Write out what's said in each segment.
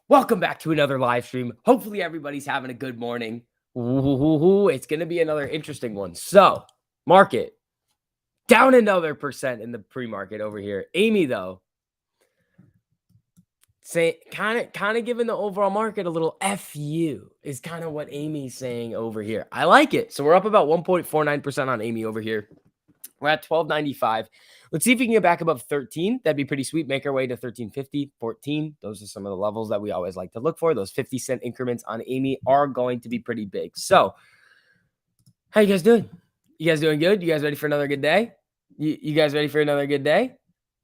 Welcome back to another live stream. Hopefully everybody's having a good morning. Ooh, it's going to be another interesting one. So, market down another percent in the pre-market over here. Amy, though, say kind of giving the overall market a little FU is kind of what Amy's saying over here. I like it. So we're up about 1.49% on Amy over here. We're at 1295. Let's see if we can get back above 13. That'd be pretty sweet. Make our way to 1350, 14. Those are some of the levels that we always like to look for. Those 50-cent increments on Amy are going to be pretty big. So, how you guys doing? You guys doing good? You guys ready for another good day? You guys ready for another good day?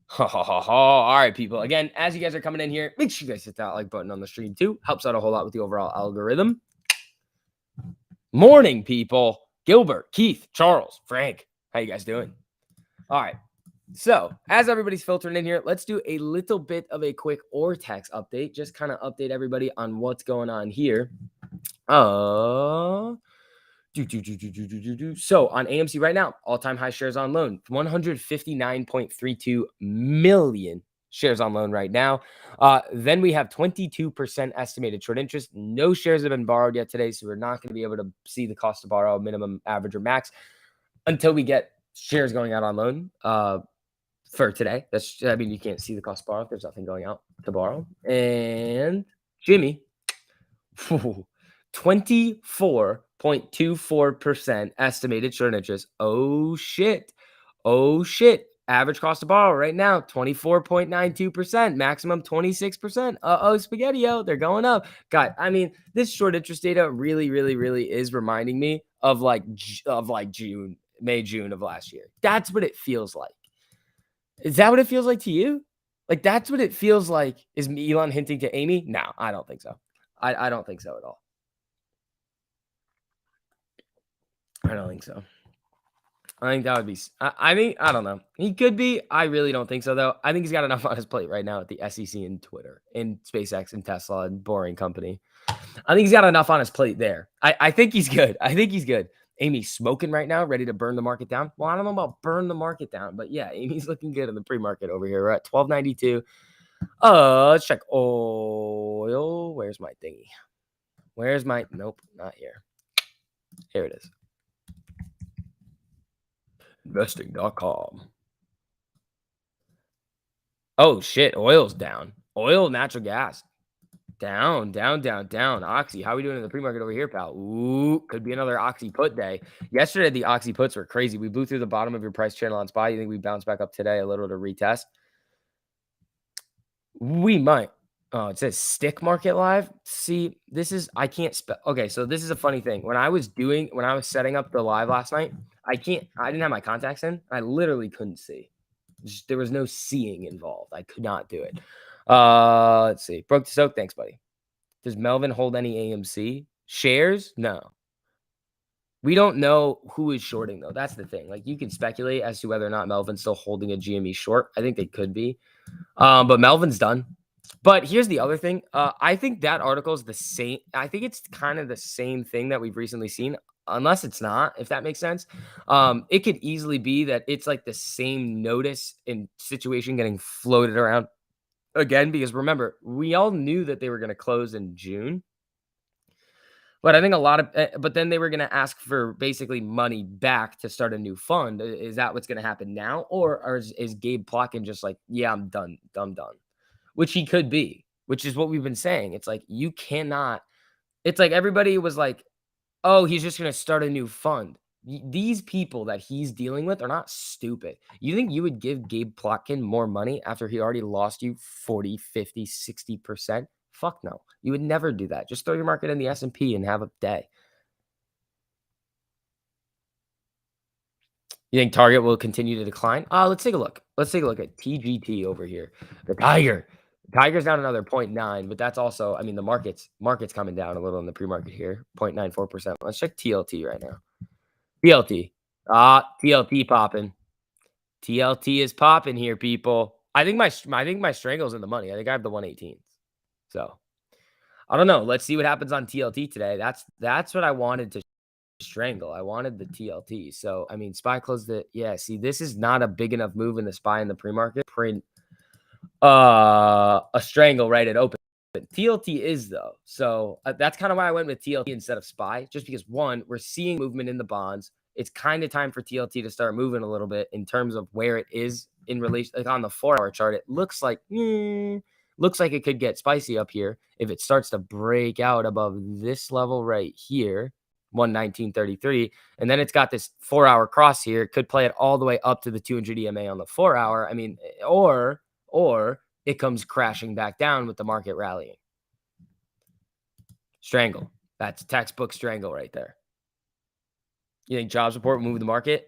Ha ha ha ha. All right, people. Again, as you guys are coming in here, make sure you guys hit that like button on the stream too. Helps out a whole lot with the overall algorithm. Morning, people. Gilbert, Keith, Charles, Frank. How you guys doing? All right. So as everybody's filtering in here, let's do a little bit of a quick Ortex update. Just kind of update everybody on what's going on here. So on AMC right now, all-time high shares on loan, 159.32 million shares on loan right now. Then we have 22% estimated short interest. No shares have been borrowed yet today, so we're not going to be able to see the cost to borrow, minimum, average, or max until we get shares going out on loan for today. You can't see the cost to borrow if there's nothing going out to borrow. And Jimmy, 24.24% estimated short interest. Oh shit. Average cost to borrow right now, 24.92%, maximum 26%. Spaghetti-o, they're going up. God, I mean, this short interest data really is reminding me of June, June of last year. That's what it feels like. Is that what it feels like to you? Like, that's what it feels like. Is Elon hinting to Amy? No, I don't think so. I don't think so at all. I don't think so. I think that would be, I don't know. He could be. I really don't think so, though. I think he's got enough on his plate right now at the SEC and Twitter and SpaceX and Tesla and Boring Company. I think he's got enough on his plate there. I think he's good. Amy's smoking right now, ready to burn the market down. Well, I don't know about burn the market down, but yeah, Amy's looking good in the pre-market over here. We're at 1292. Let's check oil. Where's my thingy? Nope, not here. Here it is. Investing.com. Oh shit, oil's down. Oil, natural gas. Down. Oxy, how are we doing in the pre-market over here, pal? Ooh, could be another Oxy put day. Yesterday, the Oxy puts were crazy. We blew through the bottom of your price channel on SPY. You think we bounce back up today a little to retest? We might. Oh, it says stick market live. See, I can't spell. Okay, so this is a funny thing. When I was setting up the live last night, I didn't have my contacts in. I literally couldn't see. There was no seeing involved. I could not do it. Let's see. Broke the soak. Thanks, buddy. Does Melvin hold any AMC shares? No. We don't know who is shorting, though. That's the thing. Like, you can speculate as to whether or not Melvin's still holding a GME short. I think they could be. But Melvin's done. But here's the other thing. I think that article is the same. I think it's kind of the same thing that we've recently seen, unless it's not, if that makes sense. It could easily be that it's like the same notice and situation getting floated around again, because remember, we all knew that they were going to close in June. But I think but then they were going to ask for basically money back to start a new fund. Is that what's going to happen now? Or is Gabe Plotkin just like, yeah, I'm done. Which he could be, which is what we've been saying. It's like, you cannot, it's like everybody was like, oh, he's just going to start a new fund. These people that he's dealing with are not stupid. You think you would give Gabe Plotkin more money after he already lost you 40, 50, 60%? Fuck no. You would never do that. Just throw your market in the S&P and have a day. You think Target will continue to decline? Let's take a look. Let's take a look at TGT over here. The Tiger's down another 0.9, but that's also, I mean, the market's coming down a little in the pre-market here, 0.94%. Let's check TLT right now. TLT. TLT popping. TLT is popping here, people. I think my strangle's in the money. I think I have the 118. So I don't know. Let's see what happens on TLT today. That's what I wanted to strangle. I wanted the TLT. So I mean, SPY closed it. Yeah, see, this is not a big enough move in the SPY in the pre-market. Print a strangle right at open. But TLT is though. So that's kind of why I went with TLT instead of SPY, just because one, we're seeing movement in the bonds. It's kind of time for TLT to start moving a little bit in terms of where it is in relation. Like on the 4-hour chart, it looks like it could get spicy up here if it starts to break out above this level right here, 119.33, and then it's got this 4-hour cross here. It could play it all the way up to the 200 EMA on the 4-hour. I mean, or it comes crashing back down with the market rallying. Strangle. That's textbook strangle right there. You think jobs report will move the market?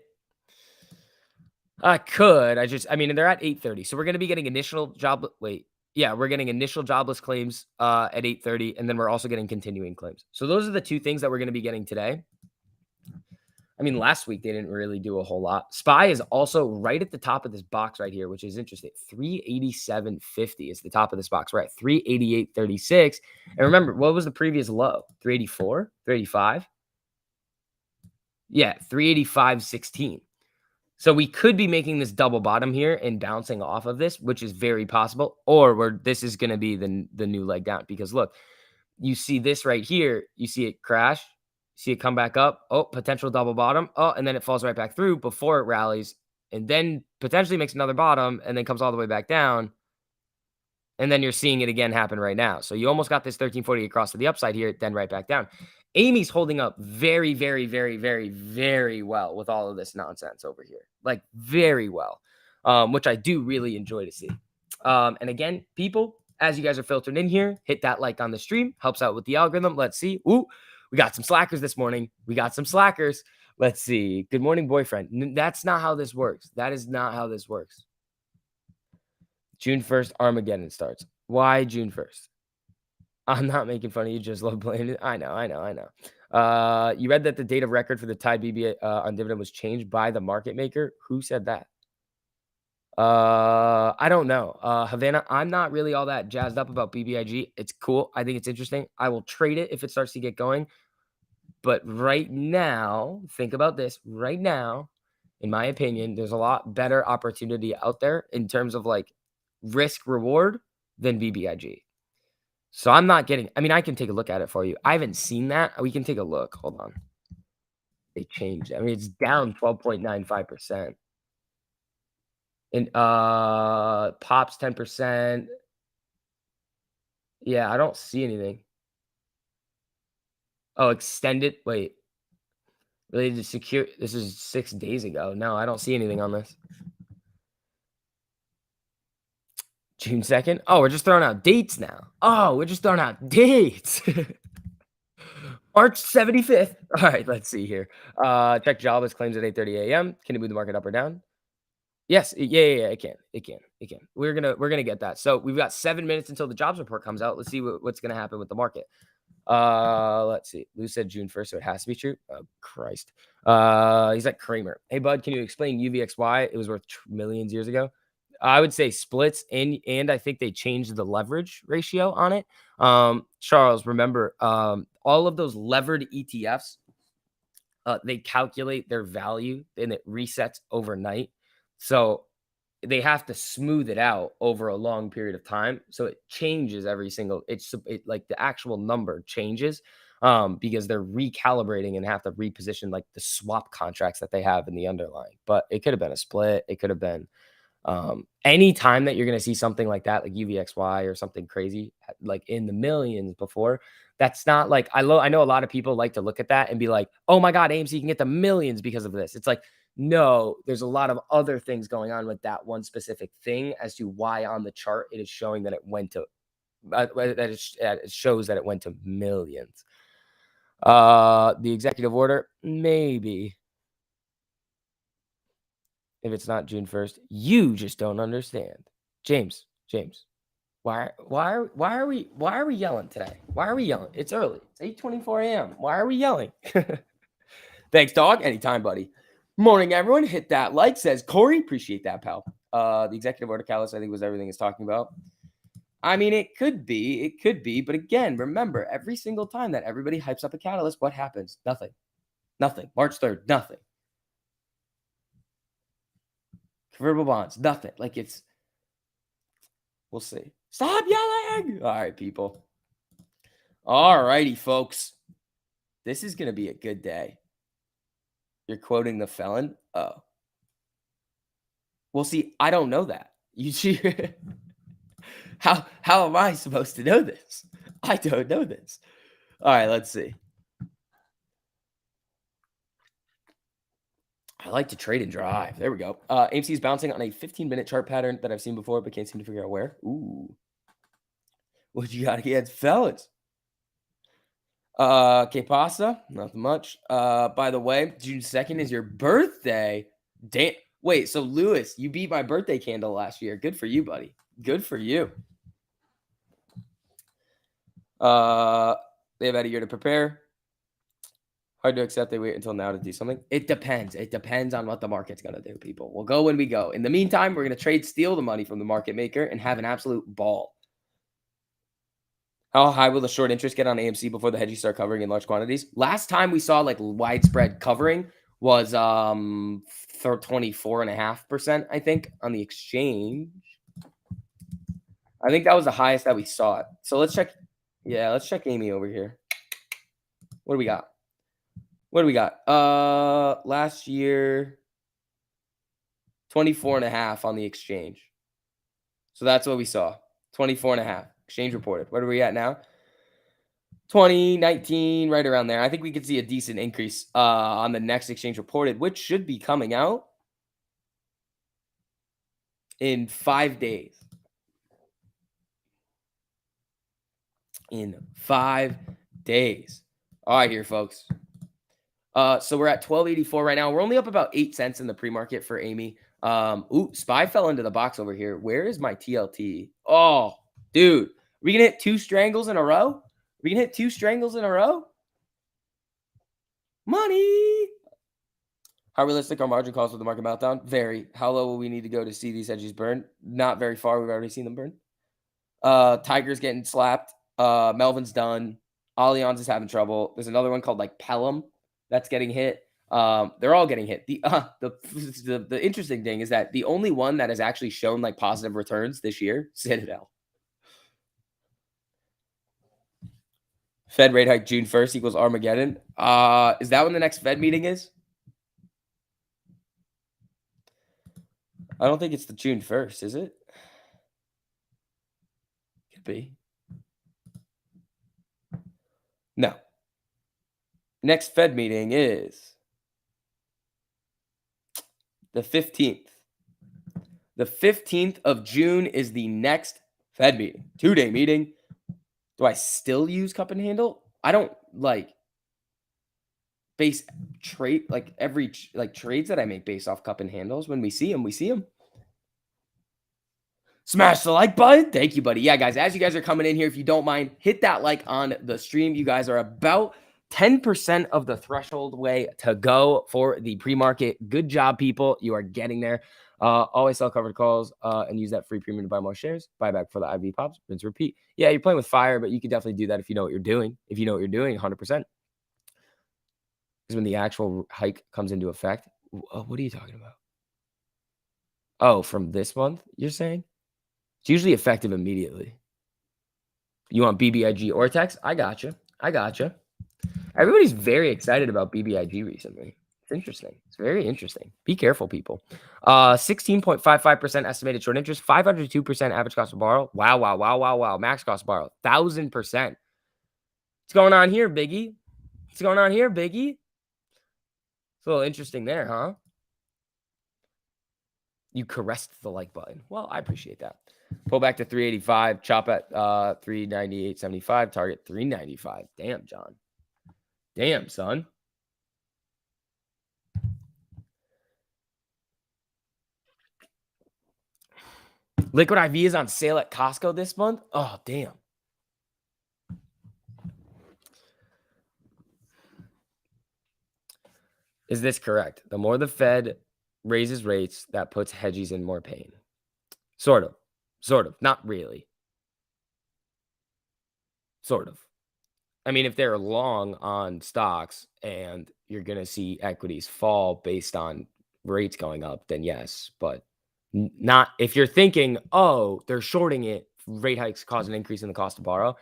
I could. I mean, they're at 8:30. So we're going to be getting initial we're getting initial jobless claims at 8:30, and then we're also getting continuing claims. So those are the two things that we're going to be getting today. I mean, last week they didn't really do a whole lot. SPY is also right at the top of this box right here, which is interesting. 387.50 is the top of this box. We're at 388.36. And remember, what was the previous low? 384? 385? Yeah, 385.16. So we could be making this double bottom here and bouncing off of this, which is very possible. Or this is going to be the new leg down. Because look, you see this right here. You see it crash. See it come back up. Oh, potential double bottom. Oh, and then it falls right back through before it rallies. And then potentially makes another bottom and then comes all the way back down. And then you're seeing it again happen right now. So you almost got this 1340 across to the upside here, then right back down. Amy's holding up very, very, very, very, very well with all of this nonsense over here. Like very well, which I do really enjoy to see. And again, people, as you guys are filtered in here, hit that like on the stream. Helps out with the algorithm. Let's see. Ooh, we got some slackers this morning. We got some slackers. Let's see. Good morning, boyfriend. That's not how this works. That is not how this works. June 1st, Armageddon starts. Why June 1st? I'm not making fun of you. Just love playing it. I know. You read that the date of record for the Tide BBA on dividend was changed by the market maker. Who said that? I don't know. Havana, I'm not really all that jazzed up about BBIG. It's cool. I think it's interesting. I will trade it if it starts to get going. But right now, think about this. Right now, in my opinion, there's a lot better opportunity out there in terms of like risk reward than BBIG. So I'm not getting, I mean, I can take a look at it for you. I haven't seen that. We can take a look. Hold on. They changed it. I mean, it's down 12.95%. And pops 10%. Yeah, I don't see anything. Oh, extended. Wait. Related to secure. This is 6 days ago. No, I don't see anything on this. June 2nd. Oh, we're just throwing out dates now. Oh, we're just throwing out dates. March 75th. All right, let's see here. Check Jobless claims at 8:30 a.m. Can it move the market up or down? Yes. Yeah. It can. We're gonna get that. So we've got 7 minutes until the jobs report comes out. Let's see what's gonna happen with the market. Let's see. Lou said June 1st, so it has to be true. Oh, Christ. He's like Kramer. Hey, bud, can you explain UVXY? It was worth millions years ago. I would say splits and I think they changed the leverage ratio on it. Charles, remember, all of those levered ETFs, they calculate their value and it resets overnight. So they have to smooth it out over a long period of time. So it changes every single, like the actual number changes because they're recalibrating and have to reposition like the swap contracts that they have in the underlying. But it could have been a split. It could have been any time that you're going to see something like that, like UVXY or something crazy, like in the millions before, that's not like, I know a lot of people like to look at that and be like, oh my God, AMC can get the millions because of this. It's like, no, there's a lot of other things going on with that one specific thing as to why on the chart it is showing that it went to, it shows that it went to millions. The executive order, maybe. If it's not June 1st, you just don't understand. James, why are we yelling today? Why are we yelling? It's early. It's 8:24 a.m. Why are we yelling? Thanks, dog. Anytime, buddy. Morning, everyone. Hit that like, says Corey. Appreciate that, pal. The executive order catalyst, I think, was everything he's talking about. I mean, it could be. But again, remember, every single time that everybody hypes up a catalyst, what happens? Nothing. March 3rd, nothing. Convertible bonds, nothing. Like we'll see. Stop yelling. All right, people. All righty, folks. This is going to be a good day. You're quoting the felon? Oh. Well, see, I don't know that. You see, how am I supposed to know this? I don't know this. All right, let's see. I like to trade and drive. There we go. AMC is bouncing on a 15-minute chart pattern that I've seen before, but can't seem to figure out where. Ooh. What you got against fellas? Que pasa? Nothing much. By the way, June 2nd is your birthday. Damn. Wait, so Lewis, you beat my birthday candle last year. Good for you, buddy. Good for you. They have had a year to prepare. Hard to accept they wait until now to do something. It depends. It depends on what the market's going to do, people. We'll go when we go. In the meantime, we're going to steal the money from the market maker and have an absolute ball. How high will the short interest get on AMC before the hedges start covering in large quantities? Last time we saw like widespread covering was 24.5%, I think, on the exchange. I think that was the highest that we saw it. So let's check. Yeah, let's check Amy over here. What do we got? What do we got? Last year, 24.5 on the exchange. So that's what we saw. 24.5. Exchange reported. What are we at now? 2019, right around there. I think we could see a decent increase on the next exchange reported, which should be coming out in 5 days. In 5 days. All right, here, folks. So we're at 1284 right now. We're only up about 8 cents in the pre-market for Amy. Spy fell into the box over here. Where is my TLT? Oh, dude. We gonna hit 2 strangles in a row? We can hit 2 strangles in a row? Money. How realistic are margin calls with the market meltdown? Very. How low will we need to go to see these hedges burn? Not very far. We've already seen them burn. Tiger's getting slapped. Melvin's done. Allianz is having trouble. There's another one called like Pelham that's getting hit. They're all getting hit. The interesting thing is that the only one that has actually shown like positive returns this year, Citadel. Fed rate hike June 1st equals Armageddon. Is that when the next Fed meeting is? I don't think it's the June 1st, is it? Could be. No. Next Fed meeting is the 15th. The 15th of June is the next Fed meeting. 2-day meeting. Do I still use cup and handle? I don't like base trade like every like trades that I make based off cup and handles. When we see them, we see them. Smash the like button. Thank you, buddy. Yeah, guys, as you guys are coming in here, if you don't mind, hit that like on the stream. You guys are about 10% of the threshold way to go for the pre-market. Good job, people. You are getting there. Always sell covered calls and use that free premium to buy more shares. Buy back for the IV pops. Rinse, repeat. Yeah, you're playing with fire, but you can definitely do that if you know what you're doing. If you know what you're doing, 100%. Because when the actual hike comes into effect, what are you talking about? Oh, from this month, you're saying? It's usually effective immediately. You want BBIG Ortex? I gotcha. I gotcha. Everybody's very excited about BBIG recently. It's interesting. It's very interesting. Be careful, people. 16.55% estimated short interest, 502% average cost to borrow. Wow, wow, wow, wow, wow. Max cost to borrow, 1,000%. What's going on here, Biggie? What's going on here, Biggie? It's a little interesting there, huh? You caressed the like button. Well, I appreciate that. Pull back to 385. Chop at 398.75. Target 395. Damn, John. Damn, son. Liquid IV is on sale at Costco this month. Oh, damn. Is this correct? The more the Fed raises rates, that puts hedgies in more pain. Sort of. Sort of. Not really. Sort of. I mean, if they're long on stocks and you're going to see equities fall based on rates going up, then yes. But not if you're thinking, oh, they're shorting it rate hikes cause an increase in the cost to borrow.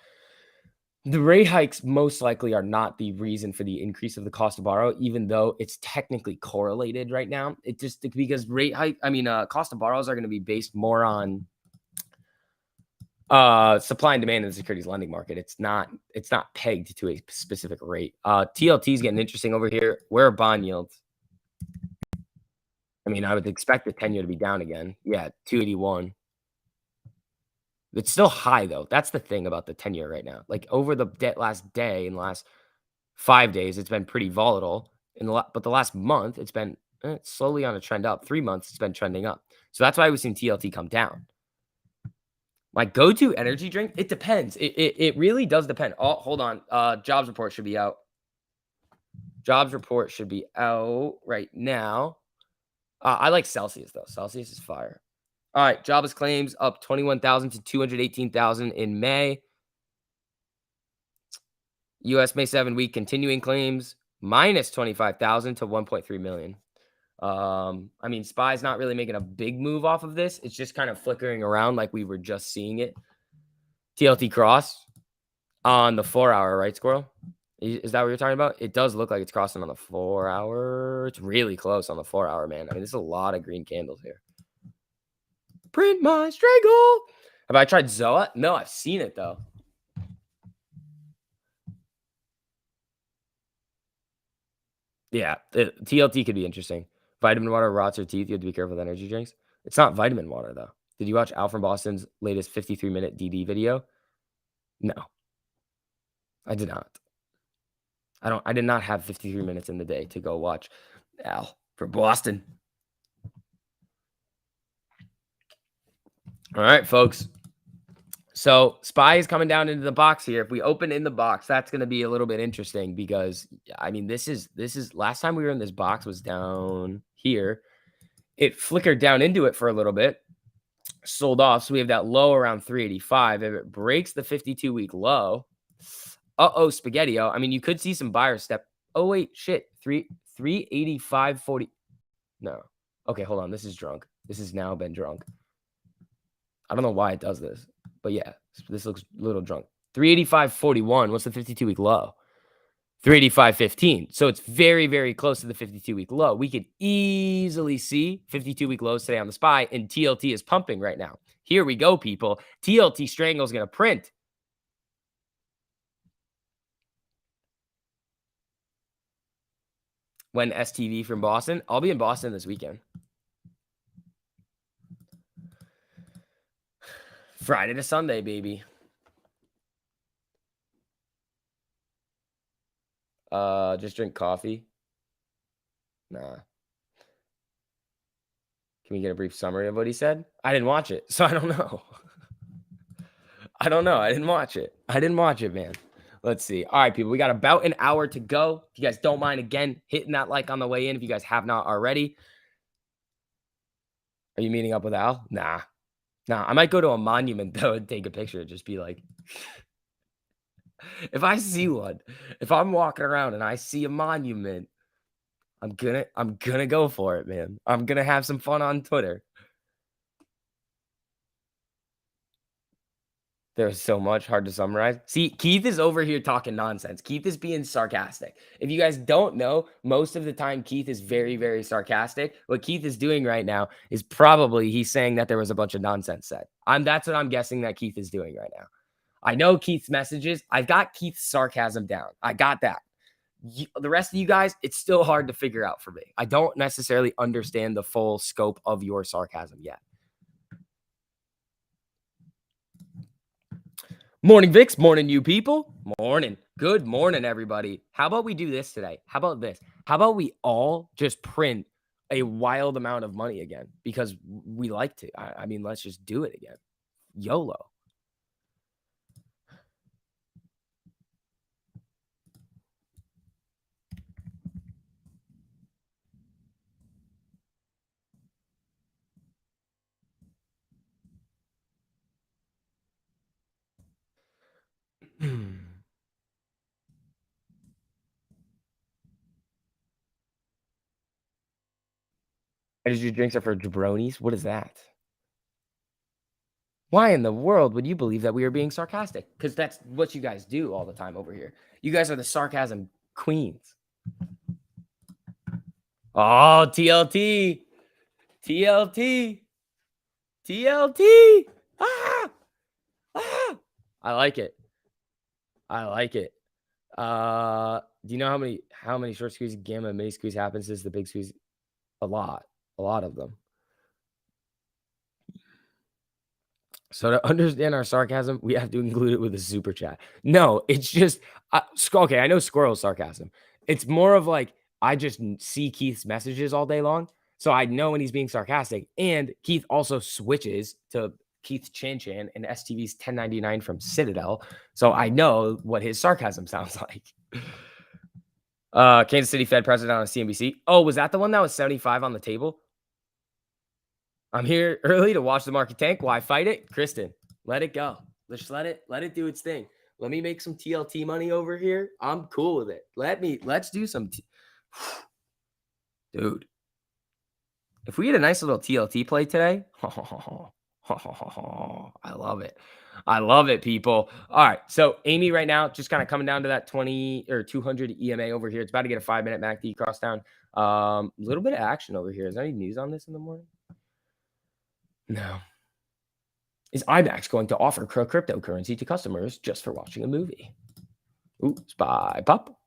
The rate hikes most likely are not the reason for the increase of the cost to borrow, even though it's technically correlated right now. It just because cost of borrows are going to be based more on supply and demand in the securities lending market. It's not pegged to a specific rate. TLT is getting interesting over here. Where are bond yields? I mean, I would expect the 10-year to be down again. Yeah, 281. It's still high though. That's the thing about the 10-year right now. Like over the last day and last 5 days, it's been pretty volatile. But the last month, it's been slowly on a trend up. 3 months, it's been trending up. So that's why we've seen TLT come down. My go-to energy drink, it depends. It really does depend. Oh, hold on. Jobs report should be out. Jobs report should be out right now. I like Celsius though. Celsius is fire. All right, jobless claims up 21,000 to 218,000 in May. U.S. May 7 week continuing claims minus 25,000 to 1.3 million. I mean, SPY's not really making a big move off of this. It's just kind of flickering around like we were just seeing it. TLT cross on the 4-hour, right, Squirrel? Is that what you're talking about? It does look like it's crossing on the 4-hour. It's really close on the 4-hour, man. I mean, there's a lot of green candles here. Print my strangle. Have I tried Zoa? No, I've seen it though. Yeah, TLT could be interesting. Vitamin water rots your teeth. You have to be careful with energy drinks. It's not vitamin water though. Did you watch Al from Boston's latest 53-minute DD video? No, I did not. I did not have 53 minutes in the day to go watch Al from Boston. All right, folks. So SPY is coming down into the box here. If we open in the box, that's going to be a little bit interesting because I mean, this is last time we were in this box was down here. It flickered down into it for a little bit, sold off. So we have that low around 385. If it breaks the 52-week low, spaghetti-o. I mean, you could see some buyers step. Oh wait, shit, 385.40. No, okay, hold on. This is drunk. This has now been drunk. I don't know why it does this, but yeah, this looks a little drunk. 385.41. What's the 52-week low? 385.15. So it's very, very close to the 52-week low. We could easily see 52-week lows today on the SPY, and TLT is pumping right now. Here we go, people. TLT Strangle is going to print. When STV from Boston, I'll be in Boston this weekend. Friday to Sunday, baby. Just drink coffee. Nah. Can we get a brief summary of what he said? I didn't watch it, so I don't know. I don't know. I didn't watch it, man. Let's see. All right, people. We got about an hour to go. If you guys don't mind, again, hitting that like on the way in if you guys have not already. Are you meeting up with Al? Nah. I might go to a monument, though, and take a picture. Just be like, if I see one, if I'm walking around and I see a monument, I'm gonna go for it, man. I'm gonna have some fun on Twitter. There's so much hard to summarize. See, Keith is over here talking nonsense. Keith is being sarcastic. If you guys don't know, most of the time Keith is very, very sarcastic. What Keith is doing right now is probably he's saying that there was a bunch of nonsense said. That's what I'm guessing that Keith is doing right now. I know Keith's messages. I've got Keith's sarcasm down. I got that. The rest of you guys, it's still hard to figure out for me. I don't necessarily understand the full scope of your sarcasm yet. Morning, Vix. Morning, you people. Morning. Good morning, everybody. How about we do this today? How about this? How about we all just print a wild amount of money again? Because we like to. I mean, let's just do it again. YOLO. Energy drinks are for jabronis. What is that? Why in the world would you believe that we are being sarcastic? Because that's what you guys do all the time over here. You guys are the sarcasm queens. Oh, TLT. TLT. TLT. Ah! Ah! I like it. I like it. Do you know how many short squeeze, gamma, mini squeeze happens since the big squeeze? A lot. A lot of them. So to understand our sarcasm, we have to include it with a super chat. No, it's just okay. I know squirrel sarcasm. It's more of like I just see Keith's messages all day long, so I know when he's being sarcastic. And Keith also switches to Keith Chan Chan and STV's 1099 from Citadel, so I know what his sarcasm sounds like. Kansas City Fed president on CNBC. Oh, was that the one that was 75 on the table? I'm here early to watch the market tank. Why fight it? Kristen, let it go. Let's let it do its thing. Let me make some TLT money over here. I'm cool with it. Let's do some dude. If we had a nice little TLT play today, I love it. I love it, people. All right. So Amy right now, just kind of coming down to that 20 or 200 EMA over here. It's about to get a 5-minute MACD cross down. A little bit of action over here. Is there any news on this in the morning? No. Is IMAX going to offer cryptocurrency to customers just for watching a movie? Ooh, spy pop.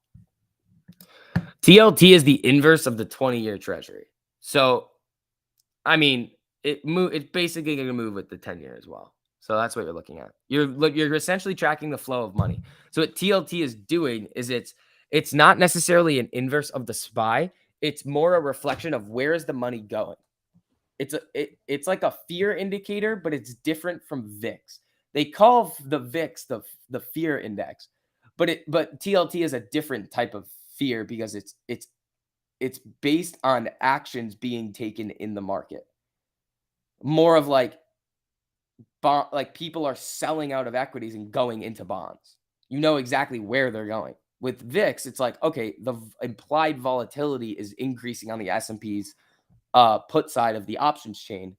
TLT is the inverse of the 20-year treasury. So, I mean, it's basically going to move with the 10-year as well. So that's what you're looking at. You're essentially tracking the flow of money. So what TLT is doing is it's not necessarily an inverse of the SPY. It's more a reflection of where is the money going. It's like a fear indicator, but it's different from VIX. They call the VIX the fear index, but TLT is a different type of fear because it's based on actions being taken in the market. More of like people are selling out of equities and going into bonds. You know exactly where they're going. With VIX, it's like, okay, the implied volatility is increasing on the S&P's put side of the options chain.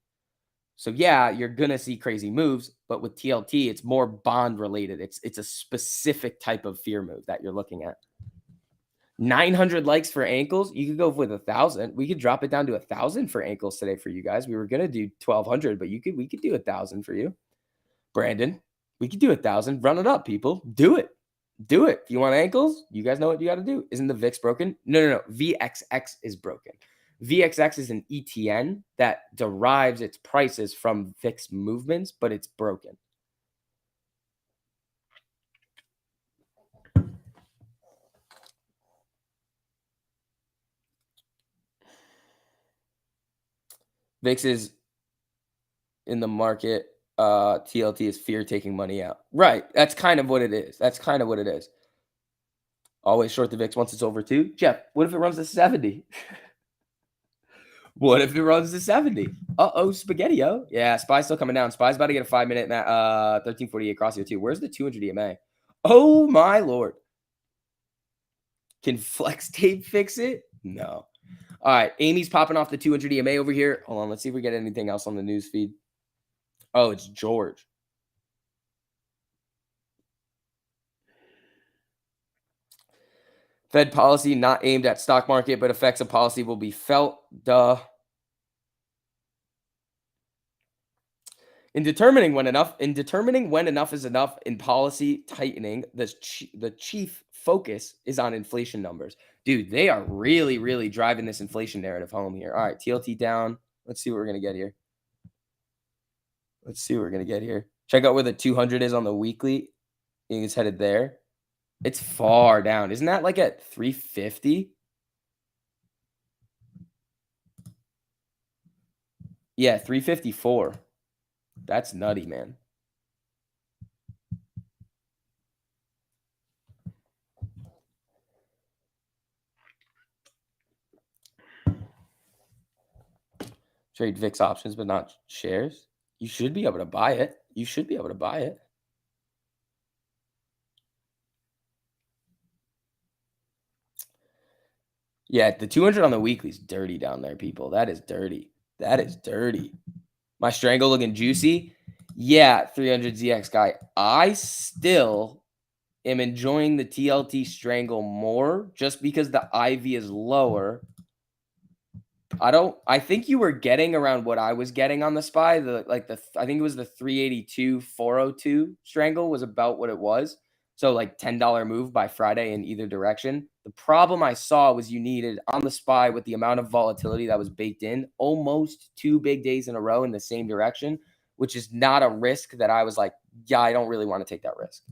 So yeah, you're gonna see crazy moves, but with TLT, it's more bond related. It's a specific type of fear move that you're looking at. 900 likes for ankles. You could go with 1,000. We could drop it down to 1,000 for ankles today for you guys. We were gonna do 1,200, but we could do 1,000 for you, Brandon. We could do 1,000. Run it up, people. Do it. Do it. If you want ankles, you guys know what you got to do. Isn't the VIX broken? No. VXX is broken. VXX is an ETN that derives its prices from VIX movements, but it's broken. VIX is in the market. TLT is fear taking money out. Right. That's kind of what it is. Always short the VIX once it's over 2. Jeff, what if it runs to 70? What if it runs to 70? Uh-oh, spaghetti-o. Yeah, SPY's still coming down. SPY's about to get a 5-minute 1348 across here too. Where's the 200 EMA? Oh my lord. Can flex tape fix it? No. All right, Amy's popping off the 200 EMA over here. Hold on, let's see if we get anything else on the news feed. Oh, it's George. Fed policy not aimed at stock market, but effects of policy will be felt. Duh. In determining when enough is enough in policy tightening, the chief focus is on inflation numbers. Dude, they are really, really driving this inflation narrative home here. All right, TLT down. Let's see what we're going to get here. Check out where the 200 is on the weekly. I think it's headed there. It's far down. Isn't that like at 350? Yeah, 354. That's nutty, man. Trade VIX options, but not shares. You should be able to buy it. Yeah, the 200 on the weekly is dirty down there, people. That is dirty. My strangle looking juicy. Yeah, 300ZX guy. I still am enjoying the TLT Strangle more just because the IV is lower. I think you were getting around what I was getting on the SPY. I think it was the 382 402 strangle was about what it was. So like $10 move by Friday in either direction. The problem I saw was you needed on the SPY with the amount of volatility that was baked in almost 2 big days in a row in the same direction, which is not a risk that I was like, yeah, I don't really want to take that risk.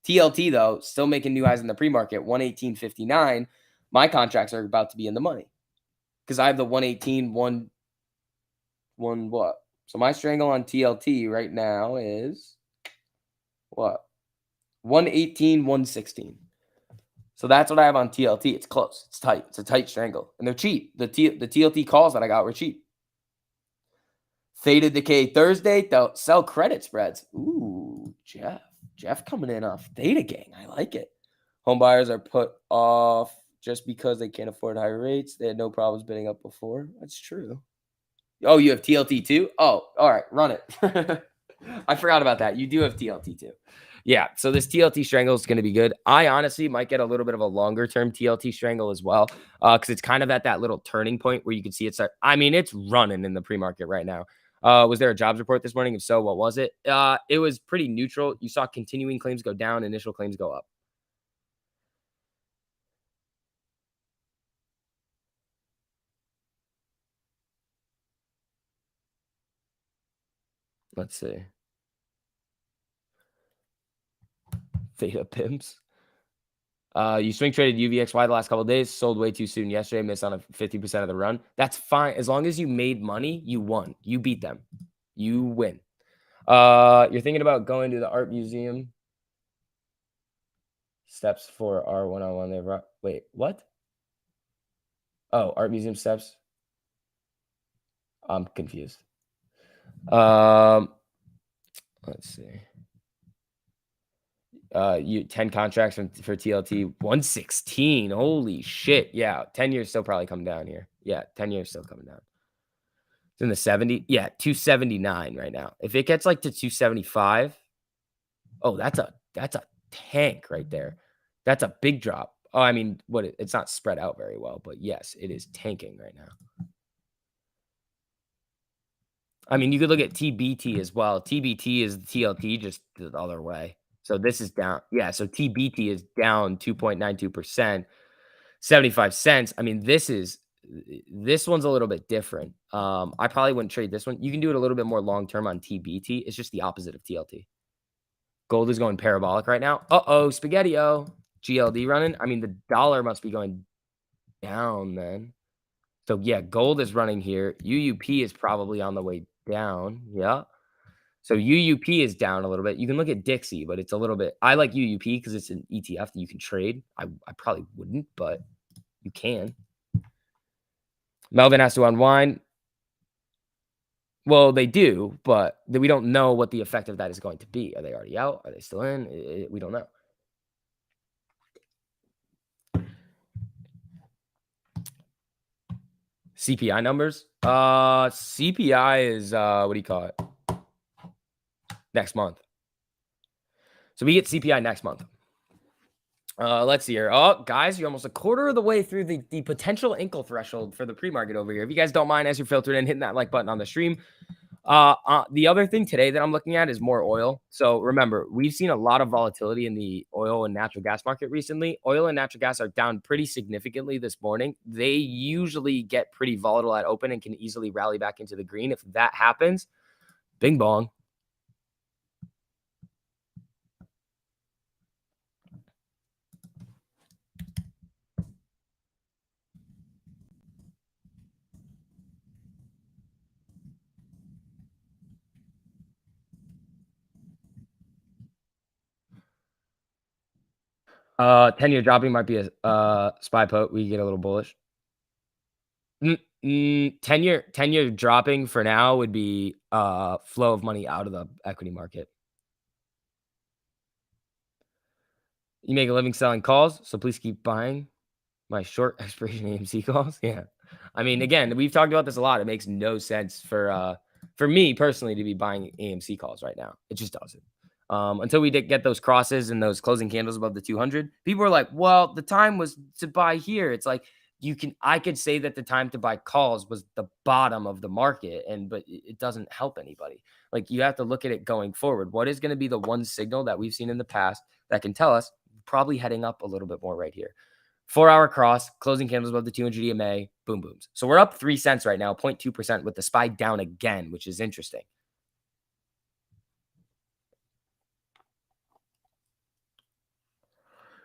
TLT though, still making new highs in the pre-market, 118.59. My contracts are about to be in the money because I have the 118, one what? So my strangle on TLT right now is what? 118, 116. So that's what I have on TLT. It's close. It's tight. It's a tight strangle. And they're cheap. The TLT calls that I got were cheap. Theta decay Thursday. Sell credit spreads. Ooh, Jeff. Jeff coming in off Theta gang. I like it. Home buyers are put off just because they can't afford higher rates. They had no problems bidding up before. That's true. Oh, you have TLT too? Oh, all right, run it. I forgot about that. You do have TLT too. Yeah, so this TLT strangle is going to be good. I honestly might get a little bit of a longer term TLT strangle as well, because it's kind of at that little turning point where you can see it start. I mean, it's running in the pre market right now. Was there a jobs report this morning? If so, what was it? It was pretty neutral. You saw continuing claims go down, initial claims go up. Let's see. Theta pimps. You swing traded UVXY the last couple of days, sold way too soon yesterday, missed on a 50% of the run. That's fine. As long as you made money, you won. You beat them. You win. You're thinking about going to the art museum. Steps for our one-on-one there. Wait, what? Oh, art museum steps. I'm confused. Let's see. You 10 contracts for TLT 116. Holy shit. Yeah, 10 years still probably come down here. Yeah, 10 years still coming down. It's in the 70. Yeah, 279 right now. If it gets like to 275, oh, that's a tank right there. That's a big drop. Oh, I mean, it's not spread out very well, but yes, it is tanking right now. I mean, you could look at TBT as well. TBT is TLT just the other way. So this is down. Yeah, so TBT is down 2.92%, 75 cents. I mean, this one's a little bit different. I probably wouldn't trade this one. You can do it a little bit more long term on TBT. It's just the opposite of TLT. Gold is going parabolic right now. Uh-oh, spaghetti-o. GLD running. I mean, the dollar must be going down then. So yeah, gold is running here. UUP is probably on the way down. Yeah. So UUP is down a little bit. You can look at Dixie, but it's a little bit. I like UUP because it's an ETF that you can trade. I probably wouldn't, but you can. Melvin has to unwind. Well, they do, but we don't know what the effect of that is going to be. Are they already out? Are they still in? We don't know. CPI numbers. CPI is what do you call it? Next month. So we get CPI next month. Let's see here. Oh, guys, you're almost a quarter of the way through the potential ankle threshold for the pre-market over here. If you guys don't mind, as you're filtered in, hitting that like button on the stream. The other thing today that I'm looking at is more oil. So remember, we've seen a lot of volatility in the oil and natural gas market recently. Oil and natural gas are down pretty significantly this morning. They usually get pretty volatile at open and can easily rally back into the green. If that happens, bing bong. Uh, 10-year dropping might be a spy put. We get a little bullish. 10-year dropping for now would be flow of money out of the equity market. You make a living selling calls, so please keep buying my short expiration AMC calls. Yeah. I mean, again, we've talked about this a lot. It makes no sense for for me personally to be buying AMC calls right now. It just doesn't. Until we did get those crosses and those closing candles above the 200, people were like, well, the time was to buy here. It's like, I could say that the time to buy calls was the bottom of the market, but it doesn't help anybody. Like, you have to look at it going forward. What is going to be the one signal that we've seen in the past that can tell us probably heading up a little bit more right here? 4-hour cross, closing candles above the 200 EMA, boom, booms. So we're up 3 cents right now, 0.2%, with the SPY down again, which is interesting.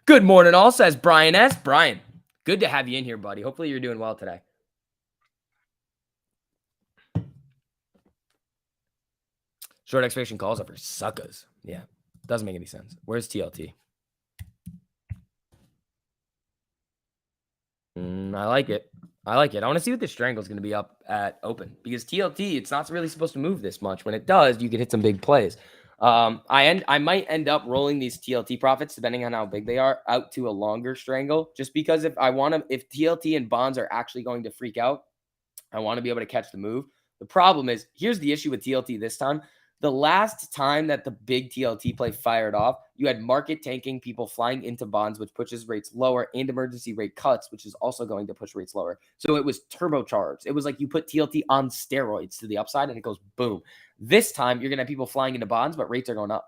Good morning, all, says Brian S. Brian, good to have you in here, buddy. Hopefully you're doing well today. Short expiration calls are for suckers. Yeah, doesn't make any sense. Where's TLT? I like it. I like it. I want to see what the strangle is going to be up at open, because TLT, it's not really supposed to move this much. When it does, you can hit some big plays. I might end up rolling these TLT profits, depending on how big they are, out to a longer strangle, just because if TLT and bonds are actually going to freak out, I want to be able to catch the move. The problem is, here's the issue with TLT this time. The last time that the big TLT play fired off, you had market tanking, people flying into bonds, which pushes rates lower, and emergency rate cuts, which is also going to push rates lower. So it was turbocharged. It was like you put TLT on steroids to the upside and it goes boom. This time, you're going to have people flying into bonds, but rates are going up.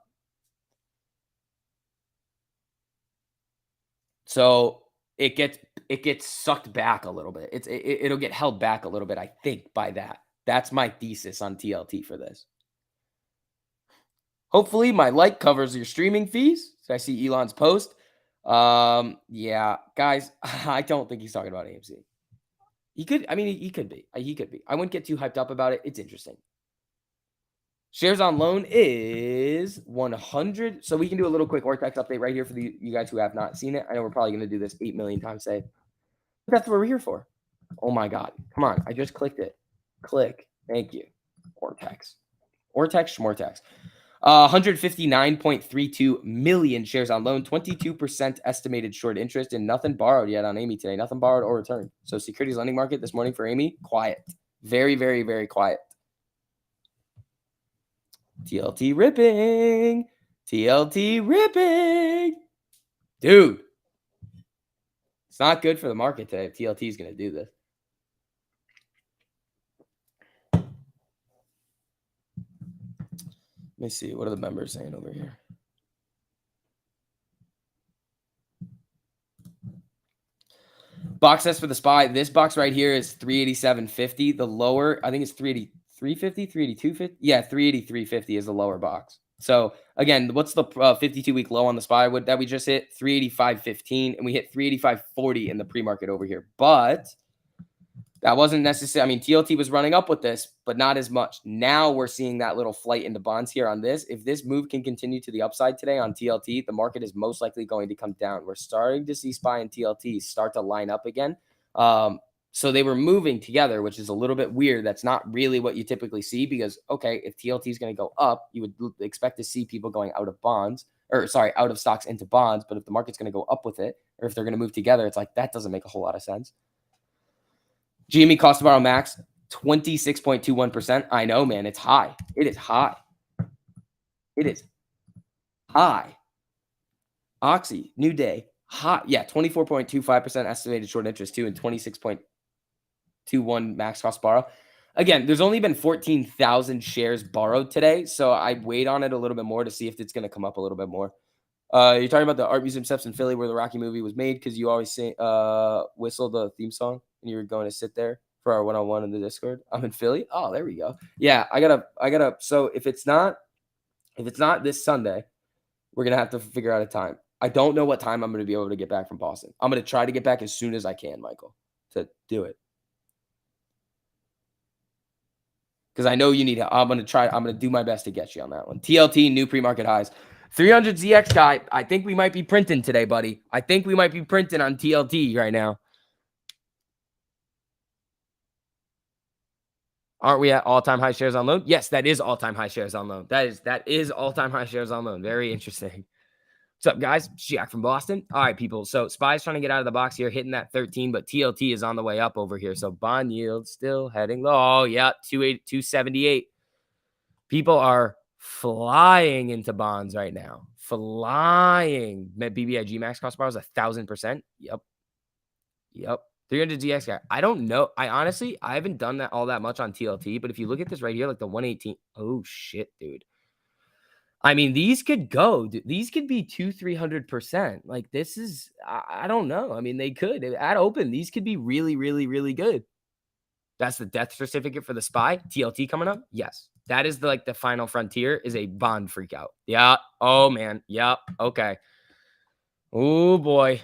So it gets sucked back a little bit. It'll get held back a little bit, I think, by that. That's my thesis on TLT for this. Hopefully my like covers your streaming fees. So I see Elon's post. Yeah, guys, I don't think he's talking about AMC. He could be. He could be. I wouldn't get too hyped up about it. It's interesting. Shares on loan is 100. So we can do a little quick Ortex update right here for you guys who have not seen it. I know we're probably going to do this 8 million times today. But that's what we're here for. Oh my God. Come on. I just clicked it. Click. Thank you. Ortex. Ortex, Schmortex. 159.32 million shares on loan, 22% estimated short interest, and nothing borrowed yet on Amy today. Nothing borrowed or returned. So securities lending market this morning for Amy, quiet. Very, very, very quiet. TLT ripping. TLT ripping. Dude. It's not good for the market today if TLT is going to do this. Let me see. What are the members saying over here? Box test for the SPY. This box right here is 387.50. The lower, I think it's 383.50, 382.50. Yeah, 383.50 is the lower box. So again, what's the 52-week low on the SPY that we just hit? 385.15, and we hit 385.40 in the pre-market over here. But that wasn't necessary. I mean, TLT was running up with this, but not as much. Now we're seeing that little flight into bonds here on this. If this move can continue to the upside today on TLT, the market is most likely going to come down. We're starting to see SPY and TLT start to line up again. So they were moving together, which is a little bit weird. That's not really what you typically see because, okay, if TLT is going to go up, you would expect to see people going out of bonds out of stocks into bonds. But if the market's going to go up with it, or if they're going to move together, it's like that doesn't make a whole lot of sense. GME cost to borrow max, 26.21%. I know, man. It's high. It is high. It is high. Oxy, new day, high. Yeah, 24.25% estimated short interest too, and 26.21 max cost borrow. Again, there's only been 14,000 shares borrowed today, so I wait on it a little bit more to see if it's going to come up a little bit more. You're talking about the art museum steps in Philly where the Rocky movie was made because you always whistle the theme song and you were going to sit there for our one-on-one in the Discord. I'm in Philly. Oh, there we go. Yeah, I gotta. So if it's not this Sunday, we're gonna have to figure out a time. I don't know what time I'm gonna be able to get back from Boston. I'm gonna try to get back as soon as I can, Michael, to do it. Because I know you need help. I'm gonna do my best to get you on that one. TLT new pre-market highs. 300 ZX guy. I think we might be printing today, buddy. I think we might be printing on TLT right now. Aren't we at all-time high shares on loan? Yes, that is all-time high shares on loan. That is all-time high shares on loan. Very interesting. What's up, guys? Jack from Boston. All right, people. So SPY's trying to get out of the box here, hitting that 13, but TLT is on the way up over here. So bond yield still heading low. Oh, yeah, 278. People are flying into bonds right now. Flying. BBIG max cost borrows 1,000%. Yep. Yep. 300 DXY. I don't know. I haven't done that all that much on TLT, but if you look at this right here, like the 118. Oh shit, dude. I mean, these could go. These could be 300%. Like this is, I don't know. I mean, they could at open. These could be really, really, really good. That's the death certificate for the spy. TLT coming up. Yes, that is like the final frontier. Is a bond freak out. Yeah. Oh man. Yep. Okay. Oh boy.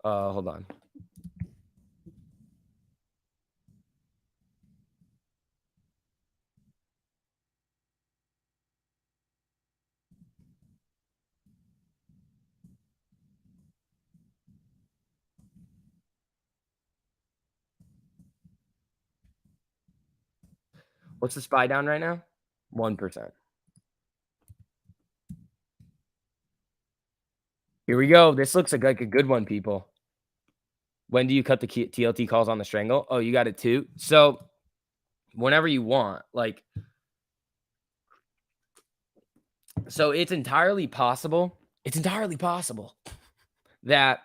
Hold on. What's the spy down right now? 1%. Here we go. This looks like a good one, people. When do you cut the TLT calls on the strangle? Oh, you got it too. So whenever you want, like, so it's entirely possible. It's entirely possible that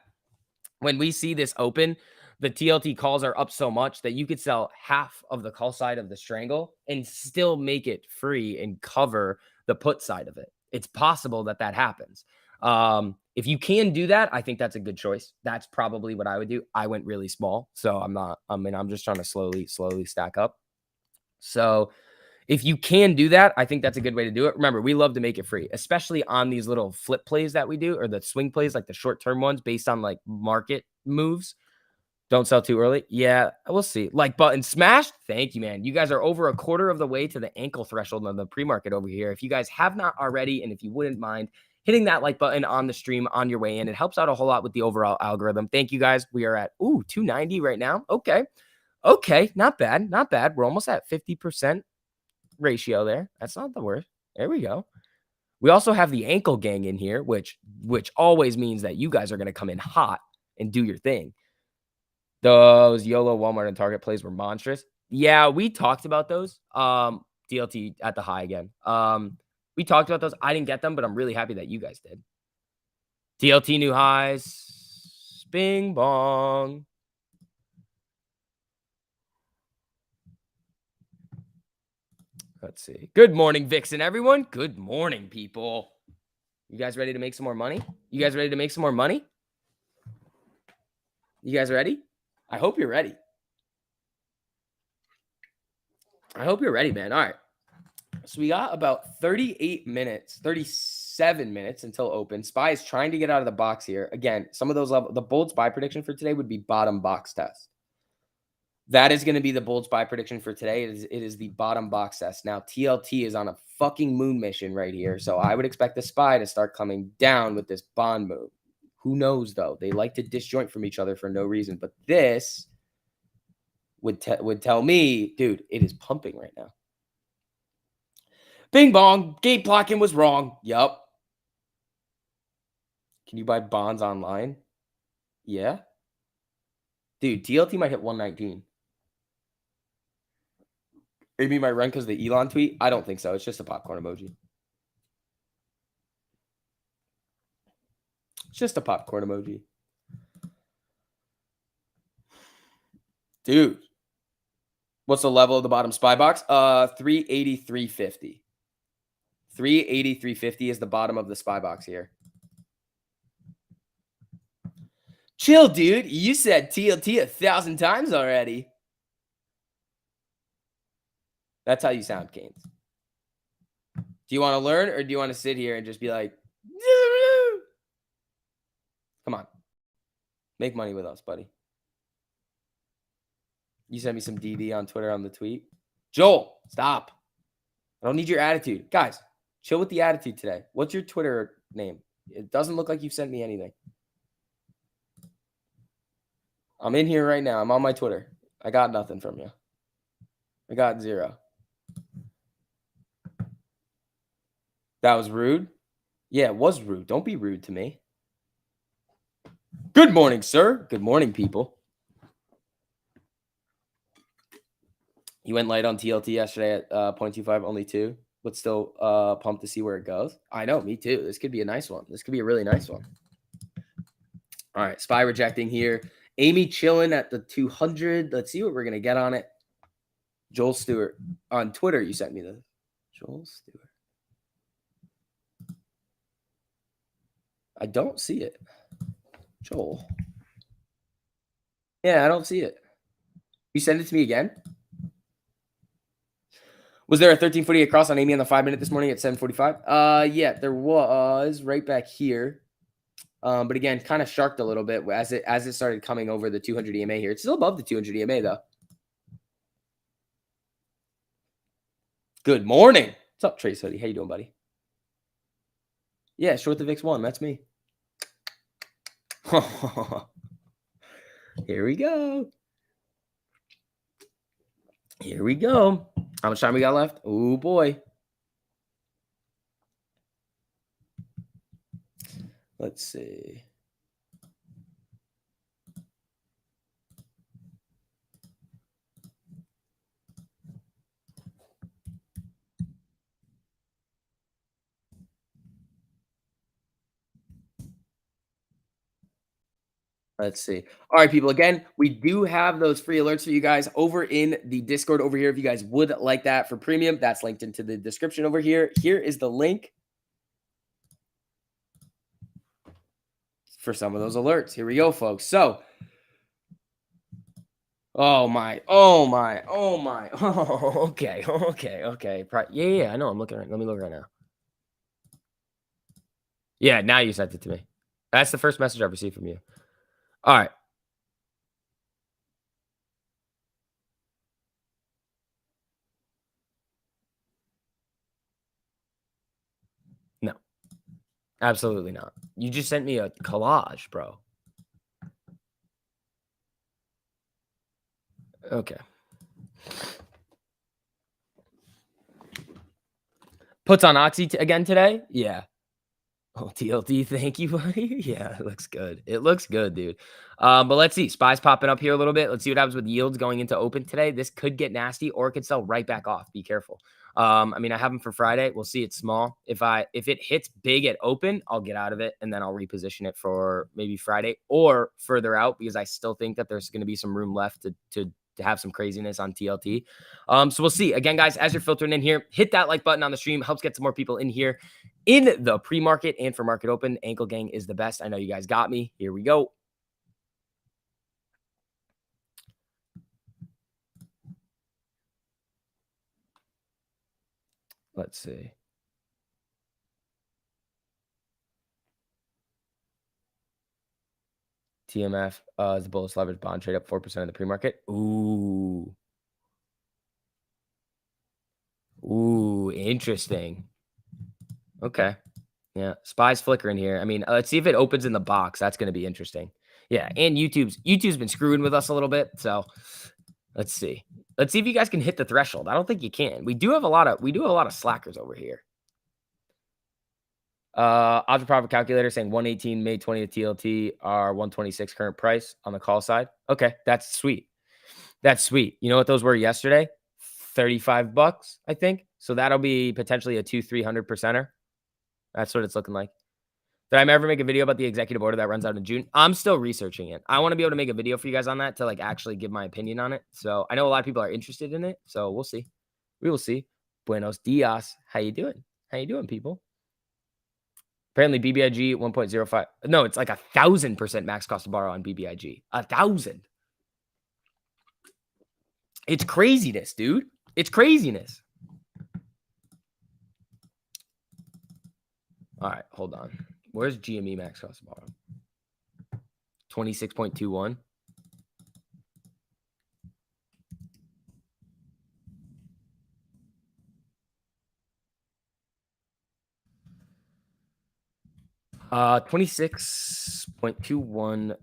when we see this open, the TLT calls are up so much that you could sell half of the call side of the strangle and still make it free and cover the put side of it. It's possible that that happens. If you can do that, I think that's a good choice. That's probably what I would do. I went really small, so I'm not. I mean, I'm just trying to slowly stack up. So if you can do that, I think that's a good way to do it. Remember, we love to make it free, especially on these little flip plays that we do or the swing plays, like the short term ones based on like market moves. Don't sell too early. Yeah, we'll see. Like button smashed. Thank you, man. You guys are over a quarter of the way to the ankle threshold on the pre-market over here. If you guys have not already, and if you wouldn't mind hitting that like button on the stream on your way in, it helps out a whole lot with the overall algorithm. Thank you guys. We are at 290 right now. Okay. Okay. Not bad. Not bad. We're almost at 50% ratio there. That's not the worst. There we go. We also have the ankle gang in here, which always means that you guys are going to come in hot and do your thing. Those YOLO, Walmart, and Target plays were monstrous. Yeah, we talked about those. DLT at the high again. We talked about those. I didn't get them, but I'm really happy that you guys did. DLT new highs. Bing bong. Let's see. Good morning, Vixen, everyone. Good morning, people. You guys ready to make some more money? You guys ready to make some more money? You guys ready? I hope you're ready. I hope you're ready, man. All right. So we got about 38 minutes, 37 minutes until open. Spy is trying to get out of the box here. Again, some of those levels, the bold spy prediction for today would be bottom box test. That is going to be the bold spy prediction for today. It is the bottom box test. Now, TLT is on a fucking moon mission right here. So I would expect the spy to start coming down with this bond move. Who knows, though? They like to disjoint from each other for no reason. But this would tell me, dude, it is pumping right now. Bing bong. Gate blocking was wrong. Yup. Can you buy bonds online? Yeah. Dude, TLT might hit 119. Maybe might run because of the Elon tweet. I don't think so. It's just a popcorn emoji. It's just a popcorn emoji. Dude. What's the level of the bottom spy box? 380, 350. 380, 350 is the bottom of the spy box here. Chill, dude. You said TLT 1,000 times already. That's how you sound, Canes. Do you want to learn or do you want to sit here and just be like, come on. Make money with us, buddy. You sent me some DD on Twitter on the tweet. Joel, stop. I don't need your attitude. Guys, chill with the attitude today. What's your Twitter name? It doesn't look like you've sent me anything. I'm in here right now. I'm on my Twitter. I got nothing from you. I got 0. That was rude. Yeah, it was rude. Don't be rude to me. Good morning, sir. Good morning, people. You went light on TLT yesterday at 0.25, only 2, but still pumped to see where it goes. I know, me too. This could be a nice one. This could be a really nice one. All right, SPY rejecting here. Amy chilling at the 200. Let's see what we're gonna get on it. Joel Stewart on Twitter. You sent me this. Joel Stewart. I don't see it. Joel. Yeah, I don't see it. You send it to me again? Was there a 1348 cross on Amy on the 5-minute this morning at 7:45? Yeah, there was right back here. But again, kind of sharked a little bit as it started coming over the 200 EMA here. It's still above the 200 EMA though. Good morning. What's up, Trace Hoodie? How you doing, buddy? Yeah, short the VIX1. That's me. Here we go. Here we go. How much time we got left? Oh boy. Let's see. Let's see. All right, people. Again, we do have those free alerts for you guys over in the Discord over here. If you guys would like that for premium, that's linked into the description over here. Here is the link for some of those alerts. Here we go, folks. So, oh my. Oh, okay. Yeah. I know. I'm looking. Let me look right now. Yeah, now you sent it to me. That's the first message I've received from you. All right. No, absolutely not. You just sent me a collage, bro. Okay. Puts on Oxy again today? Yeah. Oh, TLD, thank you, buddy. Yeah, it looks good. It looks good, dude. But let's see. SPY's popping up here a little bit. Let's see what happens with yields going into open today. This could get nasty or it could sell right back off. Be careful. I mean, I have them for Friday. We'll see. It's small. If it hits big at open, I'll get out of it and then I'll reposition it for maybe Friday or further out because I still think that there's going to be some room left to have some craziness on TLT. So we'll see. Again, guys, as you're filtering in here, hit that like button on the stream. Helps get some more people in here in the pre-market and for market open. Ankle Gang is the best. I know you guys got me. Here we go. Let's see. TMF is the bullish leverage bond trade up 4% in the pre-market. Ooh, interesting. Okay. Yeah, SPY's flickering here. I mean, let's see if it opens in the box. That's going to be interesting. Yeah, and YouTube's been screwing with us a little bit. So let's see. Let's see if you guys can hit the threshold. I don't think you can. We do have a lot of slackers over here. Odds profit calculator saying 118 May 20th TLT are 126 current price on the call side. Okay, that's sweet. That's sweet. You know what those were yesterday? $35, I think. So that'll be potentially a 200-300 percenter. That's what it's looking like. Did I ever make a video about the executive order that runs out in June? I'm still researching it. I want to be able to make a video for you guys on that to like actually give my opinion on it. So I know a lot of people are interested in it. So we'll see. We will see. Buenos dias. How you doing? How you doing, people? Apparently BBIG 1.05. No, it's like 1,000% max cost to borrow on BBIG. 1,000. It's craziness, dude. It's craziness. All right, hold on. Where's GME max cost to borrow? 26.21. Uh, 26.21%.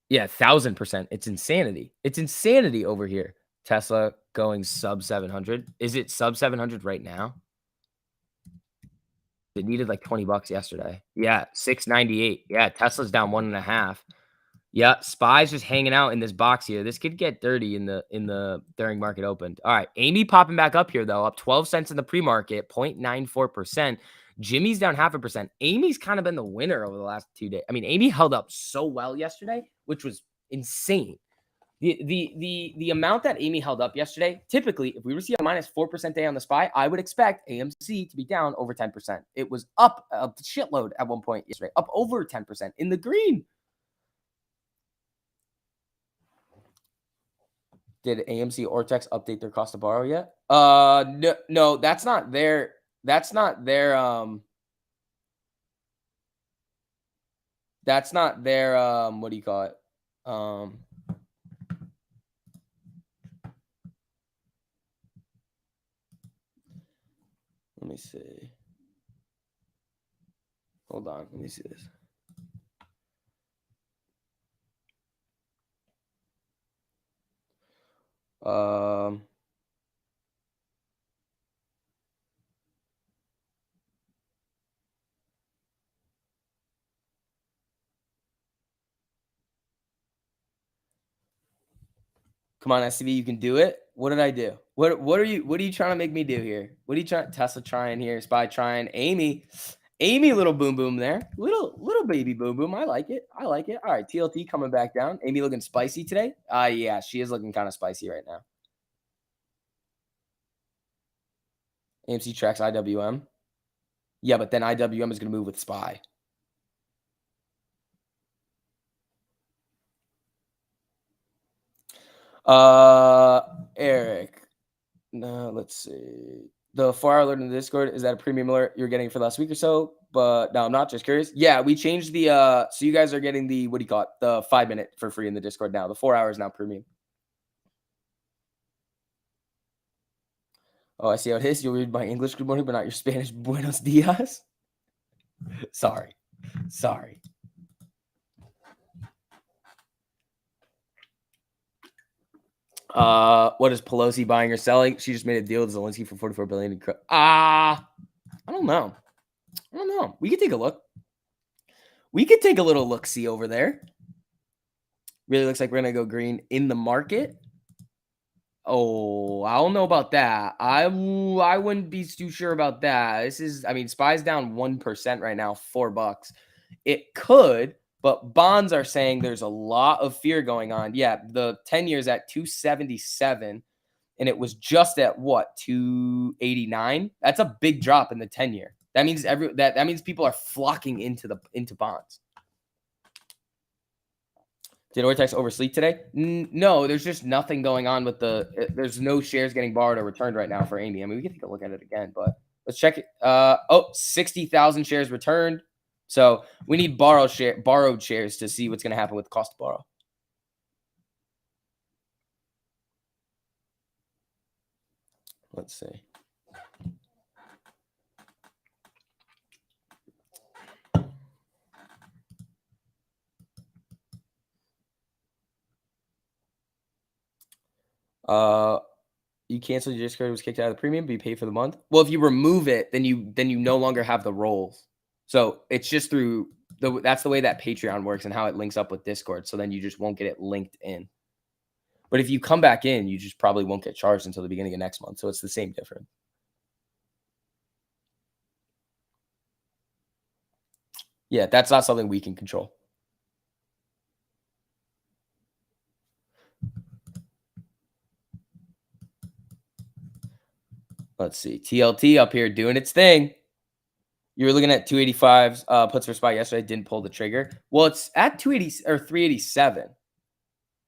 Yeah, 1,000%. It's insanity. It's insanity over here. Tesla going sub 700. Is it sub 700 right now? It needed like 20 bucks yesterday. Yeah, 698. Yeah, Tesla's down 1.5. Yeah, SPY's just hanging out in this box here. This could get dirty in the during market opened. All right, Amy popping back up here though, up 12 cents in the pre-market, 0.94%. Jimmy's down 0.5%. Amy's kind of been the winner over the last 2 days. I mean, Amy held up so well yesterday, which was insane. The amount that Amy held up yesterday, typically, if we were to see a -4% day on the SPY, I would expect AMC to be down over 10%. It was up a shitload at one point yesterday, up over 10% in the green. Did AMC Ortex update their cost to borrow yet? No, that's not their. That's not their. That's not their. What do you call it? Let me see. Hold on. Let me see this. Come on, SCV, you can do it. What did I do? What are you trying to make me do here? What are you trying? Tesla trying here, SPY trying, Amy, little boom boom there, little baby boom boom. I like it. I like it. All right, TLT coming back down. Amy looking spicy today. Yeah, she is looking kind of spicy right now. AMC tracks IWM. Yeah, but then IWM is going to move with SPY. Eric. No, let's see. The 4-hour alert in the Discord, is that a premium alert you're getting for the last week or so? But no, I'm not, just curious. Yeah, we changed the so you guys are getting the, what do you call it? The 5-minute for free in the Discord now. The 4 hours now premium. Oh, I see how it is. You'll read my English good morning, but not your Spanish buenos dias. Sorry. What is Pelosi buying or selling? She just made a deal with Zelensky for $44 billion. I don't know. We could take a look. We could take a little look-see over there. Really looks like we're gonna go green in the market. Oh, I don't know about that. I wouldn't be too sure about that. This is, I mean, SPY's down 1% right now, $4. It could, but bonds are saying there's a lot of fear going on. Yeah, the 10 years at 277, and it was just at what, 289? That's a big drop in the 10-year. That means that means people are flocking into bonds. Did Ortex oversleep today? No, there's just nothing going on with there's no shares getting borrowed or returned right now for Amy. I mean, we can take a look at it again, but let's check it. 60,000 shares returned. So we need borrowed shares to see what's going to happen with cost to borrow. Let's see. You canceled your Discord, was kicked out of the premium, but you pay for the month. Well, if you remove it, then you no longer have the roles. So it's just through that's the way that Patreon works and how it links up with Discord. So then you just won't get it linked in. But if you come back in, you just probably won't get charged until the beginning of next month. So it's the same difference. Yeah, that's not something we can control. Let's see. TLT up here doing its thing. You were looking at 285s puts for SPY yesterday. Didn't pull the trigger. Well, it's at 280 or 387.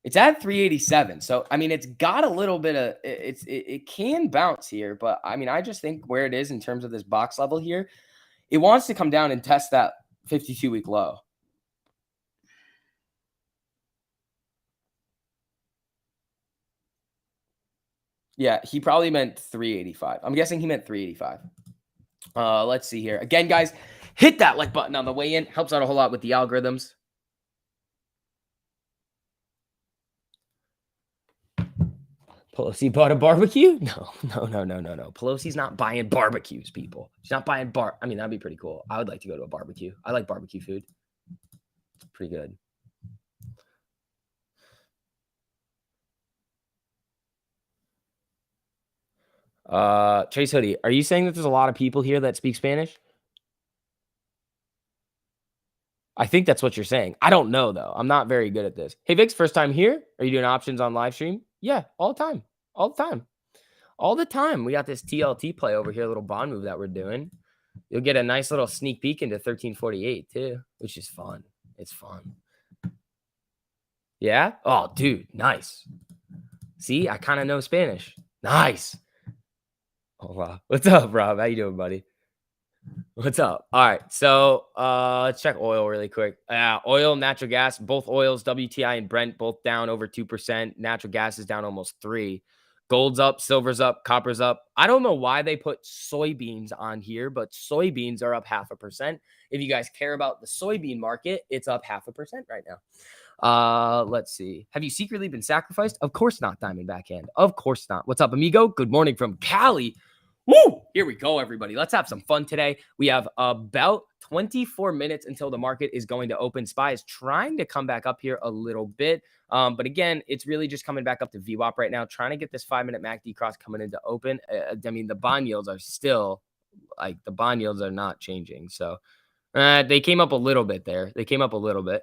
It's at 387. So, I mean, it's got a little bit of it can bounce here, but I mean, I just think where it is in terms of this box level here, it wants to come down and test that 52-week low. Yeah, he probably meant 385. I'm guessing he meant 385. Let's see here. Again, guys, hit that like button on the way in. Helps out a whole lot with the algorithms. Pelosi bought a barbecue? No, no, no, no, no, no. Pelosi's not buying barbecues, people. She's not buying I mean, that'd be pretty cool. I would like to go to a barbecue. I like barbecue food. It's pretty good. Chase Hoodie, are you saying that there's a lot of people here that speak Spanish? I think that's what you're saying. I don't know though. I'm not very good at this. Hey Vix, first time here? Are you doing options on live stream? Yeah, all the time. All the time. All the time. We got this TLT play over here, a little bond move that we're doing. You'll get a nice little sneak peek into 1348 too, which is fun. It's fun. Yeah? Oh, dude, nice. See, I kind of know Spanish. Nice. Oh wow. What's up, Rob? How you doing, buddy? What's up? All right. So let's check oil really quick. Oil, natural gas, both oils, WTI and Brent, both down over 2%. Natural gas is down almost 3. Gold's up, silver's up, copper's up. I don't know why they put soybeans on here, but soybeans are up 0.5%. If you guys care about the soybean market, it's up 0.5% right now. Let's see. Have you secretly been sacrificed? Of course not, Diamondback Hand. Of course not. What's up, amigo? Good morning from Cali. Woo! Here we go, everybody. Let's have some fun today. We have about 24 minutes until the market is going to open. SPY is trying to come back up here a little bit. But again, it's really just coming back up to VWAP right now, trying to get this 5-minute MACD cross coming into open. I mean, the bond yields are still the bond yields are not changing. So they came up a little bit there. They came up a little bit.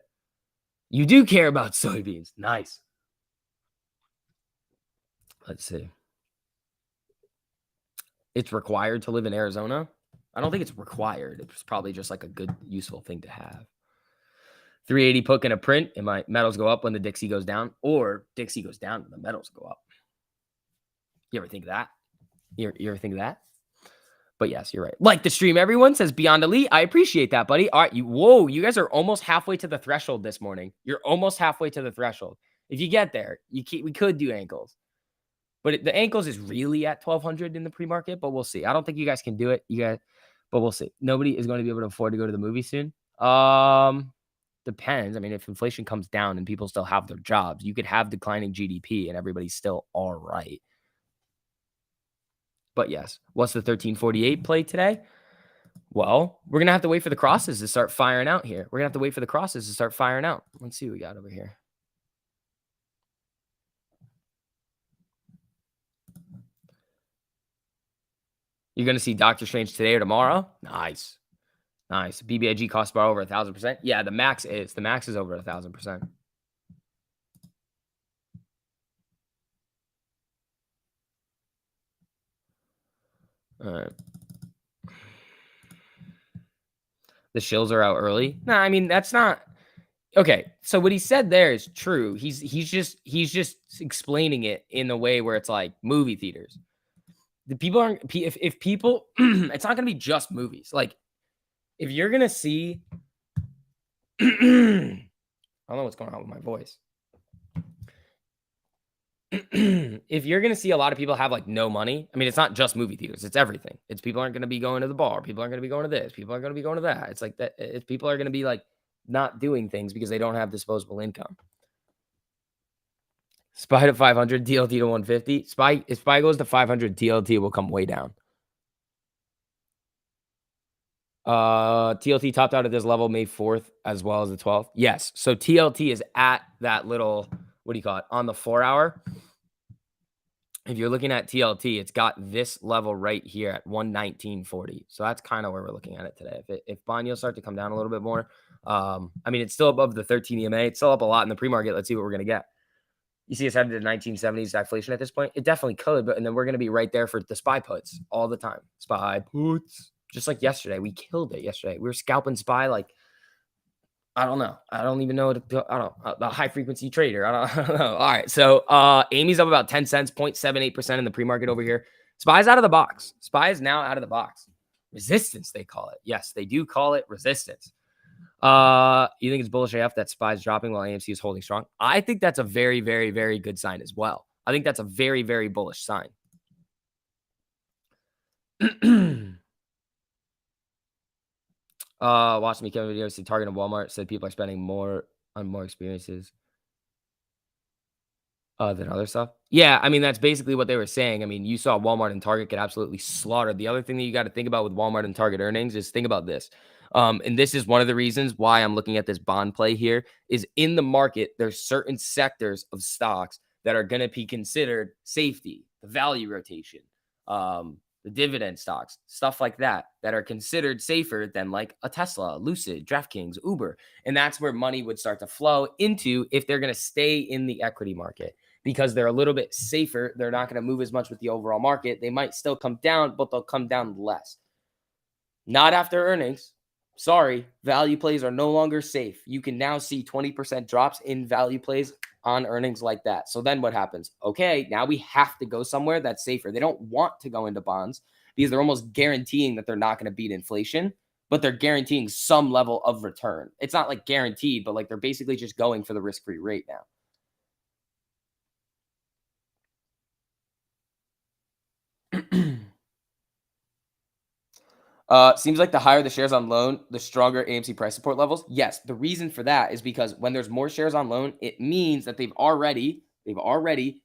You do care about soybeans. Nice. Let's see. It's required to live in Arizona. I don't think it's required. It's probably just like a good, useful thing to have. 380 put in a print, and my metals go up when the Dixie goes down, or Dixie goes down and the metals go up. You ever think of that? You ever think of that? But yes, you're right. Like the stream, everyone says Beyond Elite. I appreciate that, buddy. All right, you guys are almost halfway to the threshold this morning. You're almost halfway to the threshold. If you get there, we could do ankles. But the ankles is really at 1,200 in the pre-market, but we'll see. I don't think you guys can do it. But we'll see. Nobody is going to be able to afford to go to the movie soon. Depends. I mean, if inflation comes down and people still have their jobs, you could have declining GDP and everybody's still all right. But yes, what's the 1348 play today? Well, we're going to have to wait for the crosses to start firing out here. We're going to have to wait for the crosses to start firing out. Let's see what we got over here. You're going to see Doctor Strange today or tomorrow? Nice. Nice. BBIG cost bar over 1,000%. Yeah, the max is. The max is over 1,000%. All right. The shills are out early. No, I mean, that's not okay. So what he said there is true. He's just explaining it in a way where it's like movie theaters. The people aren't if people it's not gonna be just movies. Like if you're gonna see I don't know what's going on with my voice. If you're gonna see a lot of people have like no money, I mean, it's not just movie theaters; it's everything. It's people aren't gonna be going to the bar, people aren't gonna be going to this, people aren't gonna be going to that. It's like that. It's people are gonna be like not doing things because they don't have disposable income. SPY to 500, TLT to 150. If SPY goes to 500, TLT will come way down. TLT topped out at this level May 4th as well as the 12th. Yes. So TLT is at that little, what do you call it? On the 4-hour. If you're looking at TLT, it's got this level right here at 119.40. So that's kind of where we're looking at it today. If bond yields start to come down a little bit more, I mean, it's still above the 13 EMA. It's still up a lot in the pre-market. Let's see what we're going to get. You see us headed to 1970s stagflation at this point? It definitely could, but and then we're going to be right there for the SPY puts all the time. SPY puts. Just like yesterday. We killed it yesterday. We were scalping SPY like, I don't know. I don't even know. I don't know. A high frequency trader. I don't know. All right. So Amy's up about 10 cents, 0.78% in the pre-market over here. SPY's out of the box. SPY is now out of the box. Resistance, they call it. Yes, they do call it resistance. You think it's bullish AF that SPY's dropping while AMC is holding strong? I think that's a very, very, very good sign as well. I think that's a very, very bullish sign. Watching me Kevin video, see Target and Walmart said people are spending more on more experiences. Than other stuff? Yeah, I mean, that's basically what they were saying. I mean, you saw Walmart and Target get absolutely slaughtered. The other thing that you gotta think about with Walmart and Target earnings is think about this. And this is one of the reasons why I'm looking at this bond play here, is in the market, there's certain sectors of stocks that are gonna be considered safety, the value rotation, the dividend stocks, stuff like that, that are considered safer than like a Tesla, Lucid, DraftKings, Uber. And that's where money would start to flow into if they're gonna stay in the equity market because they're a little bit safer. They're not going to move as much with the overall market. They might still come down, but they'll come down less. Not after earnings. Sorry, value plays are no longer safe. You can now see 20% drops in value plays on earnings like that. So then what happens? Okay, now we have to go somewhere that's safer. They don't want to go into bonds because they're almost guaranteeing that they're not going to beat inflation, but they're guaranteeing some level of return. It's not like guaranteed, but like they're basically just going for the risk-free rate now. Seems like the higher the shares on loan, the stronger AMC price support levels. Yes, the reason for that is because when there's more shares on loan, it means that they've already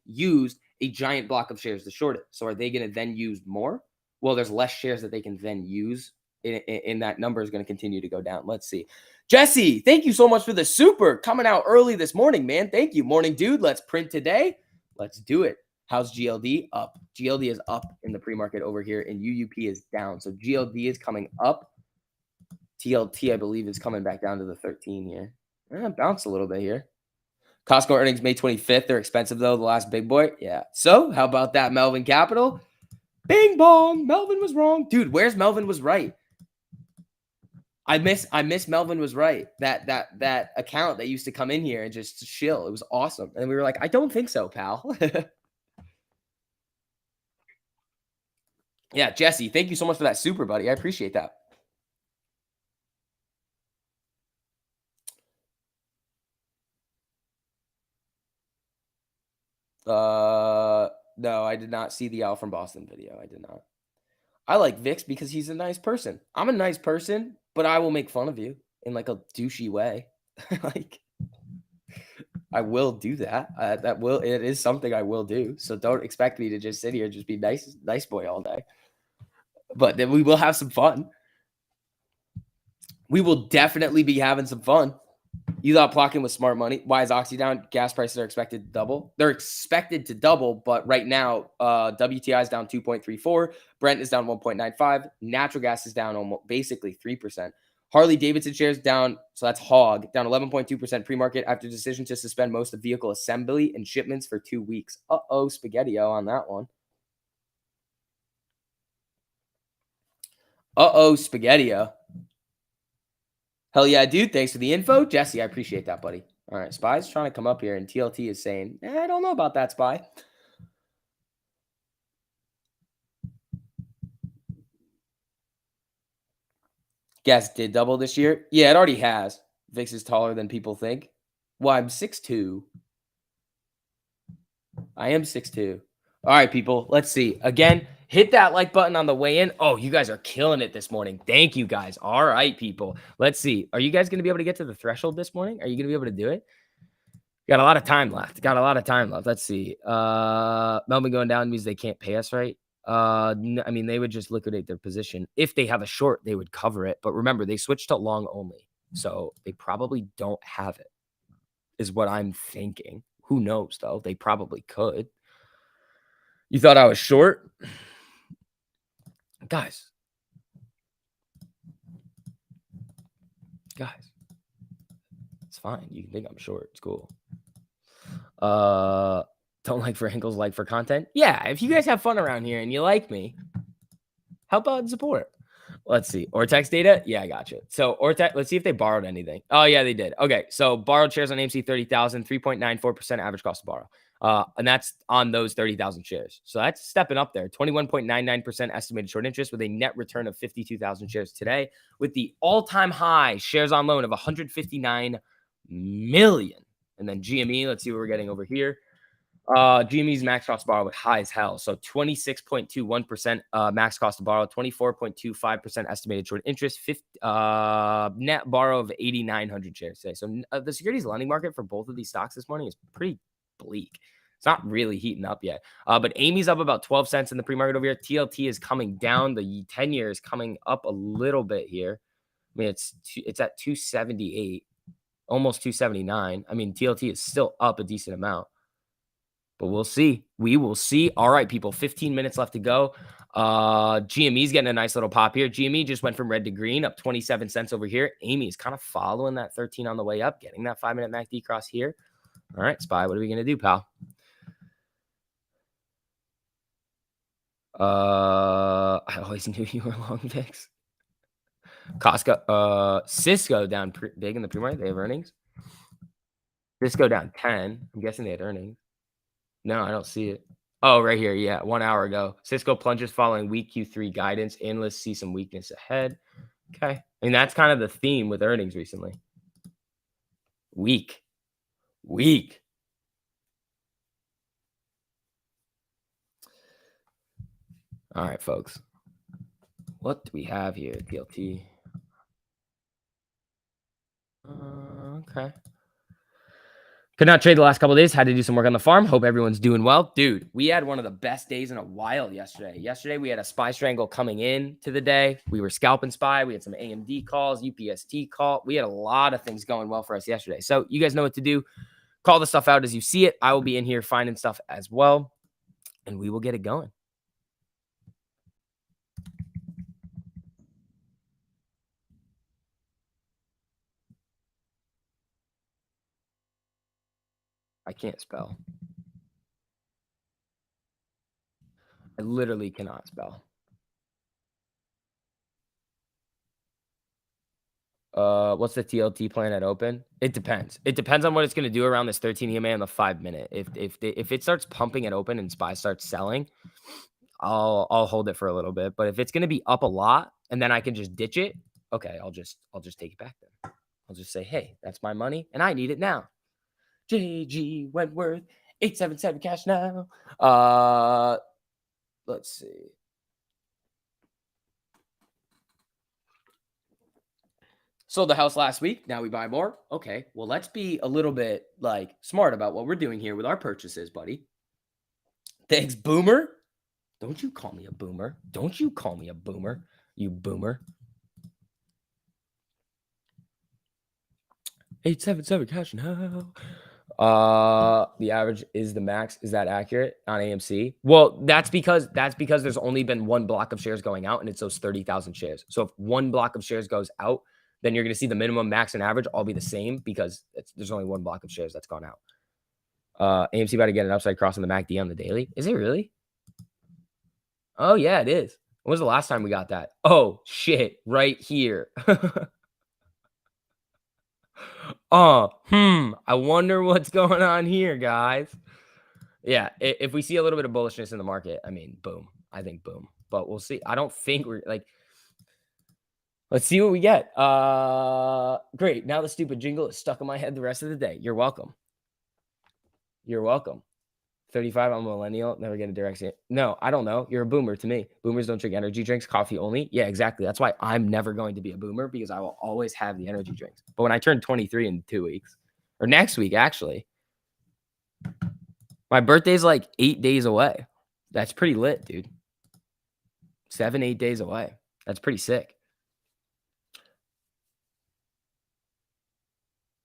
used a giant block of shares to short it. So are they going to then use more? Well, there's less shares that they can then use, and that number is going to continue to go down. Let's see. Jesse, thank you so much for the super coming out early this morning, man. Thank you, morning dude. Let's print today. Let's do it. How's GLD? Up. GLD is up in the pre-market over here, and UUP is down. So GLD is coming up. TLT, I believe, is coming back down to the 13 here. Bounced a little bit here. Costco earnings May 25th. They're expensive, though. The last big boy. Yeah. So how about that, Melvin Capital? Bing bong. Melvin was wrong. Dude, where's Melvin was right? I miss Melvin was right. That account that used to come in here and just chill. It was awesome. And we were like, I don't think so, pal. Yeah, Jesse, thank you so much for that super, buddy. I appreciate that. No, I did not see the Al from Boston video. I did not. I like Vix because he's a nice person. I'm a nice person, but I will make fun of you in like a douchey way. Like I will do that. It is something I will do. So don't expect me to just sit here and just be nice boy all day. But then we will have some fun. We will definitely be having some fun. You thought Plotkin was smart money. Why is Oxy down? Gas prices are expected to double. They're expected to double, but right now, WTI is down 2.34. Brent is down 1.95. Natural gas is down almost basically 3%. Harley Davidson shares down, so that's HOG, down 11.2% pre-market after decision to suspend most of vehicle assembly and shipments for 2 weeks. Uh-oh, spaghetti-o on that one. Uh-oh, spaghetti-o. Hell yeah, dude. Thanks for the info. Jesse, I appreciate that, buddy. All right, Spy's trying to come up here, and TLT is saying, I don't know about that, Spy. Gas did double this year. Yeah, it already has. Vix is taller than people think. Well, I'm 6'2". I am 6'2". All right, people. Let's see. Again, hit that like button on the way in. Oh, you guys are killing it this morning. Thank you, guys. All right, people. Let's see. Are you guys going to be able to get to the threshold this morning? Are you going to be able to do it? Got a lot of time left. Let's see. Melbourne going down means they can't pay us, right? I mean, they would just liquidate their position. If they have a short, they would cover it. But remember, they switched to long only. So they probably don't have it, is what I'm thinking. Who knows, though? They probably could. You thought I was short? Guys. It's fine. You can think I'm short. It's cool. Don't like for ankles, like for content. Yeah, if you guys have fun around here and you like me, help out and support. Let's see. Ortex data. Yeah, I got you. So Ortex, let's see if they borrowed anything. Oh, yeah, they did. Okay. So borrowed shares on AMC 30,000, 3.94% average cost to borrow. And that's on those 30,000 shares. So that's stepping up there. 21.99% estimated short interest with a net return of 52,000 shares today, with the all-time high shares on loan of 159 million. And then GME, let's see what we're getting over here. GME's max cost to borrow with high as hell. So 26.21% max cost to borrow, 24.25% estimated short interest, net borrow of 8,900 shares today. So the securities lending market for both of these stocks this morning is pretty bleak. It's not really heating up yet. But Amy's up about 12 cents in the pre-market over here. TLT is coming down. The 10-year is coming up a little bit here. I mean, it's at 278, almost 279. I mean, TLT is still up a decent amount. But we'll see. We will see. All right, people, 15 minutes left to go. GME's getting a nice little pop here. GME just went from red to green, up 27 cents over here. Amy is kind of following that 13 on the way up, getting that 5-minute MACD cross here. All right, Spy, what are we going to do, pal? I always knew you were long VIX. Costco, Cisco down big in the pre-market. They have earnings. Cisco down 10. I'm guessing they had earnings. No, I don't see it. Oh, right here. Yeah, 1 hour ago. Cisco plunges following weak Q3 guidance. Analysts see some weakness ahead. Okay. I mean, that's kind of the theme with earnings recently. Weak. All right, folks. What do we have here? TLT. Okay. Could not trade the last couple of days. Had to do some work on the farm. Hope everyone's doing well. Dude, we had one of the best days in a while yesterday. Yesterday, we had a SPY strangle coming in to the day. We were scalping SPY. We had some AMD calls, UPST call. We had a lot of things going well for us yesterday. So you guys know what to do. Call the stuff out as you see it. I will be in here finding stuff as well. And we will get it going. I can't spell. I literally cannot spell. What's the TLT plan at open? It depends. It depends on what it's going to do around this 13 EMA on the 5-minute. If it starts pumping at open and SPY starts selling, I'll hold it for a little bit. But if it's going to be up a lot and then I can just ditch it, okay, I'll just take it back then. I'll just say, hey, that's my money and I need it now. JG Wentworth, 877 cash now. Let's see. Sold the house last week. Now we buy more. Okay, well, let's be a little bit like smart about what we're doing here with our purchases, buddy. Thanks, Boomer. Don't you call me a boomer. Don't you call me a boomer, you boomer. 877 cash now. The average is the max. Is that accurate on AMC? Well, that's because there's only been one block of shares going out, and it's those 30,000 shares. So if one block of shares goes out, then you're going to see the minimum, max, and average all be the same because there's only one block of shares that's gone out. AMC about to get an upside cross on the MACD on the daily. Is it really? Oh, yeah, it is. When was the last time we got that? Oh, shit, right here. I wonder what's going on here, guys. Yeah, if we see a little bit of bullishness in the market, I mean, boom. I think boom. But we'll see. I don't think we're like, let's see what we get. Great. Now the stupid jingle is stuck in my head the rest of the day. You're welcome. You're welcome. 35, I'm a millennial. Never get a direct. No, I don't know. You're a boomer to me. Boomers don't drink energy drinks, coffee only. Yeah, exactly. That's why I'm never going to be a boomer because I will always have the energy drinks. But when I turn 23 in 2 weeks, or next week, actually, my birthday's like 8 days away. That's pretty lit, dude. 7, 8 days away. That's pretty sick.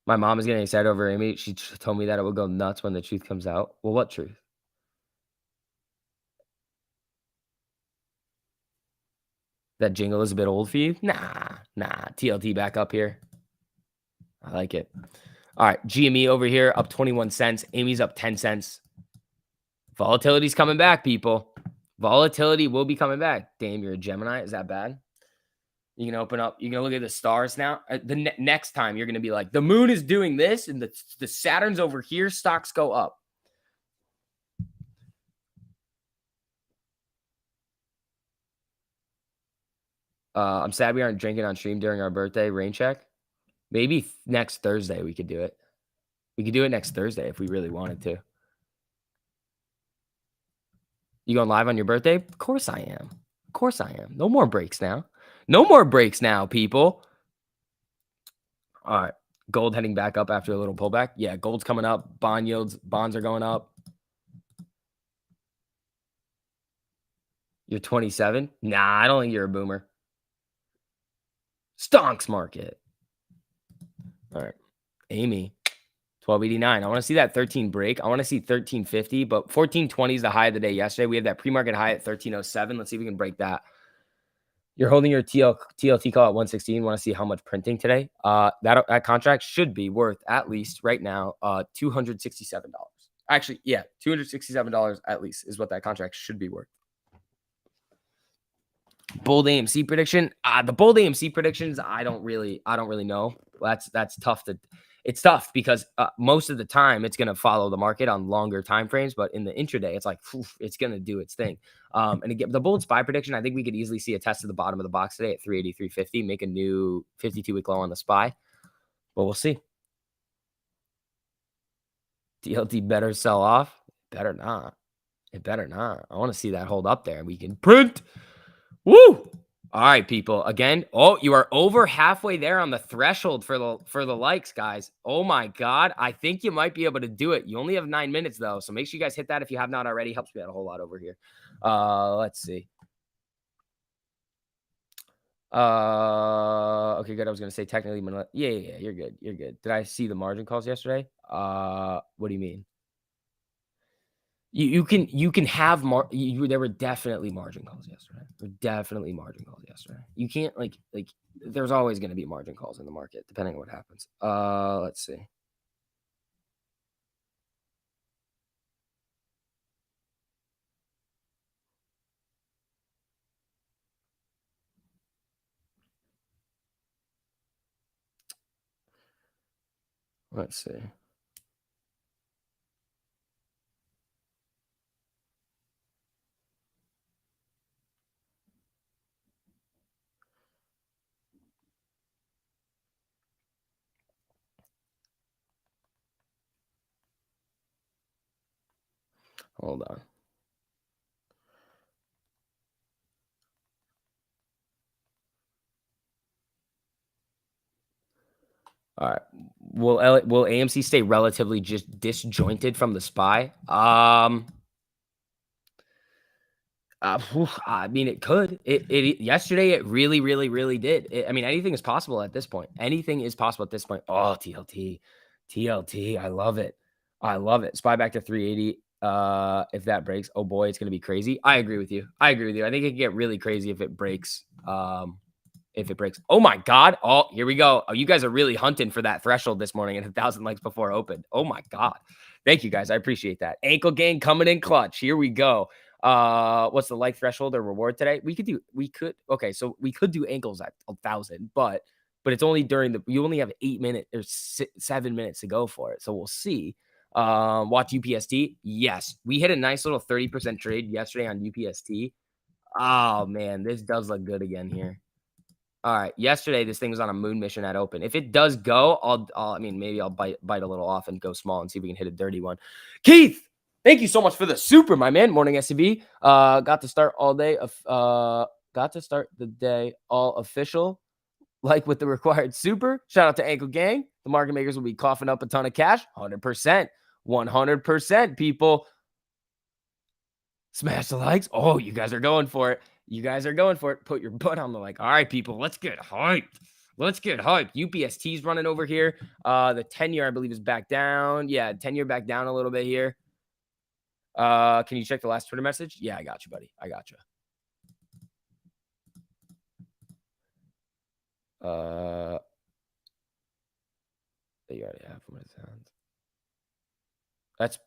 My mom is getting excited over Amy. She told me that it will go nuts when the truth comes out. Well, what truth? That jingle is a bit old for you? Nah. TLT back up here. I like it. All right. GME over here up 21 cents. Amy's up 10 cents. Volatility's coming back, people. Volatility will be coming back. Damn, you're a Gemini. Is that bad? You can open up. You can look at the stars now. The next time you're going to be like, the moon is doing this and the Saturn's over here. Stocks go up. I'm sad we aren't drinking on stream during our birthday. Rain check. Maybe next Thursday we could do it. We could do it next Thursday if we really wanted to. You going live on your birthday? Of course I am. Of course I am. No more breaks now. No more breaks now, people. All right. Gold heading back up after a little pullback. Yeah, gold's coming up. Bond yields, bonds are going up. You're 27? Nah, I don't think you're a boomer. Stonks market. All right. Amy, 1289. I want to see that 13 break. I want to see 1350, but 1420 is the high of the day yesterday. We have that pre-market high at 1307. Let's see if we can break that. You're holding your TLT call at 116. Want to see how much printing today? That contract should be worth at least right now $267. Actually, yeah, $267 at least is what that contract should be worth. Bold AMC prediction. The bold AMC predictions, I don't really know. That's tough to. It's tough because most of the time it's going to follow the market on longer time frames, but in the intraday, it's like it's going to do its thing. And again, the bold SPY prediction, I think we could easily see a test of the bottom of the box today at 380, 350, make a new 52-week low on the SPY, but we'll see. DLT better sell off. Better not. It better not. I want to see that hold up there and we can print. Woo! All right, people. Again, you are over halfway there on the threshold for the likes, guys. Oh my God. I think you might be able to do it. You only have 9 minutes though. So make sure you guys hit that if you have not already. Helps me out a whole lot over here. Let's see. Okay, good. I was gonna say technically, yeah, you're good. You're good. Did I see the margin calls yesterday? What do you mean? You can have there were definitely margin calls yesterday. There were definitely margin calls yesterday. You can't like there's always going to be margin calls in the market depending on what happens. Let's see. Let's see. Hold on. All right. Will AMC stay relatively just disjointed from the SPY? I mean, it could. It yesterday. It really, really, really did. I mean, anything is possible at this point. Anything is possible at this point. Oh, TLT. I love it. I love it. Spy back to 380. If that breaks, oh boy, it's gonna be crazy. I agree with you. I think it can get really crazy if it breaks. If it breaks. Oh my God. Oh, here we go. Oh, you guys are really hunting for that threshold this morning at 1,000 likes before open. Oh my God. Thank you guys. I appreciate that. Ankle game coming in clutch. Here we go. What's the like threshold or reward today? Okay, so we could do ankles at 1,000, but it's only you only have 8 minutes or 7 minutes to go for it. So we'll see. Watch UPST. Yes, we hit a nice little 30% trade yesterday on UPST. Oh man, this does look good again here. All right. Yesterday, this thing was on a moon mission at open. If it does go, I mean, maybe I'll bite a little off and go small and see if we can hit a dirty one. Keith, thank you so much for the super, my man. Morning SCB. Got to start all day. Got to start the day all official, like with the required super. Shout out to Ankle Gang. The market makers will be coughing up a ton of cash. 100%. 100%, people. Smash the likes. Oh, you guys are going for it. Put your butt on the like. All right, people, let's get hyped. UPST's running over here. The 10-year, I believe, is back down. Yeah, 10-year back down a little bit here. Can you check the last Twitter message? Yeah, I got you, buddy. I got you. You already have what it sounds. That's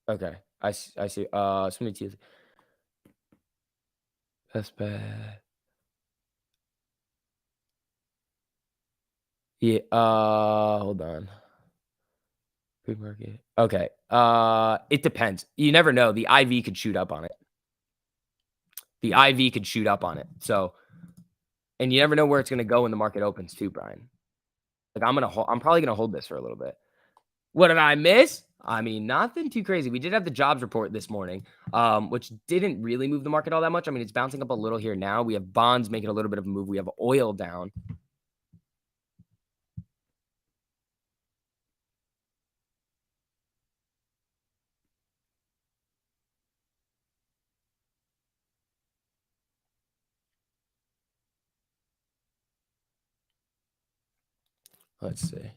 okay. I see. Somebody tears. That's bad. Yeah. Hold on. Pre-market. Okay. It depends. You never know. The IV could shoot up on it. So, and you never know where it's going to go when the market opens too, Brian. Like I'm probably going to hold this for a little bit. What did I miss? I mean, nothing too crazy. We did have the jobs report this morning, which didn't really move the market all that much. I mean, it's bouncing up a little here now. We have bonds making a little bit of a move. We have oil down. Let's see.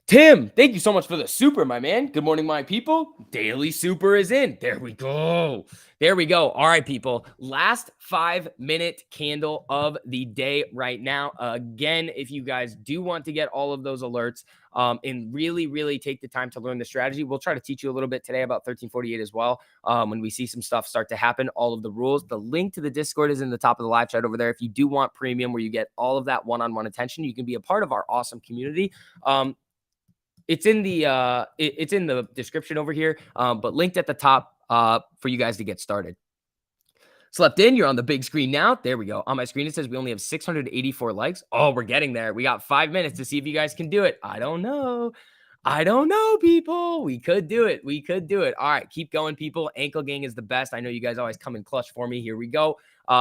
Tim, thank you so much for the super, my man. Good morning, my people. Daily super is in. There we go. There we go. All right, people. Last 5-minute candle of the day right now. Again, if you guys do want to get all of those alerts and really, really take the time to learn the strategy, we'll try to teach you a little bit today about 1348 as well. When we see some stuff start to happen, all of the rules. The link to the Discord is in the top of the live chat over there. If you do want premium where you get all of that one-on-one attention, you can be a part of our awesome community. It's in the it's in the description over here, but linked at the top for you guys to get started. Slept in, you're on the big screen now. There we go. On my screen, it says we only have 684 likes. Oh, we're getting there. We got 5 minutes to see if you guys can do it. I don't know. I don't know, people. We could do it. We could do it. All right, keep going, people. Ankle gang is the best. I know you guys always come in clutch for me. Here we go.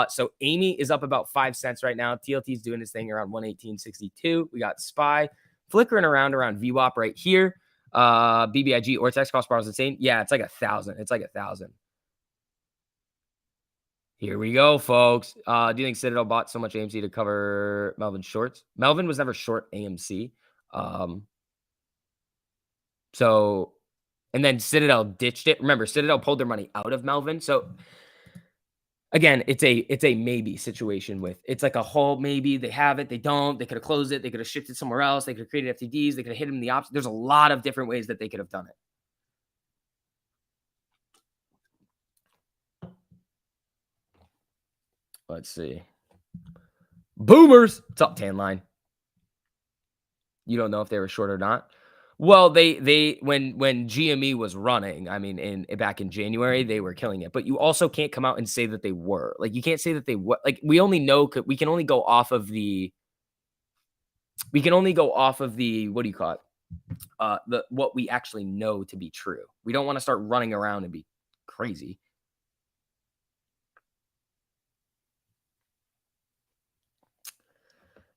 So Amy is up about 5 cents right now. TLT is doing his thing around 118.62. We got SPY flickering around VWAP right here. BBIG Ortex cost bars insane. Yeah, it's like 1,000. It's like 1,000. Here we go, folks. Do you think Citadel bought so much AMC to cover Melvin's shorts? Melvin was never short AMC. So, and then Citadel ditched it. Remember, Citadel pulled their money out of Melvin. So again, it's a maybe situation with, it's like a whole maybe. They have it, they don't. They could have closed it. They could have shifted somewhere else. They could have created FTDs. They could have hit him in the opposite. There's a lot of different ways that they could have done it. Let's see. Boomers. What's up, tan line? You don't know if they were short or not. Well, they when GME was running, I mean, back in January, they were killing it. But you also can't come out and say that they were. Like, you can't say that they were. Like, we can only go off of the what do you call it? What we actually know to be true. We don't want to start running around and be crazy.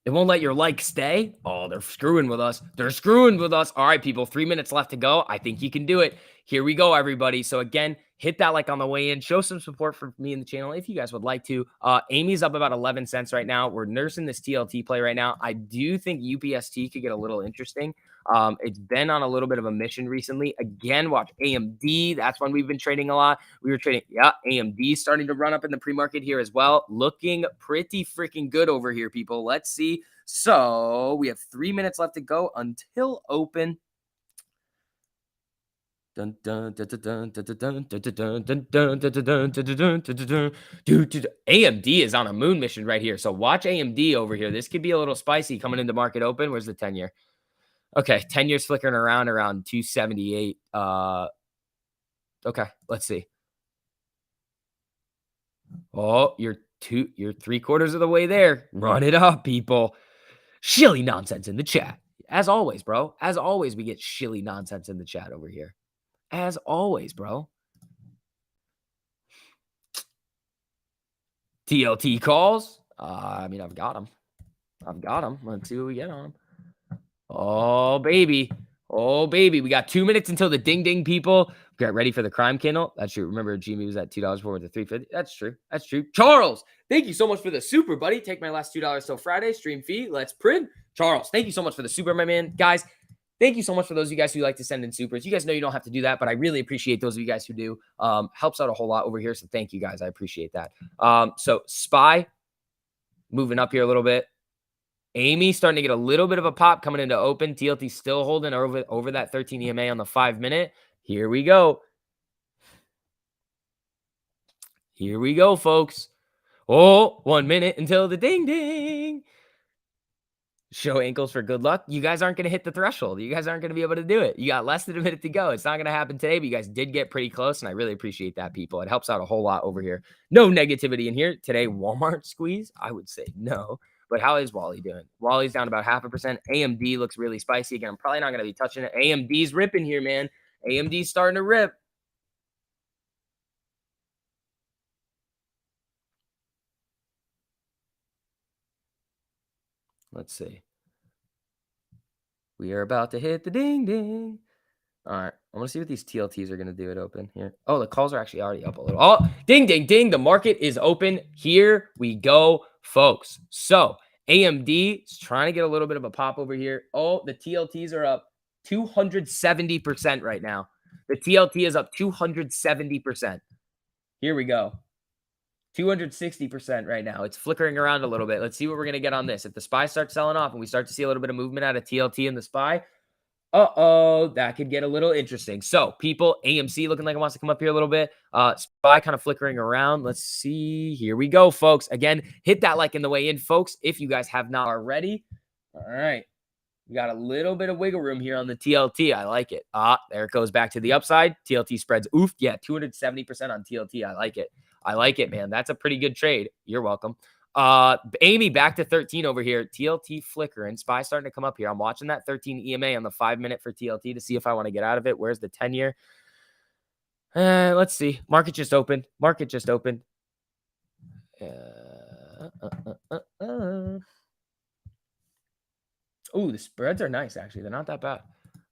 They won't let your like stay. Oh, they're screwing with us. They're screwing with us. All right, people, 3 minutes left to go. I think you can do it. Here we go, everybody. So again, hit that like on the way in. Show some support for me and the channel if you guys would like to. Amy's up about 11 cents right now. We're nursing this TLT play right now. I do think UPST could get a little interesting. It's been on a little bit of a mission recently. Again, watch AMD. That's one we've been trading a lot. We were trading, AMD starting to run up in the pre-market here as well. Looking pretty freaking good over here, people. Let's see. So we have 3 minutes left to go until open. AMD is on a moon mission right here. So watch AMD over here. This could be a little spicy coming into market open. Where's the 10-year? Okay, 10 years flickering around 278. Okay, let's see. Oh, you're 3/4 of the way there. Run it up, people. Shilly nonsense in the chat. As always, bro. As always, we get shilly nonsense in the chat over here. As always, bro. TLT calls. I mean, I've got them. Let's see what we get on them. Oh, baby. Oh, baby. We got 2 minutes until the ding ding, people. Get ready for the crime candle. That's true. Remember, Jimmy was at $2 for the 350. That's true. That's true. Charles, thank you so much for the super, buddy. Take my last $2 till Friday. Stream fee. Let's print. Charles, thank you so much for the super, my man. Guys, thank you so much for those of you guys who like to send in supers. You guys know you don't have to do that, but I really appreciate those of you guys who do. Helps out a whole lot over here. So thank you guys. I appreciate that. So SPY moving up here a little bit. Amy starting to get a little bit of a pop coming into open. TLT still holding over that 13 EMA on the 5-minute. Here we go. Here we go, folks. Oh, 1 minute until the ding ding. Show ankles for good luck. You guys aren't going to hit the threshold. You guys aren't going to be able to do it. You got less than a minute to go. It's not going to happen today, but you guys did get pretty close, and I really appreciate that, people. It helps out a whole lot over here. No negativity in here. Today, Walmart squeeze? I would say no. But how is Wally doing? Wally's down about 0.5%. AMD looks really spicy. Again, I'm probably not going to be touching it. AMD's ripping here, man. AMD's starting to rip. Let's see. We are about to hit the ding ding. All right. I want to see what these TLTs are going to do at open here. Oh, the calls are actually already up a little. Oh, ding, ding, ding. The market is open. Here we go, folks. So AMD is trying to get a little bit of a pop over here. Oh, the TLTs are up 270% right now. The TLT is up 270%. Here we go. 260% right now. It's flickering around a little bit. Let's see what we're going to get on this. If the SPY starts selling off and we start to see a little bit of movement out of TLT and the SPY, that could get a little interesting. So, people, AMC looking like it wants to come up here a little bit. SPY kind of flickering around. Let's see. Here we go, folks. Again, hit that like in the way in, folks, if you guys have not already. All right. We got a little bit of wiggle room here on the TLT. I like it. There it goes back to the upside. TLT spreads. Oof. Yeah, 270% on TLT. I like it. I like it, man. That's a pretty good trade. You're welcome. Amy back to 13 over here. TLT flickering. SPY starting to come up here. I'm watching that 13 EMA on the 5-minute for TLT to see if I want to get out of it. Where's the 10-year? Let's see. Market just opened. Market just opened. Oh, the spreads are nice, actually. They're not that bad.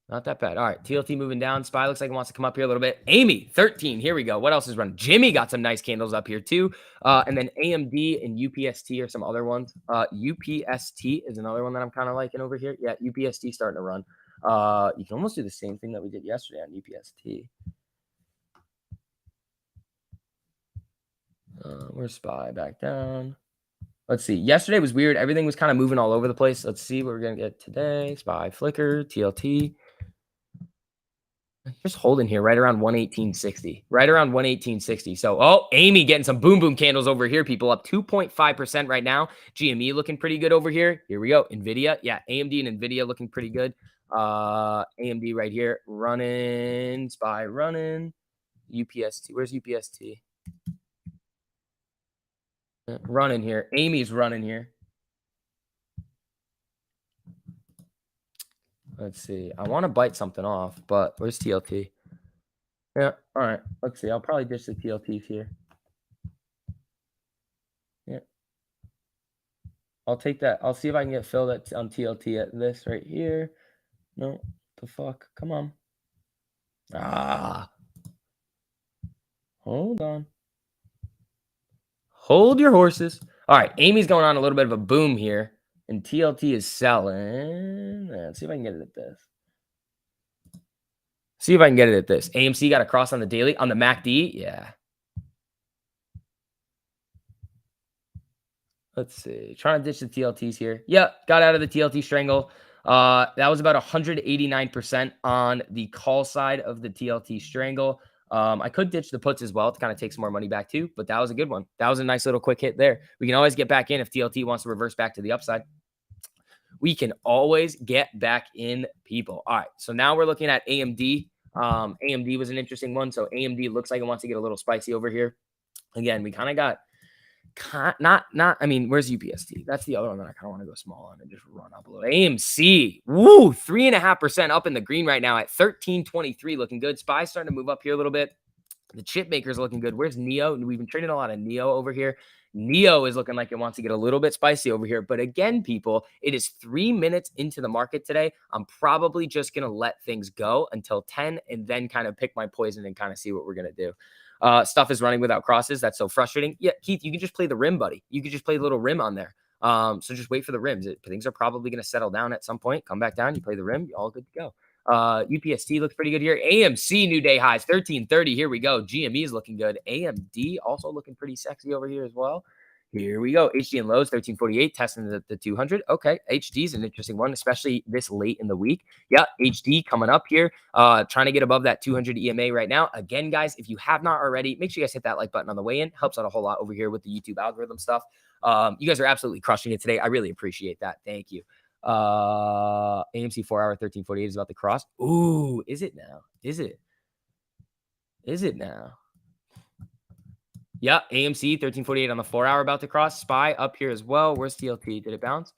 Not that bad. All right, TLT moving down. SPY looks like it wants to come up here a little bit. Amy, 13. Here we go. What else is running? Jimmy got some nice candles up here, too. And then AMD and UPST are some other ones. UPST is another one that I'm kind of liking over here. Yeah, UPST starting to run. You can almost do the same thing that we did yesterday on UPST. Where's SPY? Back down. Let's see. Yesterday was weird. Everything was kind of moving all over the place. Let's see what we're going to get today. SPY flicker, TLT. Just holding here right around 118.60. Right around 118.60. So, Amy getting some boom boom candles over here, people. Up 2.5% right now. GME looking pretty good over here. Here we go. NVIDIA. Yeah, AMD and NVIDIA looking pretty good. AMD right here. Running. SPY running. UPST. Where's UPST? Running here. Amy's running here. Let's see. I want to bite something off, but where's TLT? Yeah. All right. Let's see. I'll probably ditch the TLTs here. Yeah. I'll take that. I'll see if I can get filled on TLT at this right here. No. The fuck? Come on. Hold on. Hold your horses. All right. Amy's going on a little bit of a boom here, and TLT is selling. Let's see if I can get it at this. See if I can get it at this. AMC got a cross on the daily. On the MACD, yeah. Let's see. Trying to ditch the TLTs here. Yeah, got out of the TLT strangle. That was about 189% on the call side of the TLT strangle. I could ditch the puts as well to kind of take some more money back too, but that was a good one. That was a nice little quick hit there. We can always get back in if TLT wants to reverse back to the upside. We can always get back in, people. All right, so now we're looking at AMD. AMD was an interesting one. So AMD looks like it wants to get a little spicy over here. Again, we kind of got I mean, where's UPST? That's the other one that I kind of want to go small on and just run up a little. AMC, woo, 3.5% up in the green right now at 13.23, looking good. SPY starting to move up here a little bit. The chip maker's looking good. Where's Neo? We've been trading a lot of Neo over here. Neo is looking like it wants to get a little bit spicy over here. But again, people, it is 3 minutes into the market today. I'm probably just going to let things go until 10 and then kind of pick my poison and kind of see what we're going to do. Stuff is running without crosses. That's so frustrating. Yeah, Keith, you can just play the rim, buddy. You can just play the little rim on there. So just wait for the rims. Things are probably going to settle down at some point. Come back down. You play the rim. You're all good to go. UPST looks pretty good here. AMC new day highs 1330. Here we go. GME is looking good. AMD also looking pretty sexy over here as well. Here we go. HD and lows 1348 testing the 200. Okay, HD is an interesting one, especially this late in the week. Yeah, HD coming up here, trying to get above that 200 EMA right now. Again, guys, if you have not already, make sure you guys hit that like button on the way in. Helps out a whole lot over here with the YouTube algorithm stuff. You guys are absolutely crushing it today. I really appreciate that. Thank you. AMC 4-hour 1348 is about to cross. Ooh, is it now? Is it now? Yeah, AMC 1348 on the 4-hour about to cross. SPY up here as well. Where's TLT? Did it bounce?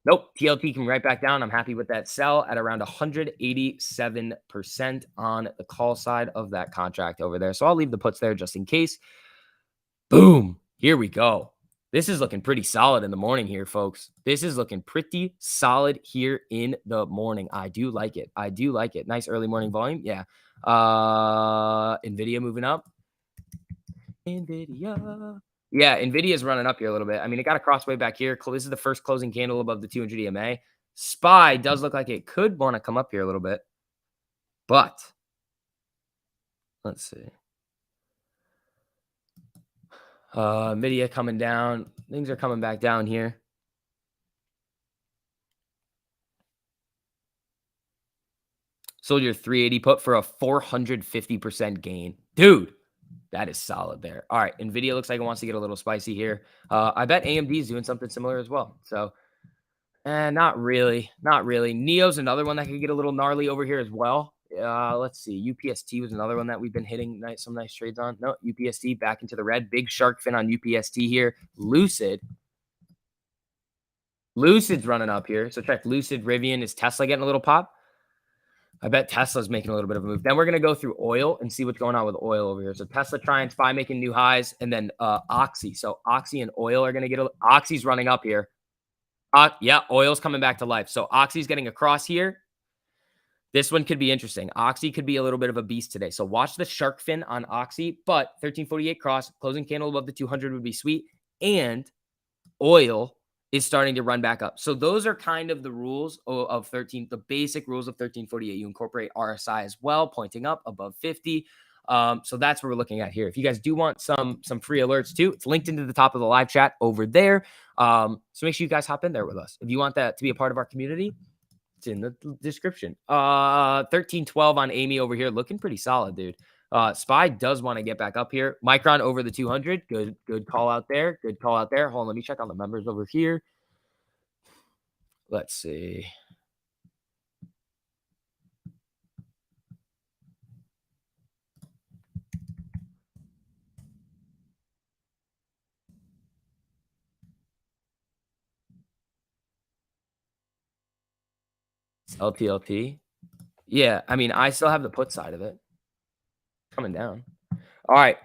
Nope. TLT came right back down. I'm happy with that sell at around 187% on the call side of that contract over there. So I'll leave the puts there just in case. Boom. Here we go. This is looking pretty solid in the morning here, folks. This is looking pretty solid here in the morning. I do like it. I do like it. Nice early morning volume. Yeah. NVIDIA moving up. NVIDIA. Yeah, Nvidia's running up here a little bit. I mean, it got a crossway back here. This is the first closing candle above the 200 EMA. SPY does look like it could want to come up here a little bit, but let's see. Nvidia coming down. Things are coming back down here. Sold your 380 put for a 450% gain. Dude, that is solid there. All right, Nvidia looks like it wants to get a little spicy here. I bet AMD is doing something similar as well. So, not really. Not really. Neo's another one that could get a little gnarly over here as well. Let's see. UPST was another one that we've been hitting some nice trades on. No, UPST back into the red. Big shark fin on UPST here. Lucid's running up here. So check Lucid, Rivian. Is Tesla getting a little pop? I bet Tesla's making a little bit of a move. Then we're going to go through oil and see what's going on with oil over here. So Tesla trying SPY making new highs, and then Oxy. So Oxy and oil are going to get Oxy's running up here. Yeah, oil's coming back to life. So Oxy's getting across here. This one could be interesting. Oxy could be a little bit of a beast today. So watch the shark fin on Oxy, but 1348 cross, closing candle above the 200 would be sweet. And oil is starting to run back up. So those are kind of the rules of the basic rules of 1348. You incorporate RSI as well, pointing up above 50. So that's what we're looking at here. If you guys do want some free alerts too, it's linked into the top of the live chat over there. So make sure you guys hop in there with us. If you want that to be a part of our community, it's in the description. 1312 on Amy over here, looking pretty solid, dude. SPY does want to get back up here. Micron over the 200. Good call out there. Good call out there. Hold on, let me check on the members over here. Let's see. It's LTLT. Yeah, I mean, I still have the put side of it. Coming down. All right.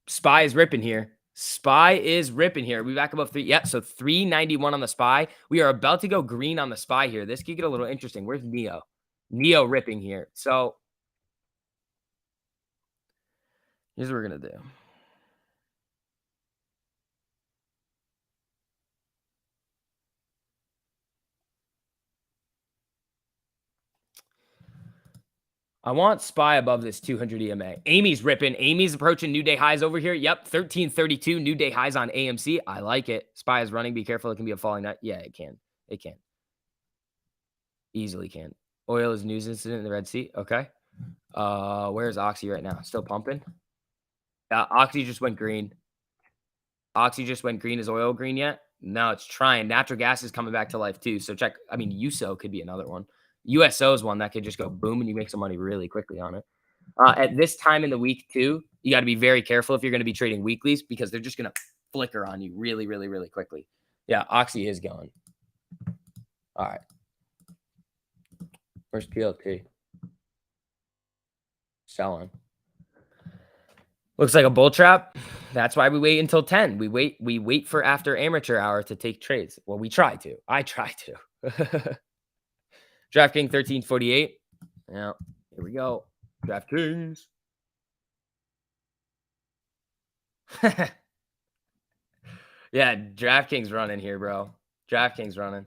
SPY is ripping here. SPY is ripping here. We back above 3. Yeah, so 391 on the SPY. We are about to go green on the SPY here. This could get a little interesting. Where's Neo? Neo ripping here. So here's what we're going to do. I want SPY above this 200 EMA. Amy's ripping. Amy's approaching new day highs over here. Yep, 1332 new day highs on AMC. I like it. SPY is running. Be careful. It can be a falling knife. Yeah, it can. It can. Easily can. Oil is news incident in the Red Sea. Okay. Where's Oxy right now? Still pumping? Oxy just went green. Oxy just went green. Is oil green yet? No, it's trying. Natural gas is coming back to life too. So check. I mean, USO could be another one. USO is one that could just go boom and you make some money really quickly on it. At this time in the week too, you got to be very careful if you're going to be trading weeklies because they're just going to flicker on you really, really, really quickly. Yeah, Oxy is going. All right. Where's PLT? Selling. Looks like a bull trap. That's why we wait until 10. We wait for after amateur hour to take trades. Well, we try to. I try to. DraftKings 1348. Yeah, here we go. DraftKings. Yeah, DraftKings running here, bro. DraftKings running.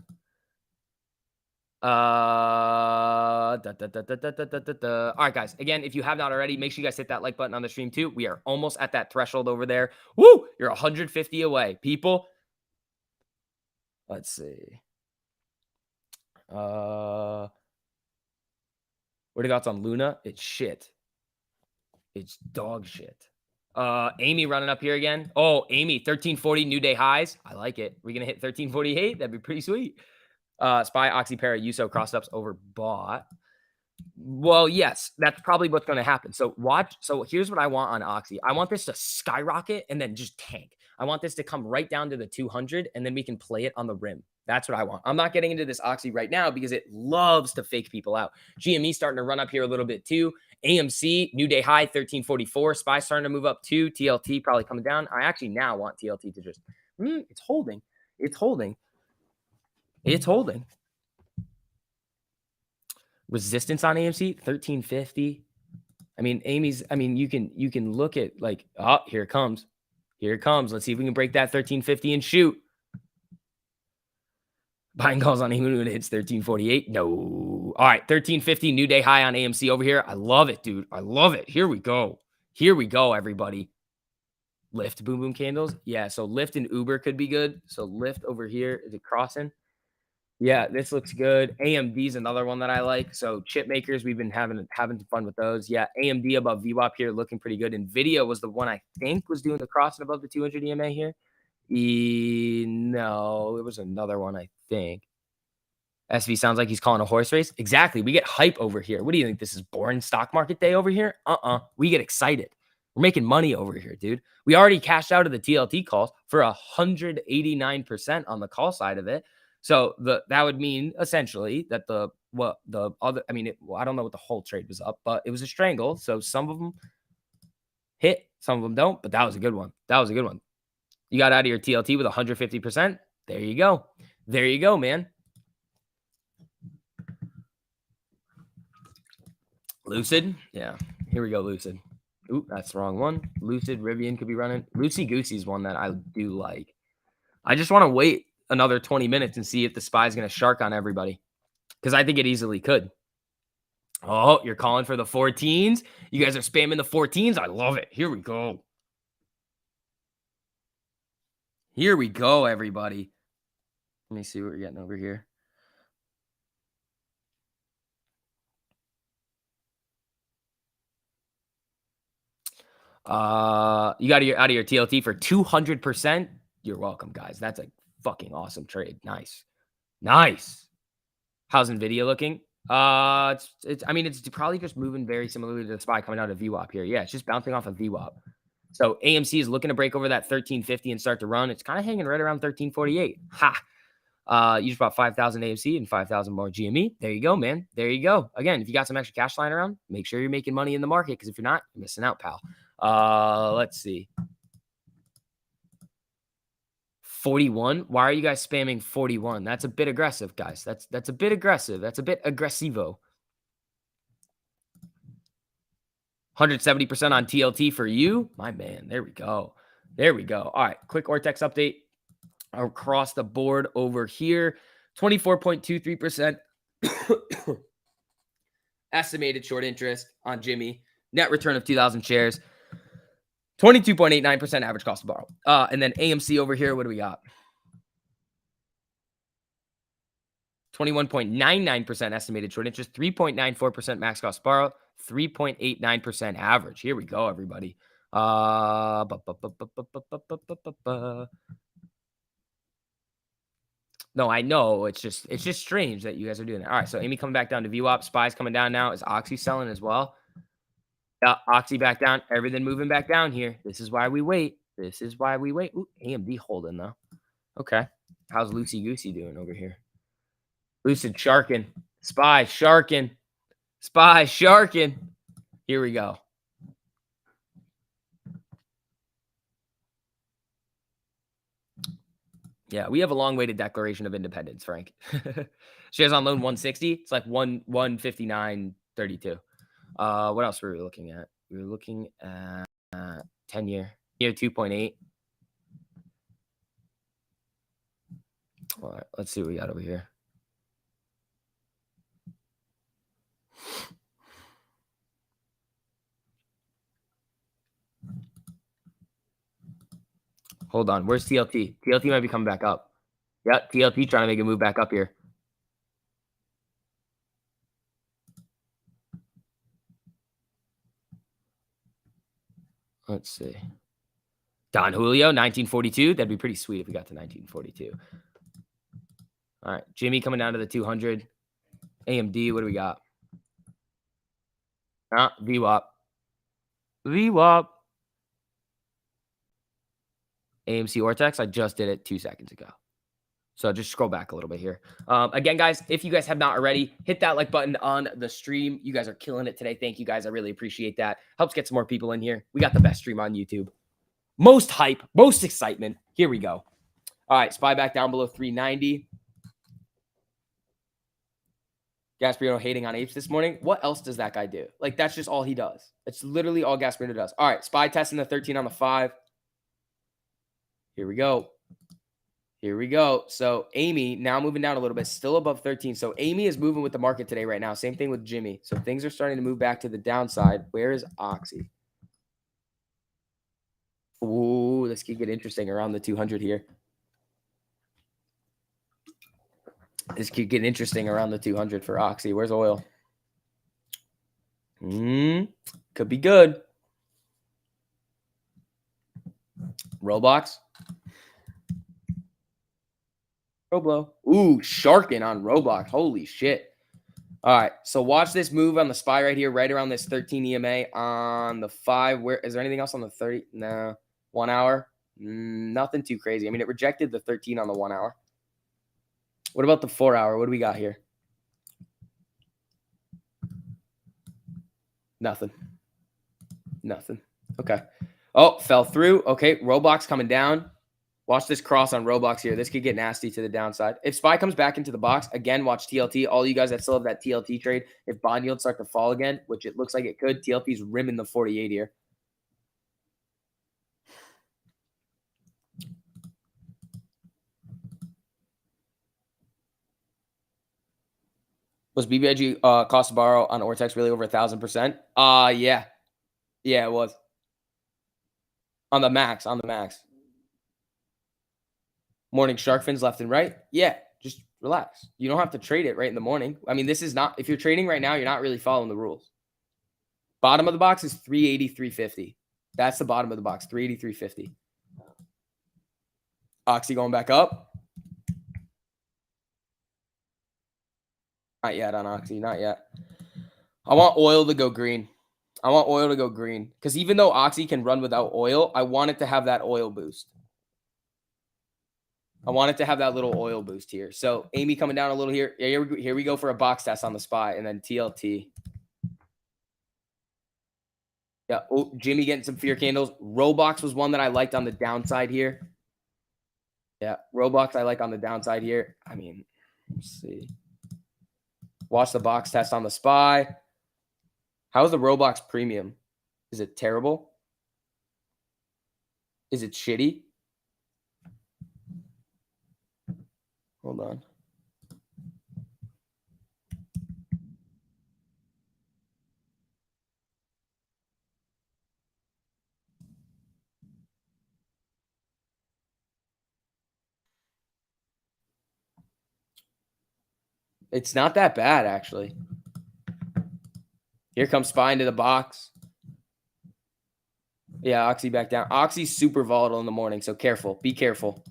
All right, guys. Again, if you have not already, make sure you guys hit that like button on the stream too. We are almost at that threshold over there. Woo! You're 150 away, people. Let's see. What are your thoughts on Luna? It's shit. It's dog shit. Amy running up here again. Oh, Amy, 1340 new day highs. I like it. We're gonna hit 1348. That'd be pretty sweet. SPY, Oxypara, USO, cross ups overbought. Well, yes, that's probably what's going to happen. So watch. So here's what I want on Oxy. I want this to skyrocket and then just tank. I want this to come right down to the 200 and then we can play it on the rim. That's what I want. I'm not getting into this Oxy right now because it loves to fake people out. GME starting to run up here a little bit too. AMC, new day high, 1344. SPY starting to move up too. TLT probably coming down. I actually now want TLT to just, it's holding. It's holding. It's holding. Resistance on AMC 1350. I mean, you can look at like, oh, here it comes. Here it comes. Let's see if we can break that 1350 and shoot. Buying calls on even when it hits 1348. No. All right, 1350 new day high on AMC over here. I love it, dude. I love it. Here we go. Here we go, everybody. Lyft boom boom candles. Yeah, so Lyft and Uber could be good. So Lyft over here, is it crossing? Yeah, this looks good. AMD is another one that I like. So chip makers, we've been having fun with those. Yeah, AMD above VWAP here, looking pretty good. Nvidia was the one I think was doing the crossing above the 200 EMA here. No, it was another one I think. SV sounds like he's calling a horse race. Exactly. We get hype over here. What do you think? This is boring stock market day over here? We get excited. We're making money over here, dude. We already cashed out of the TLT calls for 189% on the call side of it. So that would mean essentially that I don't know what the whole trade was up, but it was a strangle. So some of them hit, some of them don't, but that was a good one. That was a good one. You got out of your TLT with 150%. There you go. There you go, man. Lucid. Yeah. Here we go, Lucid. Ooh, that's the wrong one. Lucid, Rivian could be running. Lucy Goosey is one that I do like. I just want to wait another 20 minutes and see if the spy is going to shark on everybody, because I think it easily could. Oh, you're calling for the 14s? You guys are spamming the 14s? I love it. Here we go. Here we go, everybody. Let me see what we're getting over here. You got out of your TLT for 200%. You're welcome, guys. That's a fucking awesome trade. Nice. How's Nvidia looking? It's probably just moving very similarly to the SPY coming out of VWAP here. Yeah, it's just bouncing off of VWAP. So AMC is looking to break over that 1350 and start to run. It's kind of hanging right around 1348. Ha! You just bought 5,000 AMC and 5,000 more GME. There you go, man. There you go. Again, if you got some extra cash lying around, make sure you're making money in the market, because if you're not, you're missing out, pal. Let's see. 41. Why are you guys spamming 41? That's a bit aggressive, guys. That's a bit aggressive. That's a bit aggressivo. 170% on TLT for you, my man. There we go. There we go. All right, quick Ortex update across the board over here. 24.23% estimated short interest on Jimmy. Net return of 2,000 shares. 22.89% average cost to borrow. And then AMC over here, what do we got? 21.99% estimated short interest, 3.94% max cost to borrow, 3.89% average. Here we go, everybody. No, I know. It's just strange that you guys are doing that. All right, so Amy coming back down to VWAP. SPY's coming down now. Is Oxy selling as well? Yeah, Oxy back down. Everything moving back down here. This is why we wait. This is why we wait. Ooh, AMD holding, though. Okay. How's Lucy Goosey doing over here? Lucid sharking. SPY sharking. SPY sharking. Here we go. Yeah, we have a long-awaited Declaration of Independence, Frank. Shares on loan 160. It's like 159.32. What else were we looking at? We were looking at 10-year. Year 2.8. All right, let's see what we got over here. Hold on. Where's TLT? TLT might be coming back up. Yep, TLT trying to make a move back up here. Let's see. Don Julio, 1942. That'd be pretty sweet if we got to 1942. All right. Jimmy coming down to the 200. AMD, what do we got? VWAP. VWAP. AMC Ortex, I just did it 2 seconds ago. So just scroll back a little bit here. Again, guys, if you guys have not already, hit that like button on the stream. You guys are killing it today. Thank you, guys. I really appreciate that. Helps get some more people in here. We got the best stream on YouTube. Most hype, most excitement. Here we go. All right, SPY back down below 390. Gasparino hating on apes this morning. What else does that guy do? Like, that's just all he does. It's literally all Gasparino does. All right, SPY testing the 13 on the 5. Here we go. Here we go. So Amy now moving down a little bit, still above 13. So Amy is moving with the market today right now. Same thing with Jimmy. So things are starting to move back to the downside. Where is Oxy? Ooh, this could get interesting around the 200 here. This could get interesting around the 200 for Oxy. Where's oil? Could be good. Roblox. Roblo. Ooh, sharking on Roblox. Holy shit. All right. So watch this move on the SPY right here, right around this 13 EMA on the 5. Where is there anything else on the 30? No. 1 hour? Nothing too crazy. I mean, it rejected the 13 on the 1 hour. What about the 4 hour? What do we got here? Nothing. Nothing. Okay. Oh, fell through. Okay. Roblox coming down. Watch this cross on Roblox here. This could get nasty to the downside. If SPY comes back into the box, again, watch TLT. All you guys that still have that TLT trade, if bond yields start to fall again, which it looks like it could, TLT's rimming the 48 here. Was BBIG cost to borrow on Ortex really over 1,000%? Yeah. Yeah, it was. On the max. Morning shark fins left and right. Yeah, just relax. You don't have to trade it right in the morning. I mean, this is not, if you're trading right now, you're not really following the rules. Bottom of the box is 380, 350. That's the bottom of the box, 380, 350. Oxy going back up. Not yet on Oxy, not yet. I want oil to go green. Because even though Oxy can run without oil, I want it to have that oil boost. I want it to have that little oil boost here. So Amy coming down a little here. Yeah, here we go for a box test on the SPY and then TLT. Yeah. Oh, Jimmy getting some fear candles. Roblox was one that I liked on the downside here. Yeah. Roblox I like on the downside here. I mean, let's see. Watch the box test on the SPY. How's the Roblox premium? Is it terrible? Is it shitty? Hold on. It's not that bad, actually. Here comes SPY into the box. Yeah, Oxy back down. Oxy's super volatile in the morning, so careful. Be careful.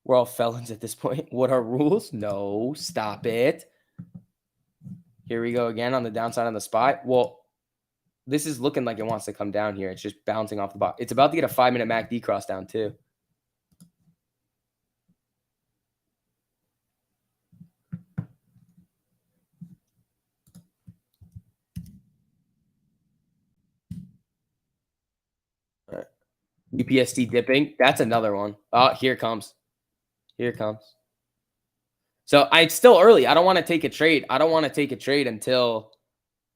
We're all felons at this point. What are rules? No, stop it. Here we go again on the downside on the SPY. Well, this is looking like it wants to come down here. It's just bouncing off the box. It's about to get a 5-minute MACD cross down too. All right. UPST dipping. That's another one. Oh, here it comes. Here it comes. So it's still early. I don't want to take a trade. Until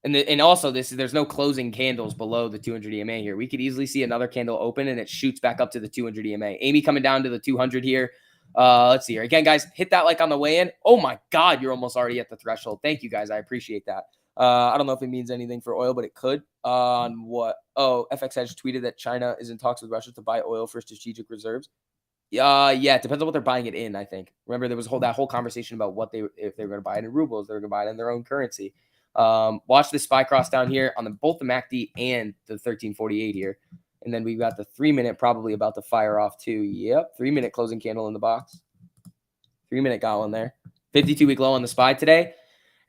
and also there's no closing candles below the 200 EMA here. We could easily see another candle open and it shoots back up to the 200 EMA. Amy coming down to the 200 here. Let's see here. Again, guys, hit that like on the way in. Oh my God, you're almost already at the threshold. Thank you guys. I appreciate that. I don't know if it means anything for oil, but it could. On what? Oh, FX Hedge tweeted that China is in talks with Russia to buy oil for strategic reserves. Yeah, it depends on what they're buying it in, I think. Remember, there was that whole conversation about if they were going to buy it in rubles, they were going to buy it in their own currency. Watch this SPY cross down here on both the MACD and the 1348 here. And then we've got the 3-minute probably about to fire off too. Yep, 3-minute closing candle in the box. 3-minute got one there. 52-week low on the SPY today.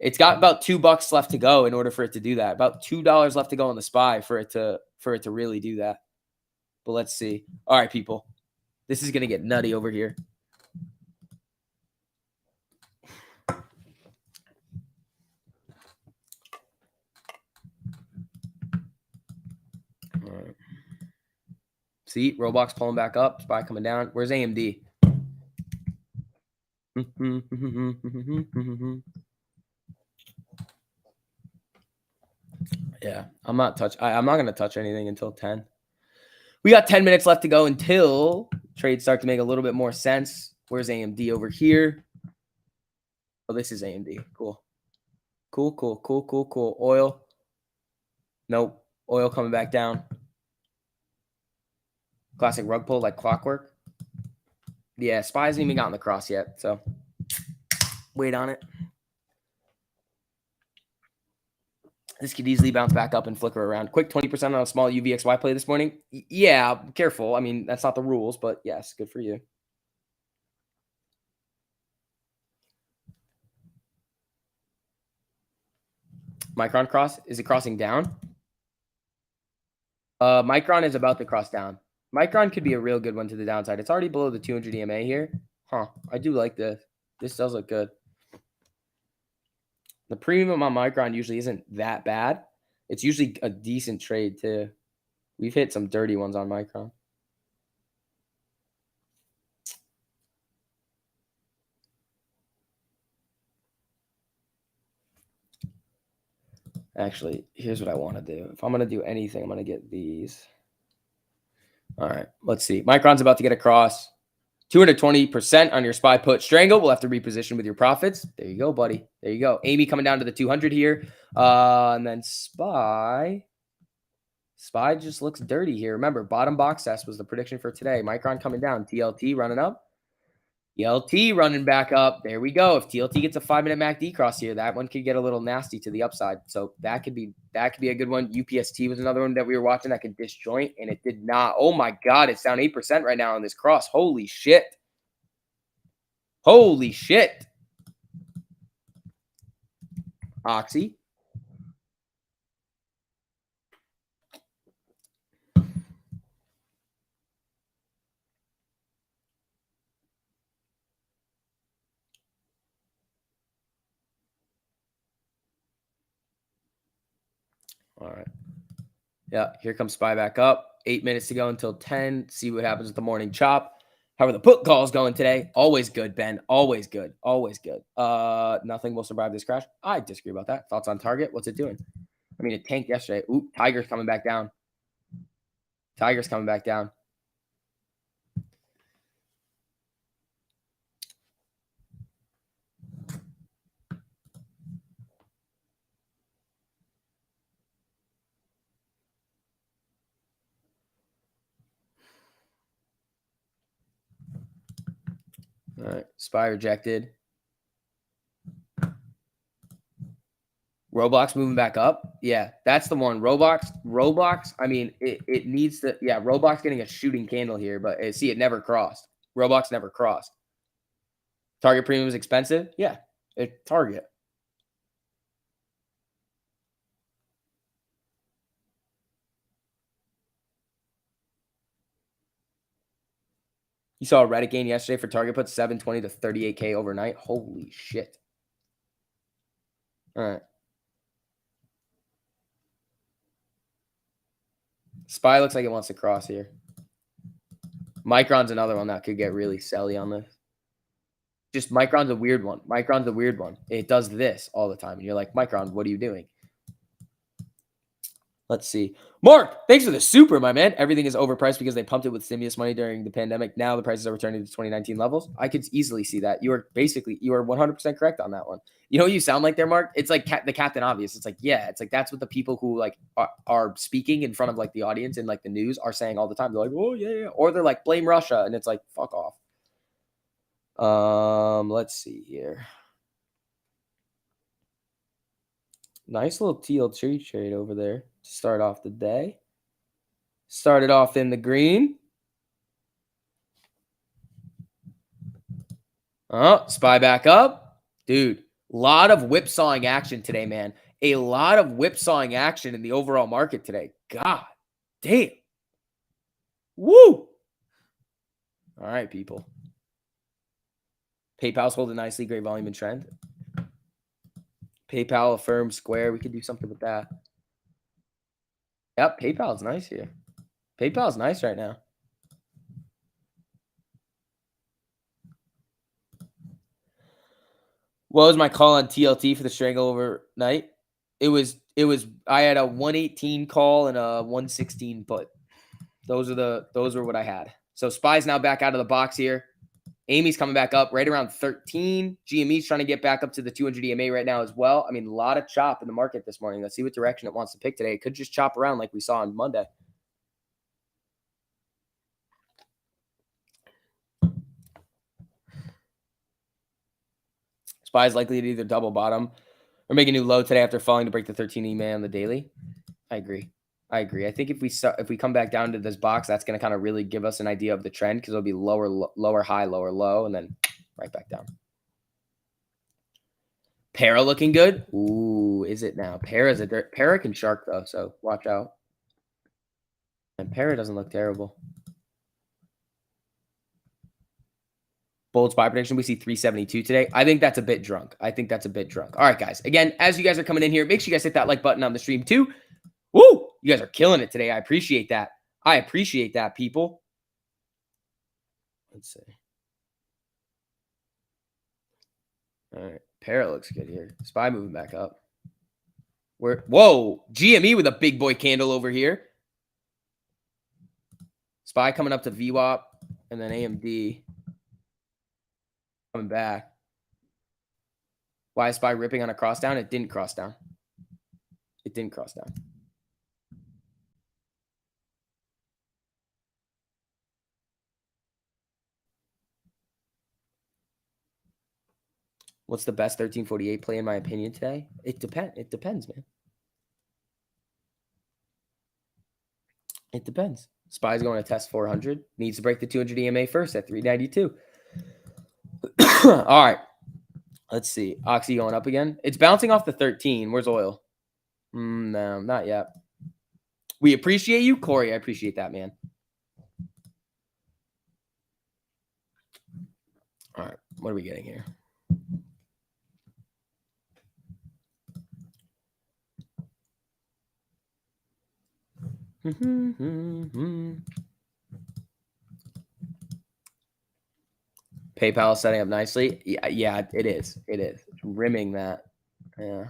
It's got about $2 left to go in order for it to do that. About $2 left to go on the SPY for it to really do that. But let's see. All right, people. This is going to get nutty over here. All right. See, Roblox pulling back up, SPY coming down. Where's AMD? Yeah, I'm not gonna touch anything until 10. We got 10 minutes left to go until trades start to make a little bit more sense. Where's AMD over here? Oh, this is AMD. Cool. Cool, cool, cool, cool, cool. Oil. Nope. Oil coming back down. Classic rug pull like clockwork. Yeah, SPY hasn't even gotten the cross yet, so wait on it. This could easily bounce back up and flicker around. Quick 20% on a small UVXY play this morning. Yeah, careful. I mean, that's not the rules, but yes, good for you. Micron cross. Is it crossing down? Micron is about to cross down. Micron could be a real good one to the downside. It's already below the 200 EMA here. Huh. I do like this. This does look good. The premium on Micron usually isn't that bad. It's usually a decent trade too. We've hit some dirty ones on Micron. Actually, here's what I want to do. If I'm going to do anything, I'm going to get these. All right, let's see. Micron's about to get across. 220% on your SPY put strangle. We'll have to reposition with your profits. There you go, buddy. There you go. Amy coming down to the 200 here. And then SPY. SPY just looks dirty here. Remember, bottom box test was the prediction for today. Micron coming down. TLT running up. TLT running back up. There we go. If TLT gets a 5-minute MACD cross here, that one could get a little nasty to the upside. So that could be a good one. UPST was another one that we were watching that could disjoint, and it did not. Oh my God, it's down 8% right now on this cross. Holy shit. Holy shit. Oxy. All right. Yeah, here comes SPY back up. 8 minutes to go until 10. See what happens with the morning chop. How are the put calls going today? Always good, Ben. Always good. Always good. Nothing will survive this crash. I disagree about that. Thoughts on target? What's it doing? I mean, it tanked yesterday. Ooh, Tiger's coming back down. Tiger's coming back down. All right. SPY rejected. Roblox moving back up. Yeah, that's the one. Roblox. I mean, it needs to. Yeah, Roblox getting a shooting candle here, but see, it never crossed. Roblox never crossed. Target premium is expensive. Yeah, Target. You saw a Reddit gain yesterday for Target put 720 to 38K overnight. Holy shit. All right. SPY looks like it wants to cross here. Micron's another one that could get really selly on this. Just Micron's a weird one. Micron's a weird one. It does this all the time. And you're like, Micron, what are you doing? Let's see. Mark, thanks for the super, my man. Everything is overpriced because they pumped it with stimulus money during the pandemic. Now the prices are returning to 2019 levels. I could easily see that. You are 100% correct on that one. You know what you sound like there, Mark? It's like the Captain Obvious. It's like, yeah, it's like that's what the people who like are speaking in front of like the audience and like the news are saying all the time. They're like, oh, yeah, yeah. Or they're like, blame Russia. And it's like, fuck off. Let's see here. Nice little TLT trade over there to start off the day. Started off in the green. SPY back up. Dude, a lot of whipsawing action today, man. A lot of whipsawing action in the overall market today. God damn. Woo. All right, people. PayPal's holding nicely. Great volume and trend. PayPal, Affirm, Square. We could do something with that. Yep, PayPal's nice here. PayPal's nice right now. What was my call on TLT for the strangle overnight? It was I had a 118 call and a 116 put. Those were what I had. So SPY's now back out of the box here. Amy's coming back up right around 13. GME's trying to get back up to the 200 EMA right now as well. I mean, a lot of chop in the market this morning. Let's see what direction it wants to pick today. It could just chop around like we saw on Monday. SPY's likely to either double bottom or make a new low today after falling to break the 13 EMA on the daily. I agree. I think if we come back down to this box, that's going to kind of really give us an idea of the trend because it'll be lower high, lower low, and then right back down. Para looking good. Ooh, is it now? Para can shark though, so watch out. And Para doesn't look terrible. Bold SPY prediction, we see 372 today. I think that's a bit drunk. All right, guys. Again, as you guys are coming in here, make sure you guys hit that like button on the stream too. Woo! You guys are killing it today. I appreciate that. People. Let's see. All right. Para looks good here. SPY moving back up. Whoa! GME with a big boy candle over here. SPY coming up to VWAP. And then AMD coming back. Why is SPY ripping on a cross down? It didn't cross down. What's the best 1348 play in my opinion today? It depends, man. It depends. SPY's going to test 400. Needs to break the 200 EMA first at 392. All right. Let's see. Oxy going up again. It's bouncing off the 13. Where's oil? No, not yet. We appreciate you, Corey. I appreciate that, man. All right. What are we getting here? PayPal setting up nicely. Yeah, it is. It's rimming that. Yeah.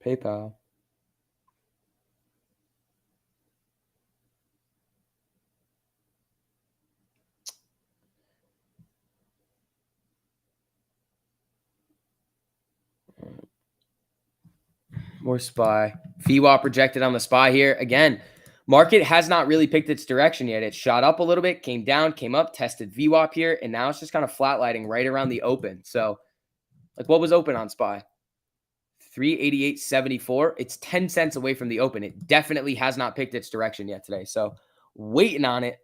PayPal. More SPY. VWAP projected on the SPY here. Again, market has not really picked its direction yet. It shot up a little bit, came down, came up, tested VWAP here, and now it's just kind of flatlining right around the open. So, like, what was open on SPY? 388.74. It's 10 cents away from the open. It definitely has not picked its direction yet today. So, waiting on it.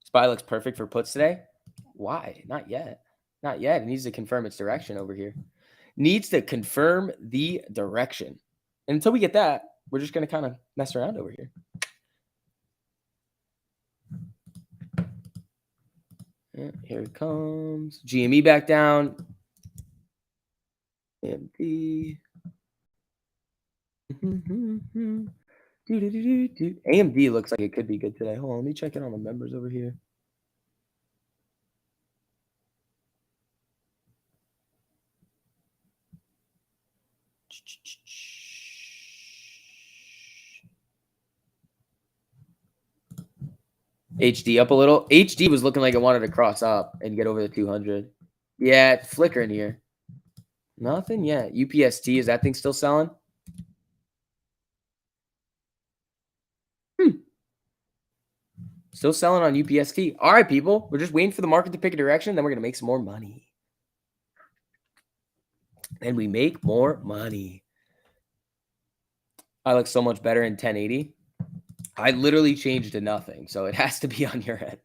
SPY looks perfect for puts today. Why? Not yet. It needs to confirm its direction over here. Needs to confirm the direction. And until we get that, we're just going to kind of mess around over here. Yeah, here it comes. GME back down. AMD. AMD looks like it could be good today. Hold on, let me check it on the members over here. HD up a little. HD was looking like it wanted to cross up and get over the 200. Yeah, it's flickering here. Nothing yet. UPST, is that thing still selling? Still selling on UPST. All right, people. We're just waiting for the market to pick a direction. Then we're going to make some more money. And we make more money. I look so much better in 1080. I literally changed to nothing. So it has to be on your end.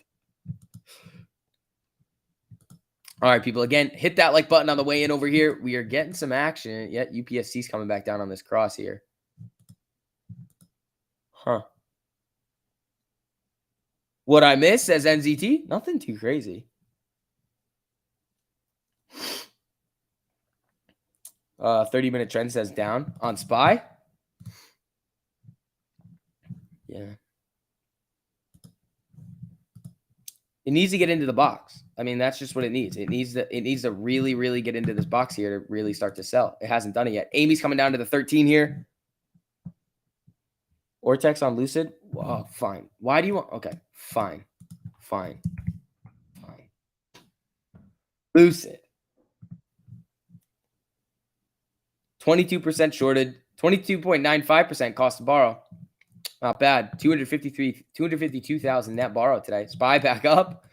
All right, people. Again, hit that like button on the way in over here. We are getting some action. Yet UPST's coming back down on this cross here. Huh. What I miss, says NZT? Nothing too crazy. 30-minute trend says down on SPY. It needs to get into the box. I mean, that's just what it needs. It needs to really, really get into this box here to really start to sell. It hasn't done it yet. Amy's coming down to the 13 here. Ortex on Lucid. Oh, fine. Why do you want? Okay, fine. Lucid. 22% shorted. 22.95% cost to borrow. Not bad. 252,000 net borrow today. SPY back up.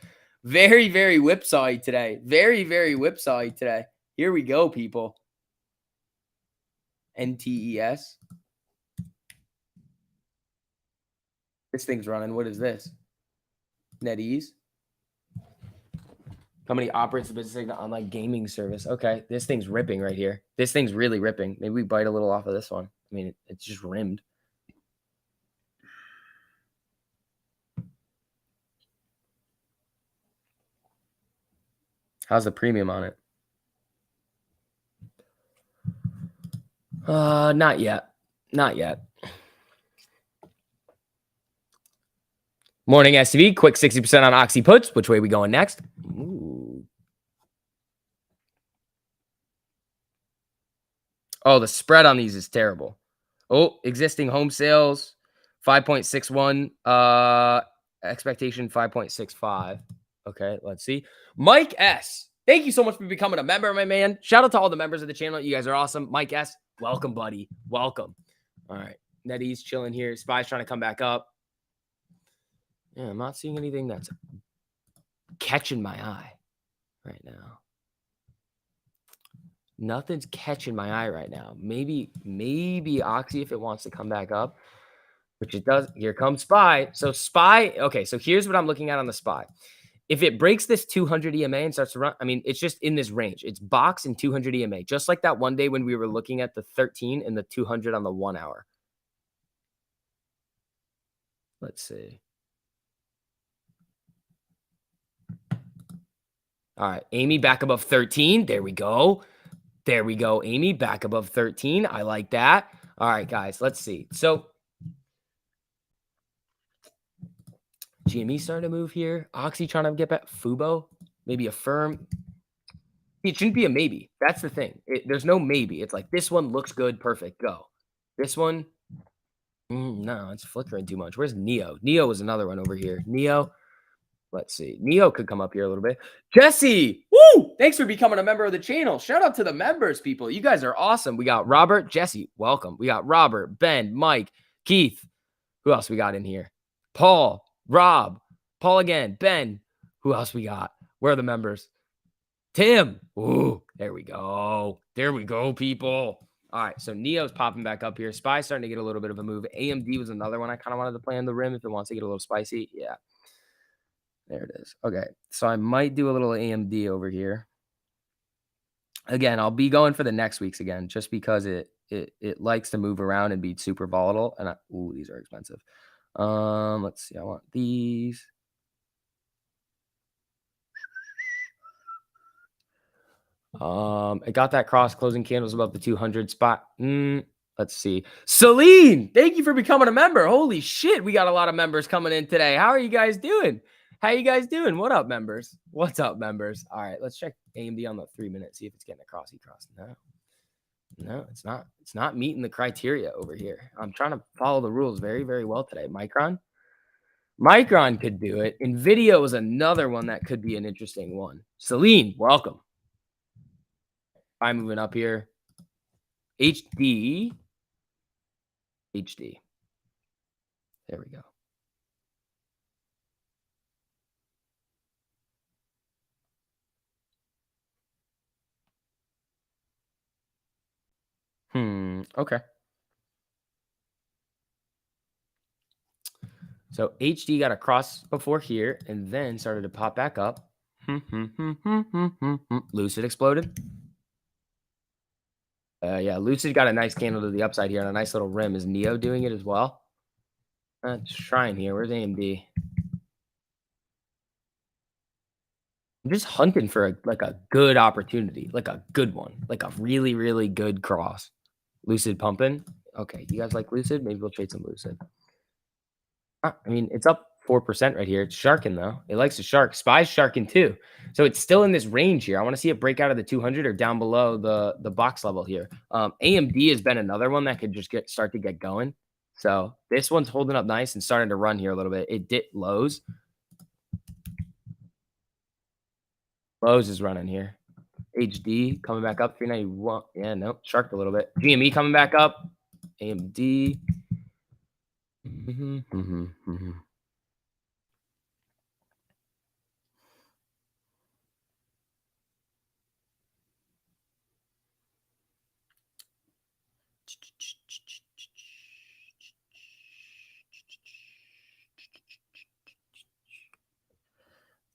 Very, very whipsawy today. Very, very whipsawy today. Here we go, people. NTES. This thing's running. What is this? NetEase. Company operates the business like an online gaming service. Okay, this thing's ripping right here. This thing's really ripping. Maybe we bite a little off of this one. I mean, it's just rimmed. How's the premium on it? Not yet. Not yet. Morning STV, quick 60% on Oxy puts. Which way we going next? Ooh. Oh, the spread on these is terrible. Oh, existing home sales, 5.61. Expectation 5.65. Okay, let's see. Mike S. Thank you so much for becoming a member, my man. Shout out to all the members of the channel. You guys are awesome. Mike S. Welcome, buddy. Welcome. All right. NetEase chilling here. SPY's trying to come back up. Yeah, I'm not seeing anything that's catching my eye right now. Nothing's catching my eye right now. Maybe Oxy if it wants to come back up, which it does. Here comes SPY. So SPY, okay, so here's what I'm looking at on the SPY. If it breaks this 200 EMA and starts to run, I mean, it's just in this range. It's box and 200 EMA, just like that one day when we were looking at the 13 and the 200 on the 1 hour. Let's see. All right, Amy back above 13. There we go. There we go, Amy, back above 13. I like that. All right, guys, let's see. So GME starting to move here. Oxy trying to get back. Fubo, maybe a firm. It shouldn't be a maybe. That's the thing. There's no maybe. It's like this one looks good. Perfect. Go. This one, no, it's flickering too much. Where's Neo? Neo was another one over here. Neo. Let's see. Neo could come up here a little bit. Jesse, woo! Thanks for becoming a member of the channel. Shout out to the members, people. You guys are awesome. We got Robert, Jesse, welcome. We got Robert, Ben, Mike, Keith. Who else we got in here? Paul, Rob, Paul again, Ben. Who else we got? Where are the members? Tim. Ooh, there we go. There we go, people. All right, so Neo's popping back up here. SPY's starting to get a little bit of a move. AMD was another one I kind of wanted to play on the rim if it wants to get a little spicy. Yeah. There it is. Okay, so I might do a little AMD over here. Again, I'll be going for the next week's again, just because it likes to move around and be super volatile. And ooh, these are expensive. Let's see. I want these. I got that cross closing candles above the 200 spot. Let's see. Celine, thank you for becoming a member. Holy shit, we got a lot of members coming in today. How are you guys doing? How you guys doing? What up, members? What's up, members? All right, let's check AMD on the 3 minute, see if it's getting a crossy cross. No, it's not. It's not meeting the criteria over here. I'm trying to follow the rules very, very well today. Micron could do it. NVIDIA was another one that could be an interesting one. Celine, welcome. I'm moving up here. HD. There we go. Okay. So HD got a cross before here and then started to pop back up. Lucid exploded. Yeah, Lucid got a nice candle to the upside here and a nice little rim. Is Neo doing it as well? Just trying here. Where's AMD? I'm just hunting for a good opportunity, like a good one, like a really, really good cross. Lucid pumping. Okay, you guys like Lucid? Maybe we'll trade some Lucid. I mean, it's up 4% right here. It's sharking though. It likes to shark. SPY's sharking too. So it's still in this range here. I want to see it break out of the 200 or down below the box level here. AMD has been another one that could just start to get going. So this one's holding up nice and starting to run here a little bit. It did lows. Lows is running here. HD coming back up 391. Yeah, nope, sharked a little bit. GME coming back up. AMD.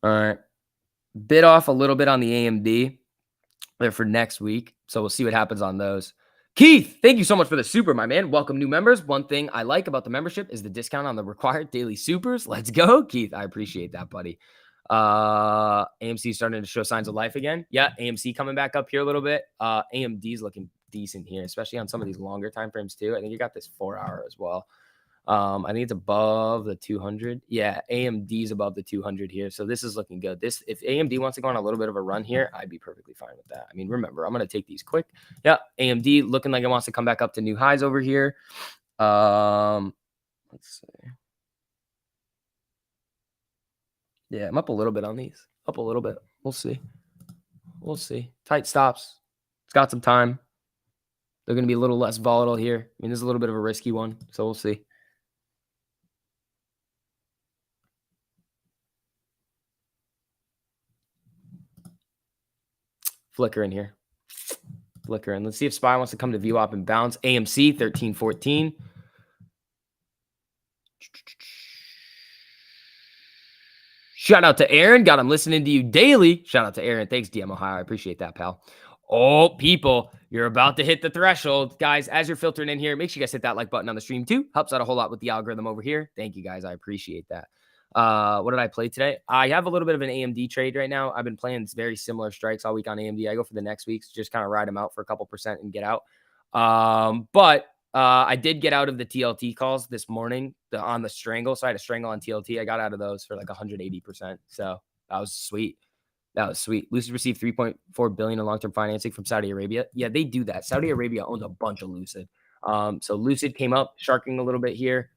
All right. Bit off a little bit on the AMD there for next week. So we'll see what happens on those. Keith, thank you so much for the super, my man. Welcome new members. One thing I like about the membership is the discount on the required daily supers. Let's go, Keith. I appreciate that, buddy. AMC starting to show signs of life again. Yeah, AMC coming back up here a little bit. AMD's looking decent here, especially on some of these longer time frames too. I think you got this 4 hour as well. I think it's above the 200. Yeah, AMD's above the 200 here. So this is looking good. If AMD wants to go on a little bit of a run here, I'd be perfectly fine with that. I mean, remember, I'm going to take these quick. Yeah, AMD looking like it wants to come back up to new highs over here. Let's see. Yeah, I'm up a little bit on these. Up a little bit. We'll see. We'll see. Tight stops. It's got some time. They're going to be a little less volatile here. I mean, this is a little bit of a risky one, so we'll see. Flicker in here. Flicker in. Let's see if SPY wants to come to VWAP and bounce. AMC 1314. Shout out to Aaron. Got him listening to you daily. Shout out to Aaron. Thanks, DM Ohio. I appreciate that, pal. Oh, people, you're about to hit the threshold. Guys, as you're filtering in here, make sure you guys hit that like button on the stream too. Helps out a whole lot with the algorithm over here. Thank you, guys. I appreciate that. What did I play today? I have a little bit of an AMD trade right now. I've been playing very similar strikes all week on AMD. I go for the next weeks, just kind of ride them out for a couple percent and get out. But I did get out of the TLT calls this morning on the strangle. So I had a strangle on TLT. I got out of those for like 180%. So that was sweet. That was sweet. Lucid received $3.4 billion in long-term financing from Saudi Arabia. Yeah, they do that. Saudi Arabia owns a bunch of Lucid. So Lucid came up, sharking a little bit here.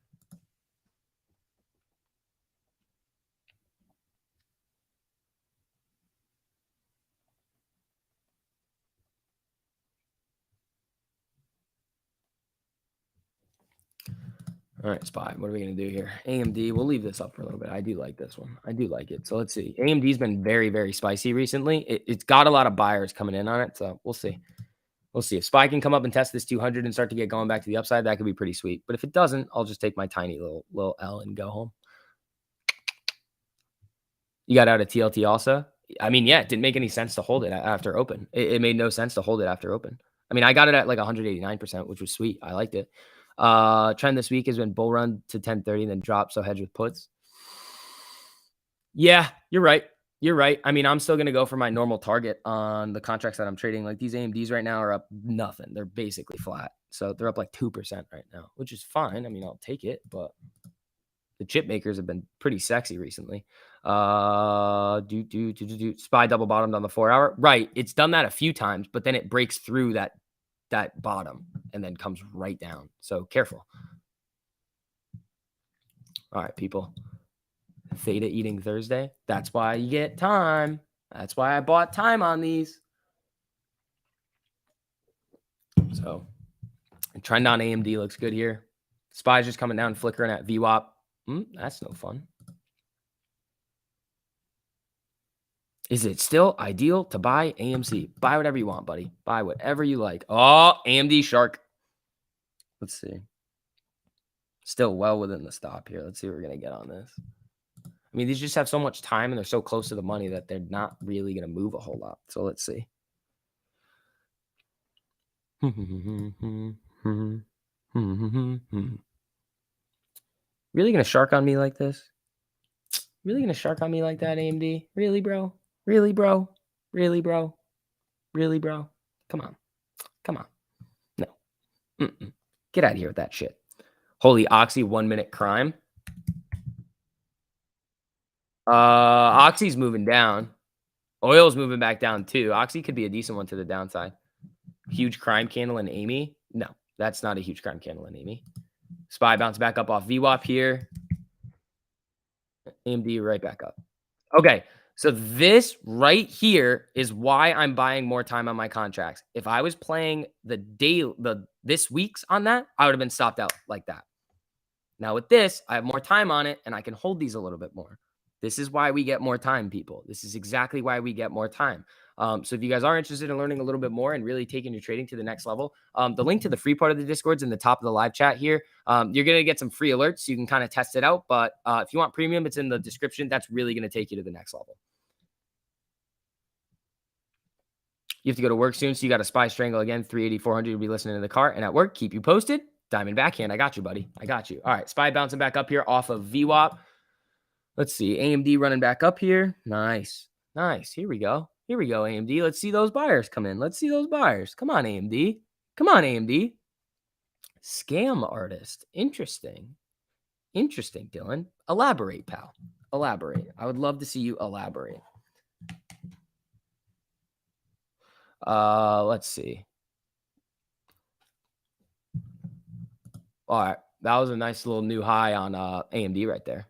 All right, SPY. What are we going to do here? AMD. We'll leave this up for a little bit. I do like this one. I do like it. So let's see. AMD's been very, very spicy recently. It's got a lot of buyers coming in on it. So we'll see. We'll see. If SPY can come up and test this 200 and start to get going back to the upside, that could be pretty sweet. But if it doesn't, I'll just take my tiny little L and go home. You got out of TLT also? I mean, yeah, it didn't make any sense to hold it after open. It made no sense to hold it after open. I mean, I got it at like 189%, which was sweet. I liked it. Trend this week has been bull run to 1030 and then drop. So hedge with puts. Yeah, you're right. You're right. I mean, I'm still going to go for my normal target on the contracts that I'm trading. Like these AMDs right now are up nothing. They're basically flat. So they're up like 2% right now, which is fine. I mean, I'll take it, but the chip makers have been pretty sexy recently. SPY double bottomed on the 4 hour. Right. It's done that a few times, but then it breaks through that bottom and then comes right down. So careful. All right, people. Theta eating Thursday. That's why you get time. That's why I bought time on these. So trend on AMD looks good here. SPY's just coming down, flickering at VWAP. That's no fun. Is it still ideal to buy AMC? Buy whatever you want, buddy. Buy whatever you like. Oh, AMD shark. Let's see. Still well within the stop here. Let's see what we're going to get on this. I mean, these just have so much time and they're so close to the money that they're not really going to move a whole lot. So let's see. Really going to shark on me like this? Really going to shark on me like that, AMD? Really, bro? Really, bro? Really, bro? Really, bro? Come on. Come on. No. Get out of here with that shit. Holy Oxy 1 minute crime. Oxy's moving down. Oil's moving back down too. Oxy could be a decent one to the downside. Huge crime candle in Amy. No, that's not a huge crime candle in Amy. SPY bounce back up off VWAP here. AMD right back up. Okay, so this right here is why I'm buying more time on my contracts. If I was playing this week's on that, I would have been stopped out like that. Now with this, I have more time on it and I can hold these a little bit more. This is why we get more time, people. This is exactly why we get more time. So if you guys are interested in learning a little bit more and really taking your trading to the next level, the link to the free part of the Discord is in the top of the live chat here. You're going to get some free alerts so you can kind of test it out. But if you want premium, it's in the description. That's really going to take you to the next level. You have to go to work soon, so you got a SPY strangle again. 380, 400. You'll be listening to the car. And at work, keep you posted. Diamond backhand. I got you, buddy. I got you. All right. SPY bouncing back up here off of VWAP. Let's see. AMD running back up here. Nice. Nice. Here we go. Here we go, AMD. Let's see those buyers come in. Let's see those buyers. Come on, AMD. Come on, AMD. Scam artist. Interesting. Interesting, Dylan. Elaborate, pal. Elaborate. I would love to see you elaborate. Let's see. All right. That was a nice little new high on AMD right there.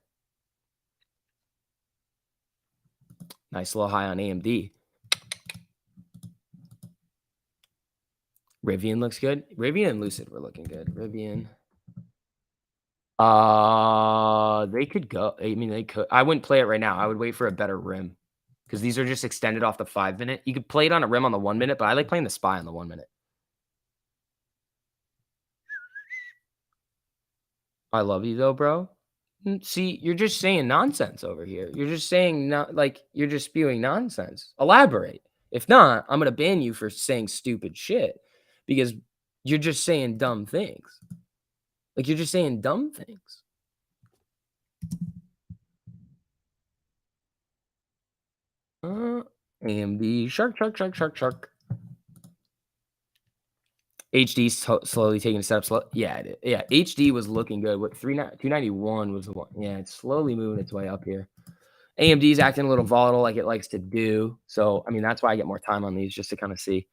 Nice little high on AMD. Rivian looks good. Rivian and Lucid were looking good. Rivian. They could go. I mean, they could. I wouldn't play it right now. I would wait for a better rim because these are just extended off the 5 minute. You could play it on a rim on the 1 minute, but I like playing the SPY on the 1 minute. I love you though, bro. See, you're just saying nonsense over here. You're just saying you're just spewing nonsense. Elaborate. If not, I'm gonna ban you for saying stupid shit because you're just saying dumb things. Like you're just saying dumb things. AMD shark. HD slowly taking a step slow. Yeah, yeah. HD was looking good. What 291 was the one. Yeah, it's slowly moving its way up here. AMD's acting a little volatile like it likes to do. So, I mean, that's why I get more time on these just to kind of see.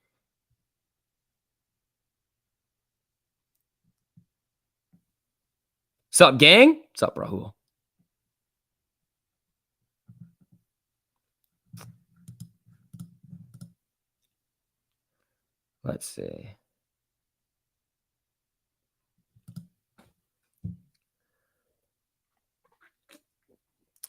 Sup, gang? Sup, Rahul? Let's see.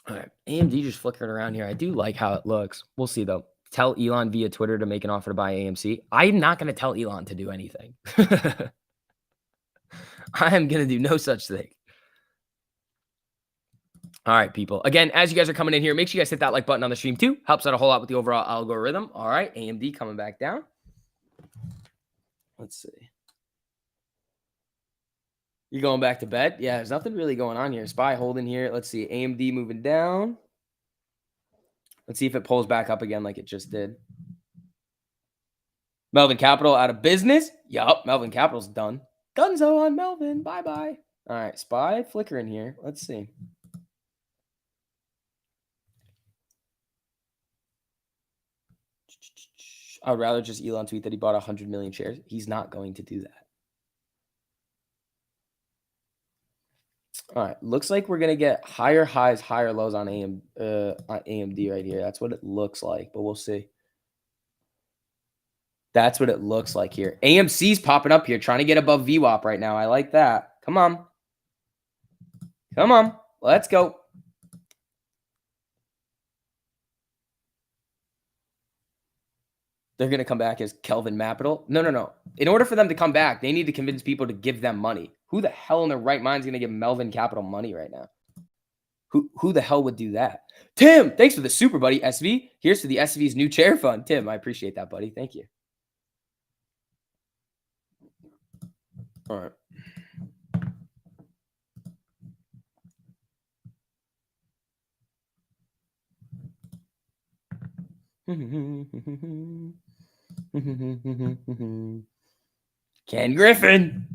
All right. AMD just flickering around here. I do like how it looks. We'll see, though. Tell Elon via Twitter to make an offer to buy AMC. I'm not going to tell Elon to do anything. I am going to do no such thing. All right, people. Again, as you guys are coming in here, make sure you guys hit that like button on the stream too. Helps out a whole lot with the overall algorithm. All right, AMD coming back down. Let's see. You going back to bed? Yeah, there's nothing really going on here. SPY holding here. Let's see. AMD moving down. Let's see if it pulls back up again like it just did. Melvin Capital out of business. Yup, Melvin Capital's done. Gunzo on Melvin. Bye-bye. All right, SPY flickering here. Let's see. I would rather just Elon tweet that he bought 100 million shares. He's not going to do that. All right. Looks like we're going to get higher highs, higher lows on AMD right here. That's what it looks like, but we'll see. That's what it looks like here. AMC's popping up here, trying to get above VWAP right now. I like that. Come on. Come on. Let's go. They're going to come back as Kelvin Mapital. No. In order for them to come back, they need to convince people to give them money. Who the hell in their right mind is going to give Melvin Capital money right now? Who the hell would do that? Tim, thanks for the super, buddy. SV, here's to the SV's new chair fund. Tim, I appreciate that, buddy. Thank you. All right. Ken Griffin.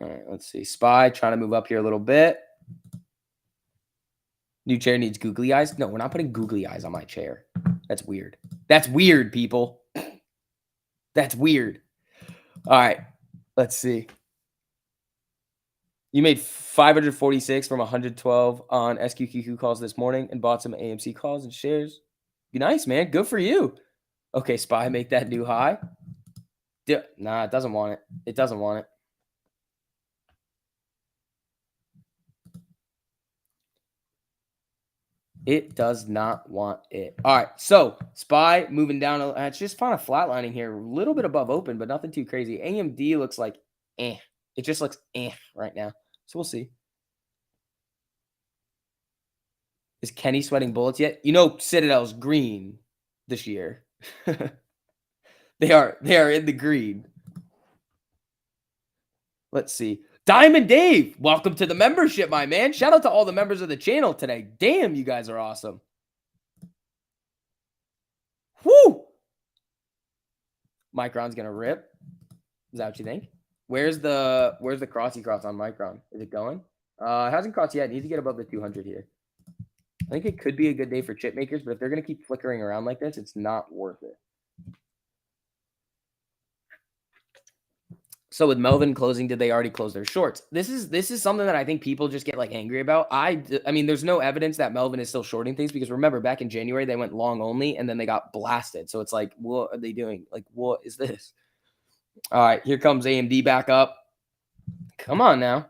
All right, let's see. SPY trying to move up here a little bit. New chair needs googly eyes. No, we're not putting googly eyes on my chair. That's weird. That's weird, people. That's weird. All right. Let's see. You made 546 from 112 on SQQQ calls this morning and bought some AMC calls and shares. Be nice, man. Good for you. Okay, SPY, make that new high. Nah, it doesn't want it. It doesn't want it. It does not want it. All right, so SPY moving down. It's just kind of flatlining here. A little bit above open, but nothing too crazy. AMD looks like eh. It just looks eh right now. So we'll see. Is Kenny sweating bullets yet? You know Citadel's green this year. They are in the green. Let's see. Diamond Dave, welcome to the membership, my man. Shout out to all the members of the channel today. Damn, you guys are awesome. Whoo! Micron's gonna rip. Is that what you think? Where's the crossy cross on Micron? Is it going? It hasn't crossed yet. It needs to get above the 200 here. I think it could be a good day for chip makers, but if they're gonna keep flickering around like this, it's not worth it. So with Melvin closing, did they already close their shorts? This is something that I think people just get like angry about. I mean, there's no evidence that Melvin is still shorting things because remember back in January they went long only and then they got blasted. So it's like, what are they doing? Like, what is this? All right, here comes AMD back up. Come on now.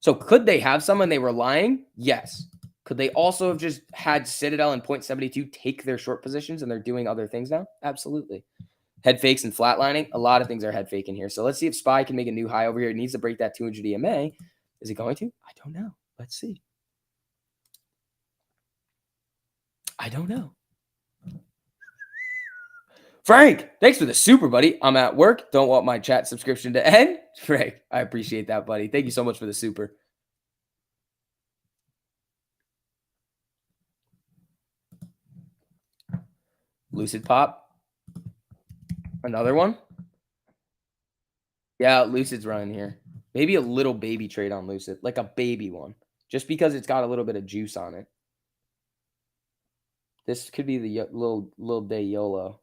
So could they have some and they were lying? Yes. Could they also have just had Citadel and 0.72 take their short positions and they're doing other things now? Absolutely. Head fakes and flatlining. A lot of things are head faking here. So let's see if SPY can make a new high over here. It needs to break that 200 EMA. Is it going to? I don't know. Let's see. I don't know. Frank, thanks for the super, buddy. I'm at work. Don't want my chat subscription to end. Frank, I appreciate that, buddy. Thank you so much for the super. Lucid Pop. Another one. Yeah, Lucid's running here. Maybe a little baby trade on Lucid, like a baby one, just because it's got a little bit of juice on it. This could be the little day YOLO.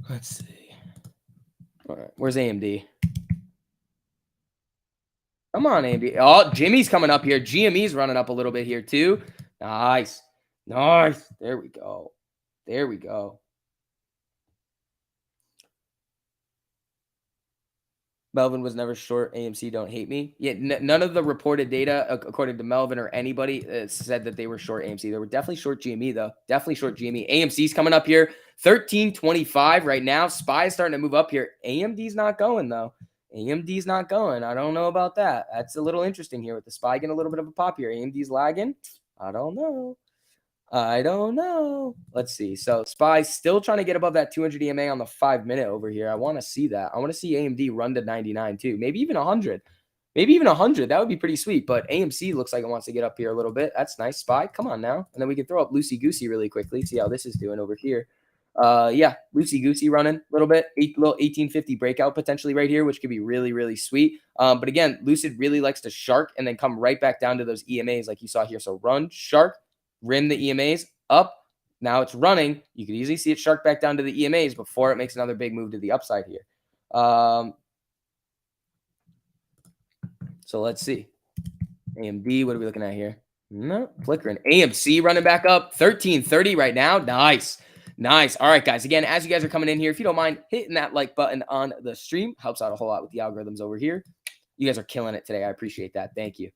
Let's see. All right, where's AMD? Come on, AMD. Oh, Jimmy's coming up here. GME's running up a little bit here too. Nice. Nice. There we go. There we go. Melvin was never short. AMC don't hate me. Yeah, none of the reported data, according to Melvin or anybody, said that they were short AMC. They were definitely short GME, though. Definitely short GME. AMC's coming up here. 1325 right now. SPY is starting to move up here. AMD's not going, though. AMD's not going. I don't know about that. That's a little interesting here with the SPY getting a little bit of a pop here. AMD's lagging. I don't know. I don't know. Let's see. So SPY still trying to get above that 200 EMA on the 5-minute over here. I want to see that. I want to see AMD run to 99 too. Maybe even 100. Maybe even 100. That would be pretty sweet. But AMC looks like it wants to get up here a little bit. That's nice. SPY, come on now. And then we can throw up Loosey Goosey really quickly. See how this is doing over here. Yeah, Loosey Goosey running a little bit. Little 1850 breakout potentially right here, which could be really, really sweet. But again, Lucid really likes to shark and then come right back down to those EMAs like you saw here. So run, shark, rim the EMAs up. Now it's running. You could easily see it shark back down to the EMAs before it makes another big move to the upside here. So let's see. AMD, what are we looking at here? No, flickering. AMC running back up. 1330 right now. Nice. Nice. All right, guys. Again, as you guys are coming in here, if you don't mind hitting that like button on the stream, helps out a whole lot with the algorithms over here. You guys are killing it today. I appreciate that. Thank you.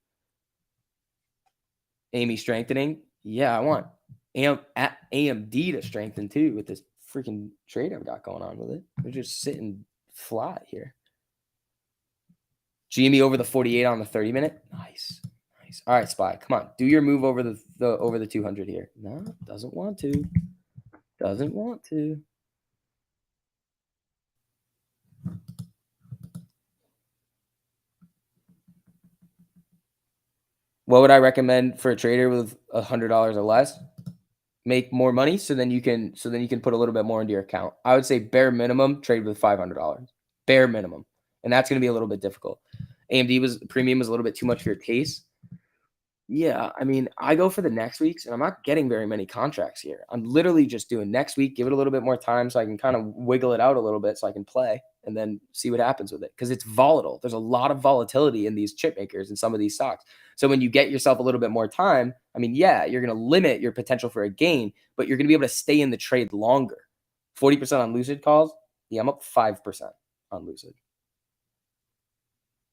Amy strengthening. Yeah, I want AMD to strengthen too with this freaking trade I've got going on with it. They're just sitting flat here. GME over the 48 on the 30-minute. Nice. Nice. All right, SPY. Come on. Do your move over the 200 here. No, doesn't want to. Doesn't want to. What would I recommend for a trader with $100 or less? make more money so then you can put a little bit more into your account. I would say bare minimum trade with $500. Bare minimum. And that's going to be a little bit difficult. AMD was premium was a little bit too much for your taste. Yeah, I mean, I go for the next weeks and I'm not getting very many contracts here. I'm literally just doing next week, give it a little bit more time so I can kind of wiggle it out a little bit so I can play and then see what happens with it because it's volatile. There's a lot of volatility in these chip makers and some of these stocks. So when you get yourself a little bit more time, I mean, yeah, you're going to limit your potential for a gain, but you're going to be able to stay in the trade longer. 40% on Lucid calls. Yeah, I'm up 5% on Lucid.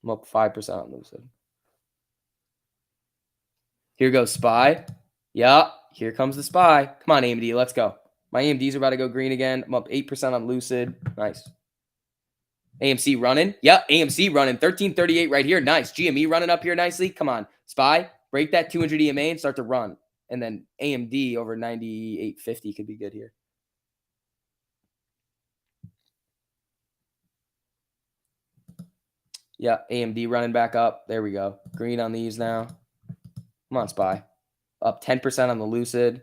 I'm up 5% on Lucid. Here goes SPY. Yeah, here comes the SPY. Come on, AMD, let's go. My AMDs are about to go green again. I'm up 8% on Lucid. Nice. AMC running. Yep, AMC running. 1338 right here. Nice. GME running up here nicely. Come on. SPY, break that 200 EMA and start to run. And then AMD over 98.50 could be good here. Yeah, AMD running back up. There we go. Green on these now. Come on, SPY. Up 10% on the Lucid.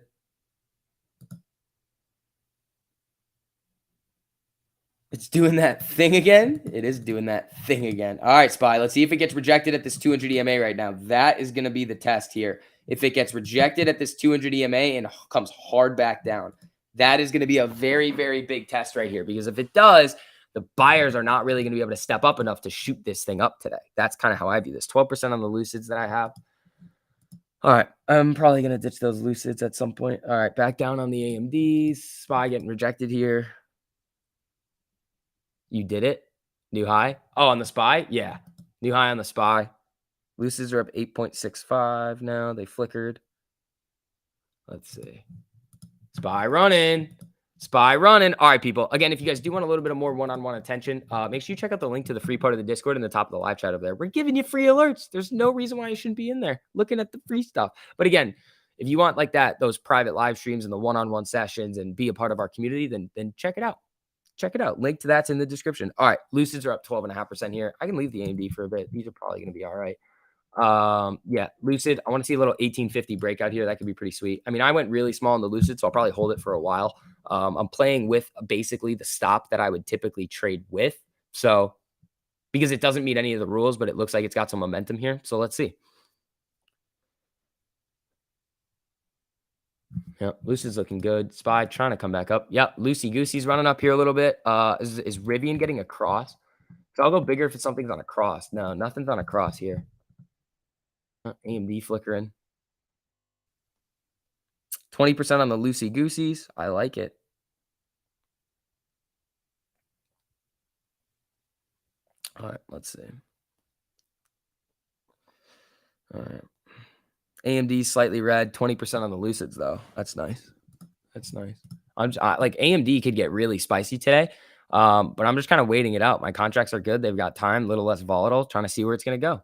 It's doing that thing again. It is doing that thing again. All right, SPY. Let's see if it gets rejected at this 200 EMA right now. That is going to be the test here. If it gets rejected at this 200 EMA and comes hard back down, that is going to be a very, very big test right here. Because if it does, the buyers are not really going to be able to step up enough to shoot this thing up today. That's kind of how I view this. 12% on the Lucids that I have. All right, I'm probably going to ditch those Lucids at some point. All right, back down on the AMDs. SPY getting rejected here. You did it? New high? Oh, on the SPY? Yeah. New high on the SPY. Lucids are up 8.65 now. They flickered. Let's see. SPY running. SPY running. All right, people. Again, if you guys do want a little bit of more one-on-one attention, make sure you check out the link to the free part of the Discord in the top of the live chat over there. We're giving you free alerts. There's no reason why you shouldn't be in there looking at the free stuff. But again, if you want like that, those private live streams and the one-on-one sessions and be a part of our community, then check it out. Check it out. Link to that's in the description. All right. Lucids are up 12.5% here. I can leave the AMD for a bit. These are probably going to be all right. Yeah, Lucid. I want to see a little 1850 breakout here. That could be pretty sweet. I mean, I went really small on the Lucid, so I'll probably hold it for a while. I'm playing with basically the stop that I would typically trade with. So, because it doesn't meet any of the rules, but it looks like it's got some momentum here. So let's see. Yep, Lucy's looking good. SPY trying to come back up. Yep, Lucy Goosey's running up here a little bit. Is Rivian getting a cross? So I'll go bigger if something's on a cross. No, nothing's on a cross here. AMD flickering. 20% on the Lucy Goosies. I like it. All right, let's see. All right. AMD slightly red. 20% on the Lucids, though. That's nice. That's nice. Like AMD could get really spicy today, but I'm just kind of waiting it out. My contracts are good. They've got time, a little less volatile, trying to see where it's going to go.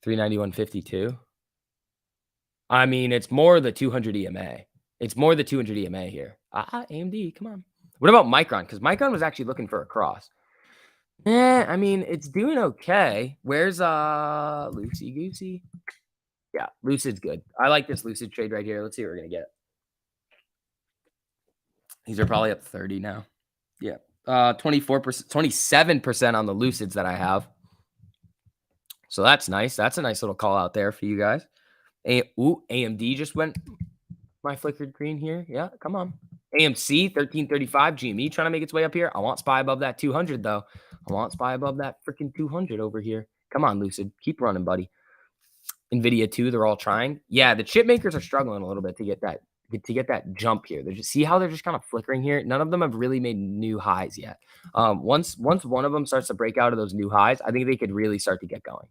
391.52. I mean, it's more the 200 EMA. It's more the 200 EMA here. AMD, come on. What about Micron? Because Micron was actually looking for a cross. Yeah, I mean, it's doing okay. Where's Lucy Goosey? Yeah, Lucid's good. I like this Lucid trade right here. Let's see what we're gonna get. These are probably up 30 now. Yeah. 24%, 27% on the Lucids that I have. So that's nice. That's a nice little call out there for you guys. AMD just went my flickered green here. Yeah, come on. AMC 1335 GME trying to make its way up here. I want SPY above that 200 though. I want SPY above that freaking 200 over here. Come on, Lucid. Keep running, buddy. NVIDIA too, they're all trying. Yeah, the chip makers are struggling a little bit to get that jump here. They're just see how they're just kind of flickering here. None of them have really made new highs yet. Once one of them starts to break out of those new highs, I think they could really start to get going.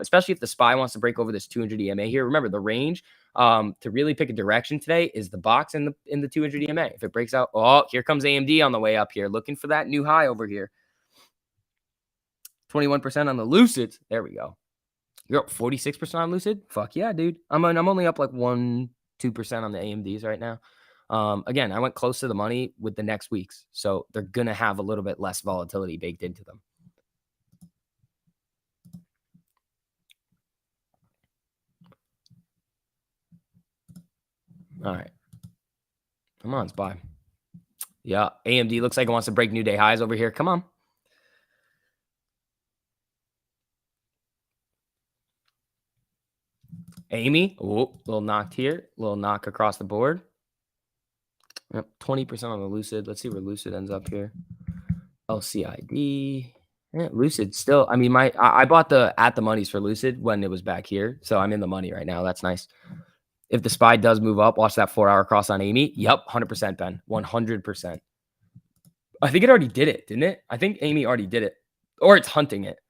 Especially if the SPY wants to break over this 200 EMA here. Remember the range to really pick a direction today is the box in the 200 EMA. If it breaks out, oh, here comes AMD on the way up here, looking for that new high over here. 21% on the Lucids. There we go. You're up 46% on Lucid? Fuck yeah, dude. I'm only up like 1-2% on the AMDs right now. Again, I went close to the money with the next weeks. So they're going to have a little bit less volatility baked into them. All right. Come on, SPY. Yeah, AMD looks like it wants to break new day highs over here. Come on. Amy, oh, little knocked here, little knock across the board. Yep, 20% on the Lucid. Let's see where Lucid ends up here. LCID. Yeah, Lucid still. I mean, I bought the at the monies for Lucid when it was back here, so I'm in the money right now. That's nice. If the SPY does move up, watch that 4-hour cross on Amy. Yep, 100%, Ben. 100%. I think it already did it, didn't it? I think Amy already did it, or it's hunting it.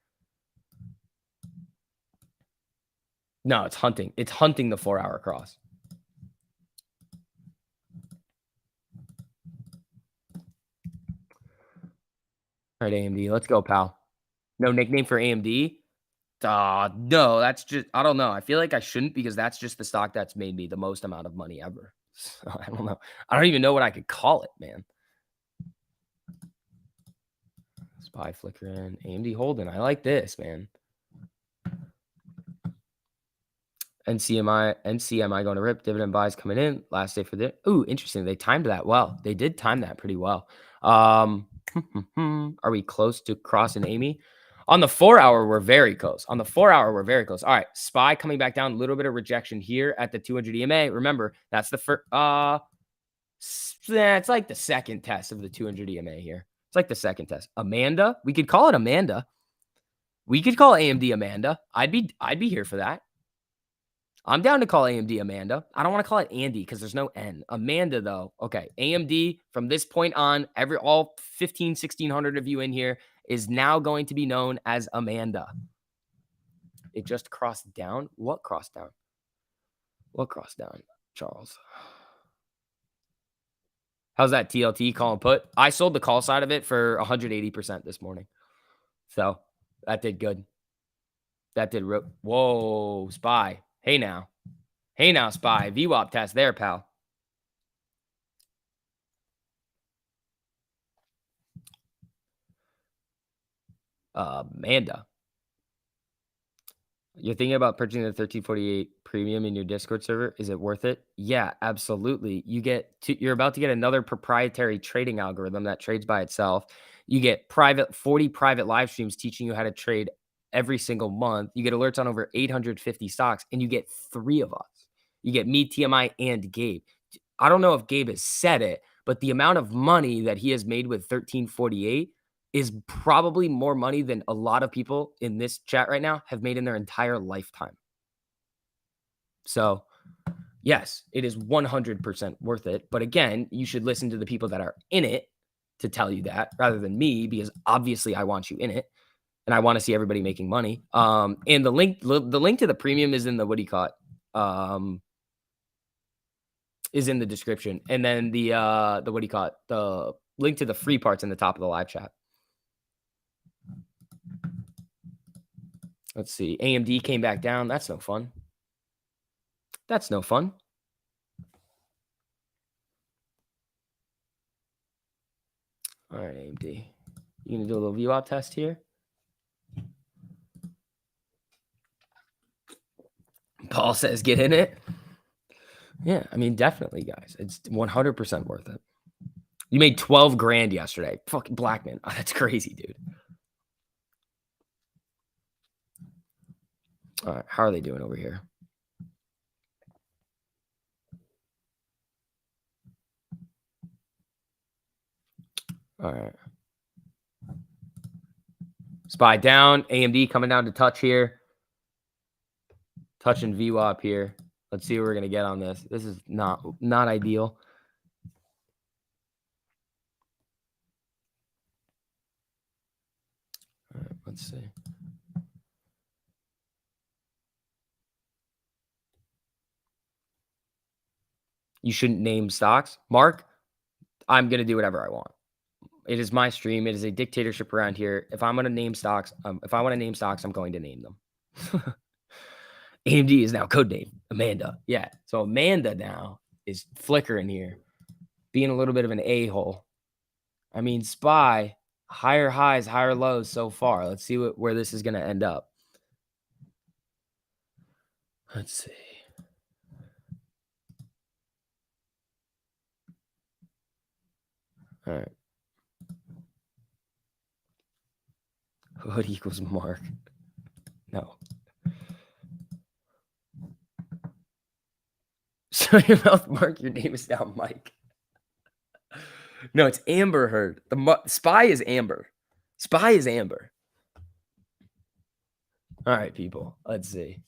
No, it's hunting. It's hunting the 4-hour cross. All right, AMD. Let's go, pal. No nickname for AMD? No, that's just, I don't know. I feel like I shouldn't because that's just the stock that's made me the most amount of money ever. So I don't know. I don't even know what I could call it, man. SPY flickering. AMD holding. I like this, man. NCMI going to rip. Dividend buys coming in. Last day for the. Ooh, interesting. They timed that well. They did time that pretty well. Are we close to crossing Amy? On the 4-hour, we're very close. On the 4-hour, we're very close. All right, SPY coming back down. A little bit of rejection here at the 200 EMA. Remember, that's the first. It's like the second test of the 200 EMA here. It's like the second test. Amanda, we could call it Amanda. We could call AMD Amanda. I'd be here for that. I'm down to call AMD Amanda. I don't want to call it Andy because there's no N. Amanda, though. Okay. AMD, from this point on, all 1,600 of you in here is now going to be known as Amanda. It just crossed down. What crossed down? What crossed down, Charles? How's that TLT call and put? I sold the call side of it for 180% this morning. So that did good. That did. Whoa, SPY. Hey now. Hey now, SPY. VWAP test there, pal. Amanda. You're thinking about purchasing the 1348 premium in your Discord server. Is it worth it? Yeah, absolutely. You're about to get another proprietary trading algorithm that trades by itself. You get 40 private live streams teaching you how to trade every single month. You get alerts on over 850 stocks, and you get 3 of us. You get me, TMI, and Gabe. I don't know if Gabe has said it, but the amount of money that he has made with 1348 is probably more money than a lot of people in this chat right now have made in their entire lifetime. So, yes, it is 100% worth it. But again, you should listen to the people that are in it to tell you that rather than me, because obviously I want you in it and I want to see everybody making money. And the link to the premium is in the, what do you call it? Is in the description. And then the what do you call it? The link to the free parts in the top of the live chat. Let's see. AMD came back down. That's no fun. That's no fun. All right, AMD. You gonna do a little VWAP test here? Paul says get in it. Yeah, I mean, definitely, guys. It's 100% worth it. You made 12 grand yesterday. Fucking Blackman. Oh, that's crazy, dude. All right, how are they doing over here? All right. SPY down. AMD coming down to touch here. Touching VWAP here. Let's see what we're going to get on this. This is not ideal. All right, let's see. You shouldn't name stocks. Mark, I'm going to do whatever I want. It is my stream. It is a dictatorship around here. If I'm going to name stocks, if I want to name stocks, I'm going to name them. AMD is now codename Amanda. Yeah. So Amanda now is flickering here, being a little bit of an a-hole. I mean, SPY, higher highs, higher lows so far. Let's see where this is going to end up. Let's see. All right. Hood equals Mark. No. So your mouth, Mark. Your name is now Mike. No, it's Amber Heard. The spy is Amber. Spy is Amber. All right, people. Let's see.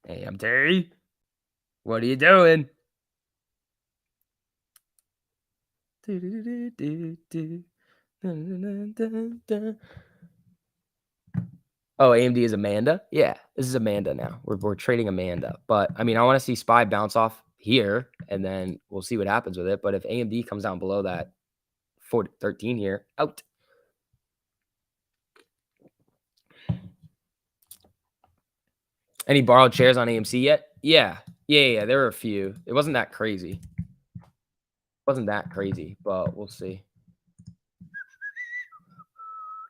Hey, I'm Terry. What are you doing? Oh, AMD is Amanda? Yeah, this is Amanda now. We're trading Amanda. But, I mean, I wanna see SPY bounce off here, and then we'll see what happens with it. But if AMD comes down below that 13 here, out. Any borrowed shares on AMC yet? Yeah. Yeah, there were a few. It wasn't that crazy. Wasn't that crazy, but we'll see.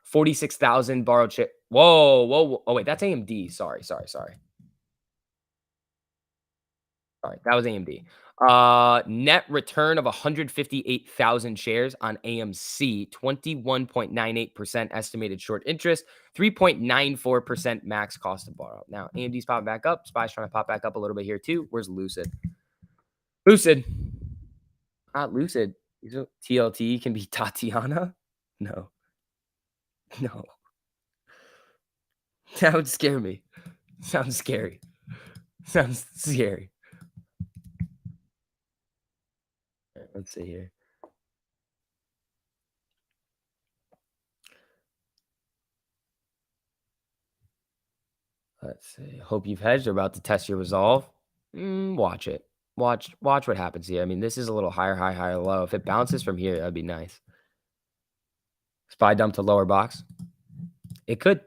46,000 borrowed share. Whoa. Oh, wait, that's AMD. Sorry. That was AMD. Net return of 158,000 shares on AMC, 21.98% estimated short interest, 3.94% max cost to borrow. Now, AMD's popping back up. SPY's trying to pop back up a little bit here too. Where's Lucid? Lucid. Not Lucid. TLT can be Tatiana? No. No. That would scare me. Sounds scary. Sounds scary. Let's see here. Let's see. Hope you've hedged. They're about to test your resolve. Watch it. Watch what happens here. I mean, this is a little higher, high, higher, low. If it bounces from here, that'd be nice. SPY dump to lower box. It could.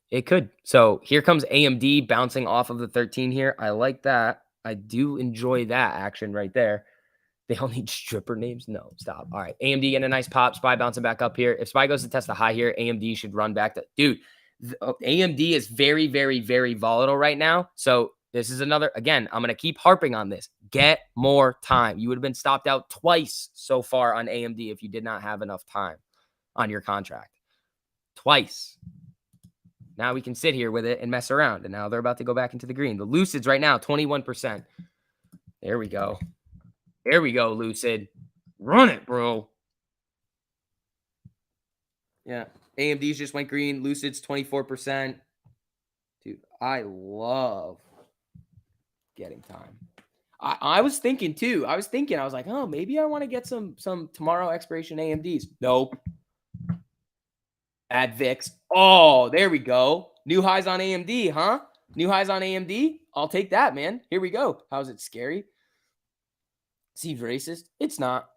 It could. So here comes AMD bouncing off of the 13 here. I like that. I do enjoy that action right there. They all need stripper names? No, stop. All right. AMD getting a nice pop. SPY bouncing back up here. If SPY goes to test the high here, AMD should run back to... Dude, AMD is very, very, very volatile right now. So this is another... Again, I'm going to keep harping on this. Get more time. You would have been stopped out twice so far on AMD if you did not have enough time on your contract. Twice. Now we can sit here with it and mess around. And now they're about to go back into the green. The Lucids right now, 21%. There we go. There we go, Lucid. Run it, bro. Yeah. AMD's just went green. Lucid's 24%. Dude, I love getting time. I was thinking too. I was like, oh, maybe I want to get some tomorrow expiration AMDs. Nope. Add VIX. Oh, there we go. New highs on AMD, huh? New highs on AMD? I'll take that, man. Here we go. How's it scary? Seems racist. It's not.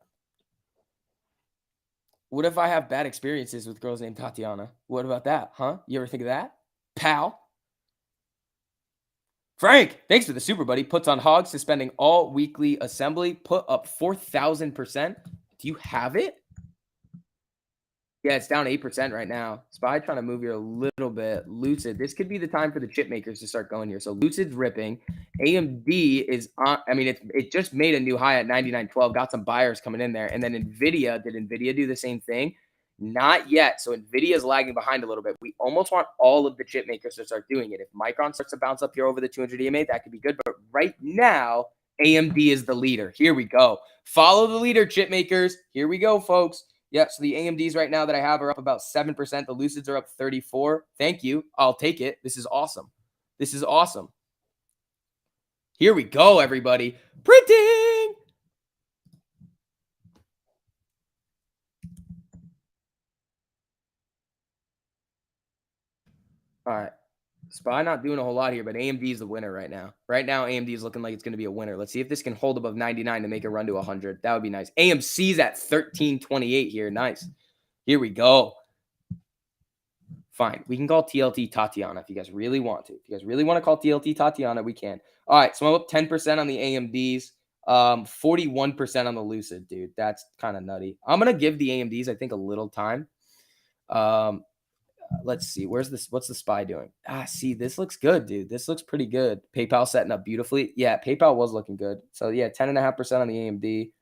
What if I have bad experiences with girls named Tatiana? What about that, huh? You ever think of that? Pal? Frank, thanks for the super buddy. Puts on hogs, suspending all weekly assembly. Put up 4,000%. Do you have it? Yeah, it's down 8% right now. SPY trying to move here a little bit. Lucid. This could be the time for the chip makers to start going here. So Lucid's ripping. AMD is on. I mean, it just made a new high at 99.12. Got some buyers coming in there. And then NVIDIA. Did NVIDIA do the same thing? Not yet. So NVIDIA is lagging behind a little bit. We almost want all of the chip makers to start doing it. If Micron starts to bounce up here over the 200 EMA, that could be good. But right now, AMD is the leader. Here we go. Follow the leader, chip makers. Here we go, folks. Yeah, so the AMDs right now that I have are up about 7%. The Lucids are up 34. Thank you. I'll take it. This is awesome. This is awesome. Here we go, everybody. Printing! All right. SPY not doing a whole lot here, but AMD is the winner right now. Right now, AMD is looking like it's going to be a winner. Let's see if this can hold above 99 to make a run to 100. That would be nice. AMC's at 1328 here. Nice. Here we go. Fine. We can call TLT Tatiana if you guys really want to. If you guys really want to call TLT Tatiana, we can. All right. So I'm up 10% on the AMDs, 41% on the Lucid, dude. That's kind of nutty. I'm going to give the AMDs, I think, a little time. let's see. Where's this? What's the SPY doing? See, this looks good, dude. This looks pretty good. PayPal setting up beautifully. Yeah, PayPal was looking good. So yeah, 10.5% on the AMD.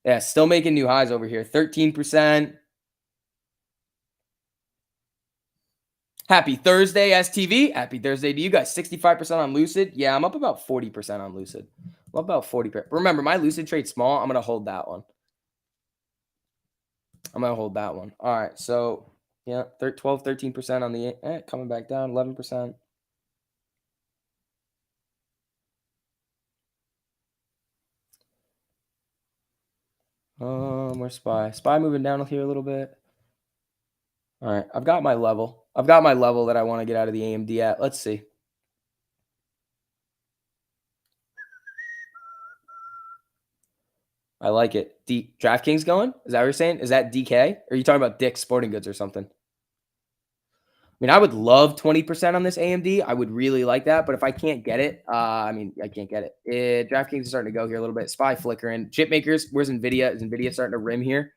Yeah, still making new highs over here. 13%. Happy Thursday, STV. Happy Thursday to you guys. 65% on Lucid. Yeah, I'm up about 40% on Lucid. I'm up about 40%. Remember, my Lucid trade's small. I'm going to hold that one. All right. So, yeah, 12, 13% on the, coming back down, 11%. Where's SPY? SPY moving down here a little bit. All right. I've got my level. That I want to get out of the AMD at. Let's see. I like it. DraftKings going? Is that what you're saying? Is that DK? Or are you talking about Dick's Sporting Goods or something? I mean, I would love 20% on this AMD. I would really like that. But if I can't get it, I can't get it. DraftKings is starting to go here a little bit. SPY flickering. Chip makers, where's NVIDIA? Is NVIDIA starting to rim here?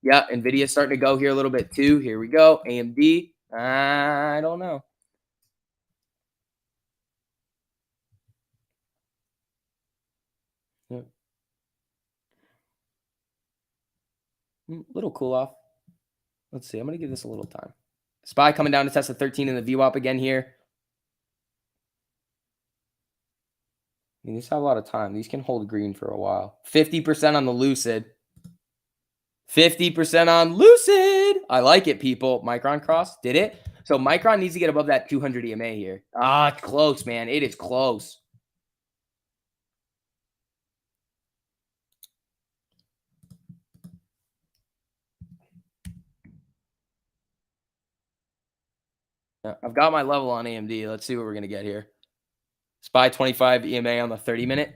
Yeah, NVIDIA's starting to go here a little bit too. Here we go. AMD. I don't know. Yeah. Little cool off. Let's see. I'm going to give this a little time. SPY coming down to test the 13 in the VWAP again here. I mean, these have a lot of time. These can hold green for a while. 50% on the Lucid. 50% on Lucid. I like it, people. Micron cross. Did it? So Micron needs to get above that 200 EMA here. It's close, man. It is close. Yeah, I've got my level on AMD. Let's see what we're going to get here. SPY 25 EMA on the 30-minute.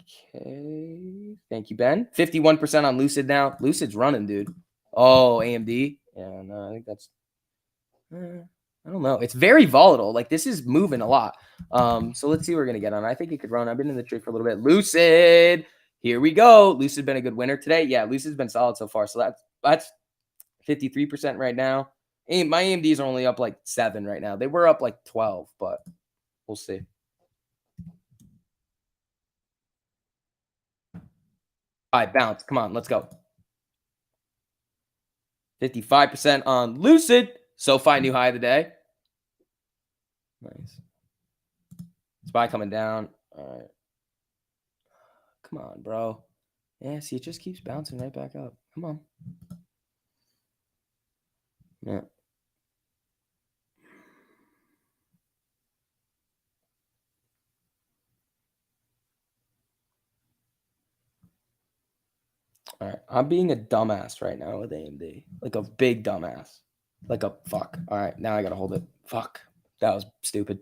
Okay. Thank you, Ben. 51% on Lucid now. Lucid's running, dude. Oh, AMD. Yeah, no, I think that's... I don't know. It's very volatile. Like, this is moving a lot. So let's see what we're going to get on. I think it could run. I've been in the trade for a little bit. Lucid. Here we go. Lucid's been a good winner today. Yeah, Lucid's been solid so far. So that's 53% right now. My AMDs are only up like 7 right now. They were up like 12, but we'll see. All right, bounce. Come on, let's go. 55% on Lucid. SoFi new high of the day. Nice. SPY coming down. All right. Come on, bro. Yeah, see, it just keeps bouncing right back up. Come on. Yeah. All right. I'm being a dumbass right now with AMD. Like a big dumbass. Like a fuck. All right. Now I got to hold it. Fuck. That was stupid.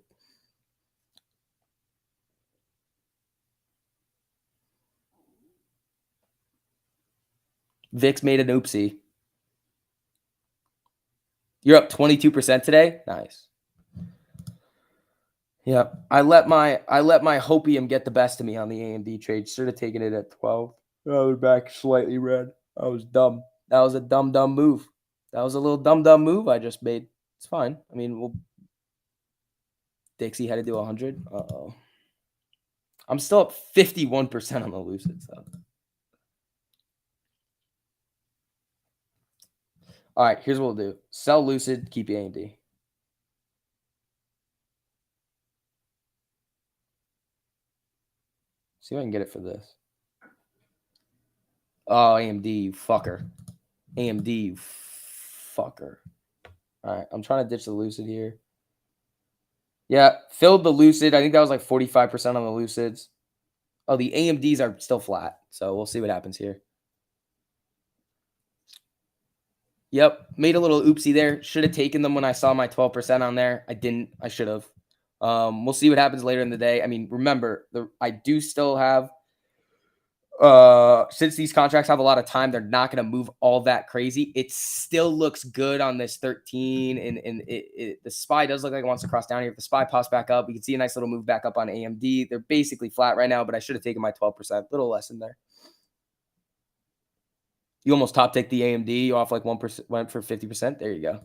VIX made an oopsie. You're up 22% today? Nice. Yeah. I let my hopium get the best of me on the AMD trade. Should have taken it at 12. I was back slightly red. I was dumb. That was a dumb move. That was a little dumb move I just made. It's fine. I mean, Dixie had to do 100. Uh-oh. I'm still up 51% on the Lucid stuff. All right, here's what we'll do. Sell Lucid, keep AMD. See if I can get it for this. Oh, AMD, you fucker. AMD, you fucker. All right, I'm trying to ditch the Lucid here. Yeah, filled the Lucid. I think that was like 45% on the Lucids. Oh, the AMDs are still flat. So we'll see what happens here. Yep, made a little oopsie there. Should have taken them when I saw my 12% on there. I didn't. I should have. We'll see what happens later in the day. I mean, remember, I do still have since these contracts have a lot of time, they're not going to move all that crazy. It still looks good on this 13, and the SPY does look like it wants to cross down here. If the SPY pops back up, we can see a nice little move back up on AMD. They're basically flat right now, but I should have taken my 12%. Little lesson there. You almost top tick the AMD. You off like 1%, went for 50%. There you go.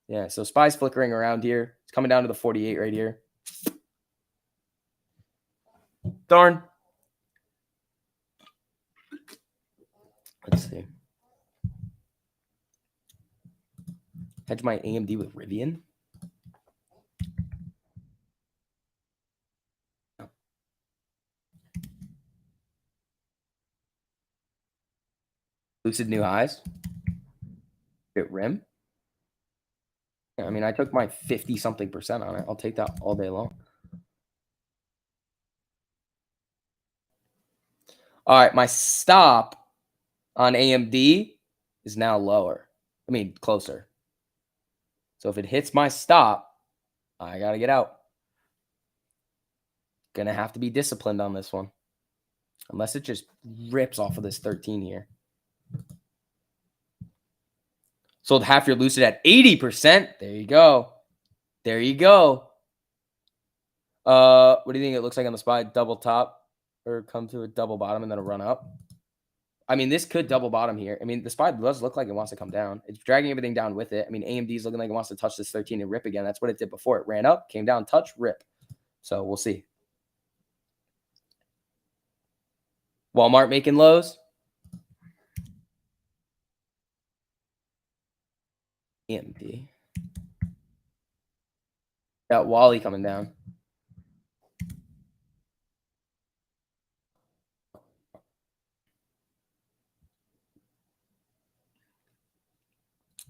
Yeah, so SPY's flickering around here. It's coming down to the 48 right here. Darn. Let's see. Hedge my AMD with Rivian. Lucid new highs. Hit rim. Yeah, I mean, I took my 50-something% on it. I'll take that all day long. All right, my stop on AMD is now lower. I mean, closer. So if it hits my stop, I got to get out. Gonna have to be disciplined on this one. Unless it just rips off of this 13 here. Sold half your Lucid at 80%. There you go. There you go. What do you think it looks like on the SPY? Double top or come to a double bottom and then a run up? I mean, this could double bottom here. I mean, the SPY does look like it wants to come down. It's dragging everything down with it. I mean, AMD is looking like it wants to touch this 13 and rip again. That's what it did before. It ran up, came down, touch, rip. So we'll see. Walmart making lows. AMD. Got Wally coming down.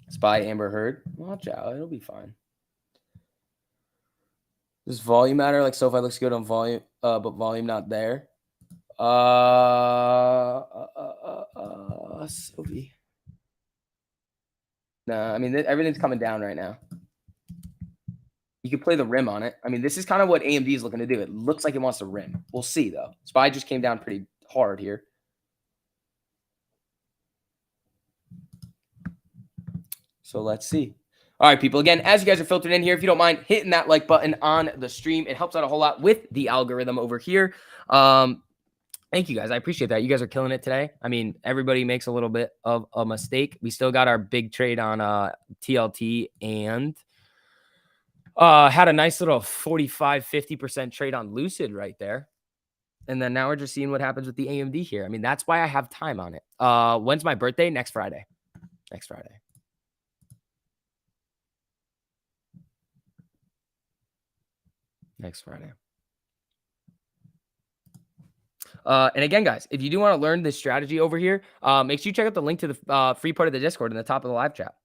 SPY Amber Heard. Watch out. It'll be fine. Does volume matter? Like SoFi looks good on volume, but volume not there. SoFi. Nah, I mean, everything's coming down right now. You could play the rim on it. I mean, this is kind of what AMD is looking to do. It looks like it wants to rim. We'll see, though. SPY just came down pretty hard here. So let's see. All right, people. Again, as you guys are filtered in here, if you don't mind hitting that like button on the stream, it helps out a whole lot with the algorithm over here. Thank you, guys. I appreciate that. You guys are killing it today. I mean, everybody makes a little bit of a mistake. We still got our big trade on TLT and had a nice little 45-50% trade on Lucid right there. And then now we're just seeing what happens with the AMD here. I mean, that's why I have time on it. When's my birthday? Next Friday. Next Friday. Next Friday. And again, guys, if you do want to learn this strategy over here, make sure you check out the link to the free part of the Discord in the top of the live chat.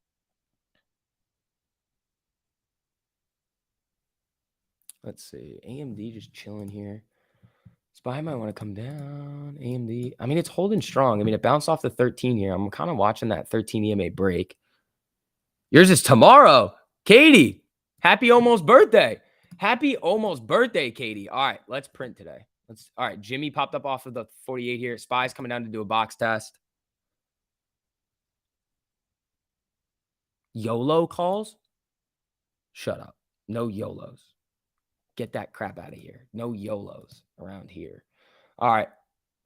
Let's see. AMD just chilling here. SPY might want to come down. AMD. I mean, it's holding strong. I mean, it bounced off the 13 here. I'm kind of watching that 13 EMA break. Yours is tomorrow. Katie, happy almost birthday. Happy almost birthday, Katie. All right, let's print today. All right, Jimmy popped up off of the 48 here. SPY's coming down to do a box test. YOLO calls? Shut up. No YOLOs. Get that crap out of here. No YOLOs around here. All right.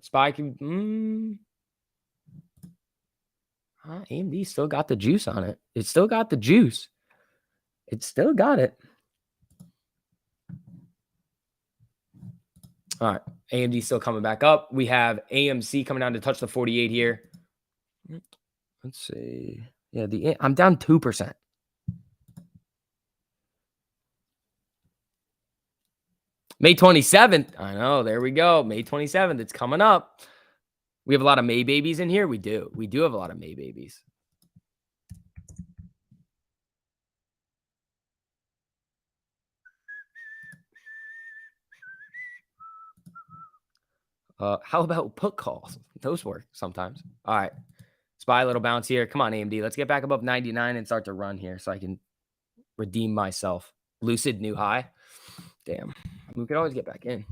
SPY can... AMD still got the juice on it. It still got the juice. It still got it. All right. AMD still coming back up. We have AMC coming down to touch the 48 here. Let's see. Yeah, I'm down 2%. May 27th. I know. There we go. May 27th. It's coming up. We have a lot of May babies in here. We do. We do have a lot of May babies. How about put calls? Those work sometimes. All right. SPY little bounce here. Come on, AMD. Let's get back above 99 and start to run here so I can redeem myself. Lucid new high. Damn. We could always get back in.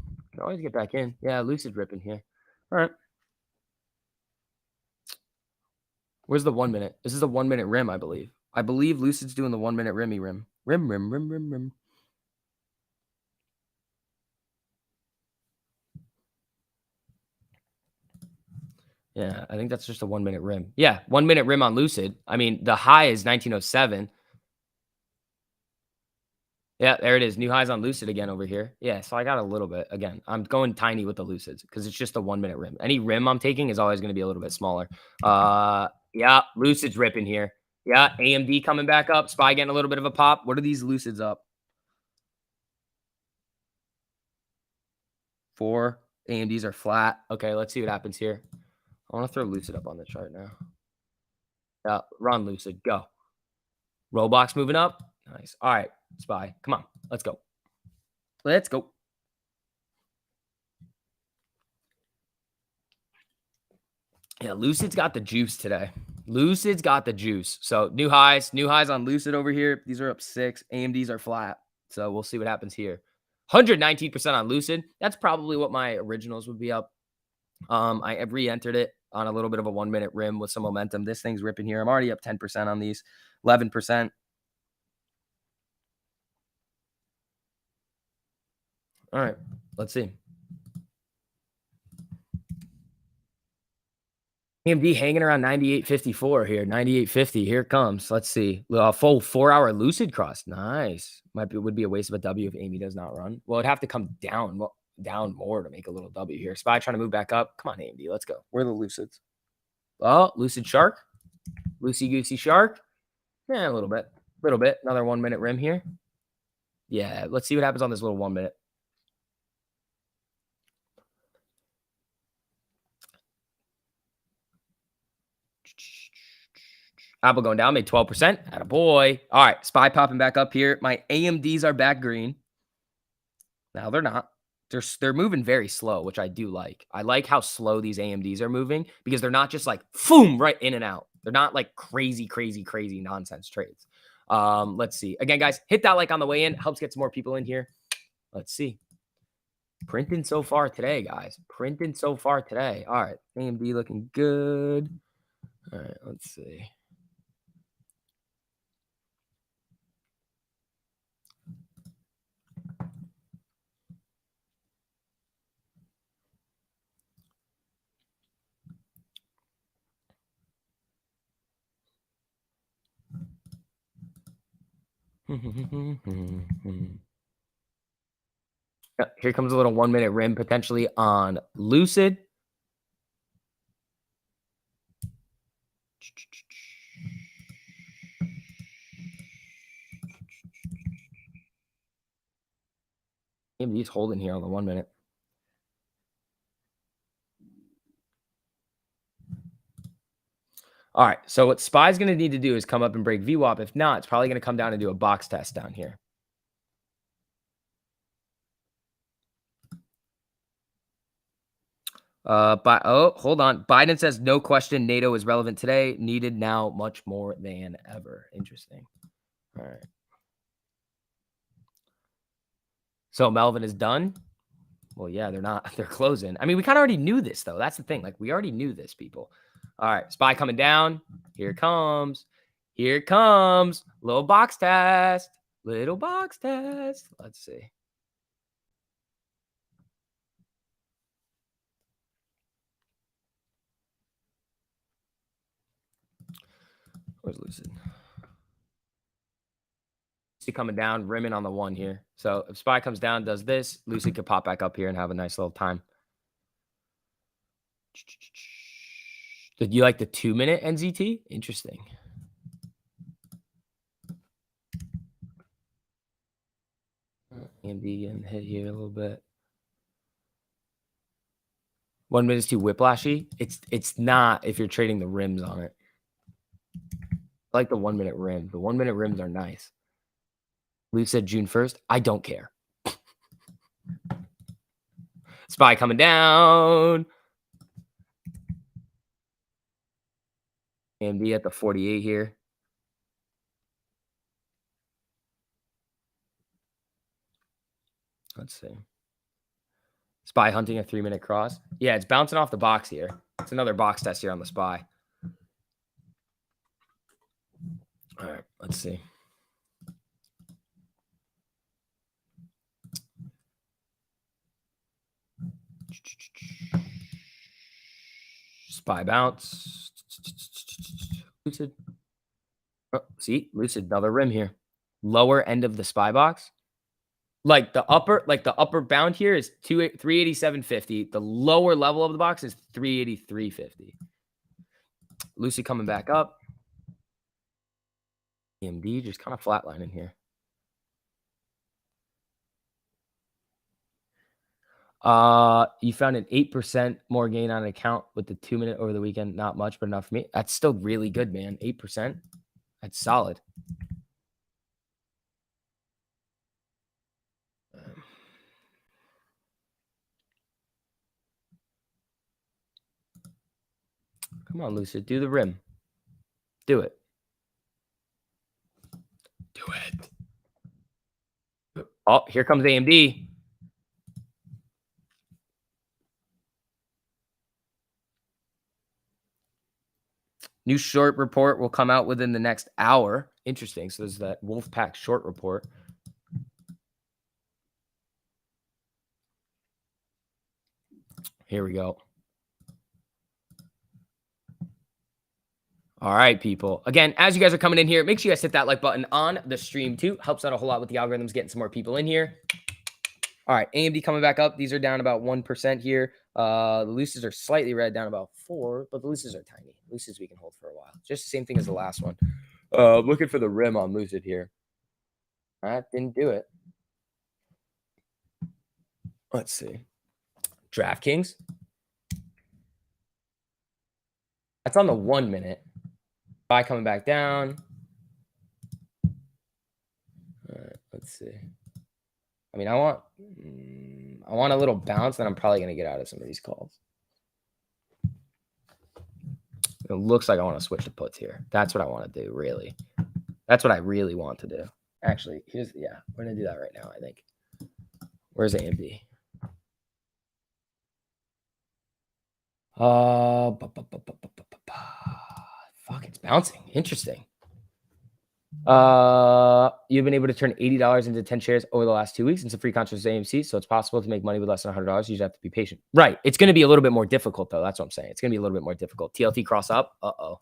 Yeah, Lucid ripping here. All right. Where's the 1 minute? This is a 1 minute rim, I believe. I believe Lucid's doing the 1 minute rimmy rim. Rim. Yeah, I think that's just a 1-minute rim. Yeah, 1-minute rim on Lucid. I mean, the high is 1907. Yeah, there it is. New highs on Lucid again over here. Yeah, so I got a little bit. Again, I'm going tiny with the Lucids because it's just a 1-minute rim. Any rim I'm taking is always going to be a little bit smaller. Yeah, Lucid's ripping here. Yeah, AMD coming back up. SPY getting a little bit of a pop. What are these Lucids up? 4. AMDs are flat. Okay, let's see what happens here. I want to throw Lucid up on the chart now. Yeah, run Lucid. Go. Roblox moving up. Nice. All right, SPY. Come on. Let's go. Let's go. Yeah, Lucid's got the juice today. Lucid's got the juice. So new highs on Lucid over here. These are up 6. AMDs are flat. So we'll see what happens here. 119% on Lucid. That's probably what my originals would be up. I have re-entered it on a little bit of a 1-minute rim with some momentum. This thing's ripping here. I'm already up 10% on these, 11%. All right, let's see. AMD hanging around 98.54 here, 98.50. Here it comes. Let's see. Full 4-hour Lucid cross. Nice. Would be a waste of a W if Amy does not run. Well, it'd have to come down more to make a little W here. SPY trying to move back up. Come on, AMD. Let's go. Where are the Lucids? Oh, Lucid Shark. Lucy Goosey Shark. Yeah, a little bit. Another 1-minute rim here. Yeah, let's see what happens on this little 1 minute. Apple going down, made 12%. Attaboy. All right, SPY popping back up here. My AMDs are back green. Now they're not. They're moving very slow, which I do like. I like how slow these AMDs are moving because they're not just like boom right in and out. They're not like crazy nonsense trades. Let's see. Again, guys, hit that like on the way in. Helps get some more people in here. Let's see. Printing so far today, guys. Printing so far today. All right. AMD looking good. All right. Let's see. Here comes a little 1-minute rim potentially on Lucid. AMD's holding here on the 1 minute. All right. So what SPY's going to need to do is come up and break VWAP. If not, it's probably going to come down and do a box test down here. Hold on. Biden says no question NATO is relevant today. Needed now much more than ever. Interesting. All right. So Melvin is done. Well, yeah, they're not. They're closing. I mean, we kind of already knew this, though. That's the thing. Like, we already knew this, people. All right. SPY coming down. Here it comes. Here it comes. Little box test. Little box test. Let's see. Where's Lucid? Lucid coming down, rimming on the 1 here. So if SPY comes down, does this, Lucid could pop back up here and have a nice little time. Did you like the 2-minute NZT? Interesting. AMD getting hit here a little bit. 1 minute is too whiplashy. It's not if you're trading the rims on it. I like the 1-minute rim. The 1-minute rims are nice. Leaf said June 1st. I don't care. SPY coming down. AMD at the 48 here. Let's see. SPY hunting a 3-minute cross. Yeah, it's bouncing off the box here. It's another box test here on the SPY. All right, let's see. SPY bounce. Lucid. Oh, see, Lucid, another rim here. Lower end of the SPY box. Like the upper bound here is 387.50. The lower level of the box is 383.50. Lucid coming back up. AMD just kind of flatlining here. You found an 8% more gain on an account with the 2-minute over the weekend. Not much, but enough for me. That's still really good, man. 8%. That's solid. Come on, Lucid. Do the rim. Do it. Do it. Oh, here comes AMD. New short report will come out within the next hour. Interesting. So there's that Wolfpack short report. Here we go. All right, people. Again, as you guys are coming in here, make sure you guys hit that like button on the stream too. Helps out a whole lot with the algorithms, getting some more people in here. All right, AMD coming back up. These are down about 1% here. The looses are slightly red, down about 4, but the looses are tiny. Looses we can hold for a while. Just the same thing as the last one. Looking for the rim on Lucid here. That didn't do it. Let's see. DraftKings. That's on the 1 minute. Buy coming back down. All right, let's see. I mean, I want a little bounce, then I'm probably going to get out of some of these calls. It looks like I want to switch to puts here. That's what I want to do, really. That's what I really want to do. Actually, we're going to do that right now, I think. Where's AMD? Fuck, it's bouncing. Interesting. You've been able to turn $80 into 10 shares over the last 2 weeks into free contracts AMC, so it's possible to make money with less than $100. You just have to be patient. Right. It's going to be a little bit more difficult, though. That's what I'm saying. It's going to be a little bit more difficult. TLT cross up. Uh-oh.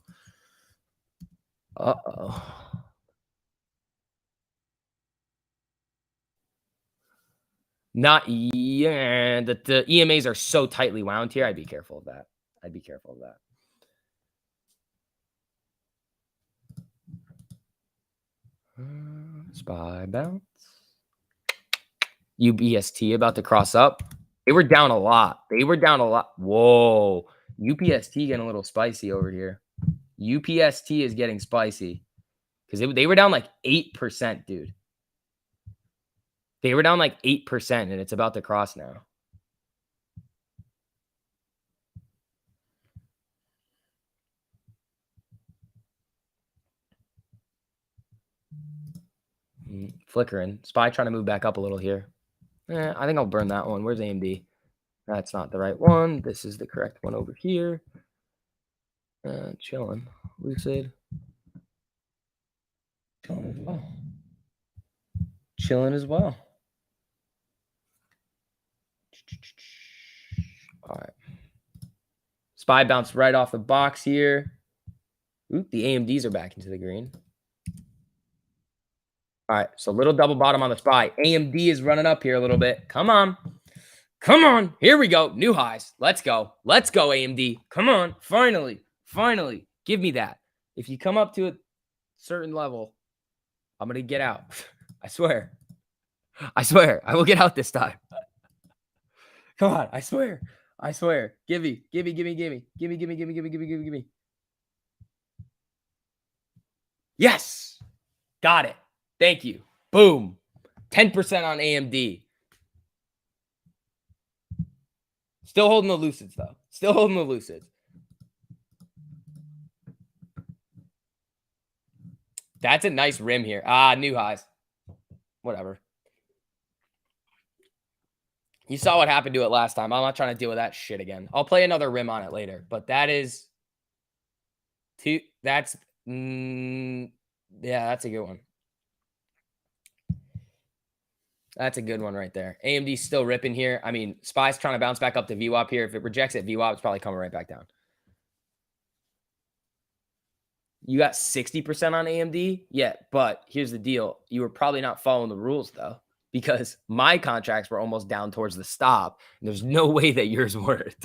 Not the EMAs are so tightly wound here. I'd be careful of that. SPY bounce. UBST about to cross up. They were down a lot. Whoa. UPST getting a little spicy over here. UPST is getting spicy because they were down like 8%, dude. They were down like 8%, and it's about to cross now. Flickering. SPY trying to move back up a little here. I think I'll burn that one. Where's AMD? That's not the right one. This is the correct one over here. Chilling. Lucid. Chilling as well. All right. SPY bounced right off the box here. Oop, the AMDs are back into the green. All right, so little double bottom on the SPY. AMD is running up here a little bit. Come on. Here we go. New highs. Let's go, AMD. Come on. Finally. Give me that. If you come up to a certain level, I'm going to get out. I swear. I will get out this time. Come on. I swear. Give me. Yes. Got it. Thank you. Boom. 10% on AMD. Still holding the Lucids, though. That's a nice rim here. New highs. Whatever. You saw what happened to it last time. I'm not trying to deal with that shit again. I'll play another rim on it later. But that is... That's a good one. That's a good one right there. AMD's still ripping here. I mean, SPY's trying to bounce back up to VWAP here. If it rejects it, VWAP is probably coming right back down. You got 60% on AMD? Yeah, but here's the deal. You were probably not following the rules though, because my contracts were almost down towards the stop. And there's no way that yours weren't.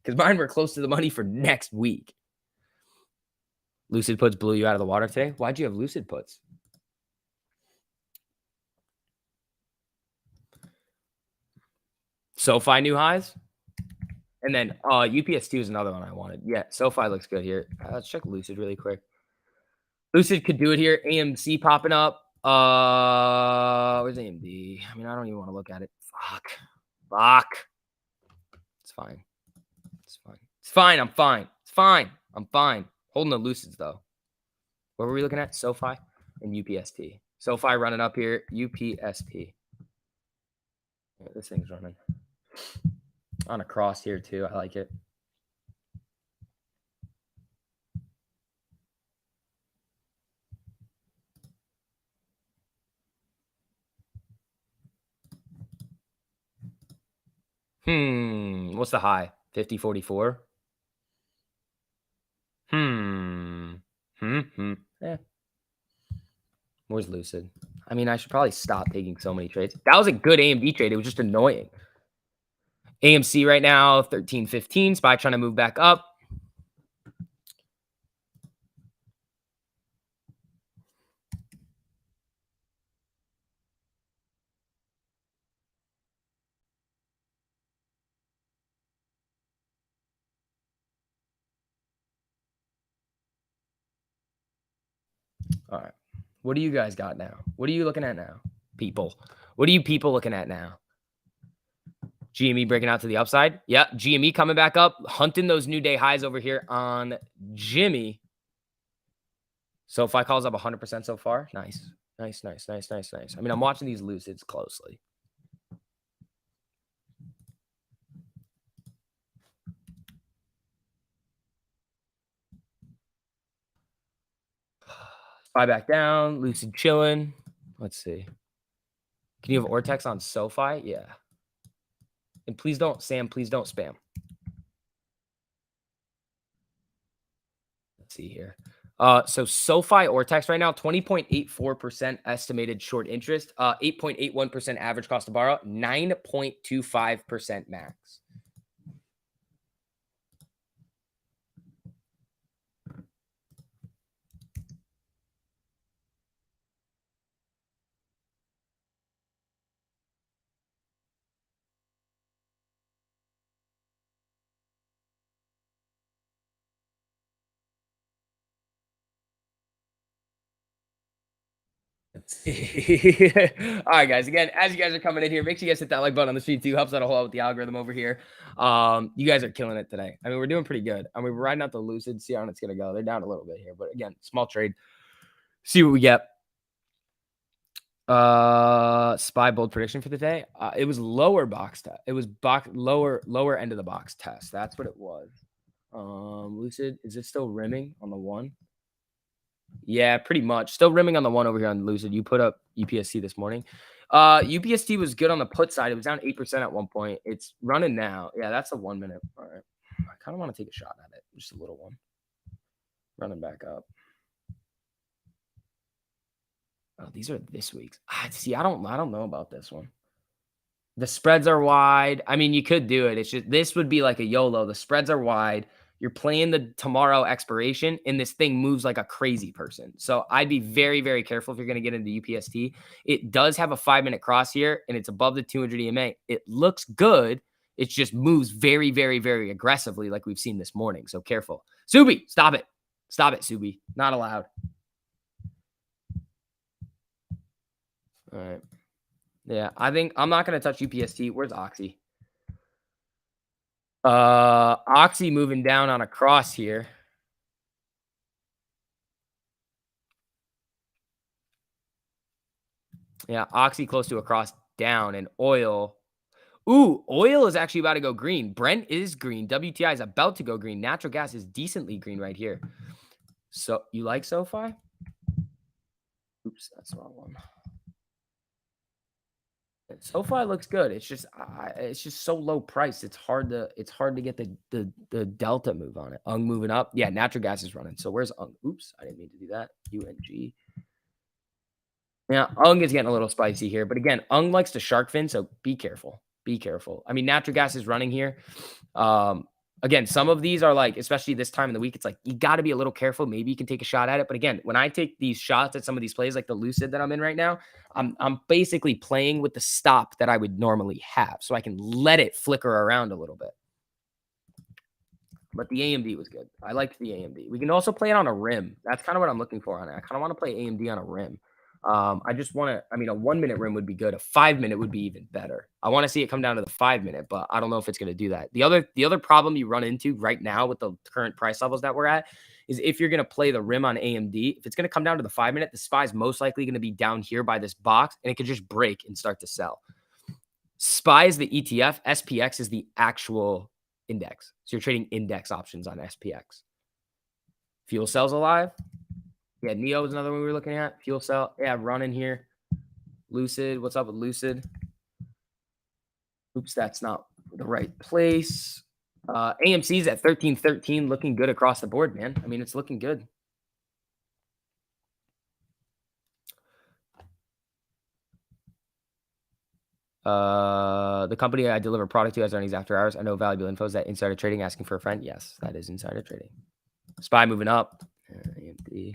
Because mine were close to the money for next week. Lucid puts blew you out of the water today. Why'd you have lucid puts? SoFi new highs. And then UPS2 is another one I wanted. Yeah, SoFi looks good here. Let's check Lucid really quick. Lucid could do it here. AMC popping up. Where's AMD? I mean, I don't even want to look at it. Fuck. It's fine. It's fine. It's fine. I'm fine. It's fine. I'm fine. Holding the Lucids though. What were we looking at? SoFi and UPST. SoFi running up here. UPST. Yeah, this thing's running on a cross here too. I like it. What's the high? 50.44. Yeah. Where's Lucid? I mean, I should probably stop taking so many trades. That was a good AMD trade. It was just annoying. AMC right now, 13.15. SPY trying to move back up. All right. What do you guys got now? What are you looking at now? People. What are you people looking at now? GME breaking out to the upside. Yep. GME coming back up, hunting those new day highs over here on Jimmy. So if I calls up 100% so far, nice. Nice. I mean, I'm watching these Lucids closely. SPY back down. Lucid chilling. Let's see. Can you have Ortex on SoFi? Yeah. And please don't, Sam, please don't spam. Let's see here. So SoFi Ortex right now, 20.84% estimated short interest, 8.81% average cost to borrow, 9.25% max. Let's see. All right, guys. Again, as you guys are coming in here, make sure you guys hit that like button on the stream too. Helps out a whole lot with the algorithm over here. You guys are killing it today. I mean, we're doing pretty good. I mean, we're riding out the Lucid. See how it's gonna go. They're down a little bit here, but again, small trade. See what we get. SPY bold prediction for the day. It was lower box test. It was lower end of the box test. That's what it was. Lucid, is it still rimming on the one? Yeah, pretty much. Still rimming on the one over here on Lucid. You put up UPSC this morning. UPST was good on the put side. It was down 8% at one point. It's running now. Yeah, that's a 1 minute. All right. I kind of want to take a shot at it. Just a little one. Running back up. Oh, these are this week's. See, I don't know about this one. The spreads are wide. I mean, you could do it. It's just this would be like a YOLO. The spreads are wide. You're playing the tomorrow expiration, and this thing moves like a crazy person. So I'd be very, very careful if you're going to get into UPST. It does have a 5-minute cross here, and it's above the 200 EMA. It looks good. It just moves very, very, very aggressively like we've seen this morning. So careful. Subi, stop it. Stop it, Subi. Not allowed. All right. Yeah, I think I'm not going to touch UPST. Where's Oxy? Oxy moving down on a cross here. Yeah, Oxy close to a cross down, and oil. Ooh, oil is actually about to go green. Brent is green. WTI is about to go green. Natural gas is decently green right here. So you like SoFi? Oops, that's the wrong one. So far, it looks good. It's just so low priced. It's hard to get the delta move on it. Moving up. Yeah, natural gas is running. So where's Oops, I didn't mean to do that. UNG. Yeah, is getting a little spicy here, but again, likes to shark fin, so be careful. Be careful. I mean, natural gas is running here. Um, Again, some of these are like, especially this time of the week, it's like you got to be a little careful. Maybe you can take a shot at it, but again, when I take these shots at some of these plays, like the Lucid that I'm in right now, I'm basically playing with the stop that I would normally have, so I can let it flicker around a little bit. But the AMD was good. I liked the AMD. We can also play it on a rim. That's kind of what I'm looking for on it. I kind of want to play AMD on a rim. I just want to, I mean, a 1 minute rim would be good. A 5 minute would be even better. I want to see it come down to the 5 minute, but I don't know if it's going to do that. The other problem you run into right now with the current price levels that we're at is if you're going to play the rim on AMD, if it's going to come down to the 5 minute, the SPY is most likely going to be down here by this box and it could just break and start to sell. SPY is the ETF, SPX is the actual index. So you're trading index options on SPX. Fuel cells alive. Yeah, Neo is another one we were looking at. Fuel cell. Yeah, running here. Lucid. What's up with Lucid? Oops, that's not the right place. AMC's at 1313, looking good across the board, man. I mean, it's looking good. The company I deliver product to has earnings after hours. I know valuable info. Is that insider trading? Asking for a friend? Yes, that is insider trading. SPY moving up. AMD.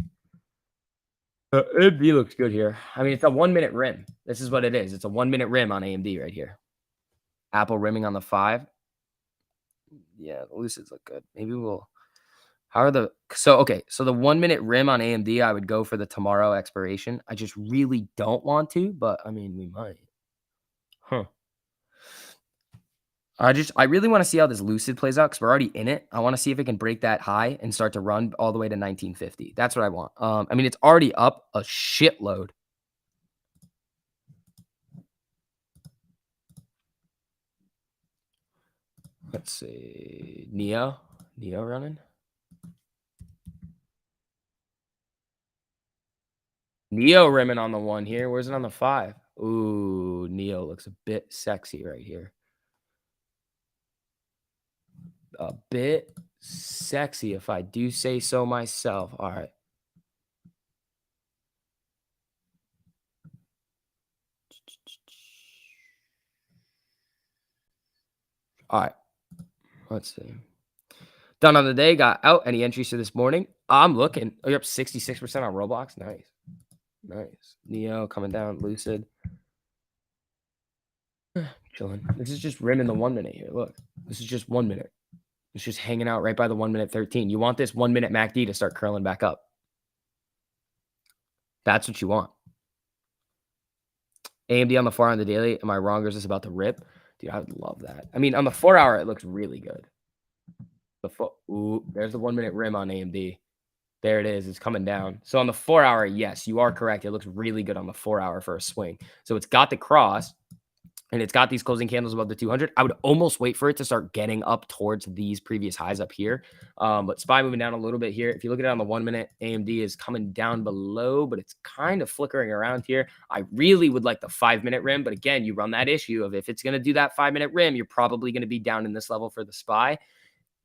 AMD looks good here. I mean, it's a 1 minute rim. This is what it is. It's a 1 minute rim on AMD right here. Apple rimming on the 5. Yeah, the Lucids look good. Maybe we'll. How are the okay? So the 1 minute rim on AMD, I would go for the tomorrow expiration. I just really don't want to, but I mean, we might. Huh. I really want to see how this Lucid plays out because we're already in it. I want to see if it can break that high and start to run all the way to 1950. That's what I want. I mean, it's already up a shitload. Let's see. Neo running. Neo rimming on the 1 here. Where's it on the 5? Ooh, Neo looks a bit sexy right here. A bit sexy, if I do say so myself. All right. All right. Let's see. Done on the day. Got out. Any entries for this morning? I'm looking. Oh, you're up 66% on Roblox. Nice. Nice. Neo coming down. Lucid. Chilling. This is just rimming the 1 minute here. Look. This is just 1 minute. It's just hanging out right by the 1 minute 13. You want this 1 minute MACD to start curling back up. That's what you want. AMD on the 4 on the daily. Am I wrong or is this about to rip? Dude, I would love that. I mean, on the 4 hour, it looks really good. Ooh, there's the 1 minute rim on AMD. There it is. It's coming down. So on the 4 hour, yes, you are correct. It looks really good on the 4 hour for a swing. So it's got the cross and it's got these closing candles above the 200. I would almost wait for it to start getting up towards these previous highs up here. But SPY moving down a little bit here. If you look at it on the 1 minute, AMD is coming down below, but it's kind of flickering around here. I really would like the 5 minute rim. But again, you run that issue of if it's going to do that 5 minute rim, you're probably going to be down in this level for the SPY.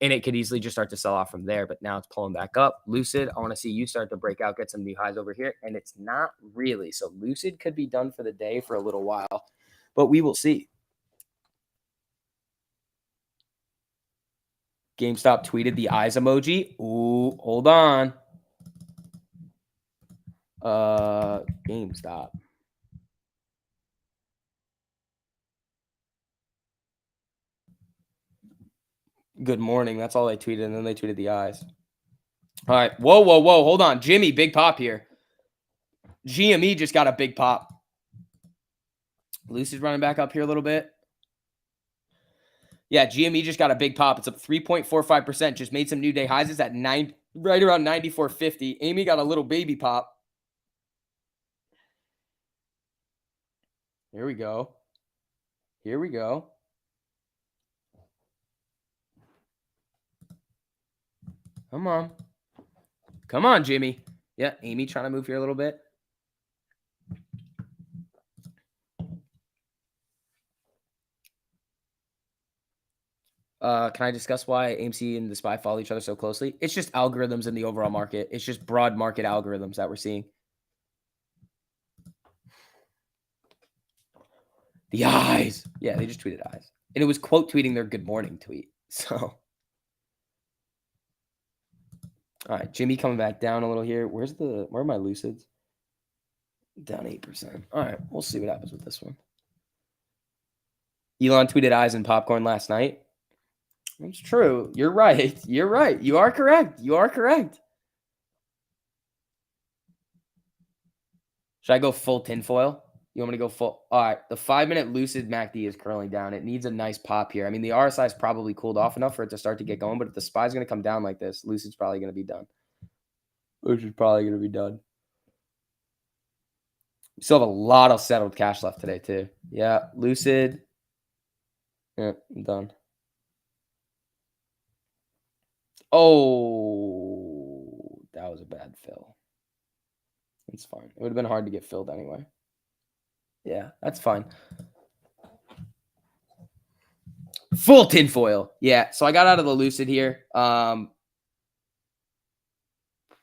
And it could easily just start to sell off from there. But now it's pulling back up. Lucid, I want to see you start to break out, get some new highs over here. And it's not really. So Lucid could be done for the day for a little while. But we will see. GameStop tweeted the eyes emoji. Ooh, hold on. GameStop. Good morning. That's all they tweeted. And then they tweeted the eyes. All right. Whoa. Hold on. Jimmy, big pop here. GME just got a big pop. Lucid's running back up here a little bit. Yeah, GME just got a big pop. It's up 3.45%. Just made some new day highs. It's at right around 94.50. Amy got a little baby pop. Here we go. Here we go. Come on. Come on, Jimmy. Yeah, Amy trying to move here a little bit. Can I discuss why AMC and the SPY follow each other so closely? It's just algorithms in the overall market. It's just broad market algorithms that we're seeing. The eyes. Yeah, they just tweeted eyes. And it was quote tweeting their good morning tweet. So, all right, Jimmy coming back down a little here. Where are my lucids? Down 8%. All right, we'll see what happens with this one. Elon tweeted eyes and popcorn last night. It's true. You're right. You're right. You are correct. You are correct. Should I go full tinfoil? You want me to go full? All right. The 5-minute lucid MACD is curling down. It needs a nice pop here. I mean, the RSI is probably cooled off enough for it to start to get going, but if the SPY is going to come down like this, lucid's probably going to be done. Which is probably going to be done. We still have a lot of settled cash left today, too. Yeah. Lucid. Yeah, I'm done. Oh, that was a bad fill. It's fine. It would have been hard to get filled anyway. Yeah, that's fine. Full tinfoil. Yeah. So I got out of the lucid here.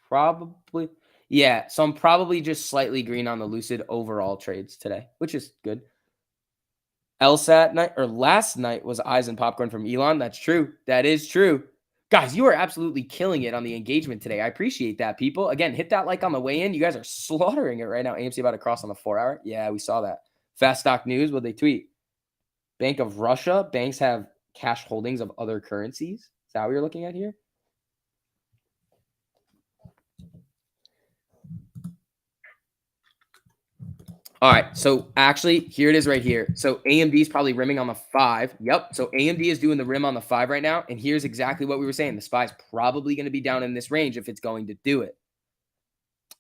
Probably. Yeah. So I'm probably just slightly green on the lucid overall trades today, which is good. LSAT night or last night was eyes and popcorn from Elon. That's true. That is true. Guys, you are absolutely killing it on the engagement today. I appreciate that, people. Again, hit that like on the way in. You guys are slaughtering it right now. AMC about to cross on the 4-hour. Yeah, we saw that. Fast Stock News, what they tweet? Bank of Russia. Banks have cash holdings of other currencies. Is that what you're looking at here? All right. So actually, here it is right here. So AMD is probably rimming on the 5. Yep. So AMD is doing the rim on the 5 right now. And here's exactly what we were saying. The SPY is probably going to be down in this range if it's going to do it.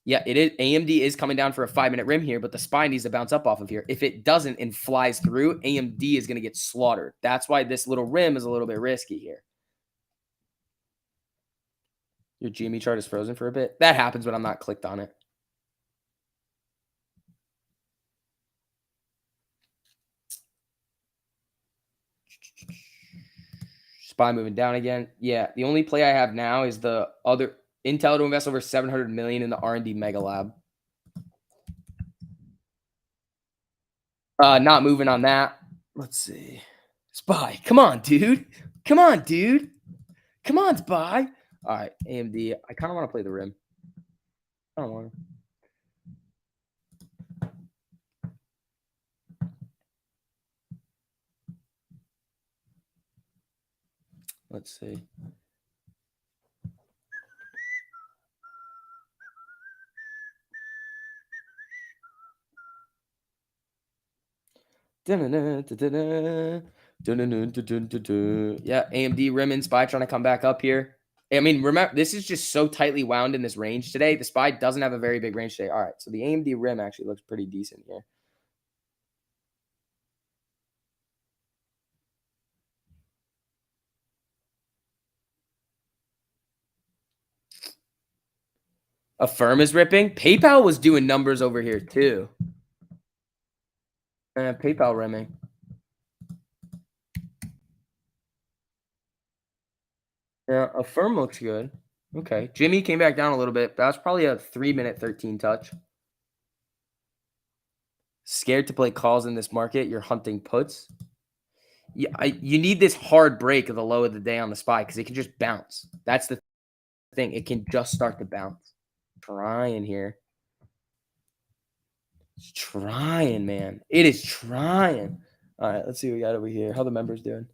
Yeah, it is. AMD is coming down for a 5-minute rim here, but the SPY needs to bounce up off of here. If it doesn't and flies through, AMD is going to get slaughtered. That's why this little rim is a little bit risky here. Your GME chart is frozen for a bit. That happens when I'm not clicked on it. SPY moving down again. Yeah, the only play I have now is the other Intel to invest over $700 million in the R&D Mega Lab. Not moving on that. Let's see. SPY, come on, dude. Come on, dude. Come on, SPY. All right, AMD. I kind of want to play the rim. I don't want to. Let's see. Yeah, AMD rim and SPY trying to come back up here. I mean, remember, this is just so tightly wound in this range today. The SPY doesn't have a very big range today. All right, so the AMD rim actually looks pretty decent here. Affirm is ripping. PayPal was doing numbers over here too. PayPal rimming. Yeah, Affirm looks good. Okay. Jimmy came back down a little bit. That was probably a 3-minute 13 touch. Scared to play calls in this market. You're hunting puts. Yeah, you need this hard break of the low of the day on the SPY because it can just bounce. That's the thing. It can just start to bounce. Trying here. It's trying, man. It is trying. All right, let's see what we got over here. How the members doing?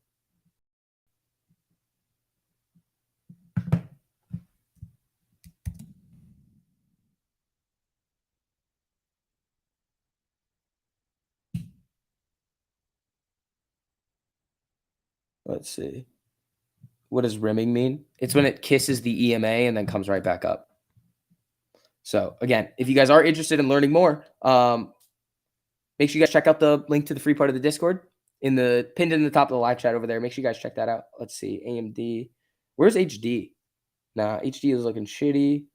Let's see. What does rimming mean? It's when it kisses the EMA and then comes right back up. So again, if you guys are interested in learning more, make sure you guys check out the link to the free part of the Discord pinned in the top of the live chat over there. Make sure you guys check that out. Let's see. AMD. Where's HD? Nah, HD is looking shitty.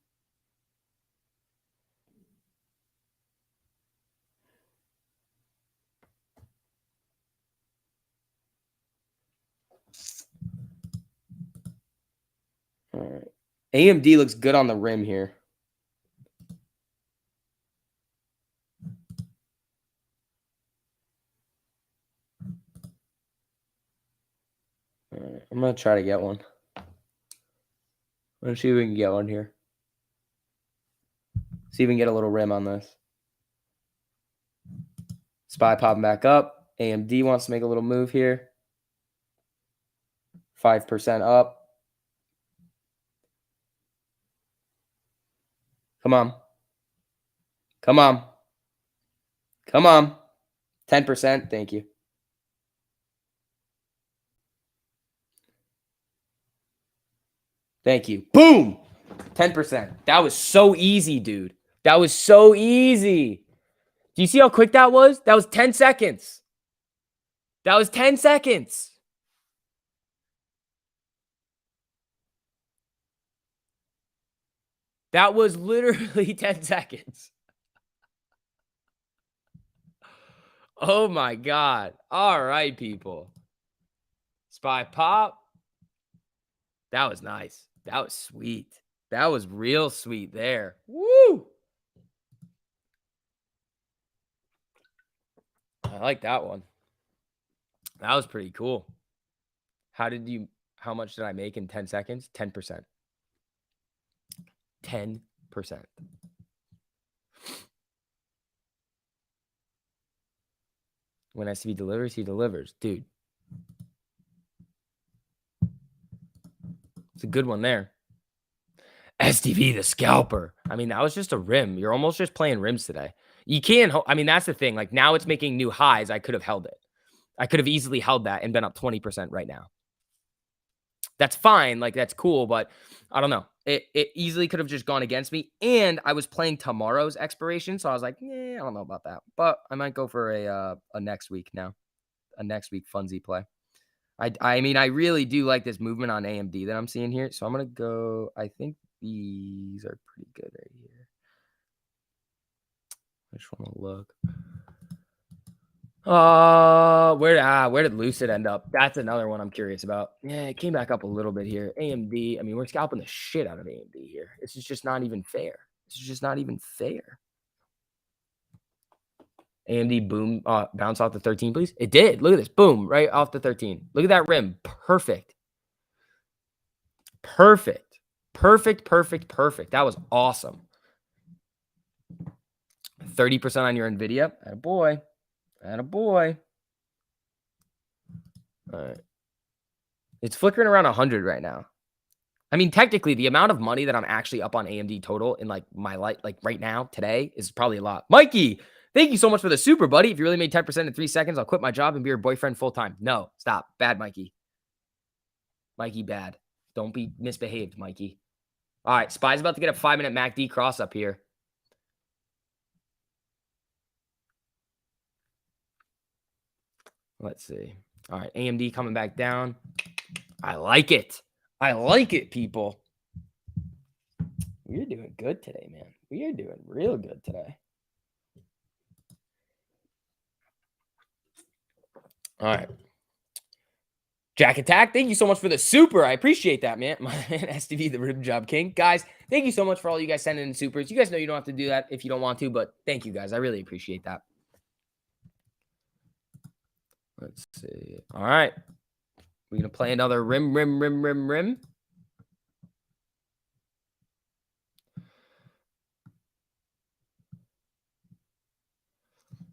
All right. AMD looks good on the rim here. All right. I'm going to try to get one. Let's see if we can get one here. See if we can get a little rim on this. SPY popping back up. AMD wants to make a little move here. 5% up. Come on. Come on. Come on. 10%. Thank you. Thank you. Boom. 10%. That was so easy, dude. That was so easy. Do you see how quick that was? That was 10 seconds. That was 10 seconds. That was literally 10 seconds. Oh my God. All right, people. SPY pop. That was nice. That was sweet. That was real sweet there. Woo! I like that one. That was pretty cool. How much did I make in 10 seconds? 10%. 10%. When STV delivers, he delivers. Dude. It's a good one there. STV, the scalper. I mean, that was just a rim. You're almost just playing rims today. You can't, I mean, that's the thing. Like now it's making new highs. I could have held it. I could have easily held that and been up 20% right now. That's fine. Like that's cool, but I don't know. It easily could have just gone against me. And I was playing tomorrow's expiration. So I was like, I don't know about that. But I might go for a next week now. A next week funsy play. I mean, I really do like this movement on AMD that I'm seeing here. So I'm going to go, I think these are pretty good right here. I just want to look. Where did Lucid end up? That's another one I'm curious about. Yeah, it came back up a little bit here. AMD, I mean, we're scalping the shit out of AMD here. This is just not even fair. This is just not even fair. AMD boom, bounce off the 13, please. It did. Look at this. Boom, right off the 13. Look at that rim. Perfect. Perfect. Perfect, perfect, perfect. That was awesome. 30% on your NVIDIA. Attaboy. Attaboy. All right. It's flickering around 100 right now. I mean, technically, the amount of money that I'm actually up on AMD total in like my life, like right now, today, is probably a lot. Mikey, thank you so much for the super, buddy. If you really made 10% in 3 seconds, I'll quit my job and be your boyfriend full time. No, stop. Bad, Mikey. Mikey, bad. Don't be misbehaved, Mikey. All right, SPY's about to get a 5-minute MACD cross up here. Let's see. All right, AMD coming back down. I like it. I like it, people. We're doing good today, man. We are doing real good today. All right. Jack Attack, thank you so much for the super. I appreciate that, man. My man, STV, the Rib Job King. Guys, thank you so much for all you guys sending in supers. You guys know you don't have to do that if you don't want to, but thank you, guys. I really appreciate that. Let's see. All right. We're going to play another rim.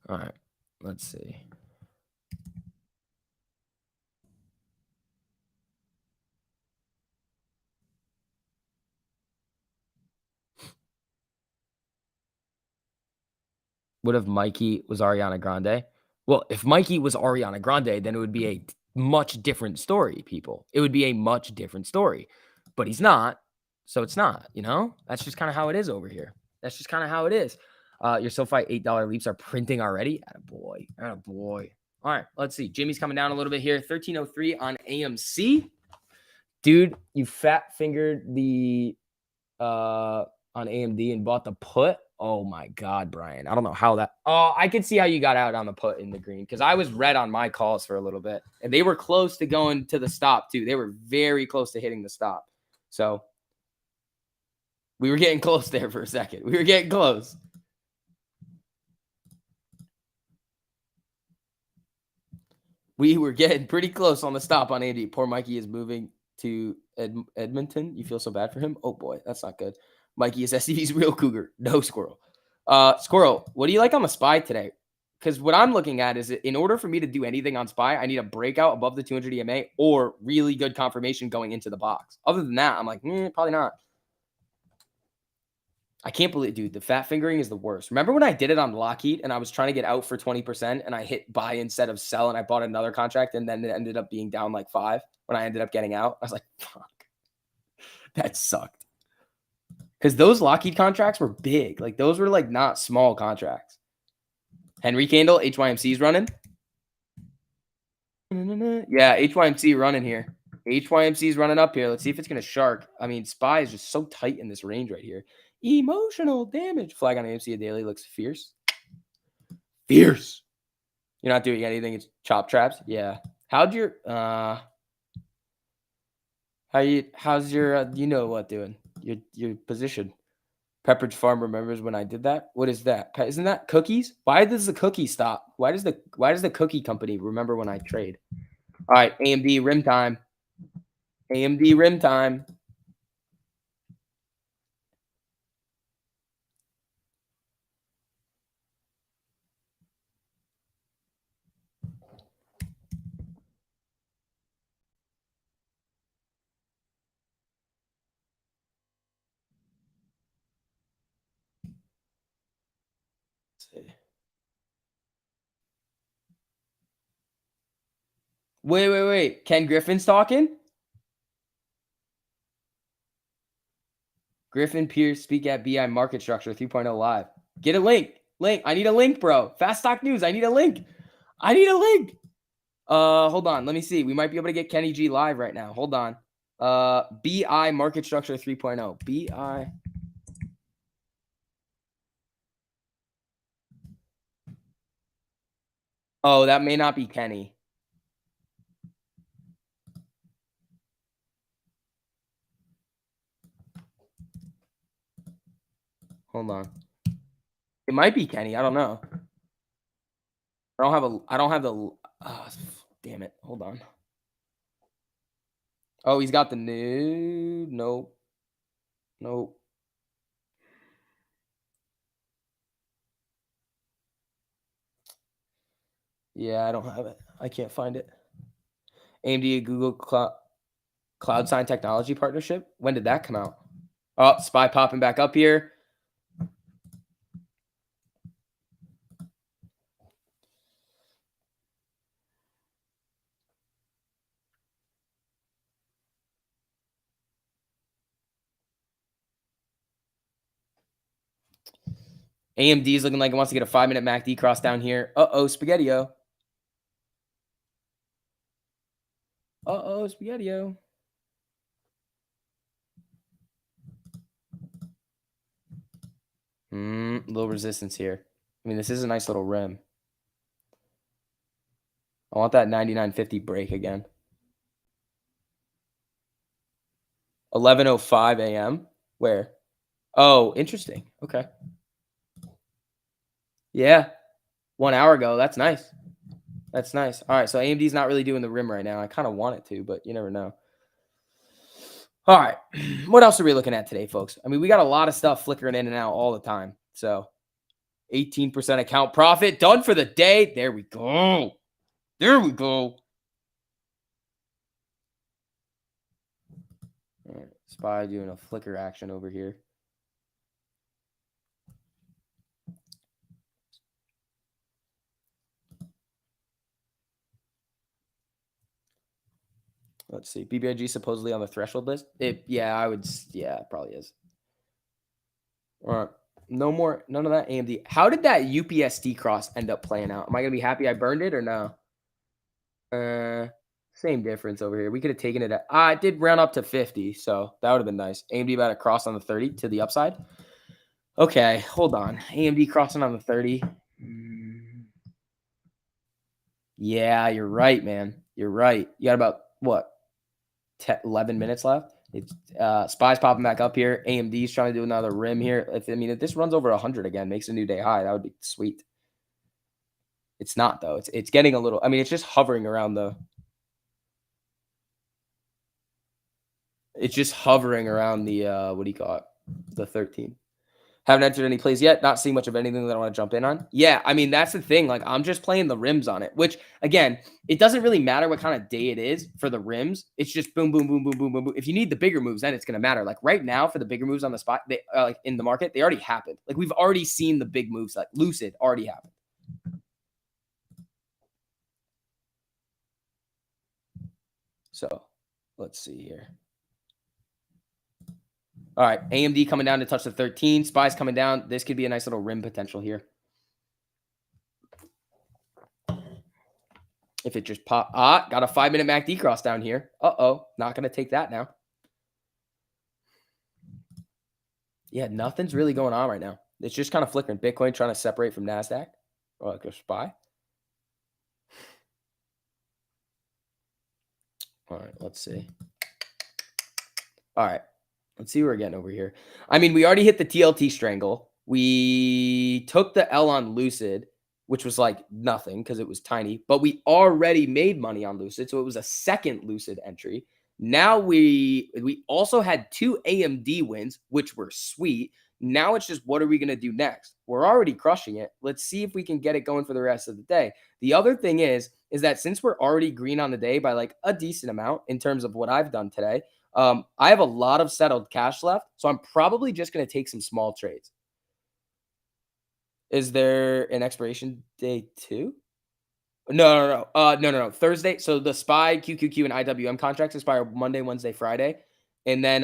All right. Let's see. What if Mikey was Ariana Grande? Well, if Mikey was Ariana Grande, then it would be a much different story, people. It would be a much different story. But he's not, so it's not, you know? That's just kind of how it is over here. That's just kind of how it is. Your SoFi $8 leaps are printing already. Attaboy. Attaboy. All right, let's see. Jimmy's coming down a little bit here. 1303 on AMC. Dude, you fat fingered the on AMD and bought the put. Oh my God, Brian. I don't know how that. Oh, I could see how you got out on the put in the green because I was red on my calls for a little bit. And they were close to going to the stop, too. They were very close to hitting the stop. So We were getting close there for a second. We were getting close. We were getting pretty close on the stop on AMD. Poor Mikey is moving to Edmonton. You feel so bad for him? Oh boy, that's not good. Mikey is SCV's real cougar. No squirrel. Squirrel, what do you like on the SPY today? Because what I'm looking at is in order for me to do anything on SPY, I need a breakout above the 200 EMA or really good confirmation going into the box. Other than that, I'm like, probably not. I can't believe, dude, the fat fingering is the worst. Remember when I did it on Lockheed and I was trying to get out for 20% and I hit buy instead of sell and I bought another contract and then it ended up being down like 5 when I ended up getting out? I was like, fuck, that sucked. Because those Lockheed contracts were big. Like those were like not small contracts. Henry Candle, HYMC's running. Yeah, HYMC running here. HYMC's running up here. Let's see if it's going to shark. I mean, SPY is just so tight in this range right here. Emotional damage. Flag on AMC a daily looks fierce. Fierce. You're not doing anything. It's chop traps. Yeah. How'd your how's your you know what doing? Your position. Pepperidge Farm remembers when I did that. What is that? Isn't that cookies? Why does the cookie stop? Why does the cookie company remember when I trade? All right, AMD rim time. AMD rim time. Wait. Ken Griffin's talking? Griffin Pierce speak at BI Market Structure 3.0 live. Get a link. I need a link, bro. Fast Stock News. I need a link. Hold on. Let me see. We might be able to get Kenny G live right now. Hold on. BI Market Structure 3.0. BI. Oh, that may not be Kenny. Hold on. It might be Kenny. I don't know. I don't have the damn it. Hold on. Oh, he's got the new. Nope. Yeah, I don't have it. I can't find it. AMD Google Cloud Sign Technology Partnership. When did that come out? Oh, SPY popping back up here. AMD is looking like it wants to get a 5-minute MACD cross down here. Spaghetti-o. Spaghetti-o. Little resistance here. I mean, this is a nice little rim. I want that 99.50 break again. 11:05 a.m. Where? Oh, interesting. Okay. Yeah. 1 hour ago. That's nice. That's nice. All right. So AMD's not really doing the rim right now. I kind of want it to, but you never know. All right. What else are we looking at today, folks? I mean, we got a lot of stuff flickering in and out all the time. So 18% account profit done for the day. There we go. All right. SPY doing a flicker action over here. Let's see. BBIG supposedly on the threshold list. Yeah, it probably is. All right. None of that AMD. How did that UPST cross end up playing out? Am I gonna be happy I burned it or no? Same difference over here. We could have taken it at it did round up to 50, so that would have been nice. AMD about to cross on the 30 to the upside. Okay, hold on. AMD crossing on the 30. Yeah, you're right, man. You're right. You got about what? 11 minutes left. It's SPY's popping back up here. AMD's trying to do another rim here. If this runs over 100 again, makes a new day high, that would be sweet. It's not though. It's getting a little. It's just hovering around the. It's just hovering around the what do you call it? The 13. Haven't entered any plays yet. Not seeing much of anything that I want to jump in on. Yeah, that's the thing. Like, I'm just playing the rims on it, which, again, it doesn't really matter what kind of day it is for the rims. It's just boom, boom, boom, boom, boom, boom, boom. If you need the bigger moves, then it's going to matter. Like, right now, for the bigger moves on the spot, they like in the market, they already happened. Like, we've already seen the big moves. Like, Lucid already happened. So, let's see here. All right, AMD coming down to touch the 13. SPY's coming down. This could be a nice little rim potential here. If it just pop, got a 5-minute MACD cross down here. Uh-oh, not going to take that now. Yeah, nothing's really going on right now. It's just kind of flickering. Bitcoin trying to separate from NASDAQ. Oh, like a SPY. All right, let's see. All right, let's see what we're getting over here. We already hit the TLT strangle. We took the L on Lucid, which was like nothing because it was tiny, but we already made money on Lucid, so it was a second Lucid entry. Now we also had 2 AMD wins, which were sweet. Now it's just, what are we going to do next? We're already crushing it. Let's see if we can get it going for the rest of the day. The other thing is that since we're already green on the day by like a decent amount in terms of what I've done today, I have a lot of settled cash left, so I'm probably just going to take some small trades. Is there an expiration day too? No. Thursday. So the SPY, QQQ, and IWM contracts expire Monday, Wednesday, Friday, and then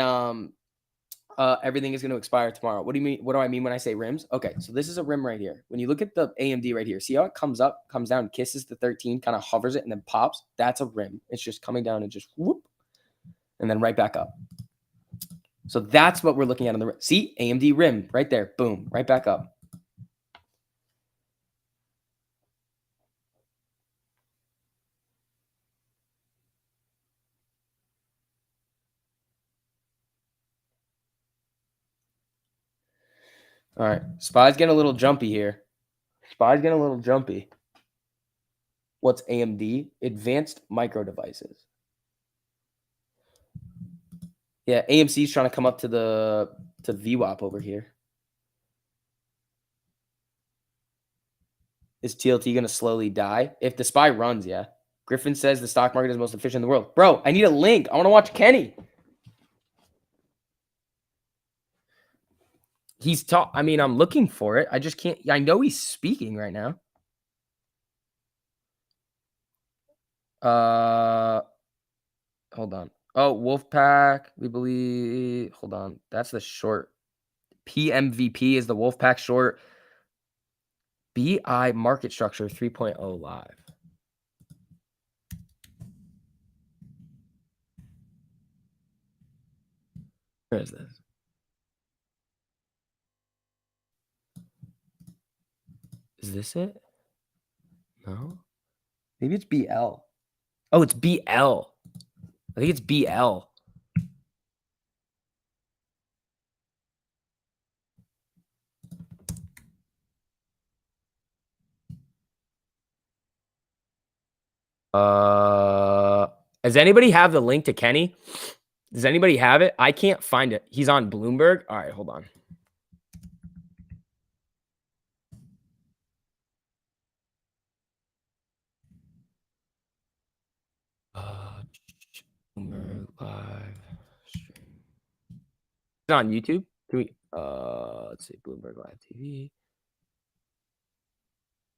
everything is going to expire tomorrow. What do you mean? What do I mean when I say rims? Okay, so this is a rim right here. When you look at the AMD right here, see how it comes up, comes down, kisses the 13, kind of hovers it, and then pops? That's a rim. It's just coming down and just whoop, and then right back up. So that's what we're looking at on the rim. See, AMD rim right there. Boom, right back up. All right, SPY's getting a little jumpy here. SPY's getting a little jumpy. What's AMD? Advanced Micro Devices. Yeah, AMC's trying to come up to VWAP over here. Is TLT going to slowly die? If the SPY runs, yeah. Griffin says the stock market is the most efficient in the world. Bro, I need a link. I want to watch Kenny. He's I'm looking for it. I just can't. I know he's speaking right now. Hold on. Oh, Wolfpack. We believe. Hold on. That's the short. PMVP is the Wolfpack short. BI market structure 3.0 live. Where is this? Is this it? No. Maybe it's BL. Oh, it's BL. I think it's BL. Does anybody have the link to Kenny? Does anybody have it? I can't find it. He's on Bloomberg. All right, hold on. Bloomberg live stream. Is it on YouTube? Can we? Let's see. Bloomberg Live TV.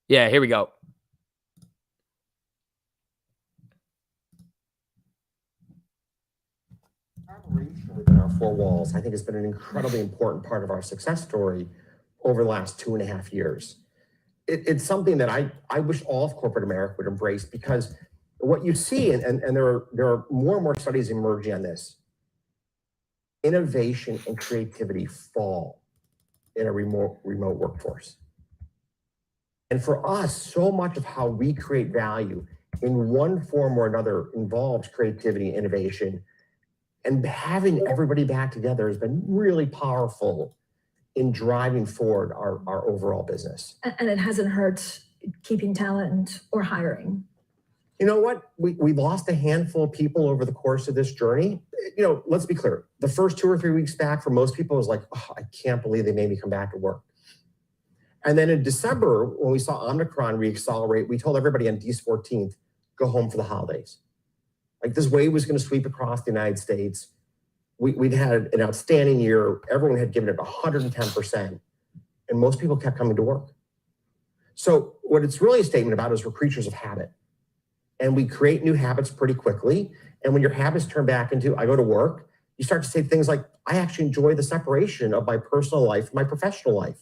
Yeah, here we go. Collaboration within our 4 walls, I think, has been an incredibly important part of our success story over the last 2.5 years. It's something that I wish all of corporate America would embrace, because what you see, and there are more and more studies emerging on this, innovation and creativity fall in a remote workforce. And for us, so much of how we create value in one form or another involves creativity and innovation. And having everybody back together has been really powerful in driving forward our overall business. And it hasn't hurt keeping talent or hiring. You know what? We lost a handful of people over the course of this journey. You know, let's be clear. The first 2 or 3 weeks back for most people was like, oh, I can't believe they made me come back to work. And then in December, when we saw Omicron reaccelerate, we told everybody on December 14th, go home for the holidays. Like this wave was going to sweep across the United States. We'd had an outstanding year. Everyone had given it 110%. And most people kept coming to work. So what it's really a statement about is we're creatures of habit. And we create new habits pretty quickly. And when your habits turn back into, I go to work, you start to say things like, I actually enjoy the separation of my personal life and my professional life.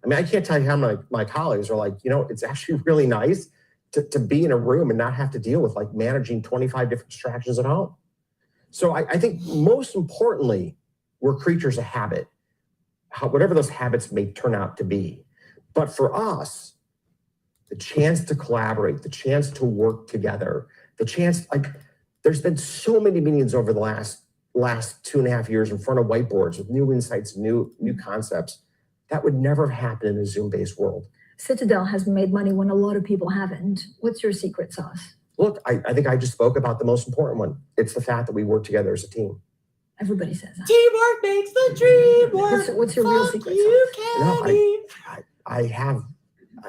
I mean, I can't tell you how my colleagues are like, you know, it's actually really nice to be in a room and not have to deal with like managing 25 different distractions at home. So I think most importantly, we're creatures of habit, whatever those habits may turn out to be. But for us, the chance to collaborate, the chance to work together, the chance, like, there's been so many meetings over the last 2.5 years in front of whiteboards with new insights, new concepts. That would never have happened in a Zoom-based world. Citadel has made money when a lot of people haven't. What's your secret sauce? Look, I think I just spoke about the most important one. It's the fact that we work together as a team. Everybody says that. Teamwork makes the dream work. What's your real secret sauce?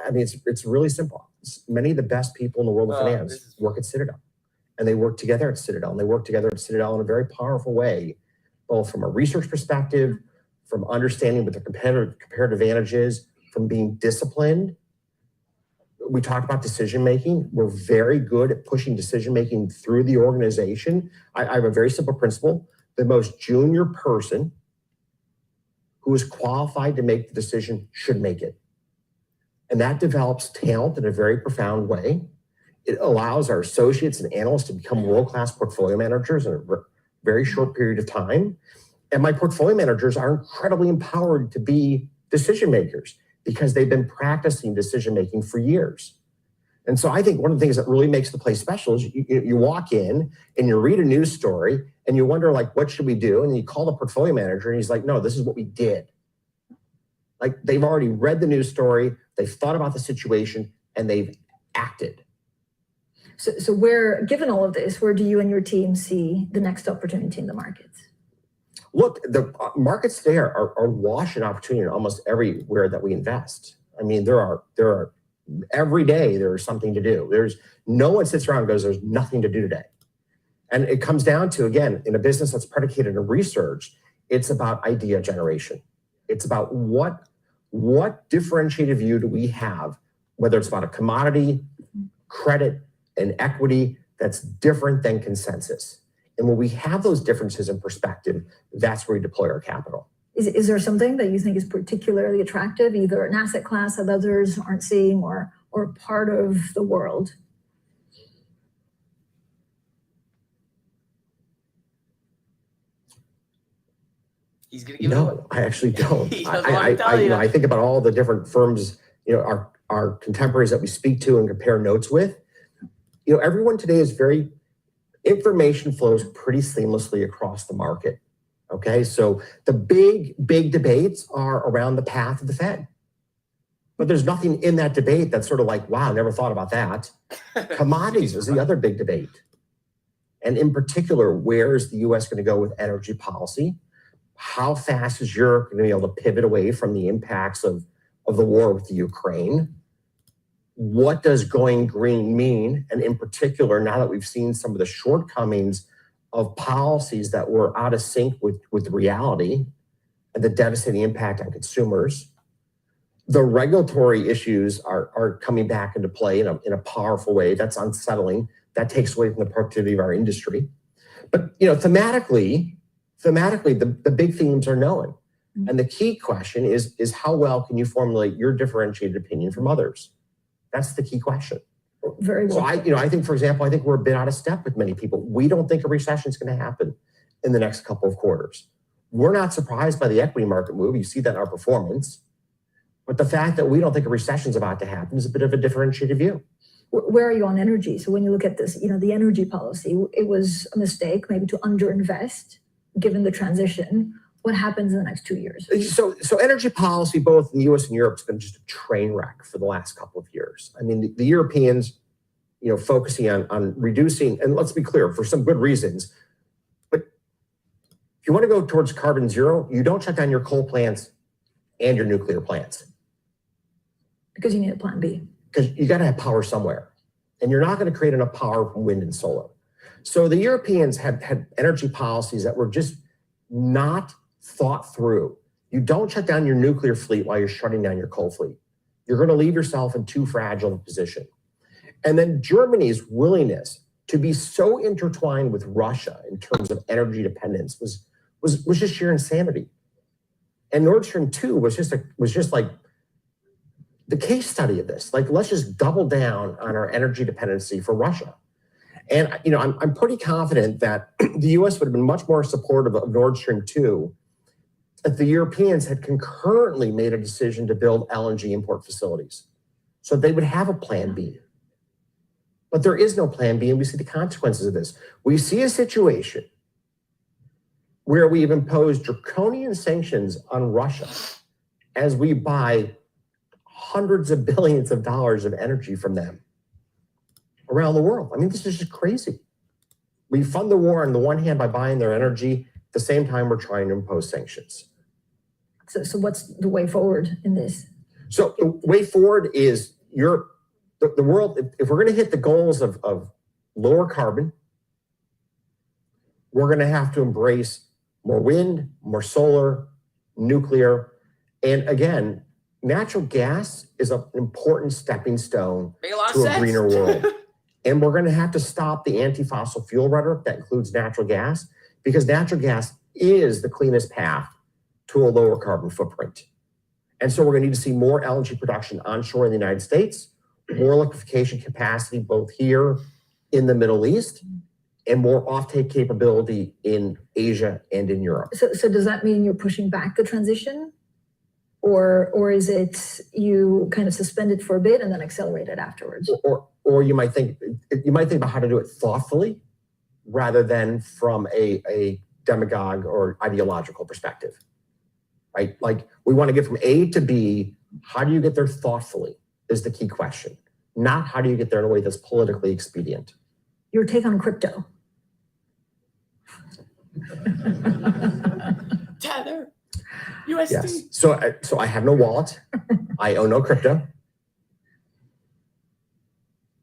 I mean, it's really simple. Many of the best people in the world of finance work at Citadel. And they work together at Citadel. And they work together at Citadel in a very powerful way, both from a research perspective, from understanding what the comparative advantage is, from being disciplined. We talked about decision-making. We're very good at pushing decision-making through the organization. I have a very simple principle. The most junior person who is qualified to make the decision should make it. And that develops talent in a very profound way. It allows our associates and analysts to become world-class portfolio managers in a very short period of time. And my portfolio managers are incredibly empowered to be decision makers because they've been practicing decision-making for years. And so I think one of the things that really makes the place special is you walk in and you read a news story and you wonder, like, what should we do? And you call the portfolio manager and he's like, no, this is what we did. Like, they've already read the news story, they've thought about the situation, and they've acted. So where, given all of this, where do you and your team see the next opportunity in the markets? Look, the markets today are awash in opportunity in almost everywhere that we invest. I mean, there are every day there's something to do. There's no one sits around and goes, there's nothing to do today. And it comes down to, again, in a business that's predicated on research, it's about idea generation. It's about what differentiated view do we have, whether it's about a commodity, credit, and equity that's different than consensus. And when we have those differences in perspective, that's where we deploy our capital. Is there something that you think is particularly attractive, either an asset class that others aren't seeing or part of the world? He's gonna give it away. I actually don't. I think about all the different firms, our contemporaries that we speak to and compare notes with. Everyone today is information flows pretty seamlessly across the market. Okay, so the big debates are around the path of the Fed. But there's nothing in that debate that's sort of like, wow, I never thought about that. Commodities is the other big debate. And in particular, where is the US going to go with energy policy? How fast is Europe going to be able to pivot away from the impacts of the war with the Ukraine? What does going green mean? And in particular, now that we've seen some of the shortcomings of policies that were out of sync with reality and the devastating impact on consumers, the regulatory issues are coming back into play in a powerful way. That's unsettling. That takes away from the productivity of our industry. But thematically, the big themes are known. And the key question is how well can you formulate your differentiated opinion from others? That's the key question. Very well. So I think, for example, we're a bit out of step with many people. We don't think a recession is going to happen in the next couple of quarters. We're not surprised by the equity market move. You see that in our performance. But the fact that we don't think a recession is about to happen is a bit of a differentiated view. Where are you on energy? So when you look at this, the energy policy, it was a mistake maybe to underinvest given the transition, what happens in the next 2 years? So energy policy, both in the US and Europe, has been just a train wreck for the last couple of years. I mean, the Europeans, focusing on reducing, and let's be clear, for some good reasons, but if you want to go towards carbon zero, you don't shut down your coal plants and your nuclear plants. Because you need a plan B. Because you got to have power somewhere. And you're not going to create enough power from wind and solar. So the Europeans had energy policies that were just not thought through. You don't shut down your nuclear fleet while you're shutting down your coal fleet. You're going to leave yourself in too fragile a position. And then Germany's willingness to be so intertwined with Russia in terms of energy dependence was just sheer insanity. And Nord Stream 2 was just like the case study of this. Like, let's just double down on our energy dependency for Russia. And I'm pretty confident that the US would have been much more supportive of Nord Stream 2 if the Europeans had concurrently made a decision to build LNG import facilities. So they would have a plan B. But there is no plan B, and we see the consequences of this. We see a situation where we've imposed draconian sanctions on Russia as we buy hundreds of billions of dollars of energy from them around the world. I mean, this is just crazy. We fund the war on the one hand by buying their energy. At the same time, we're trying to impose sanctions. So what's the way forward in this? So the way forward is the world, if we're going to hit the goals of lower carbon, we're going to have to embrace more wind, more solar, nuclear. And again, natural gas is an important stepping stone to a greener world. And we're going to have to stop the anti-fossil fuel rhetoric that includes natural gas, because natural gas is the cleanest path to a lower carbon footprint. And so we're going to need to see more LNG production onshore in the United States, more electrification capacity both here in the Middle East, and more offtake capability in Asia and in Europe. So does that mean you're pushing back the transition? Or is it you kind of suspend it for a bit and then accelerate it afterwards? Or you might think about how to do it thoughtfully rather than from a demagogue or ideological perspective, right? Like, we want to get from A to B. How do you get there thoughtfully is the key question, not how do you get there in a way that's politically expedient. Your take on crypto? Tether. USD. Yes. So I have no wallet. I own no crypto.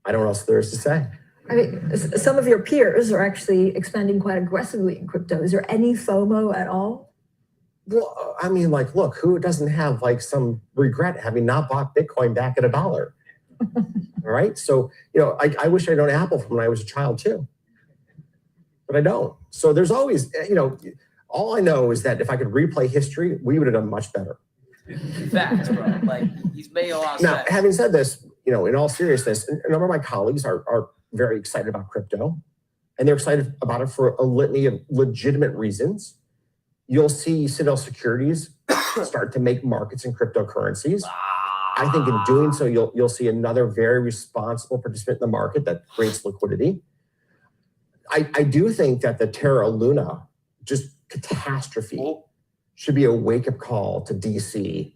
I don't know what else there is to say. I mean, some of your peers are actually expanding quite aggressively in crypto. Is there any FOMO at all? Well, I mean, like, look, who doesn't have like some regret having not bought Bitcoin back at $1? All right. So, I wish I'd known Apple from when I was a child too, but I don't. So there's always, all I know is that if I could replay history, we would have done much better. Facts, bro. Like, he's made a lot of sense. Now, having said this, in all seriousness, a number of my colleagues are very excited about crypto, and they're excited about it for a litany of legitimate reasons. You'll see Citadel Securities start to make markets in cryptocurrencies. I think in doing so, you'll see another very responsible participant in the market that creates liquidity. I do think that the Terra Luna just catastrophe should be a wake-up call to DC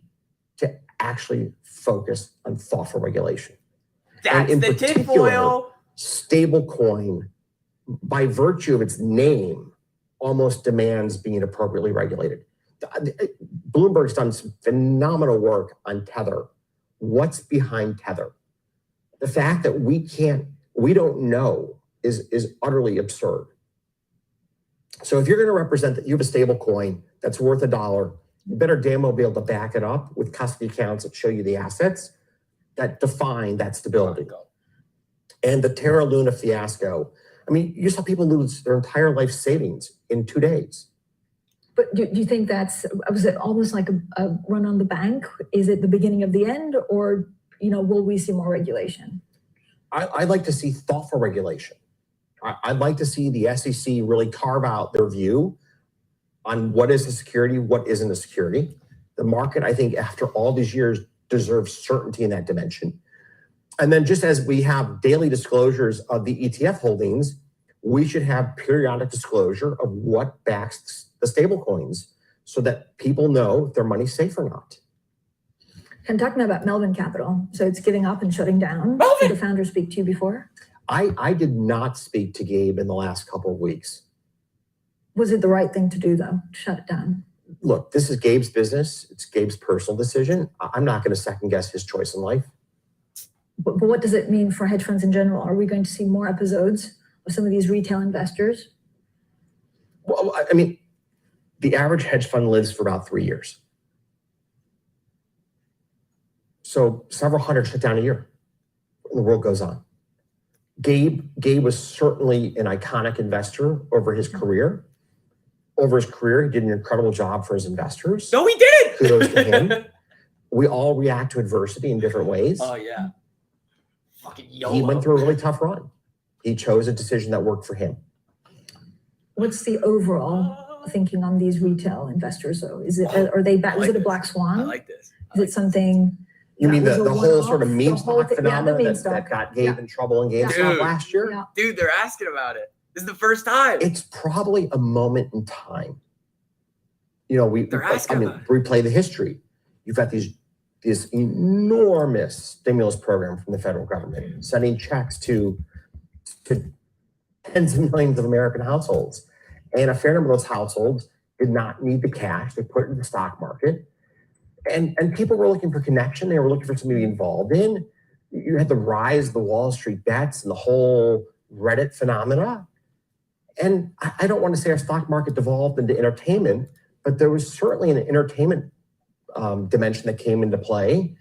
to actually focus on thoughtful regulation. That's the tinfoil. Stablecoin, by virtue of its name, almost demands being appropriately regulated. Bloomberg's done some phenomenal work on Tether. What's behind Tether? The fact that we don't know is utterly absurd. So if you're going to represent that you have a stable coin that's worth $1, you better damn well be able to back it up with custody accounts that show you the assets that define that stability. And the Terra Luna fiasco, I mean, you saw people lose their entire life savings in 2 days. But do you think was it almost like a run on the bank? Is it the beginning of the end, or, will we see more regulation? I'd like to see thoughtful regulation. I'd like to see the SEC really carve out their view on what is a security, what isn't a security. The market, I think, after all these years, deserves certainty in that dimension. And then just as we have daily disclosures of the ETF holdings, we should have periodic disclosure of what backs the stable coins so that people know if their money's safe or not. I'm talking about Melvin Capital. So it's giving up and shutting down. Melvin! Did the founder speak to you before? I did not speak to Gabe in the last couple of weeks. Was it the right thing to do, though, to shut it down? Look, this is Gabe's business. It's Gabe's personal decision. I'm not going to second guess his choice in life. But what does it mean for hedge funds in general? Are we going to see more episodes of some of these retail investors? Well, I mean, the average hedge fund lives for about 3 years. So several hundred shut down a year. And the world goes on. Gabe was certainly an iconic investor over his career. Over his career, he did an incredible job for his investors. No, he did. Kudos to him. We all react to adversity in different ways. Oh yeah. Fucking YOLO. He went through a really tough run. He chose a decision that worked for him. What's the overall thinking on these retail investors, though? Is it are they back? Was it a black swan? I like this. Is it something? You mean that was the a whole one-off? sort of The meme whole stock thing- yeah, the phenomenon meme that stock. got Gabe Yeah. in trouble in GameStop Dude. last year? Yeah. Dude, they're asking about it. This is the first time. It's probably a moment in time. You know, They're asking about it. replay the history. You've got this enormous stimulus program from the federal government, sending checks to tens of millions of American households. And a fair number of those households did not need the cash. They put it in the stock market. And people were looking for connection. They were looking for something to be involved in. You had the rise of the Wall Street bets and the whole Reddit phenomena. And I don't want to say our stock market devolved into entertainment, but there was certainly an entertainment dimension that came into play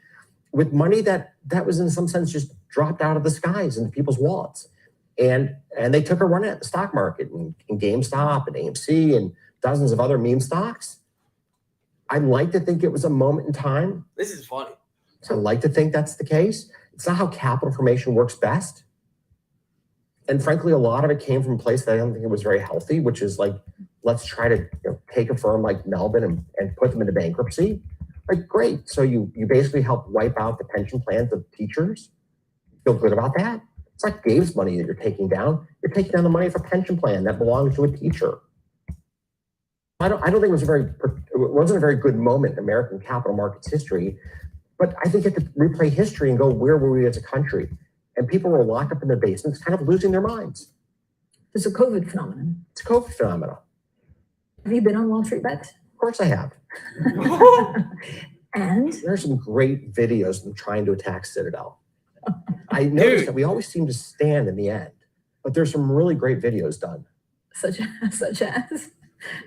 with money that was in some sense just dropped out of the skies into people's wallets. And they took a run at the stock market and GameStop and AMC and dozens of other meme stocks. I'd like to think it was a moment in time. This is funny. I'd like to think that's the case. It's not how capital formation works best. And frankly, a lot of it came from a place that I don't think it was very healthy, which is like, let's try to take a firm like Melvin and put them into bankruptcy. Like, great. So you basically help wipe out the pension plans of teachers. Feel good about that? It's not Gabe's money that you're taking down. You're taking down the money of a pension plan that belongs to a teacher. I don't think it wasn't a very good moment in American capital markets history, but I think you have to replay history and go, where were we as a country? And people were locked up in their basements, kind of losing their minds. It's a COVID phenomenon. It's a COVID phenomenon. Have you been on Wall Street bets? Of course I have. And There's some great videos of them trying to attack Citadel. I noticed that we always seem to stand in the end, but there's some really great videos done. such as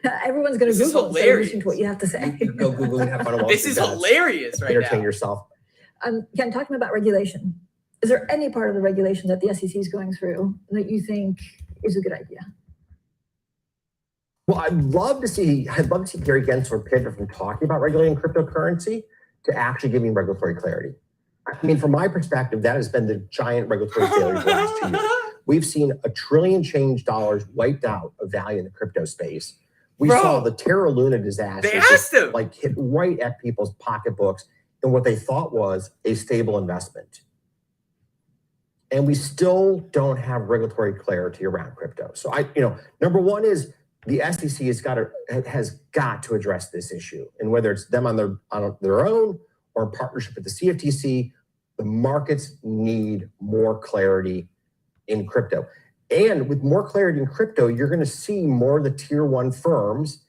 everyone's going to This is Google instead of hilarious. listening to what you have to say. You go Google and have fun. Wall This Street is bets. hilarious right Entertain now. yourself. Ken, talking about regulation, is there any part of the regulation that the SEC is going through that you think is a good idea? Well, I'd love to see Gary Gensler pivot from talking about regulating cryptocurrency to actually giving regulatory clarity. I mean, from my perspective, that has been the giant regulatory failure for the last 2 years. We've seen $1 trillion wiped out of value in the crypto space. We Bro, saw the Terra Luna disaster They asked him. like hit right at people's pocketbooks and what they thought was a stable investment. And we still don't have regulatory clarity around crypto. So number one is the SEC has got to address this issue. And whether it's them on their own or in partnership with the CFTC, the markets need more clarity in crypto. And with more clarity in crypto, you're going to see more of the tier one firms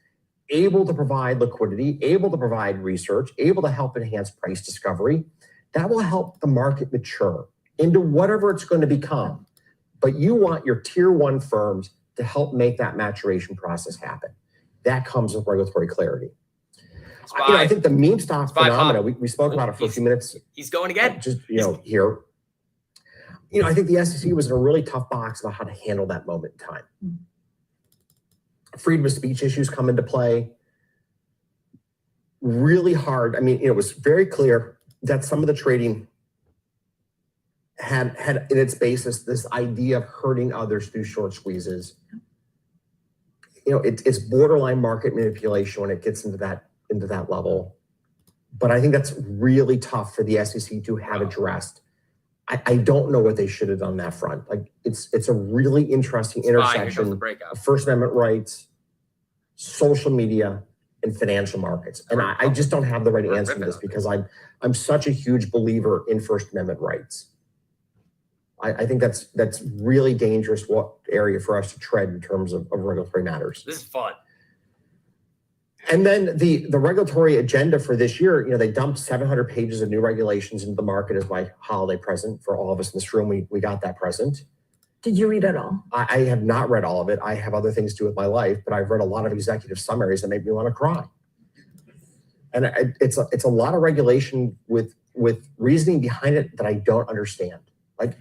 able to provide liquidity, able to provide research, able to help enhance price discovery. That will help the market mature into whatever it's going to become. But you want your tier one firms to help make that maturation process happen. That comes with regulatory clarity. I think the meme stock phenomena, we spoke about it for a few minutes. He's going again. Just, here. I think the SEC was in a really tough box about how to handle that moment in time. Freedom of speech issues come into play. Really hard. I mean, it was very clear that some of the trading had in its basis this idea of hurting others through short squeezes. It's borderline market manipulation when it gets into that level. But I think that's really tough for the SEC to have addressed. I don't know what they should have done on that front. Like it's a really interesting Here goes the intersection breakout. of First Amendment rights, social media, and financial markets. And I just don't have the right answer to this because I'm such a huge believer in First Amendment rights. I think that's really dangerous area for us to tread in terms of regulatory matters. This is fun. And then the regulatory agenda for this year, you know, they dumped 700 pages of new regulations into the market as my holiday present for all of us in this room. We got that present. Did you read it all? I have not read all of it. I have other things to do with my life, but I've read a lot of executive summaries that make me want to cry. And it's a lot of regulation with reasoning behind it that I don't understand. Like,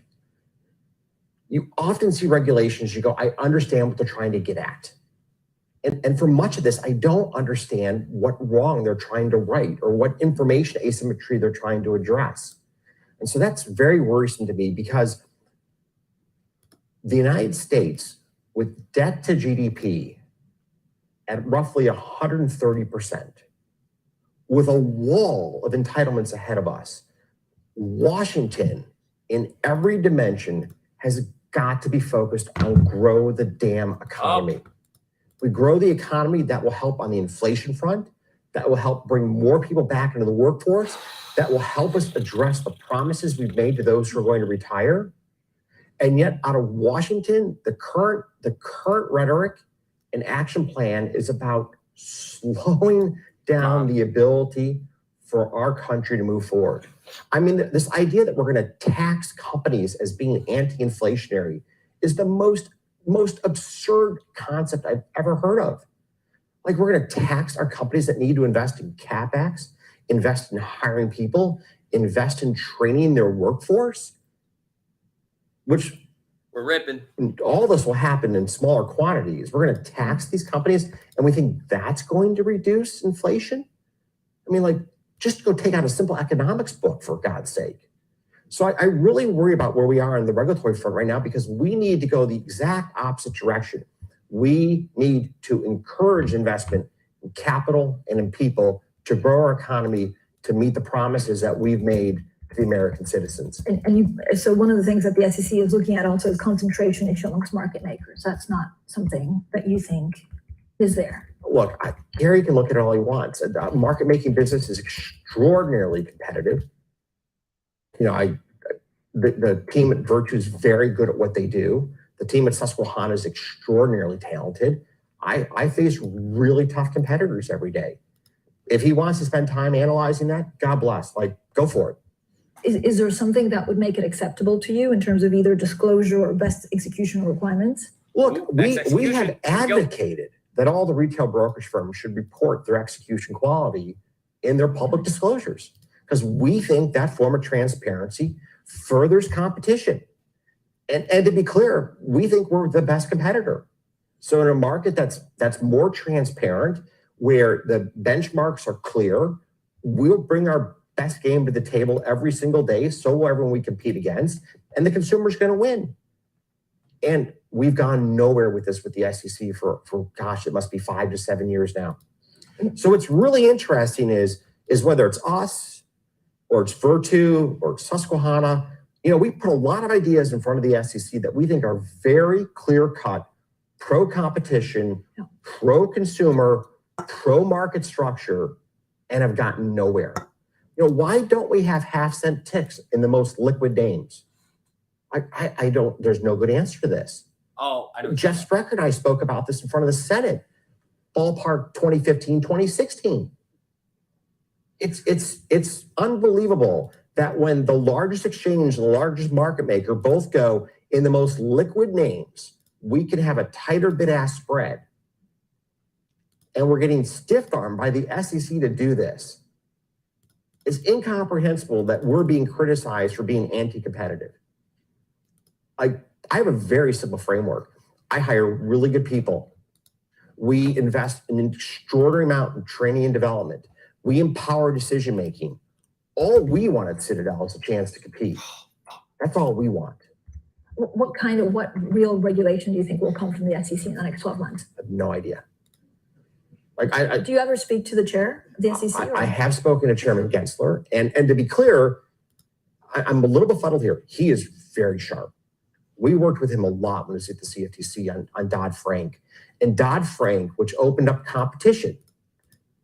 you often see regulations, you go, I understand what they're trying to get at. And for much of this, I don't understand what wrong they're trying to right or what information asymmetry they're trying to address. And so that's very worrisome to me because the United States, with debt to GDP at roughly 130%, with a wall of entitlements ahead of us, Washington, in every dimension, has got to be focused on grow the damn economy. We grow the economy, that will help on the inflation front, that will help bring more people back into the workforce, that will help us address the promises we've made to those who are going to retire. And yet out of Washington, the current rhetoric and action plan is about slowing down the ability for our country to move forward. I mean, this idea that we're going to tax companies as being anti-inflationary is the most absurd concept I've ever heard of. Like, we're going to tax our companies that need to invest in CapEx, invest in hiring people, invest in training their workforce, which we're ripping. All this will happen in smaller quantities. We're going to tax these companies, and we think that's going to reduce inflation. I mean, like, just go take out a simple economics book, for God's sake. So I really worry about where we are on the regulatory front right now, because we need to go the exact opposite direction. We need to encourage investment in capital and in people to grow our economy, to meet the promises that we've made to the American citizens. So one of the things that the SEC is looking at also is concentration issue amongst market makers. That's not something that you think is there. Look, Gary can look at it all he wants. Market making business is extraordinarily competitive. You know, the team at Virtue is very good at what they do. The team at Susquehanna is extraordinarily talented. I face really tough competitors every day. If he wants to spend time analyzing that, God bless, like, go for it. Is there something that would make it acceptable to you in terms of either disclosure or best execution requirements? Look, we have advocated that all the retail brokerage firms should report their execution quality in their public disclosures, because we think that form of transparency furthers competition. And to be clear, we think we're the best competitor. So in a market that's more transparent, where the benchmarks are clear, we'll bring our best game to the table every single day. So will everyone we compete against, and the consumer's going to win. And we've gone nowhere with this with the SEC for gosh, it must be 5 to 7 years now. So what's really interesting is whether it's us or it's Virtue or it's Susquehanna, you know, we put a lot of ideas in front of the SEC that we think are very clear-cut, pro-competition, pro-consumer, pro-market structure, and have gotten nowhere. You know, why don't we have half-cent ticks in the most liquid names? I don't, there's no good answer to this. Oh, I know. Jeff Sprecher and I spoke about this in front of the Senate, ballpark 2015, 2016. It's unbelievable that when the largest exchange and the largest market maker both go in the most liquid names, we can have a tighter bid-ask spread. And we're getting stiff-armed by the SEC to do this. It's incomprehensible that we're being criticized for being anti-competitive. I have a very simple framework. I hire really good people. We invest an extraordinary amount in training and development. We empower decision-making. All we want at Citadel is a chance to compete. That's all we want. What real regulation do you think will come from the SEC in the next 12 months? I have no idea. Like, do you ever speak to the chair of the SEC? I have spoken to Chairman Gensler, and to be clear, I'm a little befuddled here. He is very sharp. We worked with him a lot when he was at the CFTC on Dodd-Frank. And Dodd-Frank, which opened up competition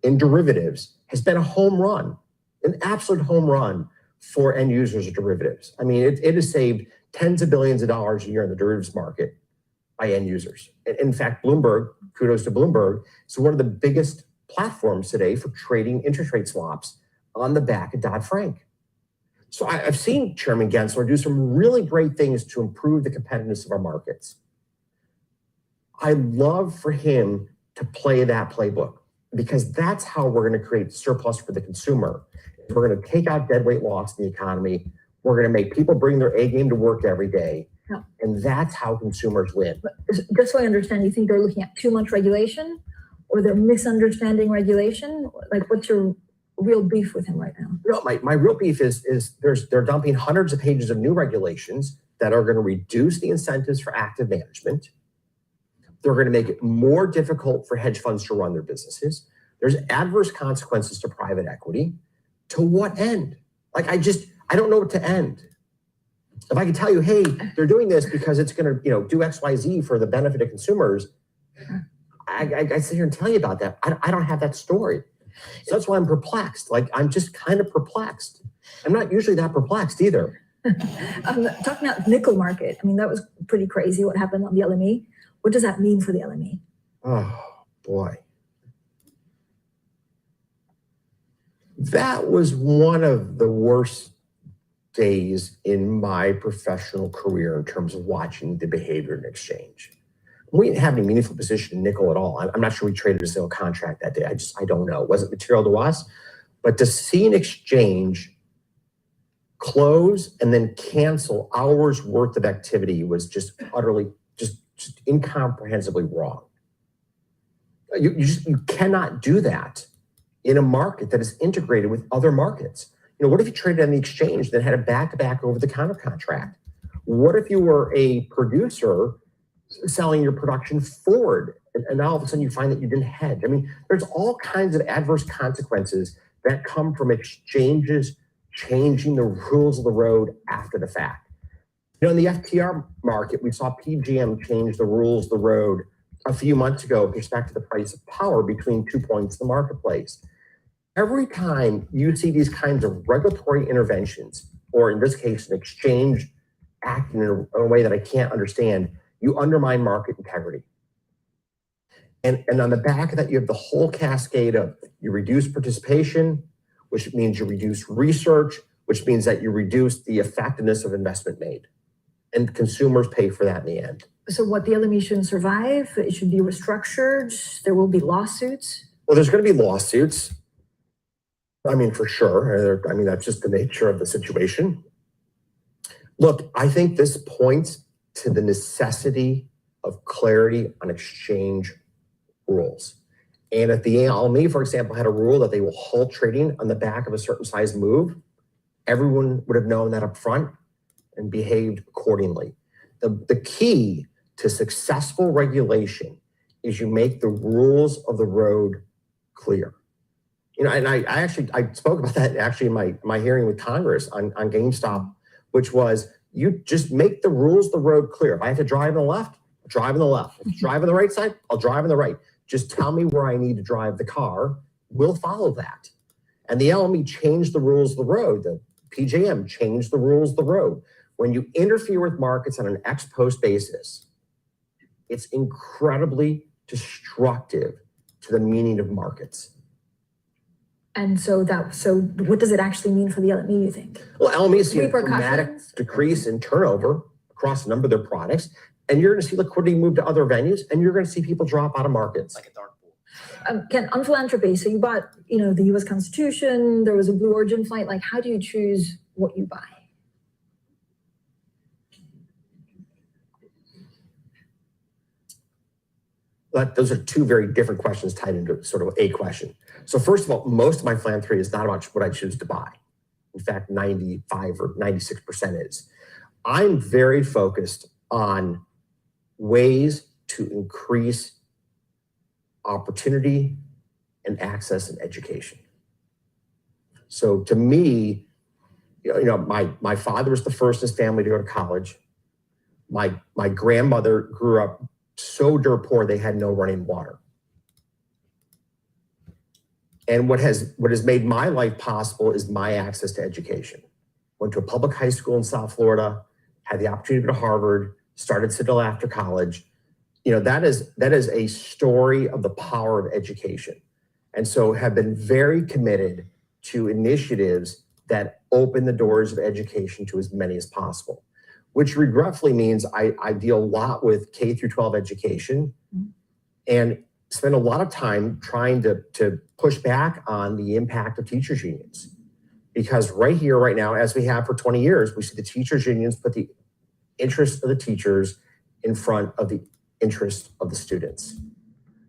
in derivatives, has been a home run, an absolute home run for end users of derivatives. I mean, it has saved tens of billions of dollars a year in the derivatives market by end users. In fact, Bloomberg, kudos to Bloomberg, is one of the biggest platforms today for trading interest rate swaps on the back of Dodd-Frank. So I've seen Chairman Gensler do some really great things to improve the competitiveness of our markets. I love for him to play that playbook because that's how we're going to create surplus for the consumer. We're going to take out deadweight loss in the economy. We're going to make people bring their A game to work every day. Yeah. And that's how consumers win. But just so I understand, you think they're looking at too much regulation or they're misunderstanding regulation? Like, what's your real beef with him right now? No, my real beef is they're dumping hundreds of pages of new regulations that are going to reduce the incentives for active management. They're going to make it more difficult for hedge funds to run their businesses. There's adverse consequences to private equity. To what end? Like, I don't know what to end. If I could tell you, hey, they're doing this because it's going to, do XYZ for the benefit of consumers, I sit here and tell you about that. I don't have that story. So that's why I'm perplexed. Like, I'm just kind of perplexed. I'm not usually that perplexed either. Talking about nickel market, I mean, that was pretty crazy what happened on the LME. What does that mean for the LME? Oh, boy. That was one of the worst days in my professional career in terms of watching the behavior in exchange. We didn't have any meaningful position in nickel at all. I'm not sure we traded a single contract that day. I don't know. It wasn't material to us. But to see an exchange close and then cancel hours worth of activity was just utterly, just incomprehensibly wrong. You cannot do that in a market that is integrated with other markets. What if you traded on the exchange that had a back-to-back over-the-counter contract? What if you were a producer selling your production forward and now all of a sudden you find that you didn't hedge? I mean, there's all kinds of adverse consequences that come from exchanges changing the rules of the road after the fact. In the FTR market, we saw PGM change the rules of the road a few months ago with respect to the price of power between 2 points in the marketplace. Every time you see these kinds of regulatory interventions, or in this case, an exchange acting in a way that I can't understand, you undermine market integrity. And on the back of that, you have the whole cascade of you reduce participation, which means you reduce research, which means that you reduce the effectiveness of investment made. And consumers pay for that in the end. So what, the LME shouldn't survive? It should be restructured? There will be lawsuits? Well, there's going to be lawsuits. I mean, for sure. I mean, that's just the nature of the situation. Look, I think this points to the necessity of clarity on exchange rules. And if the LME, for example, had a rule that they will halt trading on the back of a certain size move, everyone would have known that up front and behaved accordingly. The key to successful regulation is you make the rules of the road clear. And I spoke about that actually in my hearing with Congress on GameStop, which was you just make the rules of the road clear. If I have to drive on the left, I'll drive on the left. If I drive on the right side, I'll drive on the right. Just tell me where I need to drive the car. We'll follow that. And the LME changed the rules of the road. The PJM changed the rules of the road. When you interfere with markets on an ex post basis, it's incredibly destructive to the meaning of markets. And so what does it actually mean for the LME, you think? Well, LME is seeing a dramatic decrease in turnover across a number of their products, and you're going to see liquidity move to other venues, and you're going to see people drop out of markets. Like a dark pool. Ken, on philanthropy, so you bought, the U.S. Constitution, there was a Blue Origin flight. Like, how do you choose what you buy? Those are two very different questions tied into sort of a question. So first of all, most of my philanthropy is not about what I choose to buy. In fact, 95 or 96% is. I'm very focused on ways to increase opportunity and access and education. So to me, my father was the first in his family to go to college. My grandmother grew up so dirt poor they had no running water. And what has made my life possible is my access to education. Went to a public high school in South Florida, had the opportunity to go to Harvard, started Citadel after college. That is a story of the power of education. And so have been very committed to initiatives that open the doors of education to as many as possible, which regretfully means I deal a lot with K through 12 education and spend a lot of time trying to push back on the impact of teachers unions. Because right here, right now, as we have for 20 years, we see the teachers unions put the interests of the teachers in front of the interests of the students.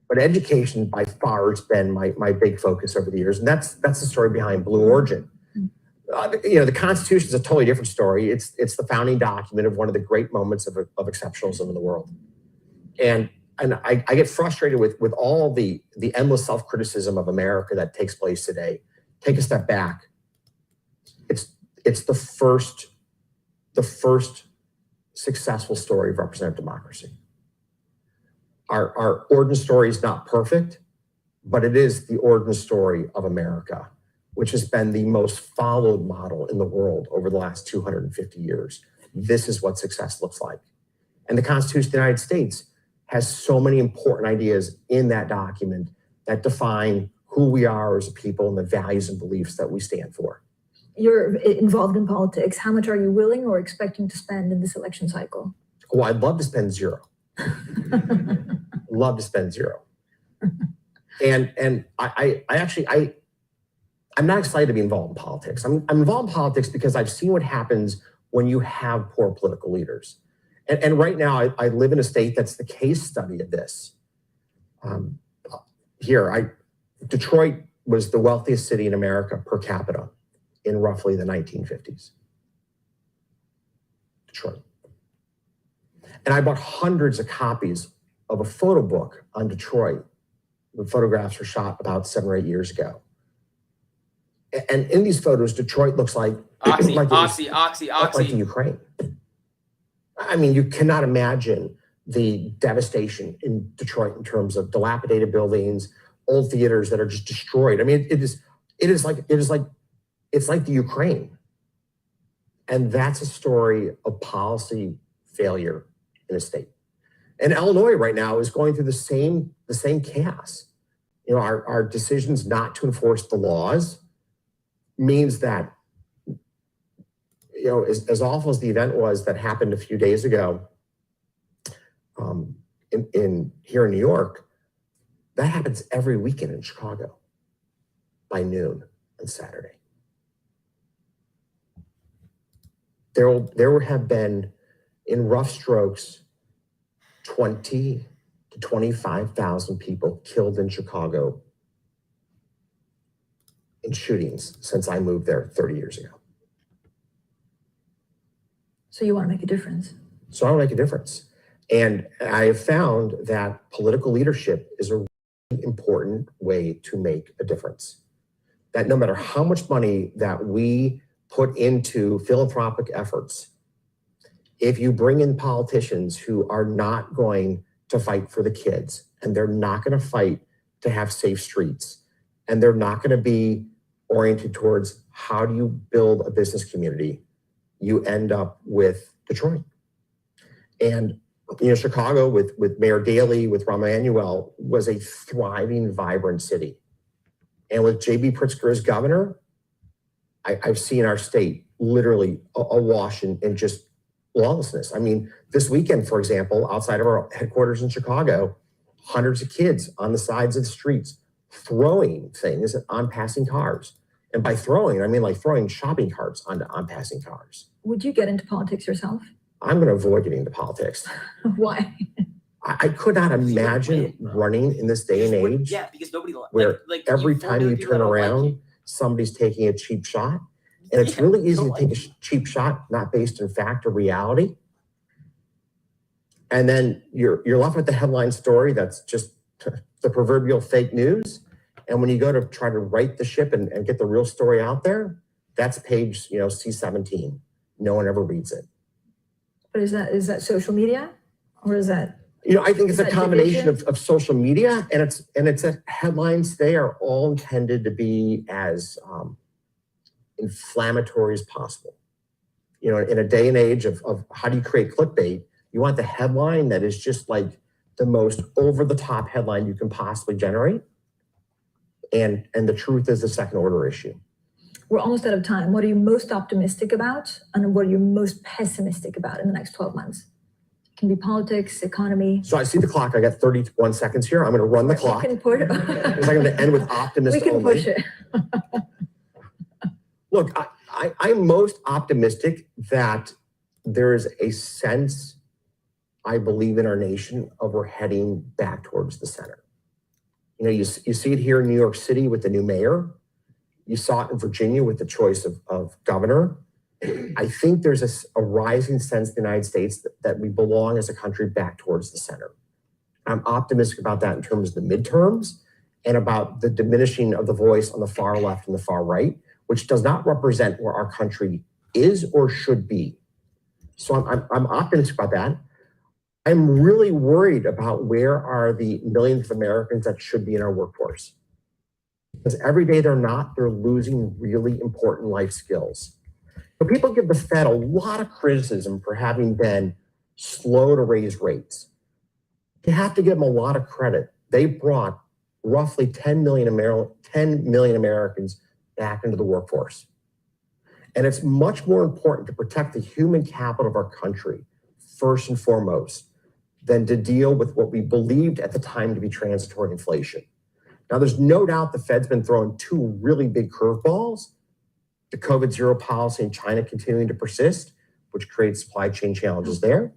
But education by far has been my big focus over the years. And that's the story behind Blue Origin. The Constitution is a totally different story. It's the founding document of one of the great moments of exceptionalism in the world. And I get frustrated with all the endless self-criticism of America that takes place today. Take a step back. It's the first successful story of representative democracy. Our origin story is not perfect, but it is the origin story of America, which has been the most followed model in the world over the last 250 years. This is what success looks like. And the Constitution of the United States has so many important ideas in that document that define who we are as a people and the values and beliefs that we stand for. You're involved in politics. How much are you willing or expecting to spend in this election cycle? Oh, I'd love to spend zero. Love to spend zero. And I'm not excited to be involved in politics. I'm involved in politics because I've seen what happens when you have poor political leaders. And right now, I live in a state that's the case study of this. Detroit was the wealthiest city in America per capita in roughly the 1950s. Detroit. And I bought hundreds of copies of a photo book on Detroit. The photographs were shot about 7 or 8 years ago. And in these photos, Detroit looks like like the Ukraine. I mean, you cannot imagine the devastation in Detroit in terms of dilapidated buildings, old theaters that are just destroyed. I mean, it's like the Ukraine. And that's a story of policy failure in a state. And Illinois right now is going through the same chaos. Our decisions not to enforce the laws means that, as awful as the event was that happened a few days ago here in New York, that happens every weekend in Chicago by noon on Saturday. There have been, in rough strokes, 20 to 25,000 people killed in Chicago in shootings since I moved there 30 years ago. So you want to make a difference? So I want to make a difference. And I have found that political leadership is a really important way to make a difference. That no matter how much money that we put into philanthropic efforts, if you bring in politicians who are not going to fight for the kids, and they're not going to fight to have safe streets, and they're not going to be oriented towards how do you build a business community, you end up with Detroit. And Chicago with Mayor Daley, with Rahm Emanuel, was a thriving, vibrant city. And with J.B. Pritzker as governor, I've seen our state literally awash in just lawlessness. I mean, this weekend, for example, outside of our headquarters in Chicago, hundreds of kids on the sides of the streets throwing things on passing cars. And by throwing, I mean like throwing shopping carts on passing cars. Would you get into politics yourself? I'm going to avoid getting into politics. Why? I could not imagine running in this day and age. Yeah, because nobody where every time you turn around, somebody's taking a cheap shot. And it's really easy to take a cheap shot, not based in fact or reality. And then you're left with the headline story that's just the proverbial fake news. And when you go to try to right the ship and get the real story out there, That's page, C17. No one ever reads it. But is that social media, or is that? I think it's a combination division? of social media, and it's that headlines today are all intended to be as inflammatory as possible. In a day and age of how do you create clickbait, you want the headline that is just like the most over the top headline you can possibly generate. And the truth is a second order issue. We're almost out of time. What are you most optimistic about, and what are you most pessimistic about in the next 12 months? It can be politics, economy. So I see the clock. I got 31 seconds here. I'm going to run the clock. You can push it. Because I'm going to end with optimism. We can only. push it. Look, I'm most optimistic that there is a sense, I believe, in our nation of we're heading back towards the center. You see it here in New York City with the new mayor. You saw it in Virginia with the choice of governor. I think there's a rising sense in the United States that we belong as a country back towards the center. I'm optimistic about that in terms of the midterms and about the diminishing of the voice on the far left and the far right, which does not represent where our country is or should be. So I'm optimistic about that. I'm really worried about where are the millions of Americans that should be in our workforce. Because every day they're losing really important life skills. But people give the Fed a lot of criticism for having been slow to raise rates. You have to give them a lot of credit. They brought roughly 10 million Americans back into the workforce. And it's much more important to protect the human capital of our country, first and foremost, than to deal with what we believed at the time to be transitory inflation. Now, there's no doubt the Fed's been throwing two really big curveballs. The COVID zero policy in China continuing to persist, which creates supply chain challenges there.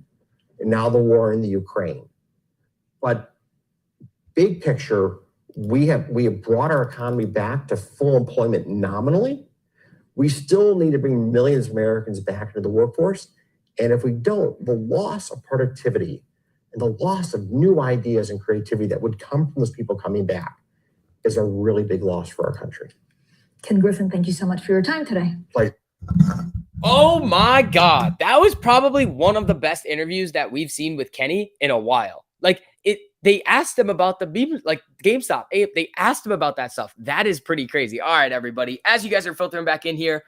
And now the war in the Ukraine. But big picture, we have brought our economy back to full employment nominally. We still need to bring millions of Americans back into the workforce. And if we don't, the loss of productivity and the loss of new ideas and creativity that would come from those people coming back is a really big loss for our country. Ken Griffin, thank you so much for your time today. Pleasure. Oh my God. That was probably one of the best interviews that we've seen with Kenny in a while. They asked him about the GameStop. They asked him about that stuff. That is pretty crazy. All right, everybody. As you guys are filtering back in here,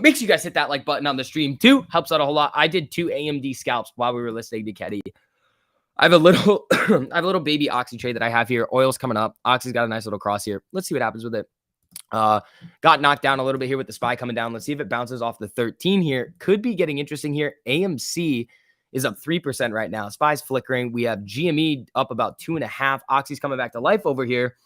make sure you guys hit that like button on the stream too. Helps out a whole lot. I did 2 AMD scalps while we were listening to Kenny. I have a little baby Oxy tray that I have here. Oil's coming up. Oxy's got a nice little cross here. Let's see what happens with it. Got knocked down a little bit here with the SPY coming down. Let's see if it bounces off the 13 here. Could be getting interesting here. AMC is up 3% right now. SPY's flickering. We have GME up about 2.5. Oxy's coming back to life over here.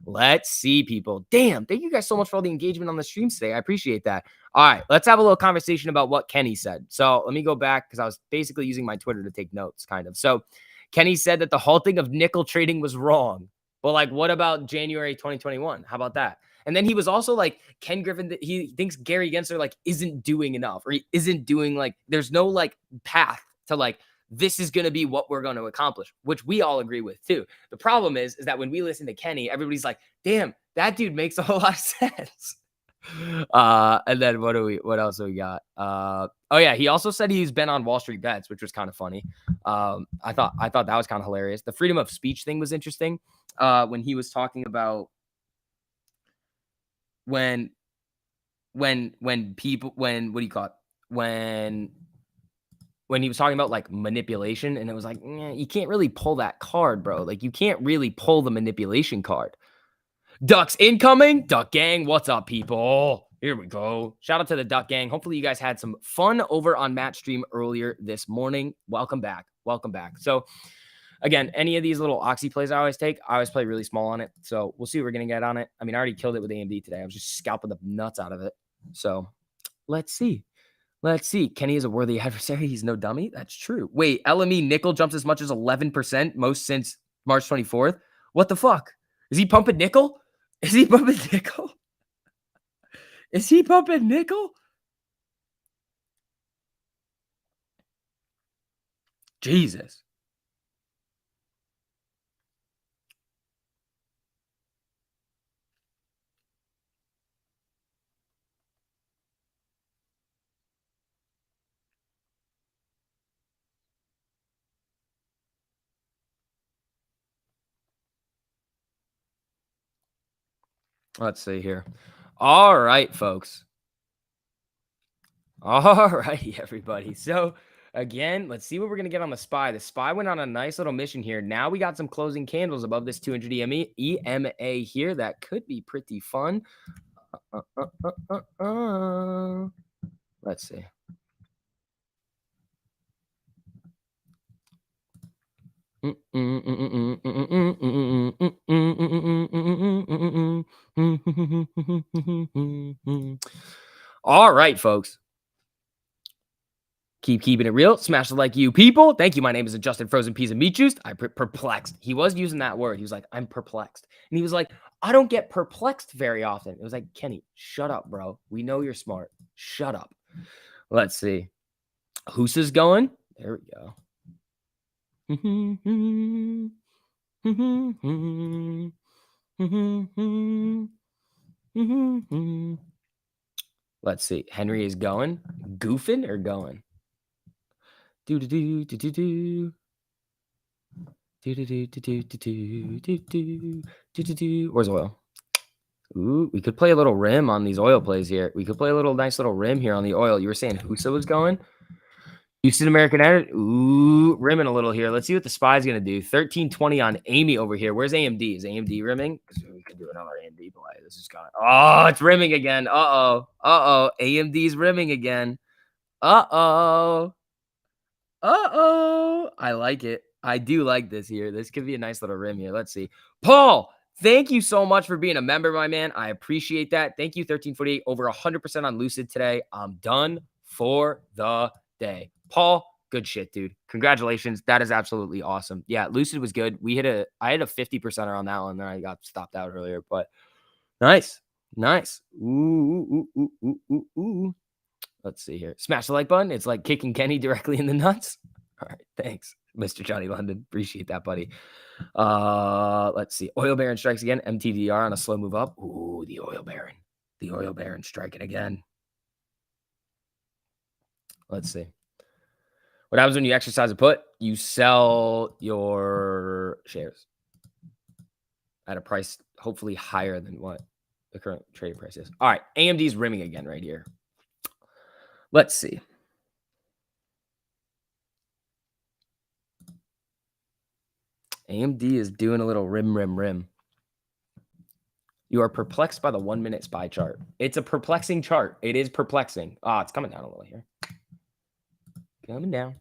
Let's see, people. Damn, thank you guys so much for all the engagement on the streams today. I appreciate that. All right, let's have a little conversation about what Kenny said. So let me go back because I was basically using my Twitter to take notes, kind of. So Kenny said that the halting of nickel trading was wrong. But what about January 2021? How about that? And then he was also like, Ken Griffin, he thinks Gary Gensler isn't doing enough, or he isn't doing there's no path to this is going to be what we're going to accomplish, which we all agree with too. The problem is that when we listen to Kenny, everybody's like, damn, that dude makes a whole lot of sense. And then what else do we got? Oh yeah, he also said he's been on Wall Street Bets, which was kind of funny. I thought that was kind of hilarious. The freedom of speech thing was interesting. When he was talking about when people, what do you call it? When he was talking about manipulation, and it was you can't really pull that card, bro. You can't really pull the manipulation card. Ducks incoming. Duck Gang, what's up, people? Here we go. Shout out to the Duck Gang. Hopefully you guys had some fun over on Matt's stream earlier this morning. Welcome back. Welcome back. So again, any of these little Oxy plays I always play really small on it. So we'll see what we're going to get on it. I mean, I already killed it with AMD today. I was just scalping the nuts out of it. So let's see. Kenny is a worthy adversary. He's no dummy. That's true. Wait, LME nickel jumps as much as 11%, most since March 24th. What the fuck? Is he pumping nickel? Is he pumping nickel? Jesus. Let's see here. All right, folks. All righty, everybody. So again, let's see what we're gonna get on the SPY. The SPY went on a nice little mission here. Now we got some closing candles above this 200 EMA here. That could be pretty fun. Let's see. All right, folks. Keep keeping it real. Smash the like, you people. Thank you. My name is Adjusted Frozen Peas and Meat Juice. I'm perplexed. He was using that word. He was like, I'm perplexed. And he was like, I don't get perplexed very often. It was like, Kenny, shut up, bro. We know you're smart. Shut up. Let's see. Who's is going? There we go. Let's see. Henry is going. Goofing or going? Do do do do do do. Where's oil? Ooh, we could play a little rim on these oil plays here. We could play a little nice little rim here on the oil. You were saying Husa was going? Houston American Energy. Ooh, rimming a little here. Let's see what the SPY's going to do. 1320 on Amy over here. Where's AMD? Is AMD rimming? Because we could do another AMD play. This is kind of... Oh, it's rimming again. Uh-oh. Uh-oh. AMD's rimming again. Uh-oh. Uh-oh. I like it. I do like this here. This could be a nice little rim here. Let's see. Paul, thank you so much for being a member, my man. I appreciate that. Thank you, 1348. Over 100% on Lucid today. I'm done for the day. Paul, good shit, dude. Congratulations. That is absolutely awesome. Yeah, Lucid was good. I had a 50%er on that one, then I got stopped out earlier, but nice. Nice. Ooh, ooh, ooh, ooh, ooh, ooh. Let's see here. Smash the like button. It's like kicking Kenny directly in the nuts. All right. Thanks, Mr. Johnny London. Appreciate that, buddy. Let's see. Oil Baron strikes again. MTDR on a slow move up. Ooh, the Oil Baron. The Oil Baron striking again. Let's see. What happens when you exercise a put? You sell your shares at a price hopefully higher than what the current trading price is. All right. AMD's rimming again right here. Let's see. AMD is doing a little rim. You are perplexed by the 1 minute SPY chart. It's a perplexing chart. It is perplexing. It's coming down a little here. Coming down.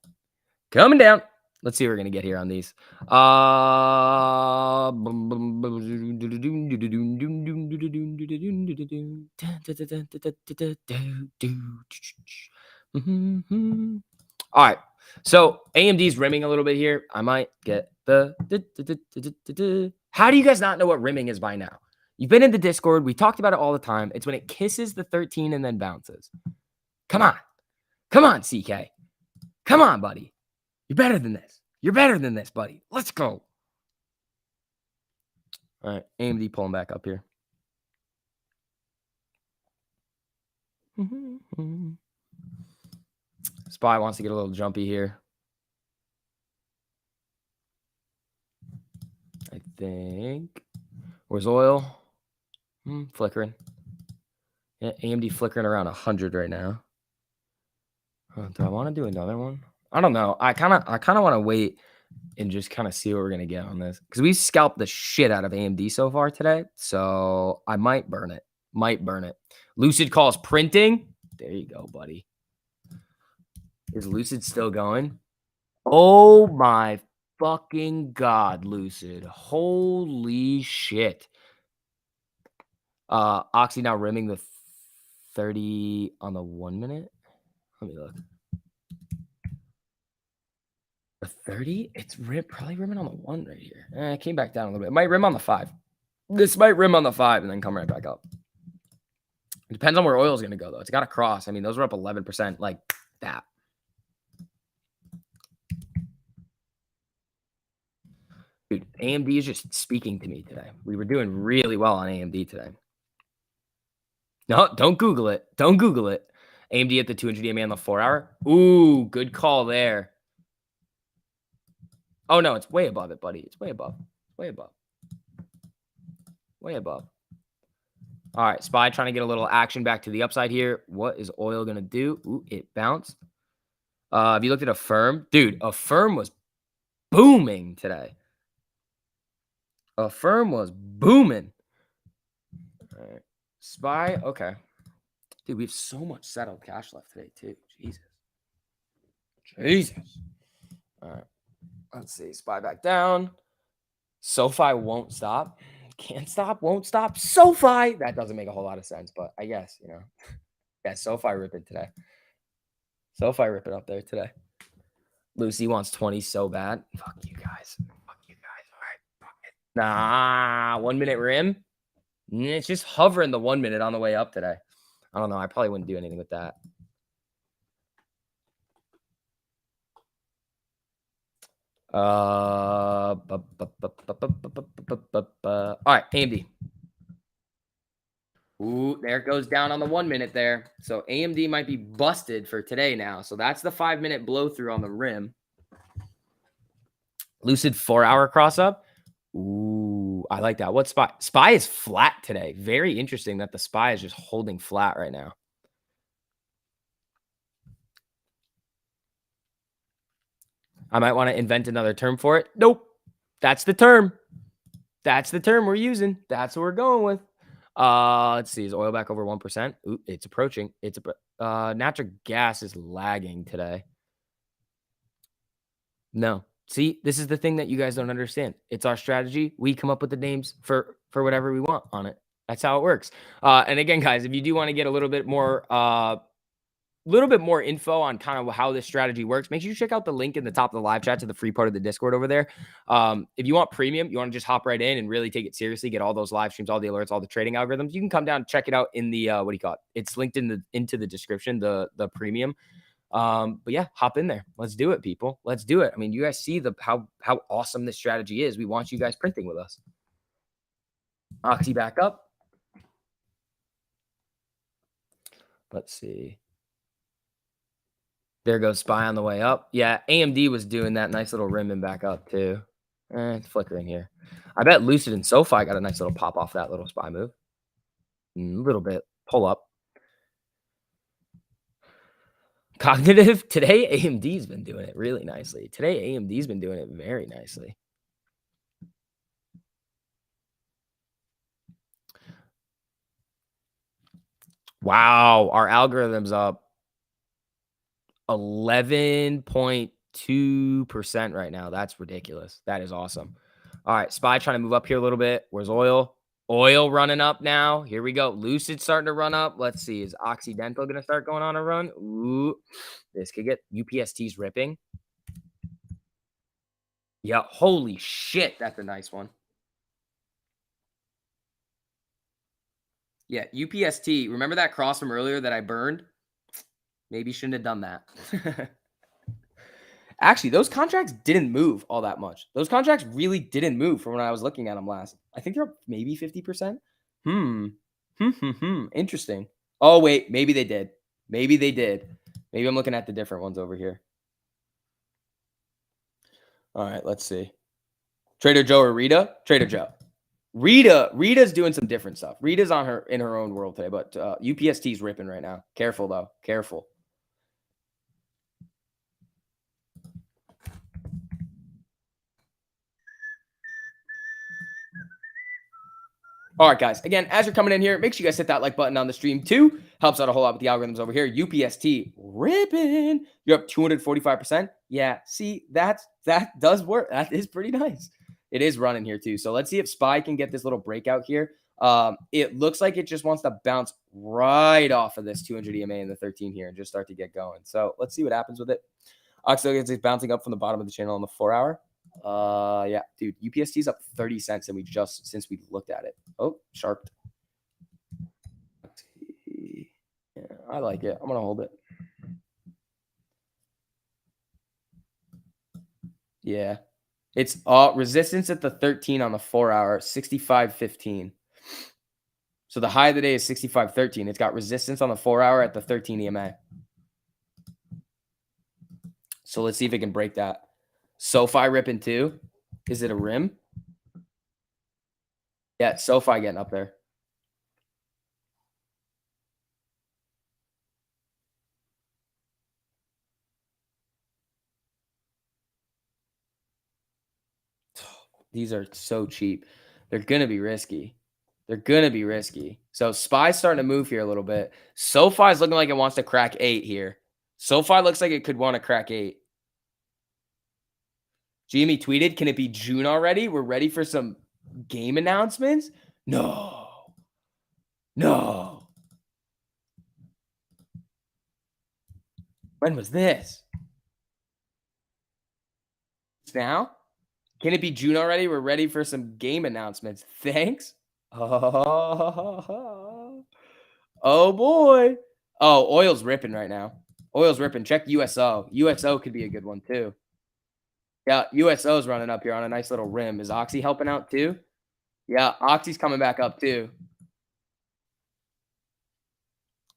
Let's see what we're going to get here on these. All right. So AMD's rimming a little bit here. I might get the... How do you guys not know what rimming is by now? You've been in the Discord. We talked about it all the time. It's when it kisses the 13 and then bounces. Come on. Come on, CK. Come on, buddy. You're better than this. You're better than this, buddy. Let's go. All right. AMD pulling back up here. SPY wants to get a little jumpy here. I think. Where's oil? Flickering. Yeah, AMD flickering around 100 right now. Do I want to do another one? I don't know. I kind of want to wait and just kind of see what we're going to get on this. Because we scalped the shit out of AMD so far today. So I might burn it. Lucid calls printing. There you go, buddy. Is Lucid still going? Oh my fucking God, Lucid. Holy shit. Oxy now rimming the 30 on the 1 minute. Let me look. The 30? It's probably rimming on the 1 right here. It came back down a little bit. It might rim on the 5. This might rim on the 5 and then come right back up. It depends on where oil is going to go, though. It's got to cross. I mean, those are up 11%, like that. Dude, AMD is just speaking to me today. We were doing really well on AMD today. No, don't Google it. Don't Google it. AMD at the 200 EMA on the 4 hour. Ooh, good call there. Oh, no, it's way above it, buddy. It's way above. Way above. Way above. All right, SPY trying to get a little action back to the upside here. What is oil going to do? Ooh, it bounced. Have you looked at a firm? Dude, a firm was booming today. A firm was booming. All right. SPY, okay. Dude, we have so much settled cash left today, too. Jesus. All right. Let's see. SPY back down. SoFi won't stop. Can't stop, won't stop. SoFi. That doesn't make a whole lot of sense, but I guess, you know. Yeah, SoFi ripping today. SoFi ripping up there today. Lucy wants 20 so bad. Fuck you guys. Fuck you guys. All right. Fuck it. Nah, 1 minute rim. It's just hovering the 1 minute on the way up today. I don't know. I probably wouldn't do anything with that. All right, AMD. Ooh, there it goes down on the 1 minute there. So AMD might be busted for today now. So that's the 5 minute blow through on the rim. Lucid 4-hour cross up. Ooh, I like that. What SPY? SPY is flat today. Very interesting that the SPY is just holding flat right now. I might want to invent another term for it. Nope. That's the term. That's the term we're using. That's what we're going with. Let's see. Is oil back over 1%? Ooh, it's approaching. Natural gas is lagging today. No. See, this is the thing that you guys don't understand. It's our strategy. We come up with the names for whatever we want on it. That's how it works. And again, guys, if you do want to get a little bit more info on kind of how this strategy works, make sure you check out the link in the top of the live chat to the free part of the Discord over there. If you want premium, you want to just hop right in and really take it seriously, get all those live streams, all the alerts, all the trading algorithms, you can come down and check it out in the it's linked into the description, the premium. But yeah, hop in there. Let's do it, people. Let's do it. I mean, you guys see how awesome this strategy is. We want you guys printing with us. Oxy back up. Let's see. There goes SPY on the way up. Yeah, AMD was doing that nice little rim and back up too. It's flickering here. I bet Lucid and SoFi got a nice little pop off that little SPY move. A little bit. Pull up. Cognitive. Today, AMD's been doing it really nicely. Today, AMD's been doing it very nicely. Wow, our algorithm's up 11.2% right now. That's ridiculous. That is awesome. All right, SPY trying to move up here a little bit. Where's oil? Oil running up now. Here we go. Lucid starting to run up. Let's see. Is Occidental going to start going on a run? Ooh, this could get UPST's ripping. Yeah, holy shit. That's a nice one. Yeah, UPST. Remember that cross from earlier that I burned? Maybe shouldn't have done that. Actually, those contracts didn't move all that much. Those contracts really didn't move from when I was looking at them last. I think they're up maybe 50%. Interesting. Oh, wait. Maybe they did. Maybe they did. Maybe I'm looking at the different ones over here. All right, let's see. Trader Joe or Rita? Trader Joe. Rita's doing some different stuff. Rita's in her own world today, but UPST's ripping right now. Careful, though. Careful. All right, guys. Again, as you're coming in here, make sure you guys hit that like button on the stream too. Helps out a whole lot with the algorithms over here. UPST ripping. You're up 245%. Yeah, see, that does work. That is pretty nice. It is running here too. So let's see if SPY can get this little breakout here. It looks like it just wants to bounce right off of this 200 EMA in the 13 here and just start to get going. So let's see what happens with it. Oxy is bouncing up from the bottom of the channel on the 4-hour. Yeah, dude, UPST's up 30 cents and since we looked at it. Oh, sharp. Yeah, I like it. I'm gonna hold it. Yeah, it's resistance at the 13 on the 4-hour, 65.15. So the high of the day is 65.13. It's got resistance on the 4-hour at the 13 EMA. So let's see if it can break that. SoFi ripping too. Is it a rim? Yeah, SoFi getting up there. These are so cheap. They're gonna be risky. They're gonna be risky. So SPY's starting to move here a little bit. SoFi is looking like it wants to crack 8 here. SoFi looks like it could want to crack 8. Jamie tweeted, "Can it be June already? We're ready for some game announcements." No. No. When was this? Now? Can it be June already? We're ready for some game announcements. Thanks. Oh, oh boy. Oh, oil's ripping right now. Oil's ripping. Check USO. USO could be a good one too. Yeah, USO's running up here on a nice little rim. Is Oxy helping out too? Yeah, Oxy's coming back up too.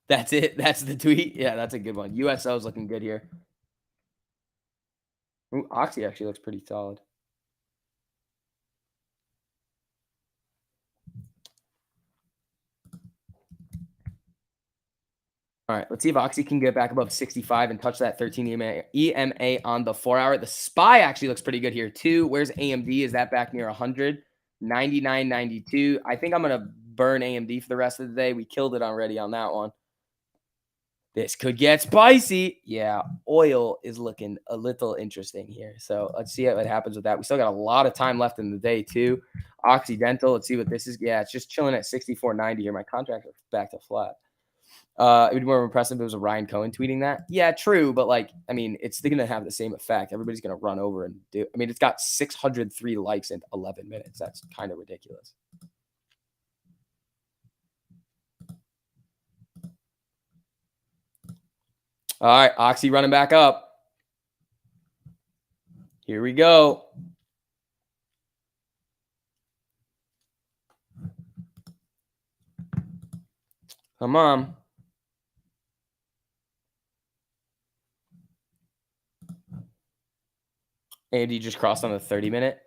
That's it. That's the tweet. Yeah, that's a good one. USO's looking good here. Ooh, Oxy actually looks pretty solid. All right, let's see if Oxy can get back above 65 and touch that 13 EMA on the 4-hour. The SPY actually looks pretty good here too. Where's AMD? Is that back near 100? 99.92. I think I'm going to burn AMD for the rest of the day. We killed it already on that one. This could get spicy. Yeah, oil is looking a little interesting here. So let's see what happens with that. We still got a lot of time left in the day too. Occidental, let's see what this is. Yeah, it's just chilling at 64.90 here. My contract is back to flat. It would be more impressive if it was a Ryan Cohen tweeting that. Yeah, true, but like, I mean, it's going to have the same effect. Everybody's going to run over and do. I mean, it's got 603 likes in 11 minutes. That's kind of ridiculous. All right, Oxy running back up. Here we go. Come on. AMD just crossed on the 30-minute.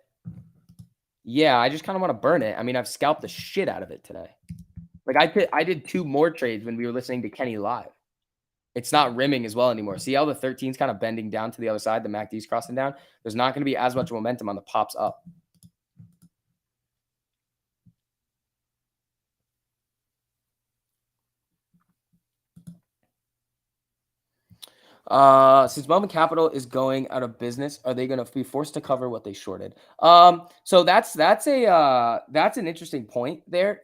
Yeah, I just kind of want to burn it. I mean, I've scalped the shit out of it today. Like I did 2 more trades when we were listening to Kenny live. It's not rimming as well anymore. See how the 13's kind of bending down to the other side, the MACD's crossing down? There's not going to be as much momentum on the pops up. Since Moment Capital is going out of business, are they going to be forced to cover what they shorted? So that's an interesting point there.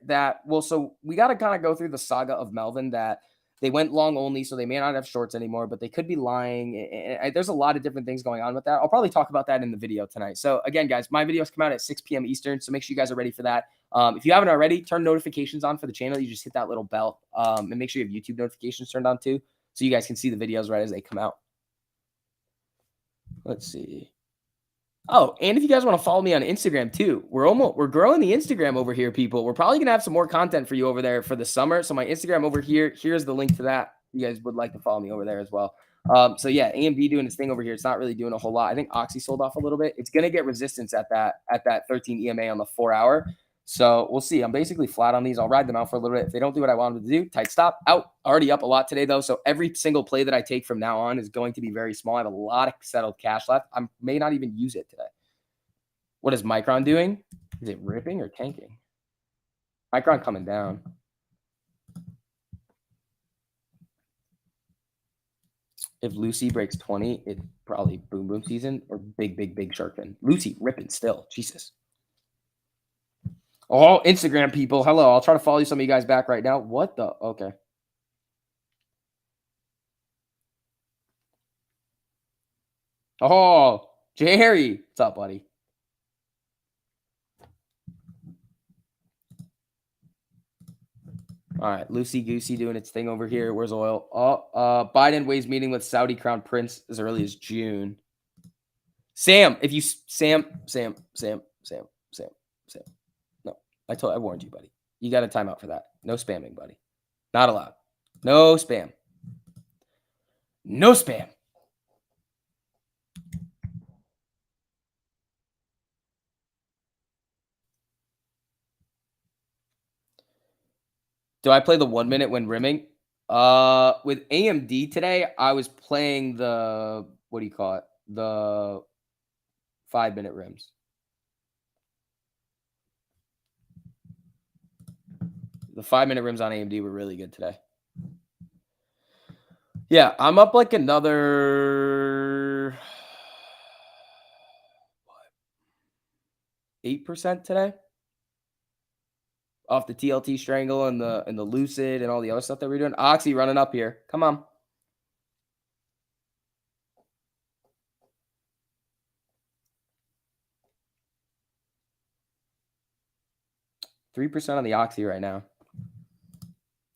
So we got to kind of go through the saga of Melvin that they went long only, so they may not have shorts anymore, but they could be lying. And there's a lot of different things going on with that. I'll probably talk about that in the video tonight. So again, guys, my videos come out at 6 p.m. Eastern, so make sure you guys are ready for that. If you haven't already, turn notifications on for the channel. You just hit that little bell, and make sure you have YouTube notifications turned on too, so you guys can see the videos right as they come out. Let's see. Oh, and if you guys want to follow me on Instagram too, we're growing the Instagram over here, people. We're probably gonna have some more content for you over there for the summer. So my Instagram over here, here's the link to that. You guys would like to follow me over there as well. So yeah, AMD doing its thing over here. It's not really doing a whole lot. I think Oxy sold off a little bit. It's gonna get resistance at that 13 EMA on the 4-hour. So we'll see. I'm basically flat on these. I'll ride them out for a little bit. If they don't do what I want them to do, tight stop, out. Already up a lot today, though. So every single play that I take from now on is going to be very small. I have a lot of settled cash left. I may not even use it today. What is Micron doing? Is it ripping or tanking? Micron coming down. If Lucy breaks 20, it's probably boom boom season or big shark fin. Lucy ripping still. Jesus. Oh, Instagram people. Hello. I'll try to follow some of you guys back right now. What the? Okay. Oh, Jerry. What's up, buddy? All right. Lucy Goosey doing its thing over here. Where's oil? Oh, Biden weighs meeting with Saudi Crown Prince as early as June. Sam, if you Sam. No, I warned you, buddy. You got a timeout for that. No spamming, buddy. Not allowed. No spam. No spam. Do I play the 1 minute when rimming? With AMD today, I was playing the, what do you call it? The 5 minute rims. The 5-minute rims on AMD were really good today. Yeah, I'm up like another 8% today off the TLT strangle and the lucid and all the other stuff that we're doing. Oxy running up here. Come on. %3 on the Oxy right now.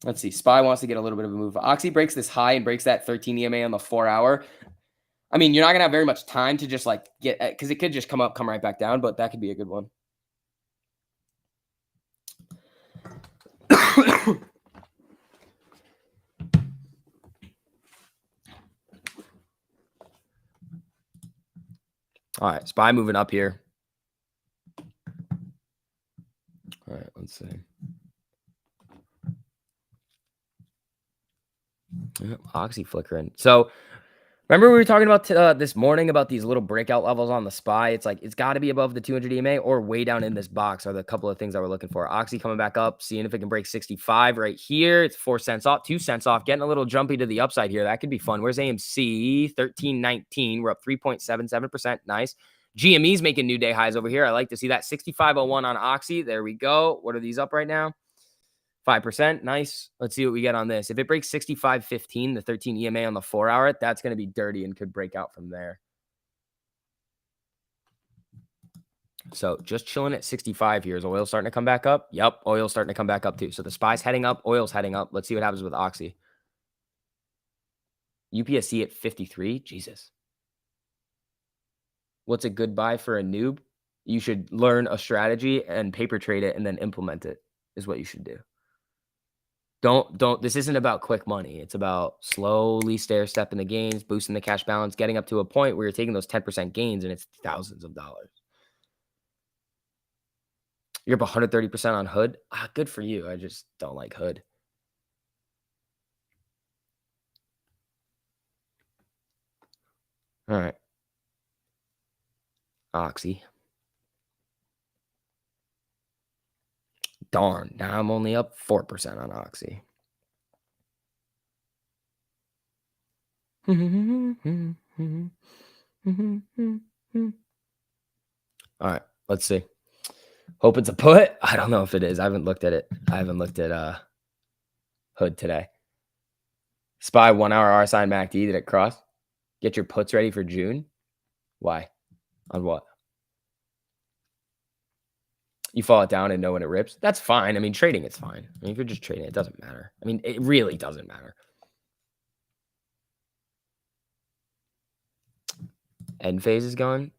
Let's see. SPY wants to get a little bit of a move. Oxy breaks this high and breaks that 13 EMA on the 4-hour. I mean, you're not gonna have very much time to just like get, because it could just come up, come right back down, but that could be a good one. All right, SPY moving up here. All right, let's see. Yep, Oxy flickering. So remember we were talking about this morning about these little breakout levels on the SPY. It's like it's got to be above the 200 EMA or way down in this box are the couple of things that we're looking for. Oxy coming back up, seeing if it can break 65 right here. It's 4 cents off, 2 cents off, getting a little jumpy to the upside here. That could be fun. Where's AMC? 13.19. We're up 3.77%. Nice. GME's making new day highs over here. I like to see that. 65.01 on Oxy. There we go. What are these up right now? 5%. Nice. Let's see what we get on this. If it breaks 65.15, the 13 EMA on the 4-hour, that's going to be dirty and could break out from there. So just chilling at 65 here. Is oil starting to come back up? Yep. Oil's starting to come back up too. So the SPY's heading up. Oil's heading up. Let's see what happens with Oxy. UPSC at 53. Jesus. What's a good buy for a noob? You should learn a strategy and paper trade it and then implement it is what you should do. This isn't about quick money. It's about slowly stair-stepping the gains, boosting the cash balance, getting up to a point where you're taking those 10% gains and it's thousands of dollars. You're up 130% on Hood. Good for you. I just don't like Hood. All right. Oxy. Darn. Now I'm only up 4% on Oxy. All right. Let's see. Hope it's a put. I don't know if it is. I haven't looked at it. I haven't looked at Hood today. SPY 1-hour RSI and MACD. Did it cross? Get your puts ready for June. Why? On what? You fall it down and know when it rips. That's fine. I mean, trading, it's fine. I mean, if you're just trading, it doesn't matter. I mean, it really doesn't matter. End phase is gone.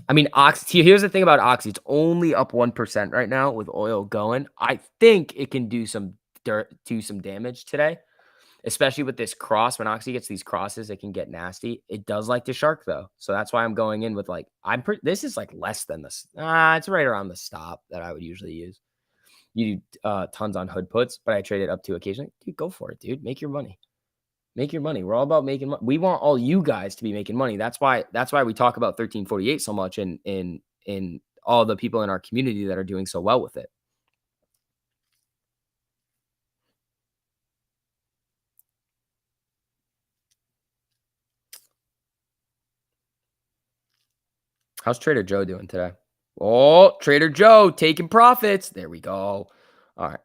I mean, Oxy. Here's the thing about Oxy. It's only up 1% right now with oil going. I think it can do some damage today, especially with this cross. When Oxy gets these crosses, it can get nasty. It does like to shark though, so that's why I'm going in with like this is like less than this. It's right around the stop that I would usually use. You do tons on Hood puts, but I trade it up to occasionally. Dude, go for it, dude. Make your money. Make your money. We're all about making money. We want all you guys to be making money. That's why we talk about 1348 so much and in all the people in our community that are doing so well with it. How's Trader Joe doing today? Oh, Trader Joe taking profits. There we go. All right.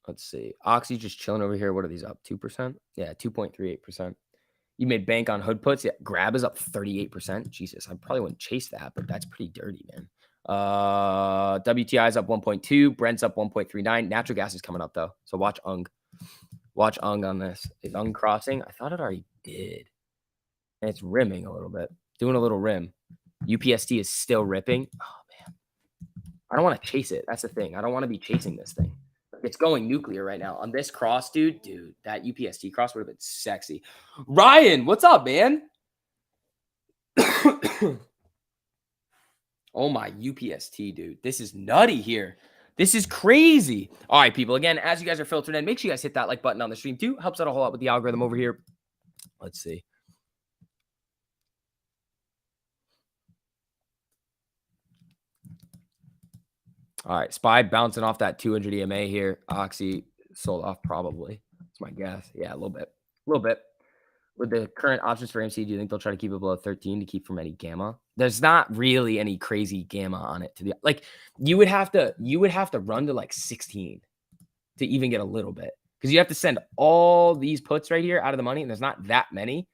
Let's see. Oxy just chilling over here. What are these up? 2%? Yeah, 2.38%. You made bank on Hood puts. Yeah, Grab is up 38%. Jesus, I probably wouldn't chase that, but that's pretty dirty, man. WTI is up 1.2. Brent's up 1.39. Natural gas is coming up though, so watch UNG. Watch UNG on this. Is UNG crossing? I thought it already did. And it's rimming a little bit. Doing a little rim. UPST is still ripping. Oh man, I don't want to chase it. That's the thing. I don't want to be chasing this thing. It's going nuclear right now. On this cross, dude, that UPST cross would have been sexy. Ryan, what's up, man? Oh, my UPST, dude. This is nutty here. This is crazy. All right, people. Again, as you guys are filtering in, make sure you guys hit that like button on the stream, too. Helps out a whole lot with the algorithm over here. Let's see. All right, SPY bouncing off that 200 EMA here. Oxy sold off probably. That's my guess. Yeah, a little bit. A little bit. With the current options for MC, do you think they'll try to keep it below 13 to keep from any gamma? There's not really any crazy gamma on it to be like you would have to run to like 16 to even get a little bit because you have to send all these puts right here out of the money, and there's not that many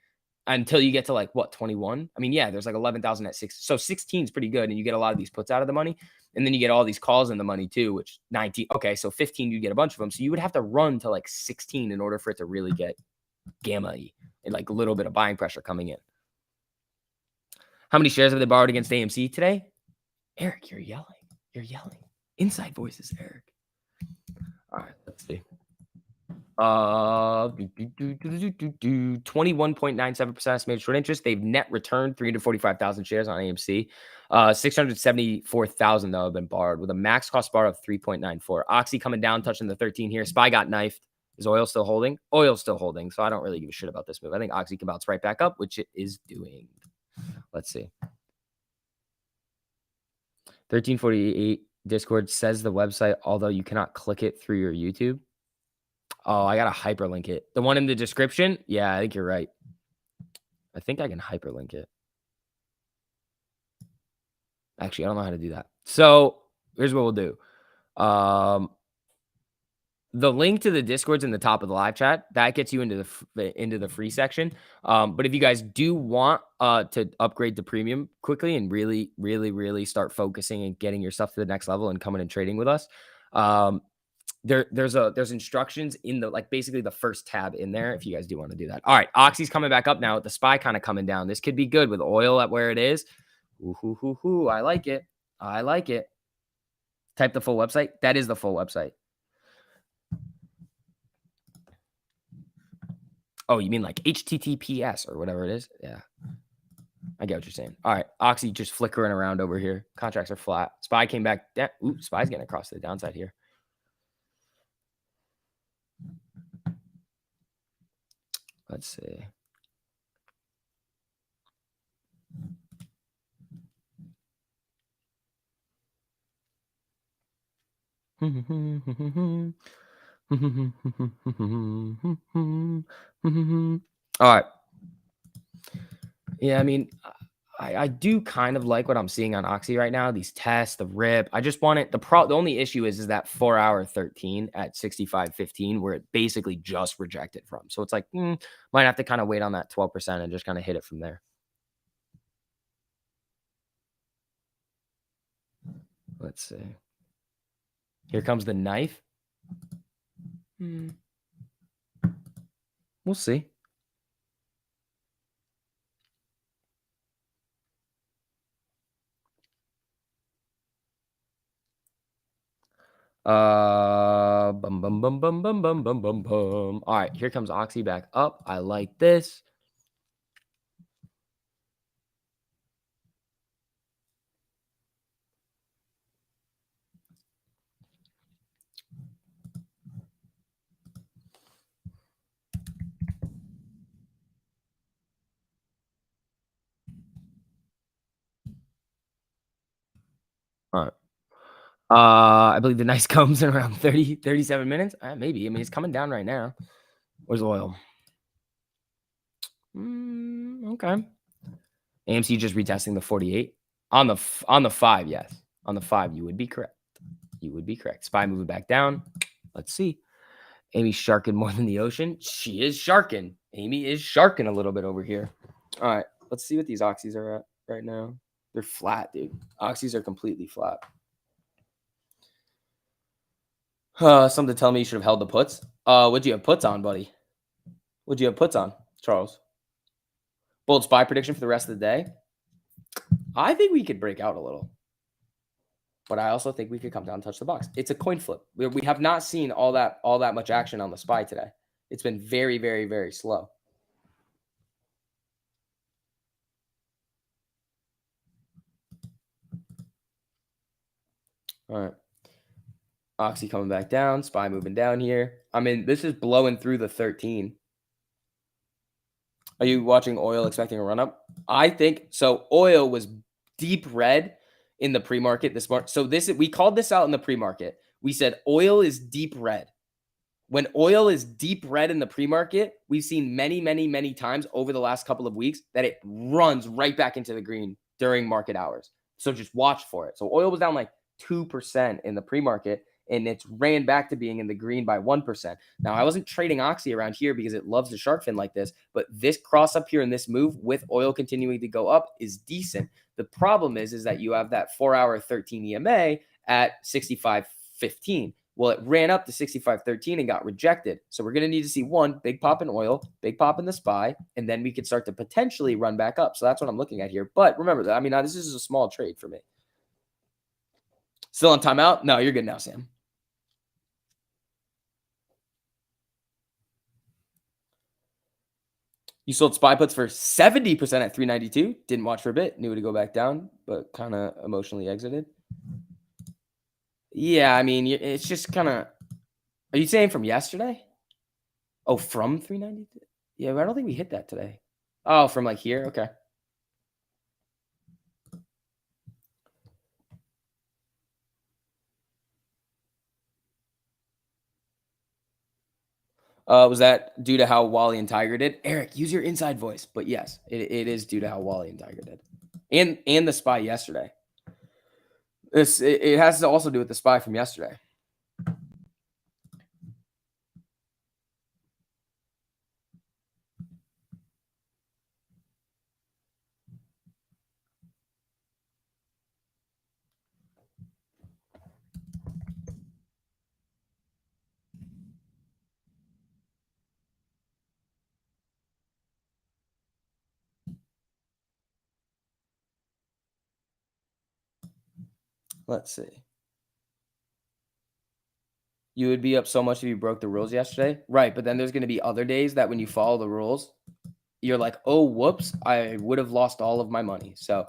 until you get to like what 21. I mean, yeah, there's like 11,000 at 6, so 16 is pretty good, and you get a lot of these puts out of the money, and then you get all these calls in the money too, which 19. Okay, so 15, you get a bunch of them, so you would have to run to like 16 in order for it to really get gamma-y and like a little bit of buying pressure coming in. How many shares have they borrowed against AMC today? Eric, you're yelling. You're yelling. Inside voices, Eric. All right, let's see. 21.97% estimated short interest. They've net returned 345,000 shares on AMC. 674,000 though have been borrowed with a max cost borrow of 3.94. Oxy coming down, touching the 13 here. SPY got knifed. Is oil still holding? Oil's still holding, so I don't really give a shit about this move. I think Oxy can bounce right back up, which it is doing. Let's see. 1348 Discord says the website, although you cannot click it through your YouTube. Oh, I gotta hyperlink it. The one in the description? Yeah, I think you're right. I think I can hyperlink it. Actually, I don't know how to do that. So here's what we'll do. The link to the Discord's in the top of the live chat. That gets you into the free section. But if you guys do want to upgrade to premium quickly and really, really, really start focusing and getting your stuff to the next level and coming and trading with us, there's instructions in the basically the first tab in there if you guys do want to do that. All right, Oxy's coming back up now with the SPY kind of coming down. This could be good with oil at where it is. Ooh, I like it. I like it. Type the full website. That is the full website. Oh, you mean like HTTPS or whatever it is? Yeah. I get what you're saying. All right. Oxy just flickering around over here. Contracts are flat. SPY came back. Ooh, SPY's getting across to the downside here. Let's see. All right. Yeah, I mean, I do kind of like what I'm seeing on Oxy right now. These tests, the rip. I just want it. The only issue is that 4 hour 13 at 65.15 where it basically just rejected from. So it's like might have to kind of wait on that 12% and just kind of hit it from there. Let's see. Here comes the knife. We'll see. Bum, bum, bum, bum, bum, bum, bum, bum, bum. All right, here comes Oxy back up. I like this. All right. I believe the nice comes in around 37 minutes. Maybe. I mean, it's coming down right now. Where's oil? Okay. AMC just retesting the 48 on the 5. Yes, on the 5, you would be correct. You would be correct. SPY moving back down. Let's see. Amy's sharking more than the ocean. She is sharking. Amy is sharking a little bit over here. All right, let's see what these oxys are at right now. They're flat, dude. Oxys are completely flat. Something to tell me you should have held the puts. What'd you have puts on, buddy? What'd you have puts on, Charles? Bold SPY prediction for the rest of the day. I think we could break out a little. But I also think we could come down and touch the box. It's a coin flip. We have not seen all that much action on the SPY today. It's been very, very, very slow. All right. Oxy coming back down. SPY moving down here. I mean, this is blowing through the 13. Are you watching oil expecting a run up? I think so. Oil was deep red in the pre-market this morning. So we called this out in the pre-market. We said oil is deep red. When oil is deep red in the pre-market, we've seen many, many, many times over the last couple of weeks that it runs right back into the green during market hours. So just watch for it. So oil was down like 2% in the pre-market, and it's ran back to being in the green by 1%. Now, I wasn't trading Oxy around here because it loves the shark fin like this, but this cross up here in this move with oil continuing to go up is decent. The problem is that you have that 4-hour 13 EMA at 65.15. Well, it ran up to 65.13 and got rejected. So we're going to need to see one big pop in oil, big pop in the SPY, and then we could start to potentially run back up. So that's what I'm looking at here. But remember that, I mean, this is a small trade for me. Still on timeout? No, you're good now, Sam. You sold SPY puts for 70% at 392. Didn't watch for a bit. Knew it would go back down, but kind of emotionally exited. Yeah, I mean, it's just kind of. Are you saying from yesterday? Oh, from 392? Yeah, I don't think we hit that today. Oh, from like here? Okay. Was that due to how Wally and Tiger did? Eric, use your inside voice. But yes, it is due to how Wally and Tiger did. And the SPY yesterday. It has to also do with the SPY from yesterday. Let's see. You would be up so much if you broke the rules yesterday. Right, but then there's going to be other days that when you follow the rules, you're like, oh, whoops, I would have lost all of my money. So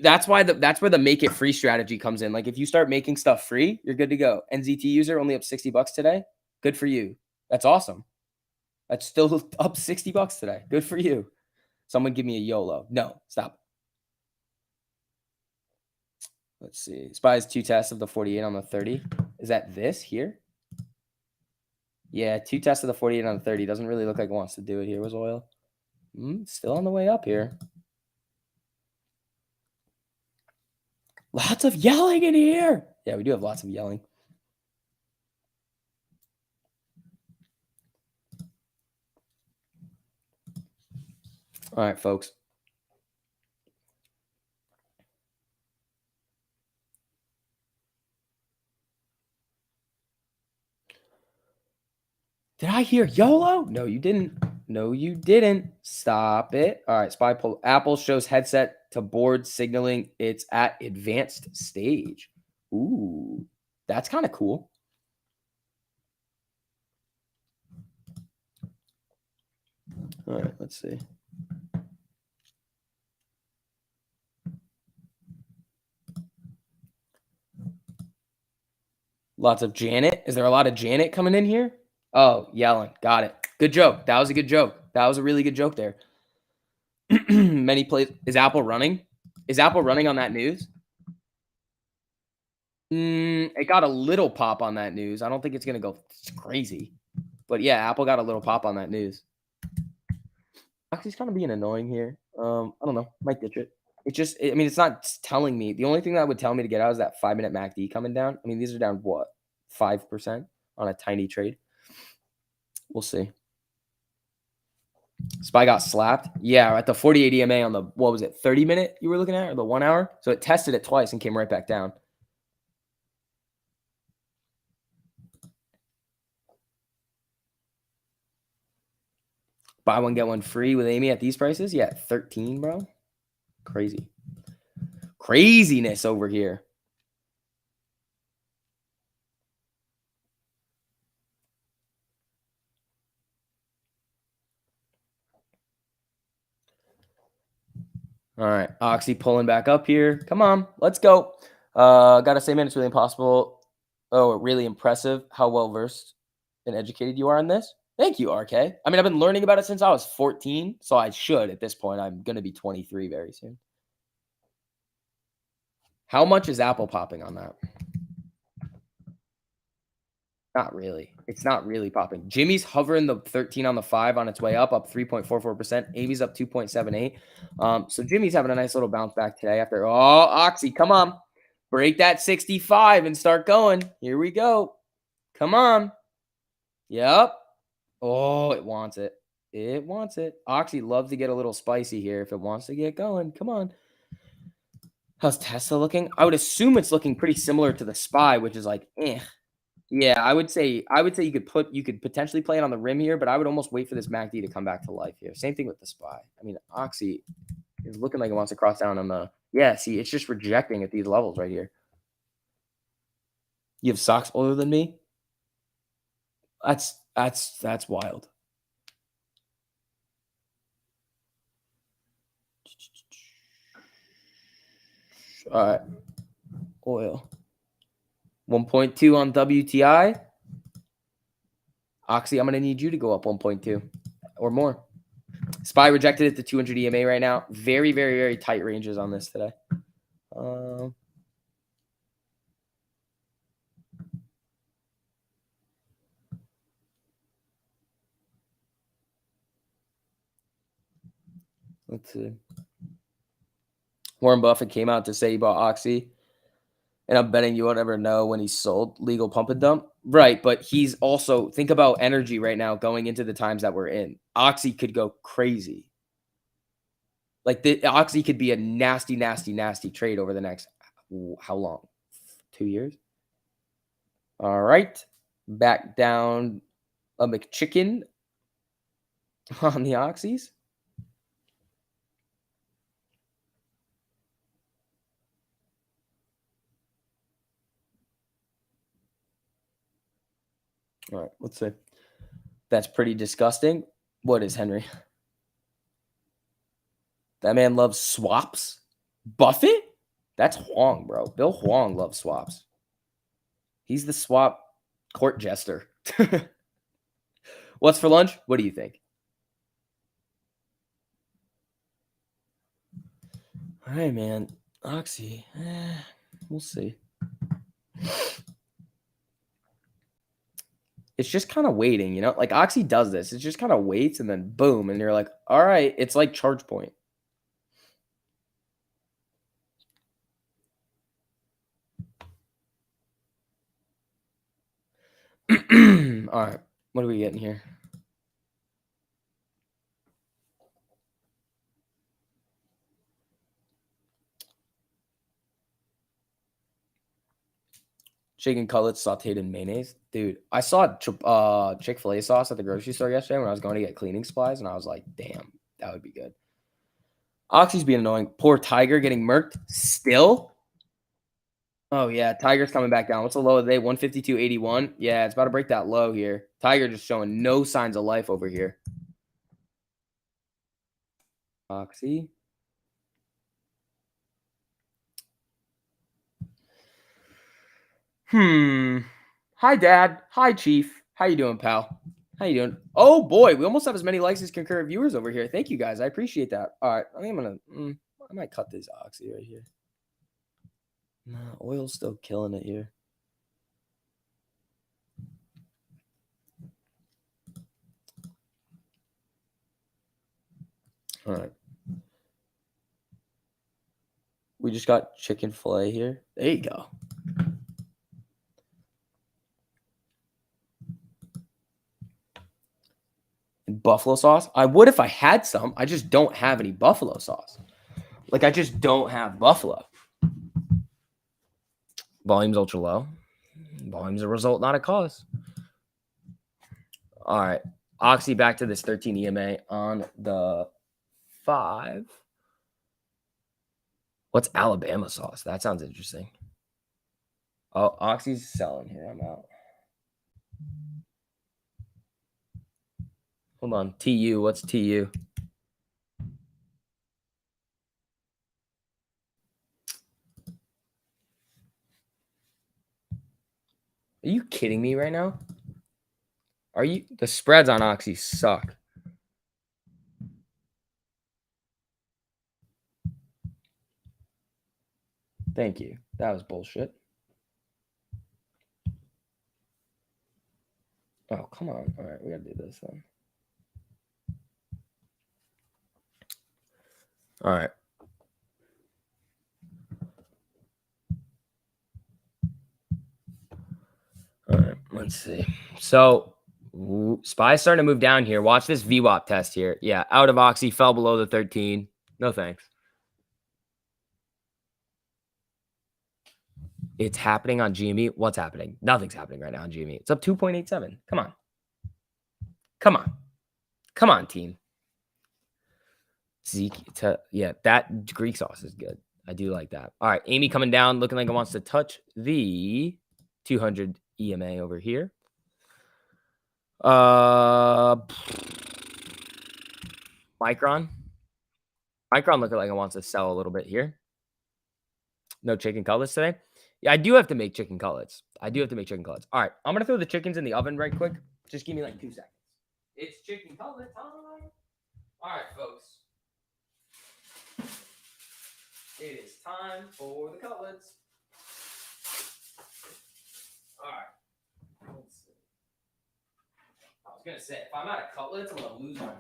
that's where the make it free strategy comes in. Like if you start making stuff free, you're good to go. NZT user only up $60 today. Good for you. That's awesome. That's still up $60 today. Good for you. Someone give me a YOLO. No, stop. Let's see. SPY's 2 tests of the 48 on the 30. Is that this here? Yeah, 2 tests of the 48 on the 30. Doesn't really look like it wants to do it here. Was oil. Still on the way up here. Lots of yelling in here. Yeah, we do have lots of yelling. All right, folks. Did I hear YOLO? No, you didn't. No, you didn't. Stop it. All right, SPY pull. Apple shows headset to board signaling it's at advanced stage. Ooh, that's kind of cool. All right, let's see. Lots of Janet. Is there a lot of Janet coming in here? Oh, yelling. Got it. Good joke. That was a good joke. That was a really good joke there. Many plays. Is Apple running? Is Apple running on that news? It got a little pop on that news. I don't think it's going to go crazy. But yeah, Apple got a little pop on that news. Oxy's kind of being annoying here. I don't know. Might ditch it. It's just, I mean, it's not telling me. The only thing that would tell me to get out is that 5-minute MACD coming down. I mean, these are down, what, 5% on a tiny trade? We'll see. SPY got slapped. Yeah, at the 48 EMA on the, what was it, 30-minute you were looking at, or the 1 hour? So it tested it twice and came right back down. Buy one, get one free with Amy at these prices? Yeah, 13, bro. Crazy. Craziness over here. All right, Oxy pulling back up here. Come on, let's go. Gotta say, man, it's really impossible. Oh, really impressive how well versed and educated you are on this. Thank you, RK. I mean, I've been learning about it since I was 14, so I should at this point. I'm gonna be 23 very soon. How much is Apple popping on that? Not really. It's not really popping. Jimmy's hovering the 13 on the 5 on its way up 3.44%. Amy's up 2.78. So Jimmy's having a nice little bounce back today after. Oh, Oxy, come on. Break that 65 and start going. Here we go. Come on. Yep. Oh, it wants it. It wants it. Oxy loves to get a little spicy here if it wants to get going. Come on. How's Tesla looking? I would assume it's looking pretty similar to the SPY, which is like, eh. Yeah, I would say you could potentially play it on the rim here, but I would almost wait for this MACD to come back to life here. Same thing with the SPY. I mean, Oxy is looking like it wants to cross down on the see, it's just rejecting at these levels right here. You have socks older than me? That's wild. All right. Oil. 1.2 on WTI. Oxy, I'm going to need you to go up 1.2 or more. SPY rejected at the 200 EMA right now. Very, very, very tight ranges on this today. Let's see. Warren Buffett came out to say he bought Oxy. And I'm betting you won't ever know when he sold legal pump and dump. Right. But he's also, think about energy right now going into the times that we're in. Oxy could go crazy. Like the Oxy could be a nasty, nasty, nasty trade over the next, how long? 2 years? All right. Back down a McChicken on the Oxys. All right, let's see. That's pretty disgusting. What is Henry? That man loves swaps. Buffett? That's Huang, bro. Bill Huang loves swaps. He's the swap court jester. What's for lunch? What do you think? All right, man. Oxy. We'll see. It's just kind of waiting, you know? Like Oxy does this. It just kind of waits and then boom. And you're like, all right, it's like charge point. All right. What are we getting here? Chicken cutlets sauteed in mayonnaise. Dude, I saw Chick-fil-A sauce at the grocery store yesterday when I was going to get cleaning supplies, and I was like, damn, that would be good. Oxy's being annoying. Poor Tiger getting murked still. Oh, yeah. Tiger's coming back down. What's the low of the day? 152.81. Yeah, it's about to break that low here. Tiger just showing no signs of life over here. Oxy. Hi, Dad. Hi, Chief. How you doing, pal? How you doing? Oh, boy. We almost have as many likes as concurrent viewers over here. Thank you, guys. I appreciate that. All right. I think I'm going to I might cut this Oxy right here. Nah, oil's still killing it here. All right. We just got chicken fillet here. There you go. And buffalo sauce. I would if I had some. I just don't have any buffalo sauce. Like, I just don't have buffalo. Volume's ultra low. Volume's a result, not a cause. All right. Oxy back to this 13 EMA on the 5. What's Alabama sauce? That sounds interesting. Oh, Oxy's selling here. I'm out. Hold on. TU. What's TU? Are you kidding me right now? Are you? The spreads on Oxy suck. Thank you. That was bullshit. Oh, come on. All right, we gotta do this then. All right. All right, let's see. So SPY's starting to move down here. Watch this VWAP test here. Yeah, out of Oxy, fell below the 13. No thanks. It's happening on GME. What's happening? Nothing's happening right now on GME. It's up 2.87. Come on. Come on. Come on, team. Zeke, yeah, that Greek sauce is good. I do like that. All right, Amy coming down, looking like it wants to touch the 200 EMA over here. Micron. Micron looking like it wants to sell a little bit here. No chicken cutlets today. Yeah, I do have to make chicken cutlets. All right, I'm going to throw the chickens in the oven right quick. Just give me like 2 seconds. It's chicken cutlet time. All right, folks. It is time for the cutlets. All right. Let's see. I was going to say, if I'm out of cutlets, I'm going to lose my mind.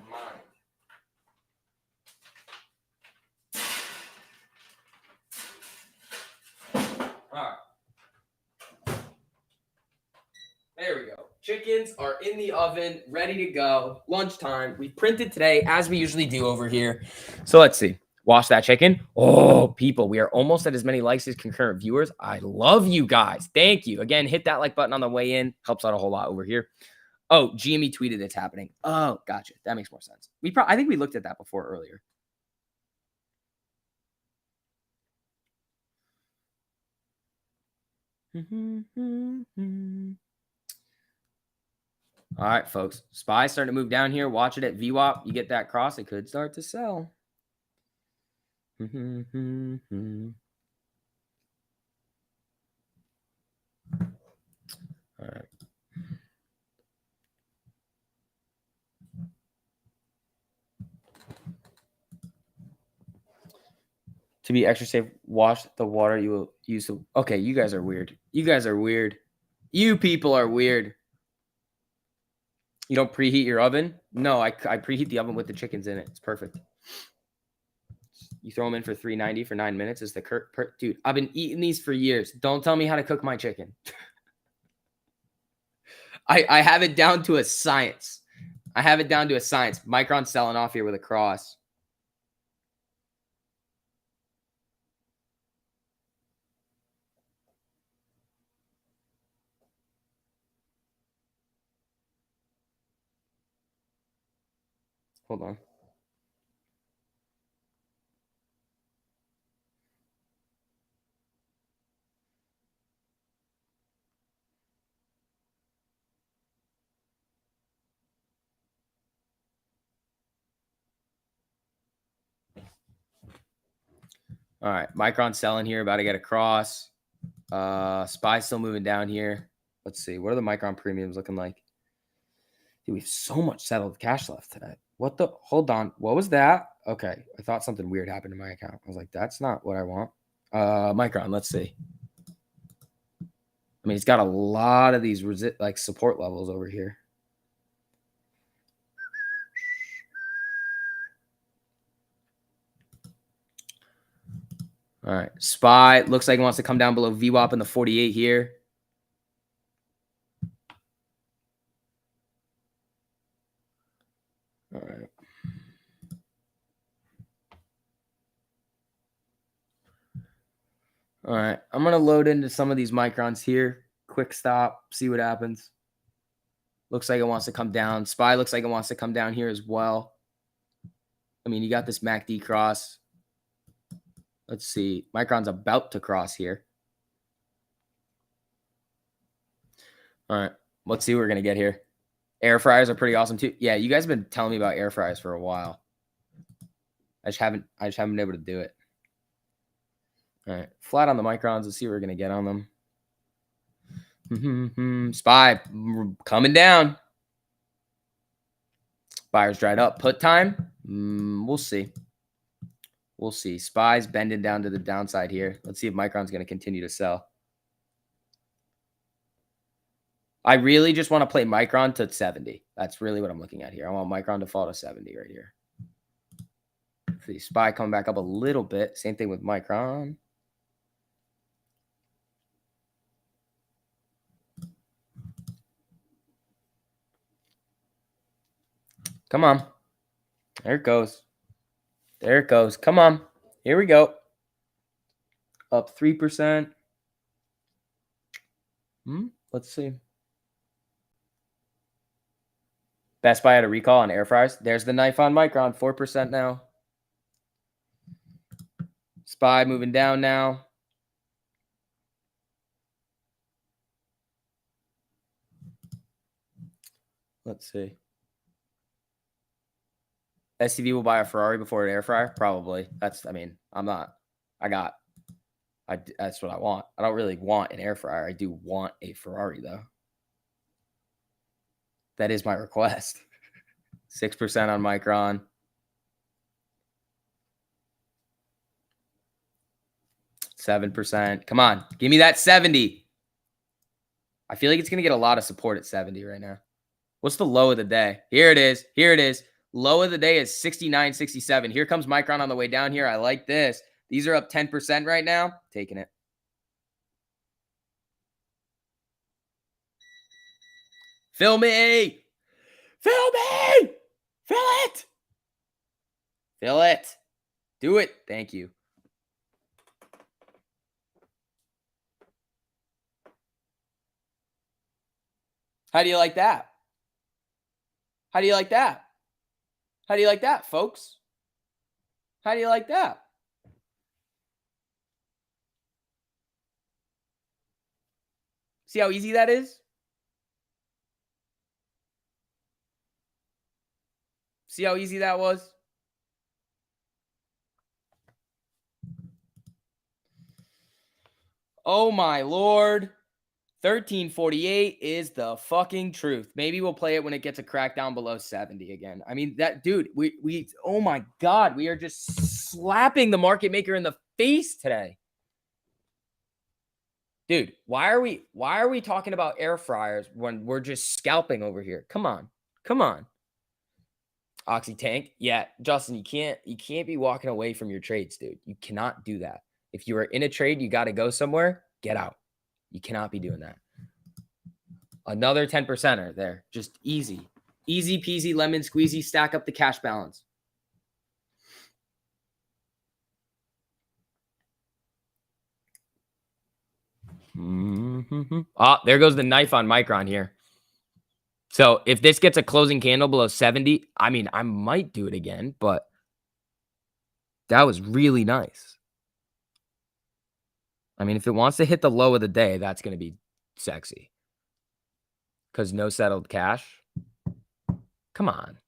All right. There we go. Chickens are in the oven, ready to go. Lunchtime. We printed today, as we usually do over here. So let's see. Wash that chicken. Oh, people, we are almost at as many likes as concurrent viewers. I love you guys. Thank you. Again, hit that like button on the way in. Helps out a whole lot over here. Oh, GME tweeted it's happening. Oh, gotcha. That makes more sense. I think we looked at that before earlier. All right, folks. SPY's starting to move down here. Watch it at VWAP. You get that cross, it could start to sell. All right. To be extra safe, wash the water you will use to. Okay, you guys are weird. You guys are weird. You people are weird. You don't preheat your oven? No, I preheat the oven with the chickens in it. It's perfect. You throw them in for 390 for 9 minutes. Is the dude? I've been eating these for years. Don't tell me how to cook my chicken. I have it down to a science. Micron's selling off here with a cross. Hold on. All right, Micron selling here, about to get across. SPY still moving down here. Let's see. What are the Micron premiums looking like? Dude, we have so much settled cash left today. What the? Hold on. What was that? Okay, I thought something weird happened to my account. I was like, that's not what I want. Micron, let's see. I mean, it's got a lot of these like support levels over here. All right. SPY looks like it wants to come down below VWAP in the 48 here. All right. All right. I'm going to load into some of these Microns here. Quick stop. See what happens. Looks like it wants to come down. SPY looks like it wants to come down here as well. I mean, you got this MACD cross. Let's see. Micron's about to cross here. All right. Let's see what we're going to get here. Air fryers are pretty awesome too. Yeah, you guys have been telling me about air fryers for a while. I just haven't been able to do it. All right. Flat on the Microns. Let's see what we're going to get on them. SPY coming down. Buyers dried up. Put time. We'll see. We'll see. SPY's bending down to the downside here. Let's see if Micron's going to continue to sell. I really just want to play Micron to 70. That's really what I'm looking at here. I want Micron to fall to 70 right here. See SPY coming back up a little bit. Same thing with Micron. Come on. There it goes. There it goes. Come on. Here we go. Up 3%. Let's see. Best Buy had a recall on air fryers. There's the knife on Micron. 4% now. SPY moving down now. Let's see. STV will buy a Ferrari before an air fryer? Probably. That's what I want. I don't really want an air fryer. I do want a Ferrari, though. That is my request. 6% on Micron. 7%. Come on. Give me that 70. I feel like it's going to get a lot of support at 70 right now. What's the low of the day? Here it is. Here it is. Low of the day is 69.67. Here comes Micron on the way down here. I like this. These are up 10% right now. Taking it. Fill me. Fill me. Fill it. Fill it. Do it. Thank you. How do you like that? How do you like that? How do you like that, folks? How do you like that? See how easy that is? See how easy that was? Oh my Lord. 1348 is the fucking truth. Maybe we'll play it when it gets a crack down below 70 again. I mean, that dude, we oh my God, we are just slapping the market maker in the face today. Dude, why are we talking about air fryers when we're just scalping over here? Come on. Come on. Oxy tank. Yeah, Justin, you can't be walking away from your trades, dude. You cannot do that. If you are in a trade, you got to go somewhere, get out. You cannot be doing that. Another 10%er there. Just easy. Easy peasy, lemon squeezy, stack up the cash balance. Oh, there goes the knife on Micron here. So if this gets a closing candle below 70, I mean, I might do it again, but that was really nice. I mean, if it wants to hit the low of the day, that's going to be sexy. Because no settled cash. Come on.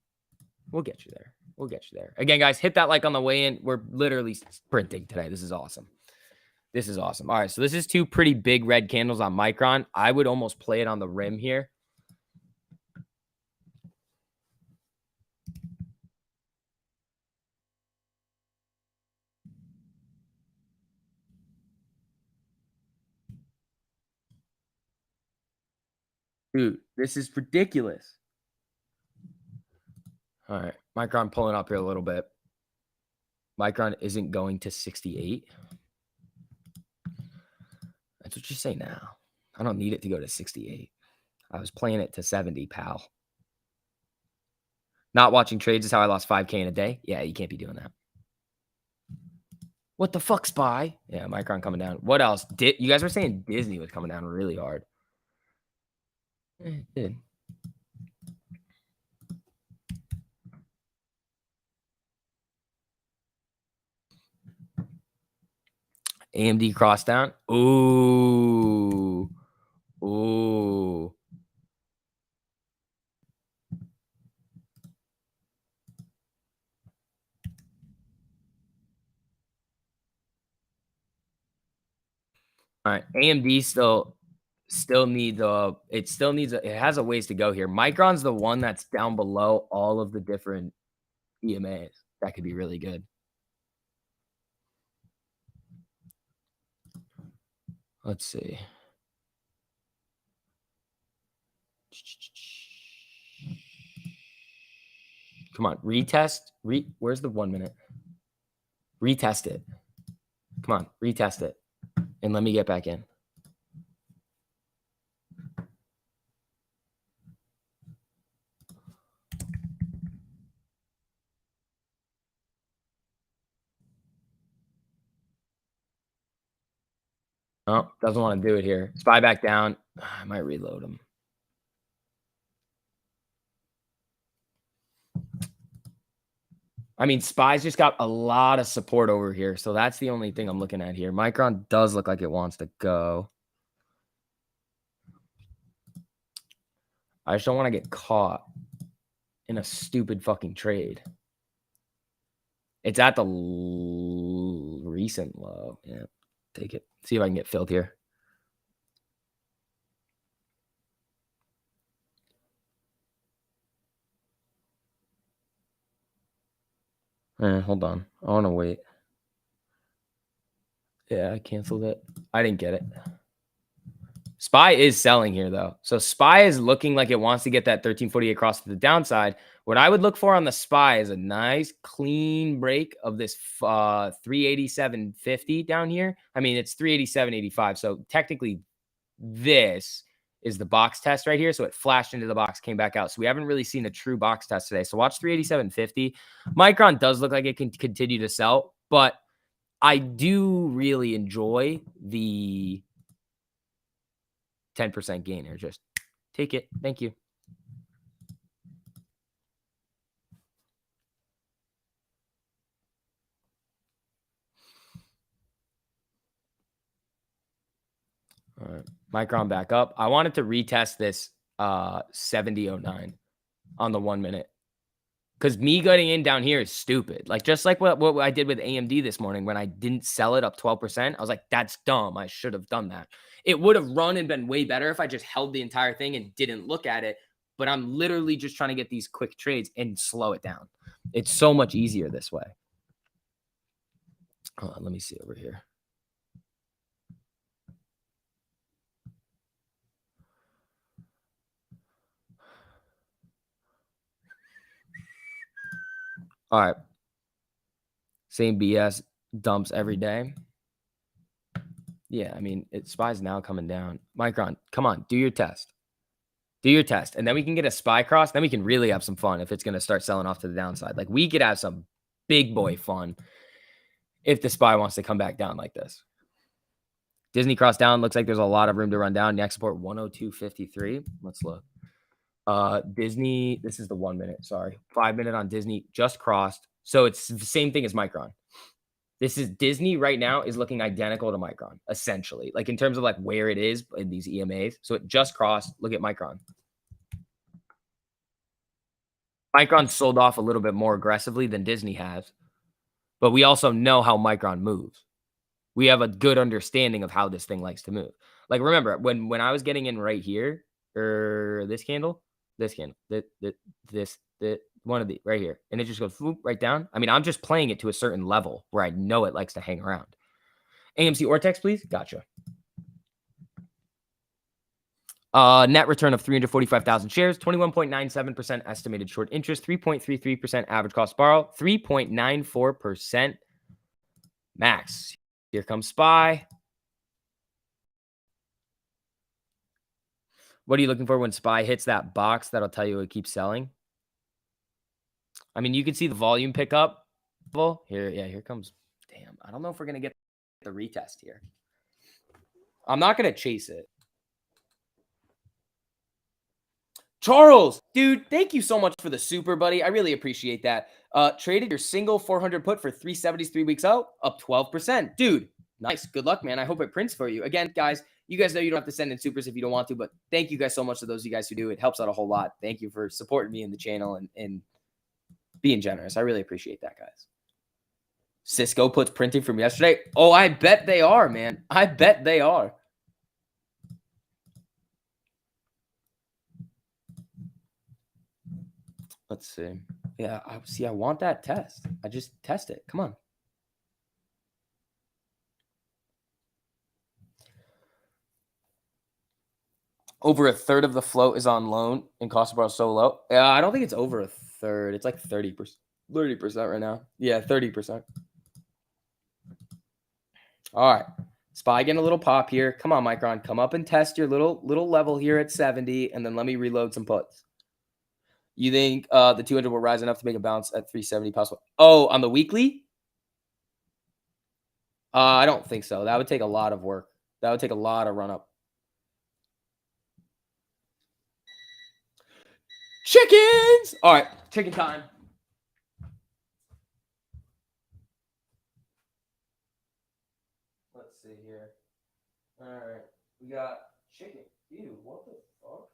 We'll get you there. We'll get you there. Again, guys, hit that like on the way in. We're literally sprinting today. This is awesome. This is awesome. All right, so this is two pretty big red candles on Micron. I would almost play it on the rim here. Dude, this is ridiculous. All right, Micron pulling up here a little bit. Micron isn't going to 68. That's what you say now. I don't need it to go to 68. I was playing it to 70, pal. Not watching trades is how I lost 5K in a day. Yeah, you can't be doing that. What the fuck, SPY? Yeah, Micron coming down. What else? You guys were saying Disney was coming down really hard. It did. AMD cross down. Ooh. Ooh. All right. AMD still needs it has a ways to go here. Micron's the one that's down below all of the different EMAs. That could be really good. Let's see. Come on, retest. Where's the 1 minute? Retest it. Come on, retest it. And let me get back in. Oh, doesn't want to do it here. SPY back down. I might reload him. I mean, SPY's just got a lot of support over here. So that's the only thing I'm looking at here. Micron does look like it wants to go. I just don't want to get caught in a stupid fucking trade. It's at the recent low. Yeah, take it. See if I can get filled here. Hold on. I want to wait. Yeah, I canceled it. I didn't get it. SPY is selling here, though. So SPY is looking like it wants to get that 1348 across to the downside. What I would look for on the SPY is a nice clean break of this 387.50 down here. I mean, it's 387.85. So technically, this is the box test right here. So it flashed into the box, came back out. So we haven't really seen a true box test today. So watch 387.50. Micron does look like it can continue to sell, but I do really enjoy the 10% gain here. Just take it. Thank you. All right. Micron back up. I wanted to retest this 70.09 on the 1 minute. Because me getting in down here is stupid. Like, just like what I did with AMD this morning when I didn't sell it up 12%. I was like, that's dumb. I should have done that. It would have run and been way better if I just held the entire thing and didn't look at it. But I'm literally just trying to get these quick trades and slow it down. It's so much easier this way. Hold on, let me see over here. All right. Same BS dumps every day. Yeah, I mean, SPY's now coming down. Micron, come on, do your test. Do your test. And then we can get a SPY cross. Then we can really have some fun if it's going to start selling off to the downside. Like, we could have some big boy fun if the SPY wants to come back down like this. Disney cross down. Looks like there's a lot of room to run down. Next support 102.53. Let's look. Disney, this is the 1 minute. Sorry. 5 minute on Disney just crossed. So it's the same thing as Micron. This is Disney right now is looking identical to Micron, essentially, like in terms of like where it is in these EMAs. So it just crossed. Look at Micron. Micron sold off a little bit more aggressively than Disney has, but we also know how Micron moves. We have a good understanding of how this thing likes to move. Like, remember when I was getting in right here, or this candle, this one of the right here, and it just goes whoop, right down. I mean, I'm just playing it to a certain level where I know it likes to hang around. AMC Ortex, please. Gotcha. Net return of 345,000 shares, 21.97% estimated short interest, 3.33% average cost borrow, 3.94% max. Here comes SPY. What are you looking for when SPY hits that box? That'll tell you it keeps selling. I mean, you can see the volume pick up. Here, yeah, here comes. Damn, I don't know if we're going to get the retest here. I'm not going to chase it. Charles, dude, thank you so much for the super, buddy. I really appreciate that. Traded your single 400 put for 370s 3 weeks out, up 12%. Dude, nice. Good luck, man. I hope it prints for you. Again, guys, you guys know you don't have to send in supers if you don't want to, but thank you guys so much to those of you guys who do. It helps out a whole lot. Thank you for supporting me in the channel and being generous. I really appreciate that, guys. Cisco puts printing from yesterday. Oh, I bet they are, man. I bet they are. Let's see. Yeah, I want that test. I just test it. Come on. Over a third of the float is on loan and cost of borrow so low. I don't think it's over a third. It's like 30%. 30% right now. Yeah, 30%. All right. SPY getting a little pop here. Come on, Micron. Come up and test your little level here at 70, and then let me reload some puts. You think the 200 will rise enough to make a bounce at 370 possible? Oh, on the weekly? I don't think so. That would take a lot of work. That would take a lot of run up. Chickens! All right, chicken time. Let's see here. All right, we got chicken. Ew, what the fuck?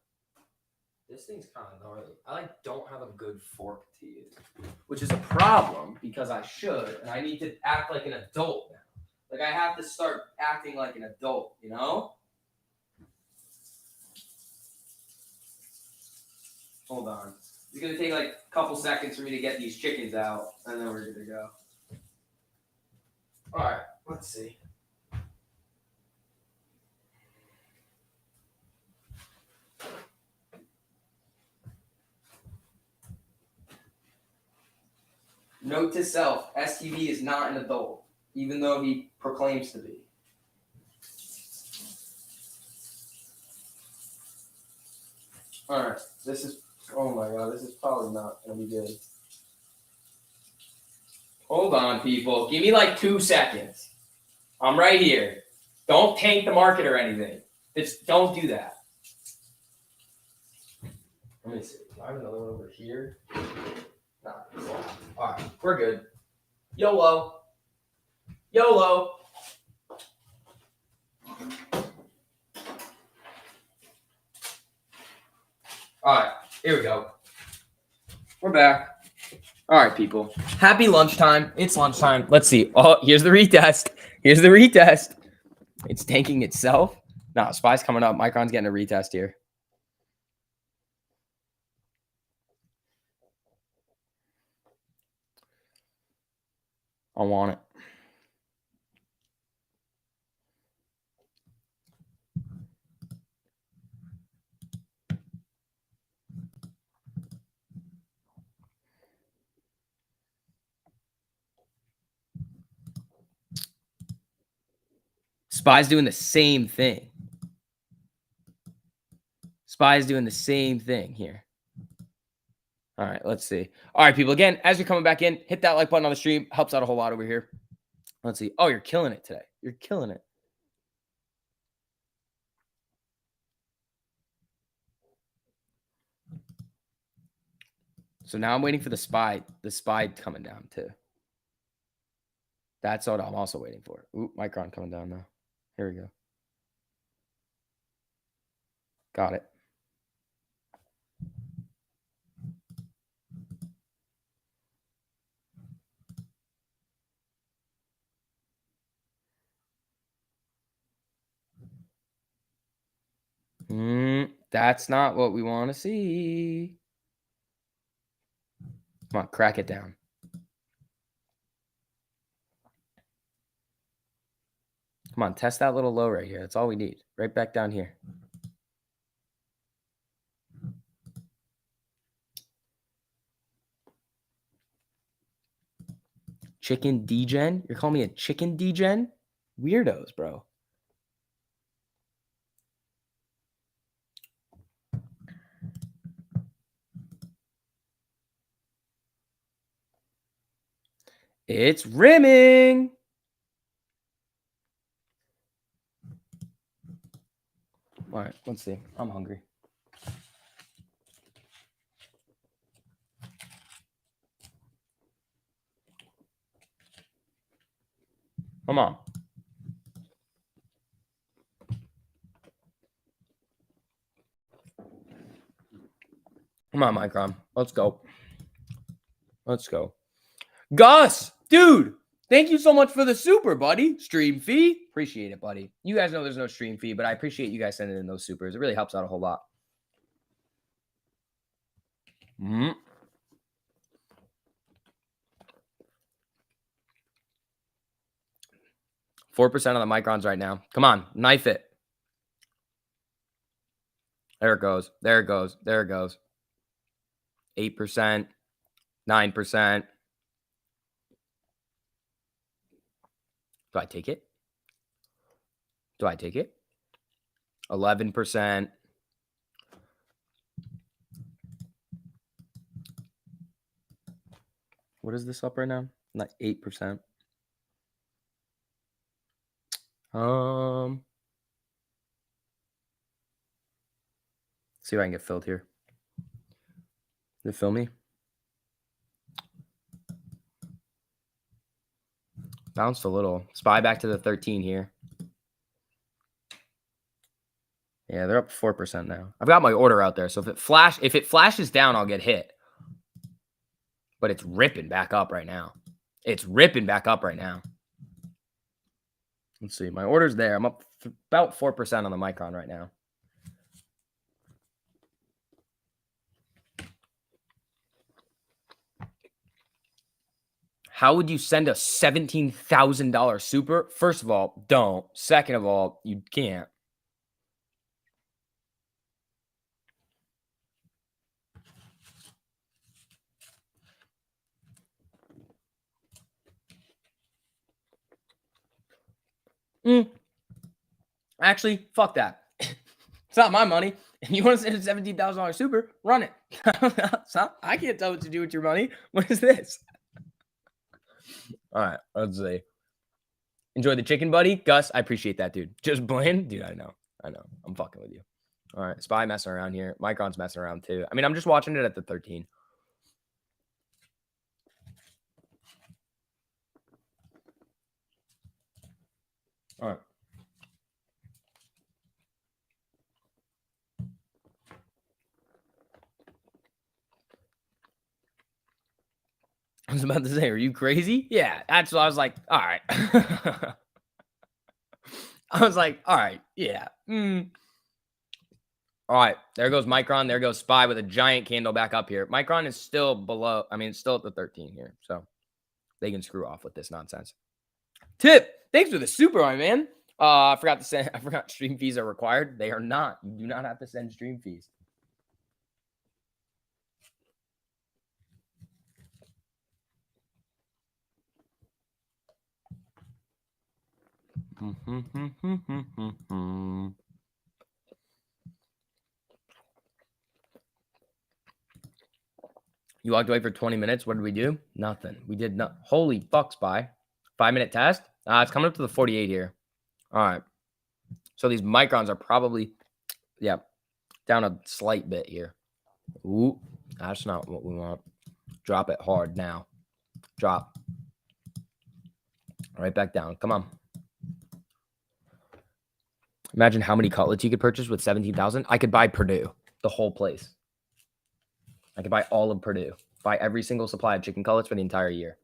This thing's kind of gnarly. I don't have a good fork to use, which is a problem because I should, and I need to act like an adult now. Like I have to start acting like an adult, you know? Hold on. It's gonna take like a couple seconds for me to get these chickens out, and then we're good to go. All right, let's see. Note to self, STV is not an adult, even though he proclaims to be. All right, this is, oh my God, this is probably not going to be good. Hold on, people. Give me like 2 seconds. I'm right here. Don't tank the market or anything. Just don't do that. Let me see. Do I have another one over here? Nah. All right, we're good. YOLO. YOLO. All right, here we go. We're back. All right, people. Happy lunchtime. It's lunchtime. Let's see. Oh, here's the retest. Here's the retest. It's tanking itself. Nah, SPY's coming up. Micron's getting a retest here. I want it. SPY's doing the same thing. SPY's doing the same thing here. All right, let's see. All right, people. Again, as you're coming back in, hit that like button on the stream. Helps out a whole lot over here. Let's see. Oh, you're killing it today. You're killing it. So now I'm waiting for the SPY coming down too. That's what I'm also waiting for. Ooh, Micron coming down now. Here we go. Got it. That's not what we want to see. Come on, crack it down. Come on, test that little low right here. That's all we need. Right back down here. Chicken degen? You're calling me a chicken degen? Weirdos, bro. It's rimming. All right, let's see. I'm hungry. Come on. Come on, Micron. Let's go. Let's go. Gus, dude, thank you so much for the super, buddy. Stream fee. Appreciate it, buddy. You guys know there's no stream fee, but I appreciate you guys sending in those supers. It really helps out a whole lot. 4% on the Microns right now. Come on, knife it. There it goes. There it goes. There it goes. 8%, 9%. Do I take it? Do I take it? 11%. What is this up right now? Like 8%. See if I can get filled here. Did it fill me? Bounced a little. SPY back to the 13 here. Yeah, they're up 4% now. I've got my order out there, so if it flashes down, I'll get hit. But it's ripping back up right now. It's ripping back up right now. Let's see. My order's there. I'm up about 4% on the Micron right now. How would you send a $17,000 super? First of all, don't. Second of all, you can't. Actually, fuck that. It's not my money. If you want to send a $17,000 super, run it. I can't tell what to do with your money. What is this? All right, let's see. Enjoy the chicken, buddy. Gus, I appreciate that, dude. Just Blaine, dude, I know. I'm fucking with you. All right, SPY messing around here. Micron's messing around too. I mean, I'm just watching it at the 13. All right. I was about to say, are you crazy? Yeah, that's what I was like. All right. I was like, all right, yeah. All right, there goes Micron. There goes SPY with a giant candle back up here. Micron is still below. I mean, it's still at the 13 here, so they can screw off with this nonsense. Tip, thanks for the super, my man. I forgot to send. I forgot stream fees are required. They are not. You do not have to send stream fees. You walked away for 20 minutes. What did we do? Nothing. We did not. Holy fuck, SPY. 5-minute test. It's coming up to the 48 here. All right. So these Microns are probably, yeah, down a slight bit here. Ooh, that's not what we want. Drop it hard now. Drop. Right back down. Come on. Imagine how many cutlets you could purchase with 17,000. I could buy Purdue, the whole place. I could buy all of Purdue. Buy every single supply of chicken cutlets for the entire year.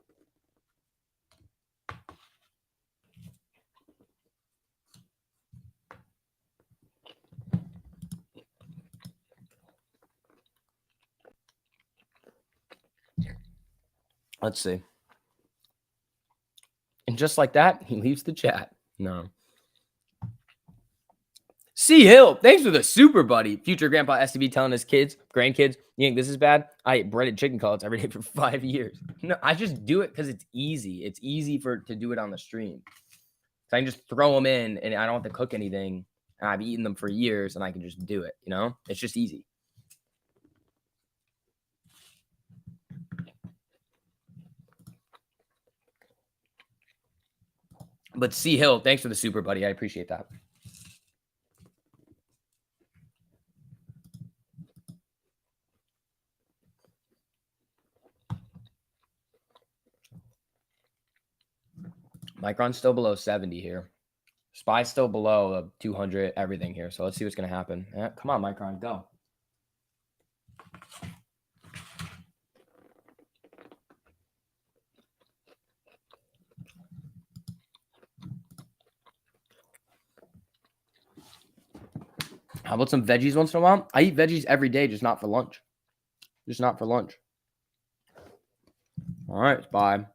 Let's see. And just like that, he leaves the chat. No. C Hill, thanks for the super, buddy. Future Grandpa STV telling his kids, grandkids, you think this is bad? I ate breaded chicken cutlets every day for 5 years. No, I just do it because it's easy. It's easy to do it on the stream. So I can just throw them in and I don't have to cook anything. And I've eaten them for years and I can just do it. You know, it's just easy. But C Hill, thanks for the super, buddy. I appreciate that. Micron's still below 70 here. SPY's still below 200, everything here. So let's see what's going to happen. Yeah, come on, Micron, go. How about some veggies once in a while? I eat veggies every day, just not for lunch. Just not for lunch. All right, bye.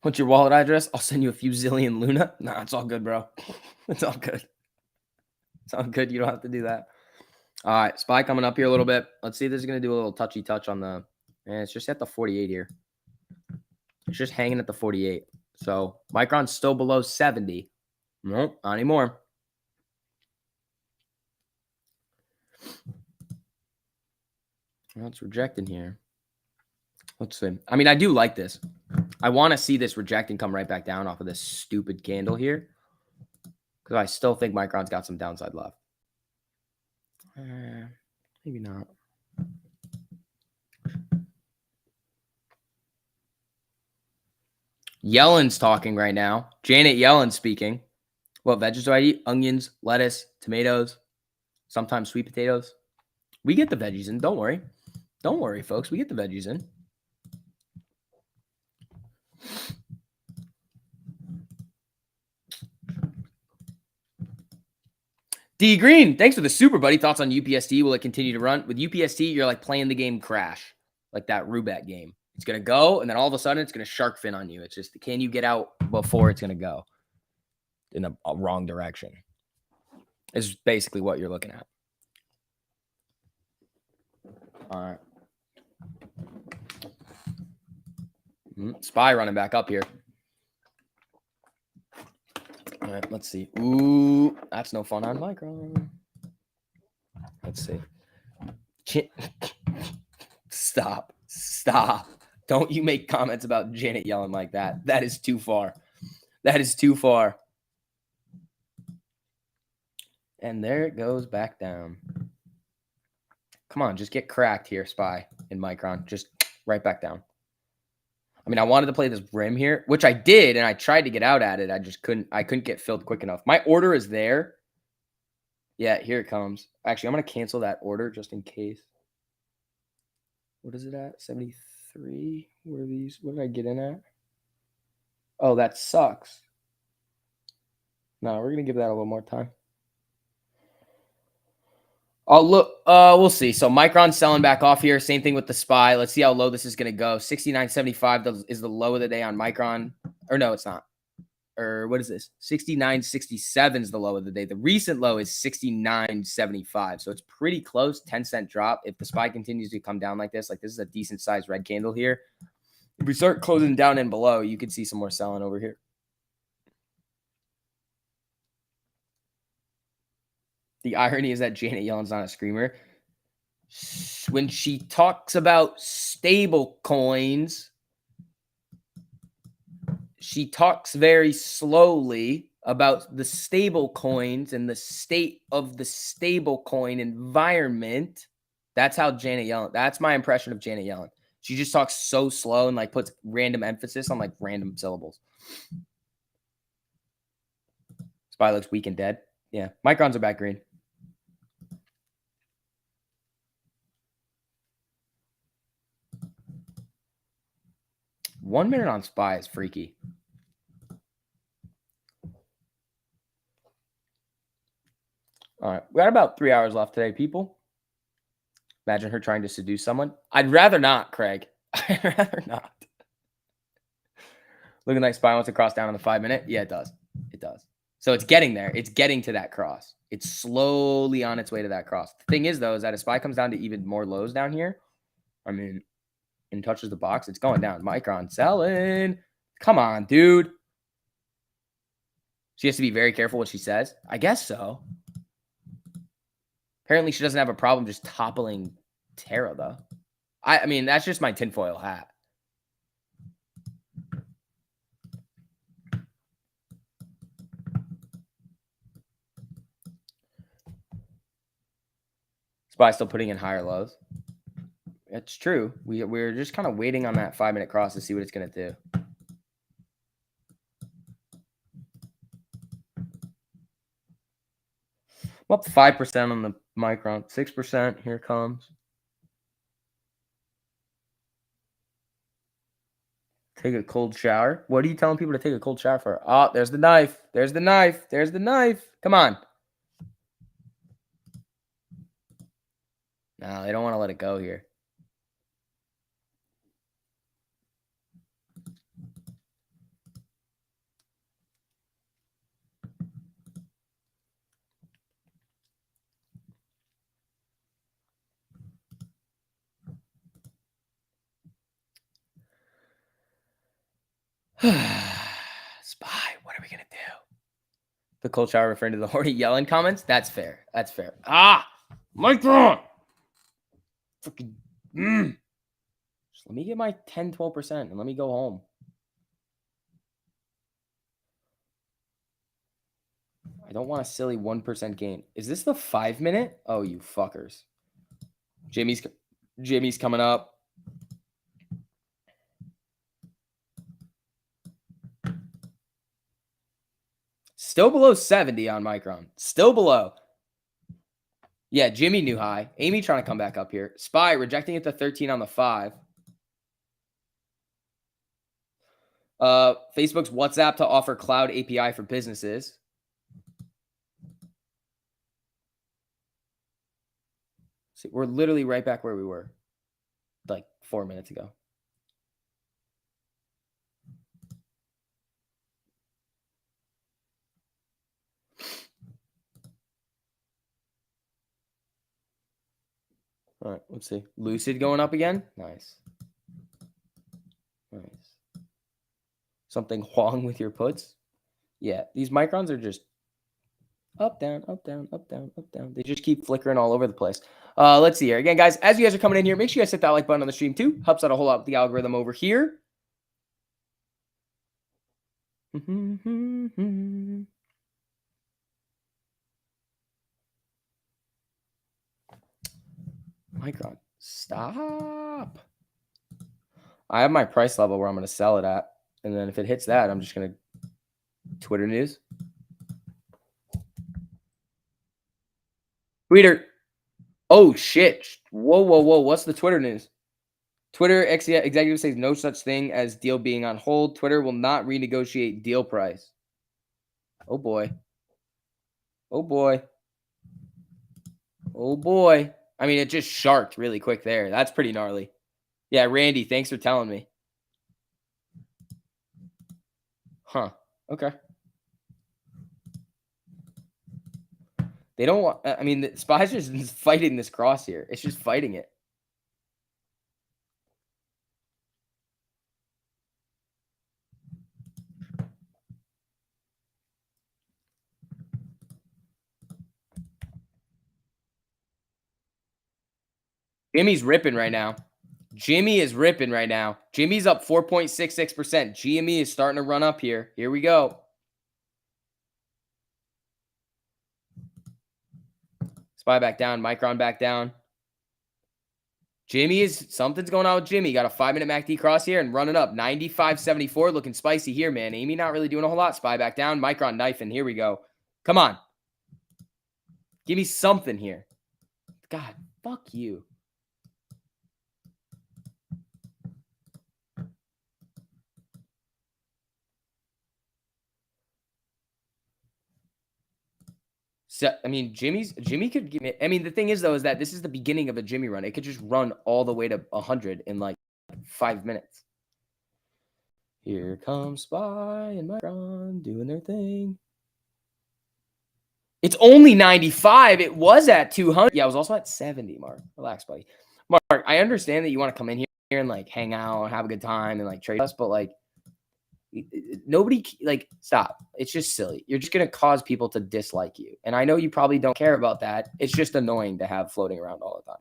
What's your wallet address? I'll send you a few zillion Luna. Nah, it's all good, bro. It's all good. It's all good. You don't have to do that. All right, SPY coming up here a little bit. Let's see if this is going to do a little touchy touch on the. And it's just at the 48 here. It's just hanging at the 48. So Micron's still below 70. Nope, not anymore. Well, it's rejecting here. Let's see. I mean, I do like this. I want to see this reject and come right back down off of this stupid candle here. Because I still think Micron's got some downside left. Maybe not. Yellen's talking right now. Janet Yellen speaking. What veggies do I eat? Onions, lettuce, tomatoes, sometimes sweet potatoes. We get the veggies in. Don't worry. Don't worry, folks. We get the veggies in. D Green, thanks for the super, buddy. Thoughts on UPST? Will it continue to run? With UPST, you're like playing the game Crash, like that Rubat game. It's going to go, and then all of a sudden, it's going to shark fin on you. It's just, can you get out before it's going to go in the wrong direction? Is basically what you're looking at. All right. SPY running back up here. All right, let's see. Ooh, that's no fun on Micron. Let's see. Stop. Stop. Don't you make comments about Janet Yellen like that. That is too far. That is too far. And there it goes back down. Come on, just get cracked here, SPY and Micron. Just right back down. I mean, I wanted to play this rim here, which I did, and I tried to get out at it. I just couldn't. I couldn't get filled quick enough. My order is there. Yeah, here it comes. Actually, I'm going to cancel that order just in case. What is it at? 73? What are these? What did I get in at? Oh, that sucks. No, we're going to give that a little more time. Oh, look, we'll see. So Micron's selling back off here. Same thing with the SPY. Let's see how low this is going to go. 69.75 is the low of the day on Micron. Or no, it's not. Or what is this? 69.67 is the low of the day. The recent low is 69.75. So it's pretty close. 10-cent drop. If the SPY continues to come down like this is a decent sized red candle here. If we start closing down and below, you could see some more selling over here. The irony is that Janet Yellen's not a screamer. When she talks about stable coins, she talks very slowly about the stable coins and the state of the stable coin environment. That's how Janet Yellen, that's my impression of Janet Yellen. She just talks so slow and like puts random emphasis on like random syllables. SPY looks weak and dead. Yeah. Microns are back green. One minute on SPY is freaky. All right. We got about 3 hours left today, people. Imagine her trying to seduce someone. I'd rather not, Craig. I'd rather not. Looking like SPY wants to cross down on the 5 minute. Yeah, it does. It does. So it's getting there. It's getting to that cross. It's slowly on its way to that cross. The thing is, though, is that if SPY comes down to even more lows down here, I mean, and touches the box, it's going down. Micron selling. Come on, dude. She has to be very careful what she says. I guess so. Apparently, she doesn't have a problem just toppling Terra, though. I mean, that's just my tinfoil hat. SPY still putting in higher lows. It's true. We're just kind of waiting on that 5 minute cross to see what it's going to do. I'm up 5% on the Micron. 6%. Here it comes. Take a cold shower. What are you telling people to take a cold shower for? Oh, there's the knife. There's the knife. There's the knife. Come on. No, they don't want to let it go here. Spy, what are we going to do? The cold shower referring to the horny yelling comments? That's fair. That's fair. Ah! Micron! Freaking. Just let me get my 10, 12% and let me go home. I don't want a silly 1% gain. Is this the 5-minute? Oh, you fuckers. Jimmy's coming up. Still below 70 on Micron. Still below. Yeah, Jimmy new high. Amy trying to come back up here. Spy rejecting it to 13 on the 5. Facebook's WhatsApp to offer cloud API for businesses. See, we're literally right back where we were like 4 minutes ago. All right, let's see. Lucid going up again. Nice. Nice. Something wrong with your puts? Yeah, these microns are just up, down, up, down, up, down, up, down. They just keep flickering all over the place. Let's see here. Again, guys, as you guys are coming in here, make sure you guys hit that like button on the stream too. Helps out a whole lot with the algorithm over here. Micron, stop. I have my price level where I'm going to sell it at. And then if it hits that, I'm just going to Twitter news. Tweeter. Oh, shit. Whoa, whoa, whoa. What's the Twitter news? Twitter executive says no such thing as deal being on hold. Twitter will not renegotiate deal price. Oh, boy. Oh, boy. Oh, boy. I mean, it just sharked really quick there. That's pretty gnarly. Yeah, Randy, thanks for telling me. Huh. Okay. They don't want, I mean, the Spy's just fighting this cross here. It's just fighting it. Jimmy's ripping right now. Jimmy is ripping right now. Jimmy's up 4.66%. GME is starting to run up here. Here we go. Spy back down. Micron back down. Something's going on with Jimmy. Got a 5-minute MACD cross here and running up. 95.74. Looking spicy here, man. Amy not really doing a whole lot. Spy back down. Micron knifing. Here we go. Come on. Give me something here. God, fuck you. So, I mean, Jimmy could give me. I mean, the thing is, though, is that this is the beginning of a Jimmy run. It could just run all the way to 100 in like 5 minutes. Here comes Spy and Micron doing their thing. It's only 95. It was at 200. Yeah, I was also at 70, Mark. Relax, buddy. Mark, I understand that you want to come in here and like hang out and have a good time and like trade us, but like nobody, like, stop. It's just silly. You're just going to cause people to dislike you. And I know you probably don't care about that. It's just annoying to have floating around all the time.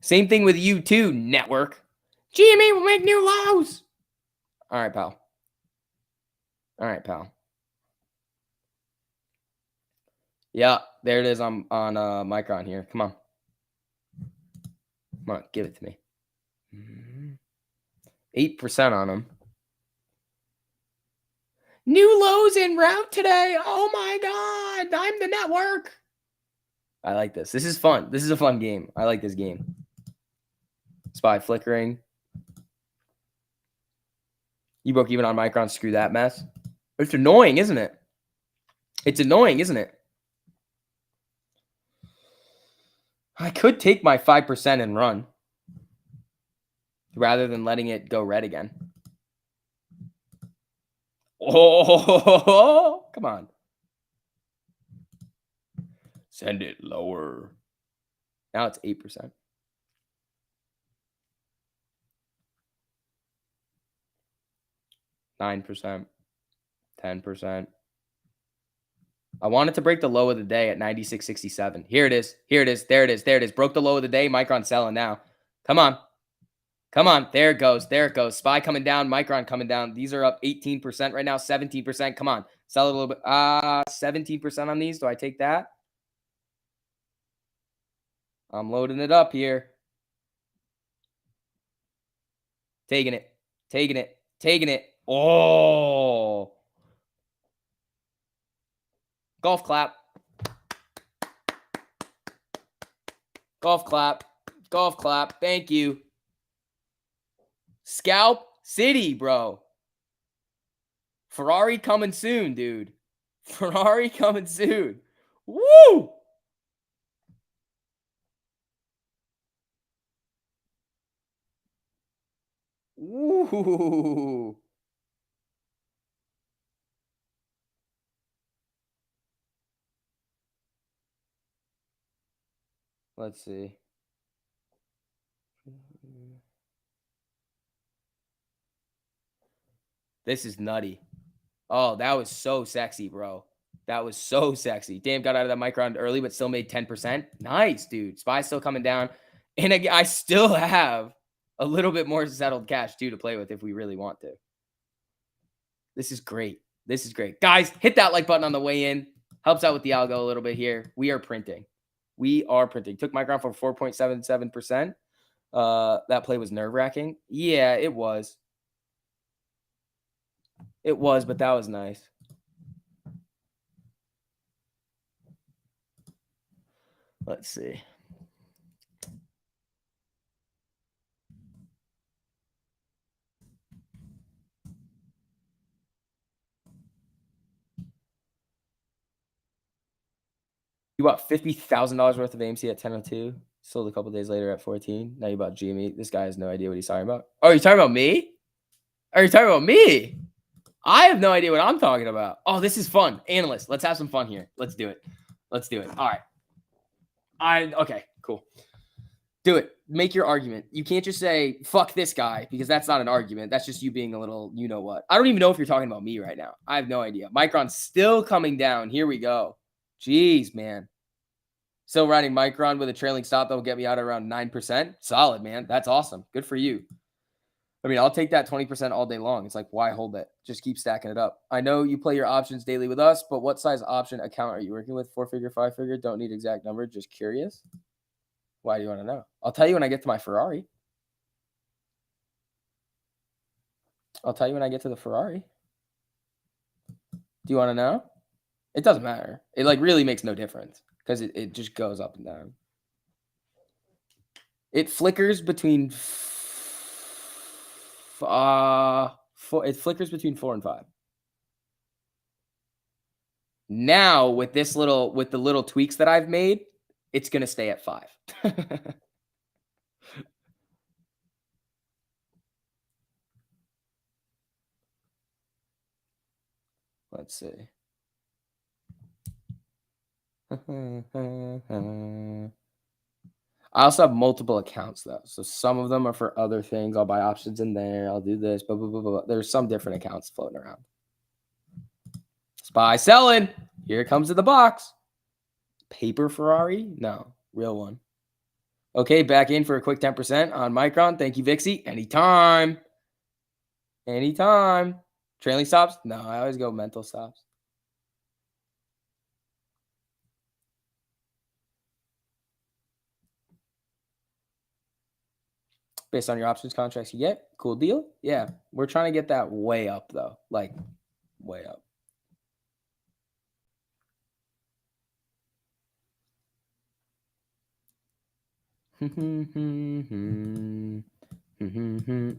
Same thing with you too, network. GME will make new lows. All right, pal. All right, pal. Yeah, there it is on Micron here. Come on. Come on, give it to me. 8% on them. New lows en route today. Oh my God. I'm the network. I like this. This is fun. This is a fun game. I like this game. Spy flickering. You broke even on Micron. Screw that mess. It's annoying, isn't it? It's annoying, isn't it? I could take my 5% and run rather than letting it go red again. Oh, come on. Send it lower. Now it's 8%. 9%, 10%. I wanted to break the low of the day at 96.67. Here it is. Here it is. There it is. There it is. Broke the low of the day. Micron selling now. Come on. Come on. There it goes. There it goes. SPY coming down. Micron coming down. These are up 18% right now. 17%. Come on. Sell it a little bit. 17% on these. Do I take that? I'm loading it up here. Taking it. Taking it. Taking it. Oh. Golf clap. Golf clap. Golf clap. Thank you. Scalp City, bro. Ferrari coming soon, dude. Ferrari coming soon. Woo! Woo! Let's see. This is nutty. Oh, that was so sexy, bro. That was so sexy. Damn, got out of that micron early, but still made 10%. Nice, dude. SPY's still coming down. And again, I still have a little bit more settled cash, too, to play with if we really want to. This is great. This is great. Guys, hit that like button on the way in. Helps out with the algo a little bit here. We are printing. We are printing. Took micron for 4.77%. That play was nerve-wracking. Yeah, it was. It was, but that was nice. Let's see. You bought $50,000 worth of AMC at 10.02. Sold a couple days later at 14. Now you bought GME. This guy has no idea what he's talking about. Oh, you talking about me? Are you talking about me? I have no idea what I'm talking about. Oh, this is fun. Analyst, let's have some fun here. Let's do it. Let's do it. All right. Okay, cool. Do it. Make your argument. You can't just say, fuck this guy, because that's not an argument. That's just you being a little, you know what. I don't even know if you're talking about me right now. I have no idea. Micron's still coming down. Here we go. Jeez, man. Still riding Micron with a trailing stop that will get me out at around 9%. Solid, man. That's awesome. Good for you. I mean, I'll take that 20% all day long. It's like, why hold it? Just keep stacking it up. I know you play your options daily with us, but what size option account are you working with? 4-figure, 5-figure? Don't need exact number. Just curious. Why do you want to know? I'll tell you when I get to my Ferrari. I'll tell you when I get to the Ferrari. Do you want to know? It doesn't matter. It like really makes no difference because it just goes up and down. It flickers between it flickers between 4 and 5. Now with the little tweaks that I've made, it's gonna stay at 5. Let's see. I also have multiple accounts though. So some of them are for other things. I'll buy options in there. I'll do this, blah, blah, blah, blah. There's some different accounts floating around. SPY selling. Here it comes to the box. Paper Ferrari? No, real one. Okay, back in for a quick 10% on Micron. Thank you, Vixie. Anytime. Anytime. Trailing stops? No, I always go mental stops. Based on your options contracts you get. Cool deal. Yeah, we're trying to get that way up, though. Like, way up.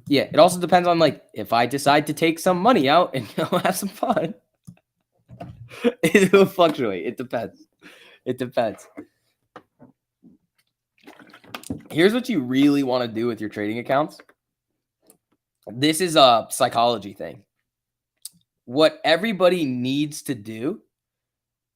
Yeah, it also depends on, like, if I decide to take some money out and have some fun. It will fluctuate. It depends. It depends. Here's what you really want to do with your trading accounts. This is a psychology thing. What everybody needs to do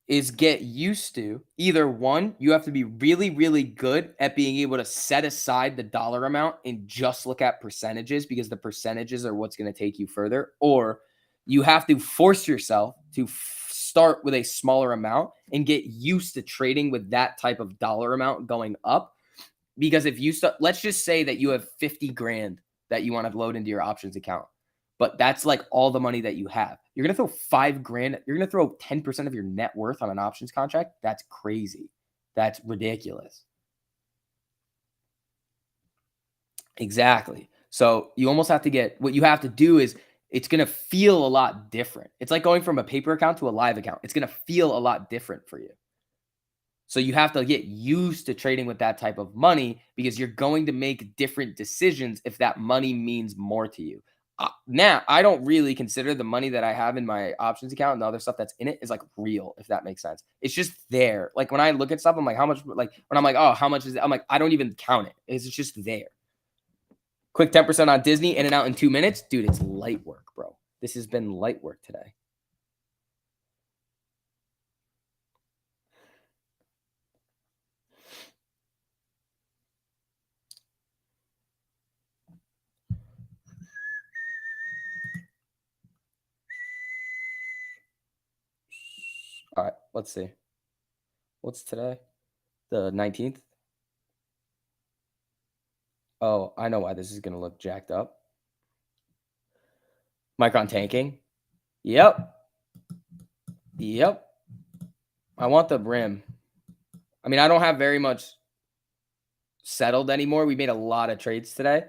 is get used to either one, you have to be really, really good at being able to set aside the dollar amount and just look at percentages because the percentages are what's going to take you further. Or You have to force yourself to start with a smaller amount and get used to trading with that type of dollar amount going up. Because if you start, let's just say that you have 50 grand that you want to load into your options account, but that's like all the money that you have. You're going to throw 5 grand. You're going to throw 10% of your net worth on an options contract. That's crazy. That's ridiculous. Exactly. So you almost have to get, what you have to do is, it's going to feel a lot different. It's like going from a paper account to a live account. It's going to feel a lot different for you. So you have to get used to trading with that type of money, because you're going to make different decisions if that money means more to you. Now, I don't really consider the money that I have in my options account and the other stuff that's in it is like real, if that makes sense. It's just there. Like when I look at stuff, I'm like, how much, like when I'm like, oh, how much is it? I'm like, I don't even count it. It's just there. Quick 10% on Disney, in and out in 2 minutes. Dude, it's light work, bro. This has been light work today. All right, let's see. What's today? The 19th? Oh, I know why this is going to look jacked up. Micron tanking. Yep. Yep. I want the rim. I mean, I don't have very much settled anymore. We made a lot of trades today.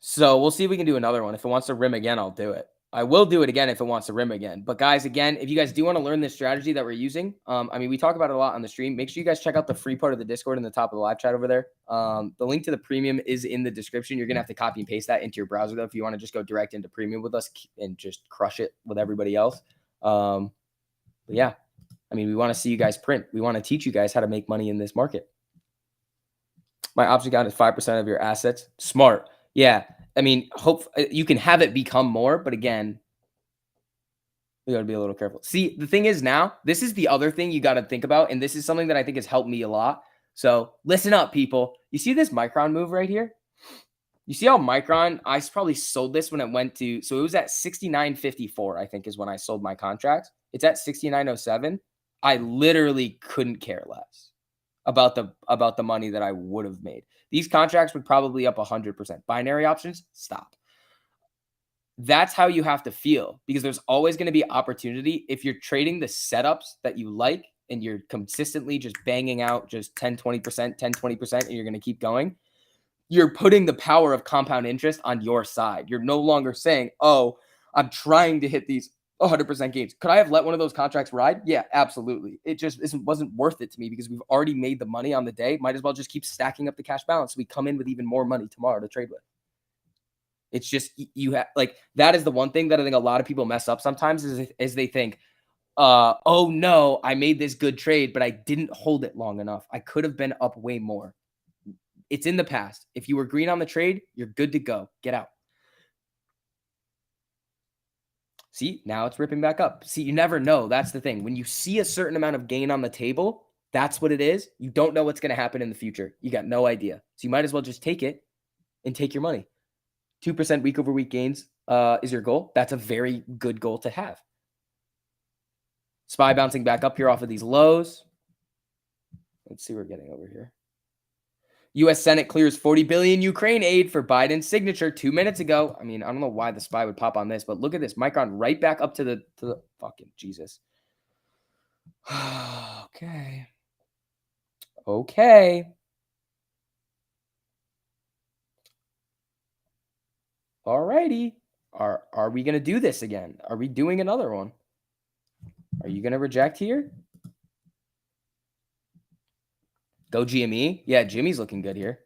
So we'll see if we can do another one. If it wants to rim again, I'll do it. I will do it again if it wants to rim again. But guys, again, if you guys do want to learn this strategy that we're using, I mean, we talk about it a lot on the stream. Make sure you guys check out the free part of the Discord in the top of the live chat over there. The link to the premium is in the description. You're going to have to copy and paste that into your browser, though, if you want to just go direct into premium with us and just crush it with everybody else. But yeah, I mean, we want to see you guys print. We want to teach you guys how to make money in this market. My option account is 5% of your assets. Smart. Yeah. I mean, hope you can have it become more, but again, we got to be a little careful. See, the thing is now, this is the other thing you got to think about, and this is something that I think has helped me a lot. So listen up, people. You see this Micron move right here? You see how Micron, I probably sold this when it went to, so it was at 69.54, I think is when I sold my contract. It's at 69.07. I literally couldn't care less about the money that I would have made. These contracts would probably up 100%. Binary options, stop. That's how you have to feel, because there's always going to be opportunity. If you're trading the setups that you like and you're consistently just banging out just 10, 20%, 10, 20%, and you're going to keep going, you're putting the power of compound interest on your side. You're no longer saying, oh, I'm trying to hit these 100% gains. Could I have let one of those contracts ride? Yeah, absolutely. It just wasn't worth it to me, because we've already made the money on the day. Might as well just keep stacking up the cash balance so we come in with even more money tomorrow to trade with. It's just, you have, like, that is the one thing that I think a lot of people mess up sometimes is they think, oh no, I made this good trade, but I didn't hold it long enough. I could have been up way more. It's in the past. If you were green on the trade, you're good to go. Get out. See, now it's ripping back up. See, you never know. That's the thing. When you see a certain amount of gain on the table, that's what it is. You don't know what's going to happen in the future. You got no idea. So you might as well just take it and take your money. 2% week over week gains is your goal. That's a very good goal to have. SPY bouncing back up here off of these lows. Let's see what we're getting over here. U.S. Senate clears 40 billion Ukraine aid for Biden's signature 2 minutes ago. I mean, I don't know why the SPY would pop on this, but look at this. Micron right back up to the fucking Jesus. Okay. Okay. All righty. Are we going to do this again? Are we doing another one? Are you going to reject here? Go GME. Yeah, Jimmy's looking good here.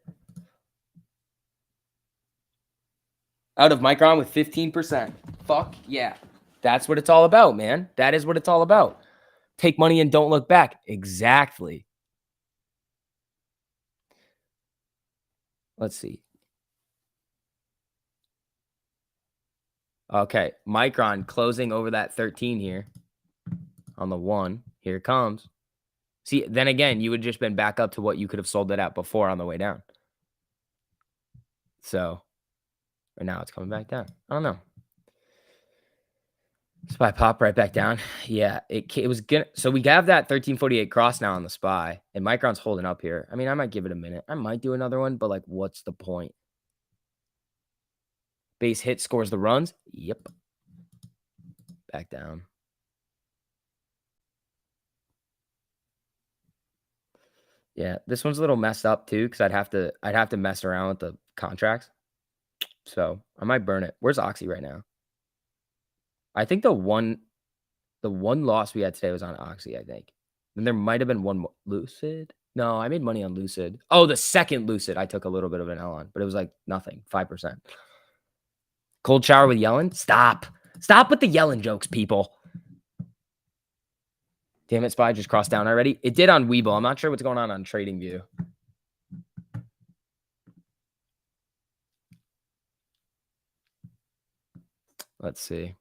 Out of Micron with 15%. Fuck yeah. That's what it's all about, man. That is what it's all about. Take money and don't look back. Exactly. Let's see. Okay. Micron closing over that 13 here on the 1. Here it comes. See, then again, you would just been back up to what you could have sold it at before on the way down. So, and now it's coming back down. I don't know. SPY pop right back down. Yeah, it was gonna. So we have that 1348 cross now on the SPY, and Micron's holding up here. I mean, I might give it a minute. I might do another one, but like, what's the point? Base hit scores the runs. Yep. Back down. Yeah, this one's a little messed up too, because I'd have to mess around with the contracts. So I might burn it. Where's Oxy right now? I think the one loss we had today was on Oxy, I think. And there might have been one more. Lucid? No, I made money on Lucid. Oh, the second Lucid I took a little bit of an L on, but it was like nothing, 5%. Cold shower with Yellen? Stop. Stop with the Yellen jokes, people. Damn it, SPY just crossed down already. It did on Webull. I'm not sure what's going on TradingView. Let's see.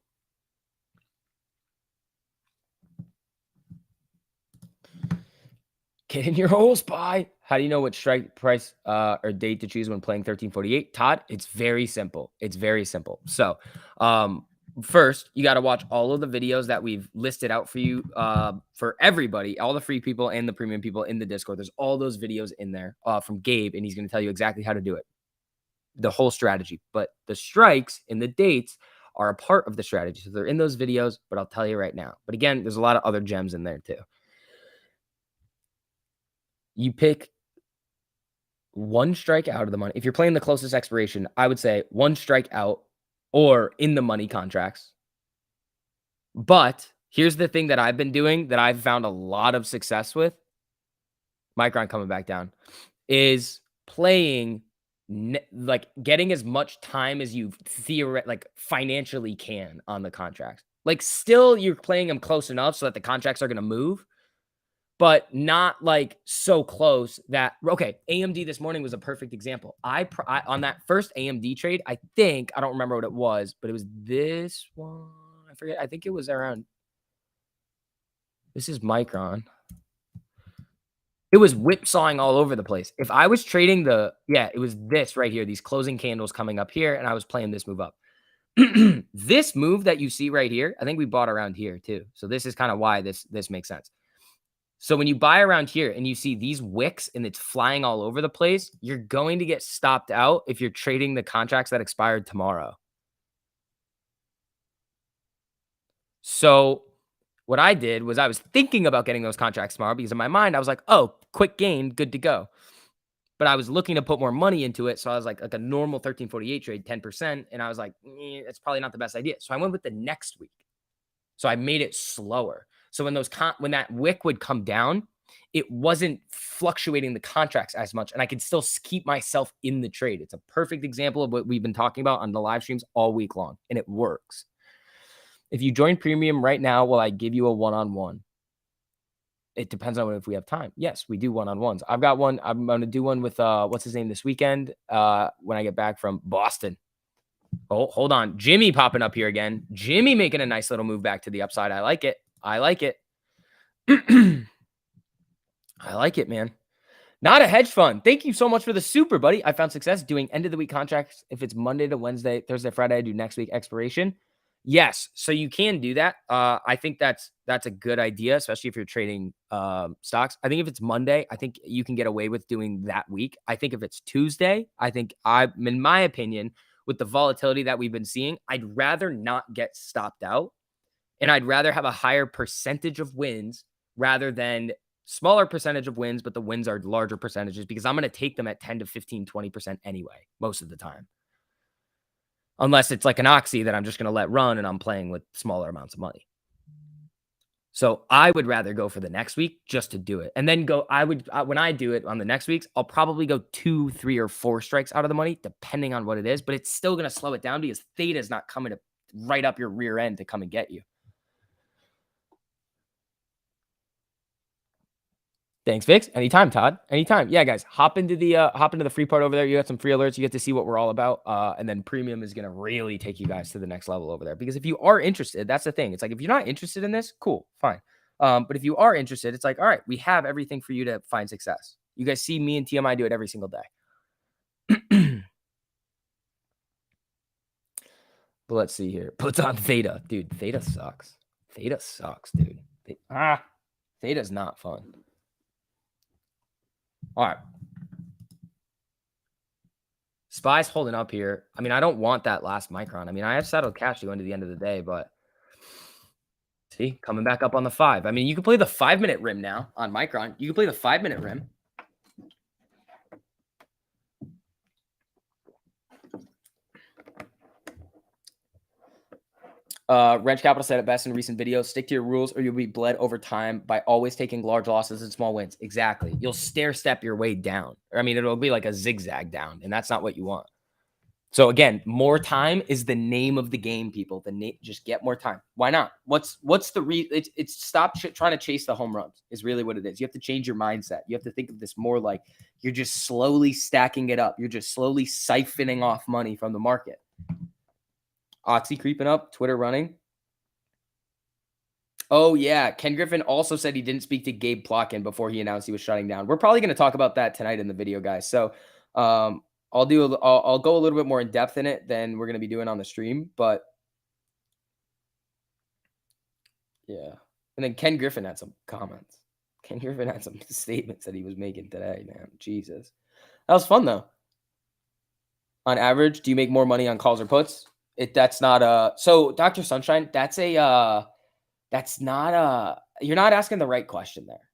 Get in your hole, SPY. How do you know what strike price or date to choose when playing 1348? Todd, it's very simple. It's very simple. So first, you got to watch all of the videos that we've listed out for you for everybody, all the free people and the premium people in the Discord. There's all those videos in there from Gabe, and he's going to tell you exactly how to do it, the whole strategy. But the strikes and the dates are a part of the strategy. So they're in those videos, but I'll tell you right now. But again, there's a lot of other gems in there too. You pick one strike out of the money. If you're playing the closest expiration, I would say one strike out or in the money contracts. But here's the thing that I've been doing that I've found a lot of success with, Micron coming back down, is playing like getting as much time as you like financially can on the contracts. Like still you're playing them close enough so that the contracts are going to move, but not like so close that, okay, AMD this morning was a perfect example. I on that first AMD trade, I don't remember what it was, but it was this one. I forget. I think it was around, this is Micron. It was whipsawing all over the place. If I was trading it was this right here, these closing candles coming up here, and I was playing this move up. This move that you see right here, I think we bought around here too. So this is kind of why this makes sense. So when you buy around here and you see these wicks and it's flying all over the place, you're going to get stopped out if you're trading the contracts that expired tomorrow. So what I did was I was thinking about getting those contracts tomorrow because in my mind, I was like, oh, quick gain, good to go. But I was looking to put more money into it. So I was like a normal 1348 trade, 10%. And I was like, that's probably not the best idea. So I went with the next week. So I made it slower. So when when that wick would come down, it wasn't fluctuating the contracts as much, and I could still keep myself in the trade. It's a perfect example of what we've been talking about on the live streams all week long, and it works. If you join premium right now, will I give you a one-on-one? It depends on if we have time. Yes, we do one-on-ones. I've got one. I'm going to do one with what's his name this weekend when I get back from Boston. Oh, hold on. Jimmy popping up here again. Jimmy making a nice little move back to the upside. I like it. I like it. I like it, man. Not a hedge fund. Thank you so much for the super, buddy. I found success doing end of the week contracts. If it's Monday to Wednesday, Thursday, Friday, I do next week expiration. Yes. So you can do that. I think that's a good idea, especially if you're trading stocks. I think if it's Monday, I think you can get away with doing that week. I think if it's Tuesday, in my opinion, with the volatility that we've been seeing, I'd rather not get stopped out. And I'd rather have a higher percentage of wins rather than smaller percentage of wins, but the wins are larger percentages because I'm going to take them at 10 to 15, 20% anyway, most of the time. Unless it's like an Oxy that I'm just going to let run and I'm playing with smaller amounts of money. So I would rather go for the next week just to do it. And then when I do it on the next weeks, I'll probably go 2, 3, or 4 strikes out of the money, depending on what it is. But it's still going to slow it down because theta is not coming to right up your rear end to come and get you. Thanks, Vix. Anytime, Todd. Anytime. Yeah, guys, hop into the free part over there. You got some free alerts. You get to see what we're all about. And then premium is gonna really take you guys to the next level over there. Because if you are interested, that's the thing. It's like if you're not interested in this, cool, fine. But if you are interested, it's like, all right, we have everything for you to find success. You guys see me and TMI do it every single day. But let's see here. Puts on Theta. Dude, Theta sucks. Theta sucks, dude. Theta's not fun. All right. SPY's holding up here. I mean, I don't want that last micron. I mean, I have settled cash to go into the end of the day, but see, coming back up on the 5. I mean, you can play the 5-minute rim now on micron. You can play the 5-minute rim. Wrench Capital said it best in recent videos: stick to your rules or you'll be bled over time by always taking large losses and small wins. Exactly. You'll stair step your way down. I mean, it'll be like a zigzag down, and that's not what you want. So again, more time is the name of the game, people. Just get more time. Why not? What's the it's stop trying to chase the home runs is really what it is. You have to change your mindset. You have to think of this more like you're just slowly stacking it up. You're just slowly siphoning off money from the market. Oxy creeping up, Twitter running. Oh, yeah. Ken Griffin also said he didn't speak to Gabe Plotkin before he announced he was shutting down. We're probably going to talk about that tonight in the video, guys. So I'll go a little bit more in depth in it than we're going to be doing on the stream. But yeah. And then Ken Griffin had some comments. Ken Griffin had some statements that he was making today, man. Jesus. That was fun, though. On average, do you make more money on calls or puts? That's not so Dr. Sunshine, that's not you're not asking the right question there.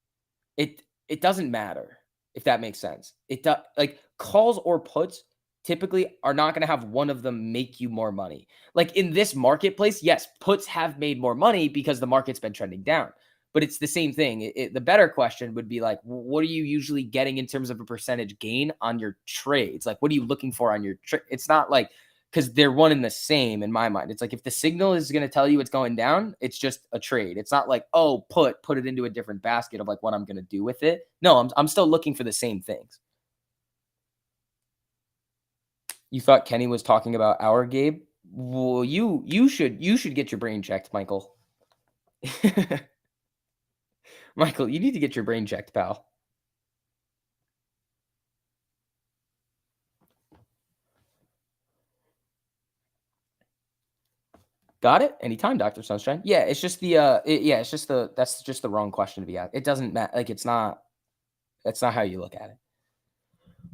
It doesn't matter if that makes sense. Like calls or puts typically are not going to have one of them make you more money. Like in this marketplace, yes, puts have made more money because the market's been trending down. But it's the same thing. The better question would be like, what are you usually getting in terms of a percentage gain on your trades? Like, what are you looking for on your trade? It's not like, because they're one and the same in my mind. It's like if the signal is going to tell you it's going down, it's just a trade. It's not like, oh, put it into a different basket of like what I'm going to do with it. No, I'm still looking for the same things. You thought Kenny was talking about our Gabe? Well, you should get your brain checked, Michael. Michael, you need to get your brain checked, pal. Got it? Anytime, Dr. Sunshine. Yeah, it's just that's just the wrong question to be asked. It doesn't matter. Like that's not how you look at it.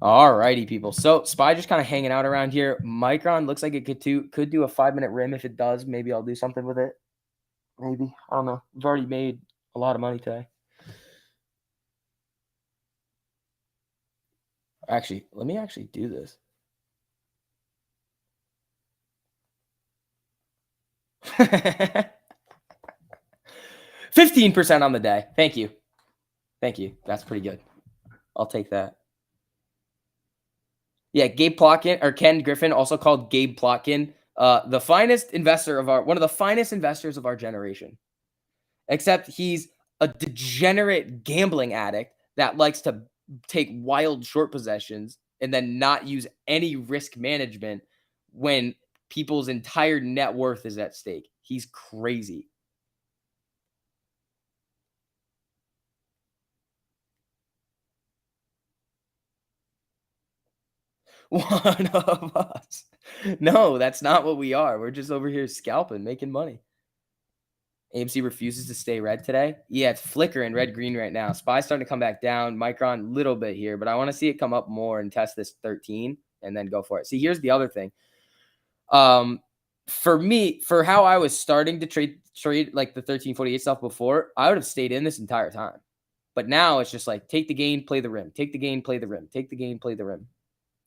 All righty, people. So SPY just kind of hanging out around here. Micron looks like it could do a 5-minute rim. If it does, maybe I'll do something with it. Maybe. I don't know. We've already made a lot of money today. Actually, let me actually do this. $15% on the day. Thank you. That's pretty good. I'll take that. Yeah, Gabe Plotkin or Ken Griffin, also called Gabe Plotkin, one of the finest investors of our generation. Except he's a degenerate gambling addict that likes to take wild short possessions and then not use any risk management when people's entire net worth is at stake. He's crazy. One of us. No, that's not what we are. We're just over here scalping, making money. AMC refuses to stay red today. Yeah, it's flickering red-green right now. SPY's starting to come back down. Micron, little bit here, but I want to see it come up more and test this 13 and then go for it. See, here's the other thing. For me, for how I was starting to trade like the 1348 stuff before, I would have stayed in this entire time. But now it's just like take the gain, play the rim. Take the gain, play the rim. Take the gain, play the rim.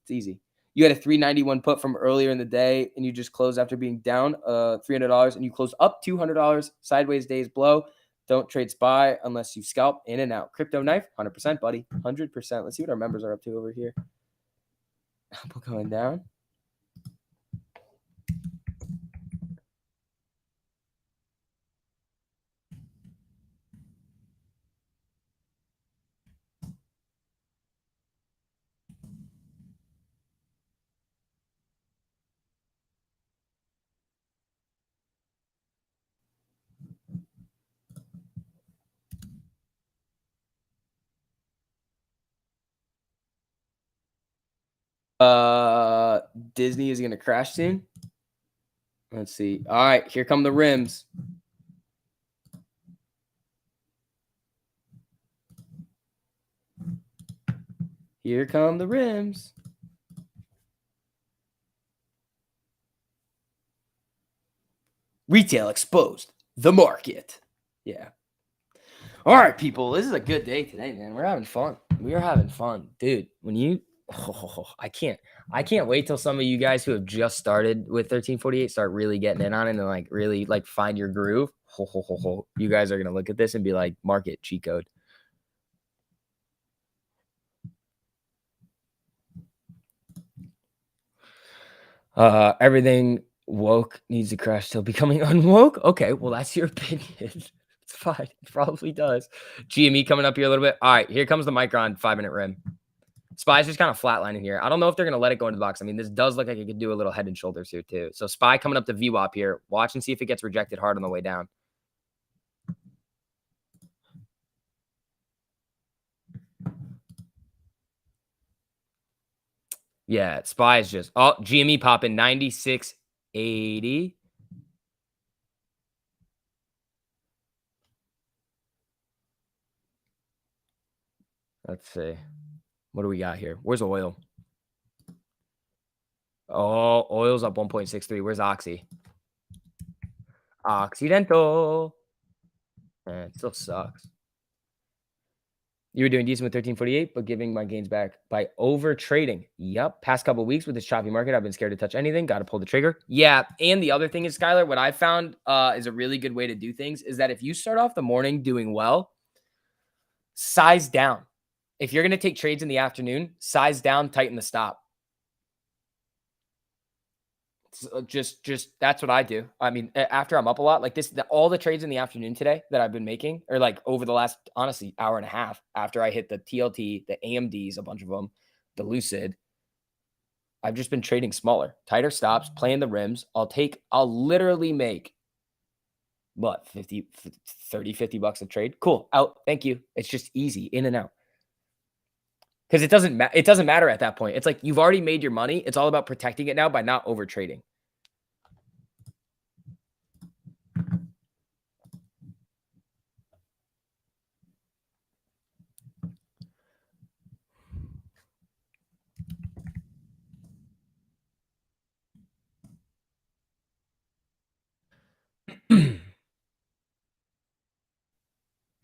It's easy. You had a 391 put from earlier in the day, and you just closed after being down $300, and you closed up $200. Sideways days blow. Don't trade SPY unless you scalp in and out. Crypto knife, 100%, buddy, 100%. Let's see what our members are up to over here. Apple going down. Disney is going to crash soon. Let's see. All right, here come the rims. Here come the rims. Retail exposed. The market. Yeah. All right, people. This is a good day today, man. We're having fun. We are having fun, dude. When you, I can't wait till some of you guys who have just started with 1348 start really getting in on it and like really like find your groove. You guys are gonna look at this and be like, market cheat code. Everything woke needs to crash till becoming unwoke. Okay, well that's your opinion. It's fine. It probably does. GME coming up here a little bit. All right, here comes the Micron 5-minute rim. Spy's just kind of flatlining here. I don't know if they're going to let it go into the box. I mean, this does look like it could do a little head and shoulders here too. So Spy coming up to VWAP here. Watch and see if it gets rejected hard on the way down. Yeah, Spy is just, oh, GME popping 96.80. Let's see. What do we got here? Where's oil? Oh, oil's up 1.63. Where's Oxy? Occidental. It still sucks. You were doing decent with 1348, but giving my gains back by over trading. Yep. Past couple of weeks with this choppy market, I've been scared to touch anything. Got to pull the trigger. Yeah. And the other thing is, Skylar, what I found is a really good way to do things is that if you start off the morning doing well, size down. If you're going to take trades in the afternoon, size down, tighten the stop. So just that's what I do. I mean, after I'm up a lot like this, all the trades in the afternoon today that I've been making are like over the last, honestly, hour and a half after I hit the TLT, the AMDs, a bunch of them, the Lucid. I've just been trading smaller, tighter stops, playing the rims. I'll literally make what, 50, 30, 50 bucks a trade. Cool. Out. Thank you. It's just easy in and out. Because it doesn't matter at that point. It's like you've already made your money. It's all about protecting it now by not over trading.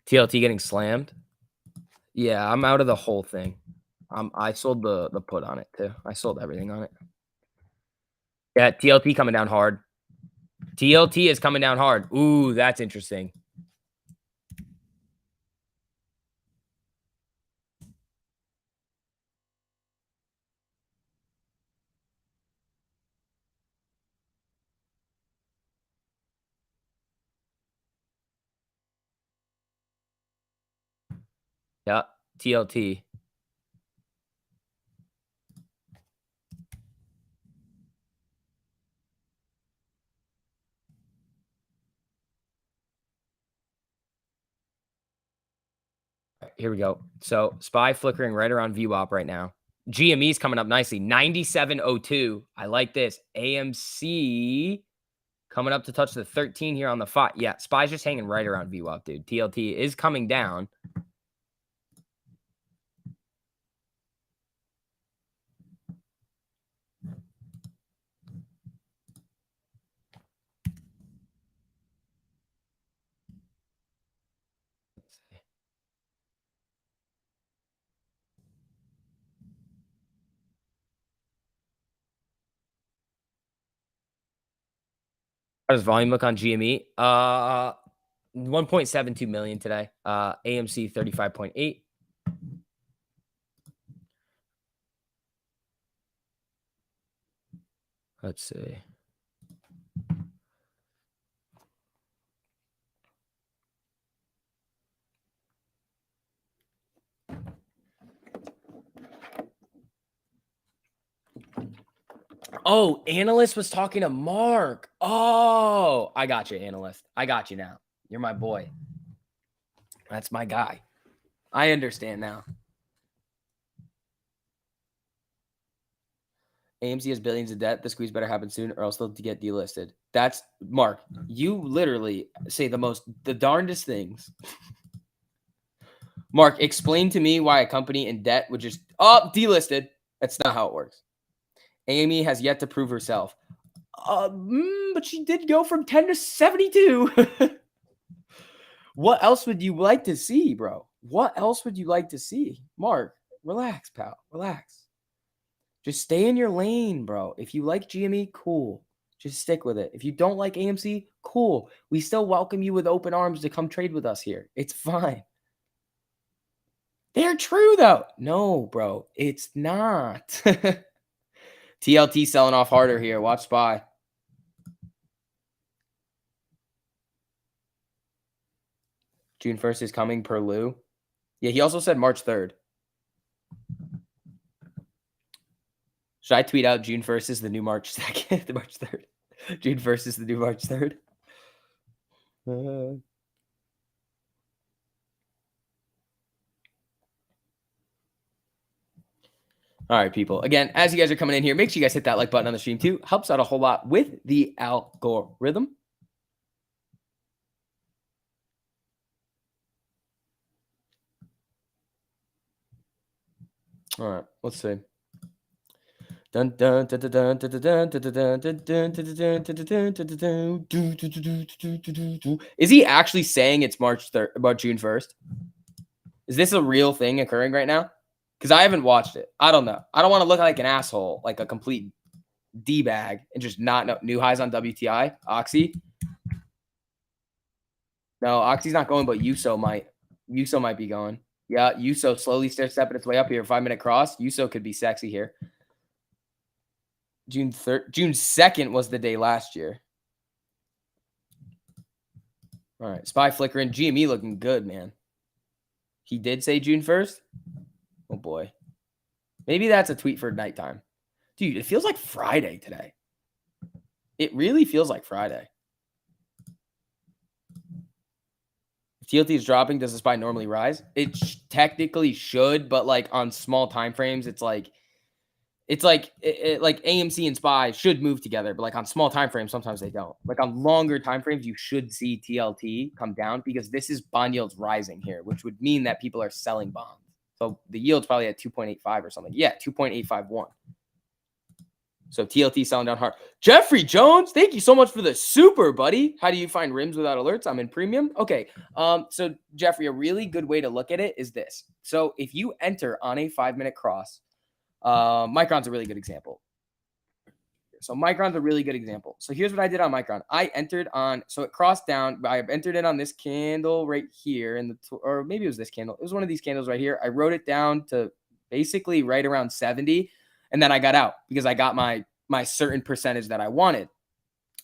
TLT getting slammed. Yeah, I'm out of the whole thing. I sold the put on it too. I sold everything on it. Yeah, TLT coming down hard. TLT is coming down hard. Ooh, that's interesting. Yeah, TLT. Here we go. So SPY flickering right around VWAP right now. GME's coming up nicely. 97.02. I like this. AMC coming up to touch the 13 here on the 5. Yeah, SPY's just hanging right around VWAP, dude. TLT is coming down. How does volume look on GME? 1.72 million today. AMC 35.8. Let's see. Oh, analyst was talking to Mark. Oh, I got you, analyst. I got you now. You're my boy. That's my guy. I understand now. AMC has billions of debt. The squeeze better happen soon or else they'll get delisted. That's Mark. You literally say the darndest things. Mark, explain to me why a company in debt would just delisted. That's not how it works. Amy has yet to prove herself. But she did go from 10 to 72. What else would you like to see, bro? What else would you like to see? Mark, relax, pal. Relax. Just stay in your lane, bro. If you like GME, cool. Just stick with it. If you don't like AMC, cool. We still welcome you with open arms to come trade with us here. It's fine. They're true, though. No, bro, it's not. TLT selling off harder here. Watch SPY. June 1st is coming per Lou. Yeah, he also said March 3rd. Should I tweet out June 1st is the new March 2nd? The March 3rd. June 1st is the new March 3rd. All right, people. Again, as you guys are coming in here, make sure you guys hit that like button on the stream too. Helps out a whole lot with the algorithm. All right, let's see. Dun, dun, dun, dun, dun, dun, dun, dun, dun, dun, dun, dun. Is he actually saying it's March 3rd, about June 1st? Is this a real thing occurring right now? Because I haven't watched it. I don't know. I don't want to look like an asshole, like a complete D-bag, and just not know. New highs on WTI. Oxy. No, Oxy's not going, but USO might. USO might be going. Yeah, USO slowly stepping its way up here. 5-minute cross. USO could be sexy here. June 2nd was the day last year. All right, SPY flickering. GME looking good, man. He did say June 1st? Oh, boy. Maybe that's a tweet for nighttime. Dude, it feels like Friday today. It really feels like Friday. If TLT is dropping, does the SPY normally rise? It technically should, but like on small time frames, it's like AMC and SPY should move together, but like on small time frames, sometimes they don't. Like on longer time frames, you should see TLT come down because this is bond yields rising here, which would mean that people are selling bonds. So the yield's probably at 2.85 or something. Yeah, 2.851. So TLT selling down hard. Jeffrey Jones, thank you so much for the super, buddy. How do you find rims without alerts? I'm in premium. Okay. So Jeffrey, a really good way to look at it is this. So if you enter on a 5-minute cross, Micron's a really good example. So Micron's a really good example. So here's what I did on Micron. I entered on, so it crossed down. I entered it on this candle right here, or maybe it was this candle. It was one of these candles right here. I wrote it down to basically right around 70, and then I got out because I got my certain percentage that I wanted.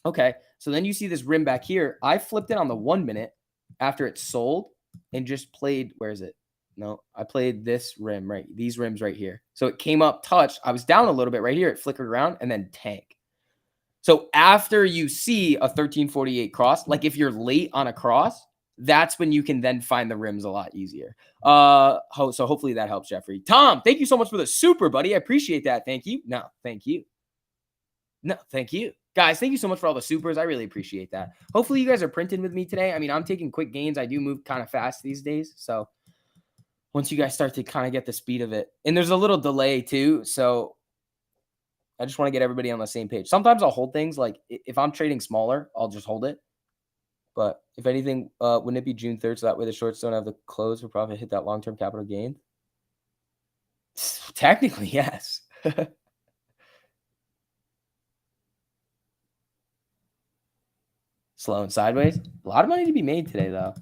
Okay, so then you see this rim back here. I flipped it on the 1 minute after it sold and just played. Where is it? No, I played this rim, right? These rims right here. So it came up, touched. I was down a little bit right here. It flickered around and then tanked. So after you see a 1348 cross, like if you're late on a cross, that's when you can then find the rims a lot easier. So hopefully that helps, Jeffrey. Tom, thank you so much for the super, buddy. I appreciate that. Thank you. No, thank you. No, thank you. Guys, thank you so much for all the supers. I really appreciate that. Hopefully you guys are printing with me today. I mean, I'm taking quick gains. I do move kind of fast these days. So once you guys start to kind of get the speed of it, and there's a little delay too. So I just want to get everybody on the same page. Sometimes I'll hold things like if I'm trading smaller, I'll just hold it. But if anything, wouldn't it be June 3rd? So that way the shorts don't have the close for profit, hit that long-term capital gain. Technically, yes. Slow and sideways. A lot of money to be made today, though.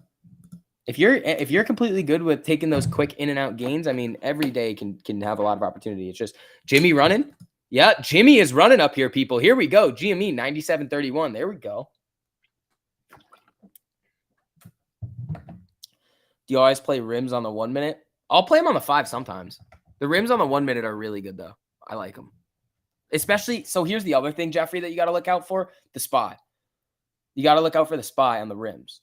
If you're completely good with taking those quick in and out gains, I mean, every day can have a lot of opportunity. It's just Jimmy running. Yeah, Jimmy is running up here, people. Here we go. GME 97.31. There we go. Do you always play rims on the 1 minute? I'll play them on the 5 sometimes. The rims on the 1 minute are really good, though. I like them. Especially, so here's the other thing, Jeffrey, that you got to look out for. The SPY. You got to look out for the SPY on the rims.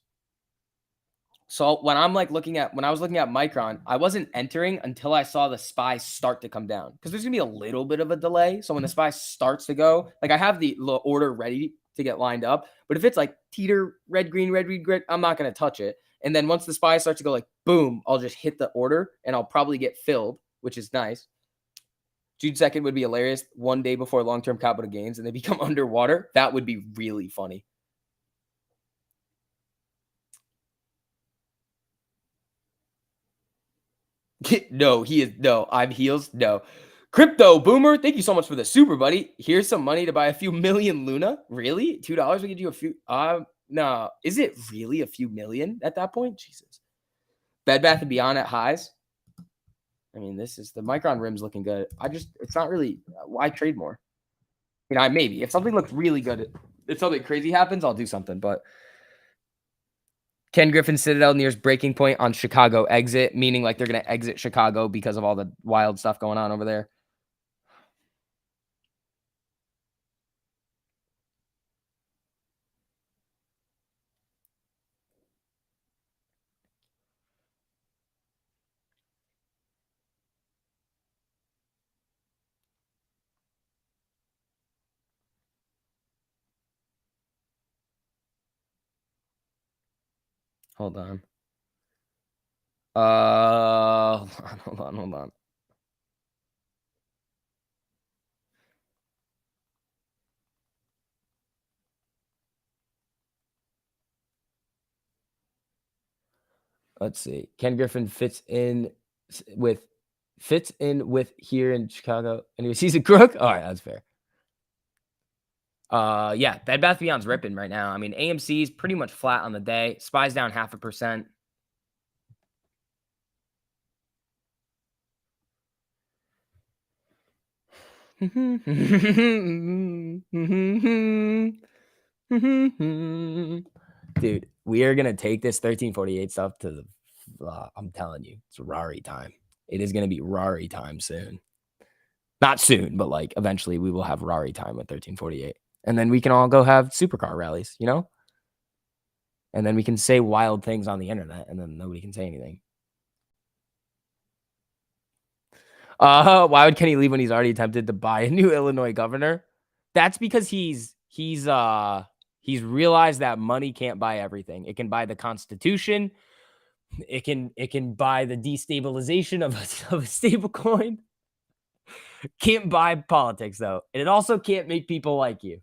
So when I was looking at Micron, I wasn't entering until I saw the SPY start to come down because there's gonna be a little bit of a delay. So when the SPY starts to go, like I have the order ready to get lined up, but if it's like teeter red green red green red, I'm not gonna touch it. And then once the SPY starts to go like boom, I'll just hit the order and I'll probably get filled, which is nice. June 2nd would be hilarious. One day before long-term capital gains and they become underwater. That would be really funny. No, he is no. I'm heels. No. Crypto Boomer, thank you so much for the super, buddy. Here's some money to buy a few million Luna. Really? $2 we could do a few. No. Is it really a few million at that point? Jesus. Bed Bath and Beyond at highs. I mean, this is the Micron rim's looking good. It's not really. Why trade more? You know, maybe if something looks really good, if something crazy happens, I'll do something. But Ken Griffin Citadel nears breaking point on Chicago exit, meaning like they're going to exit Chicago because of all the wild stuff going on over there. Hold on. Hold on. Let's see. Ken Griffin fits in with here in Chicago. Anyways, he's a crook. All right, that's fair. Yeah, Bed Bath Beyond's ripping right now. I mean, AMC's pretty much flat on the day. SPY's down 0.5%. Dude, we are gonna take this 1348 stuff to the. I'm telling you, it's Rari time. It is gonna be Rari time soon. Not soon, but like eventually we will have Rari time with 1348, and then we can all go have supercar rallies, you know. And then we can say wild things on the internet, and then nobody can say anything. Why would Kenny leave when he's already attempted to buy a new Illinois governor? That's because he's realized that money can't buy everything. It can buy the Constitution. It can buy the destabilization of a stable coin. Can't buy politics though. And it also can't make people like you.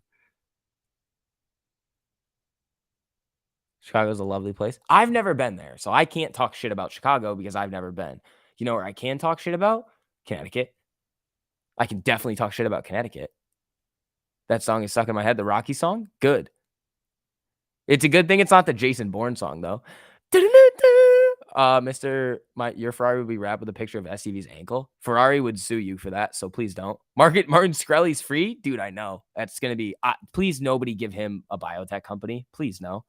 Chicago's a lovely place. I've never been there, so I can't talk shit about Chicago because I've never been. You know where I can talk shit about? Connecticut. I can definitely talk shit about Connecticut. That song is stuck in my head. The Rocky song? Good. It's a good thing it's not the Jason Bourne song, though. Your Ferrari would be wrapped with a picture of SUV's ankle. Ferrari would sue you for that, so please don't. Martin Shkreli's free? Dude, I know. That's going to be... please, nobody give him a biotech company. Please, no.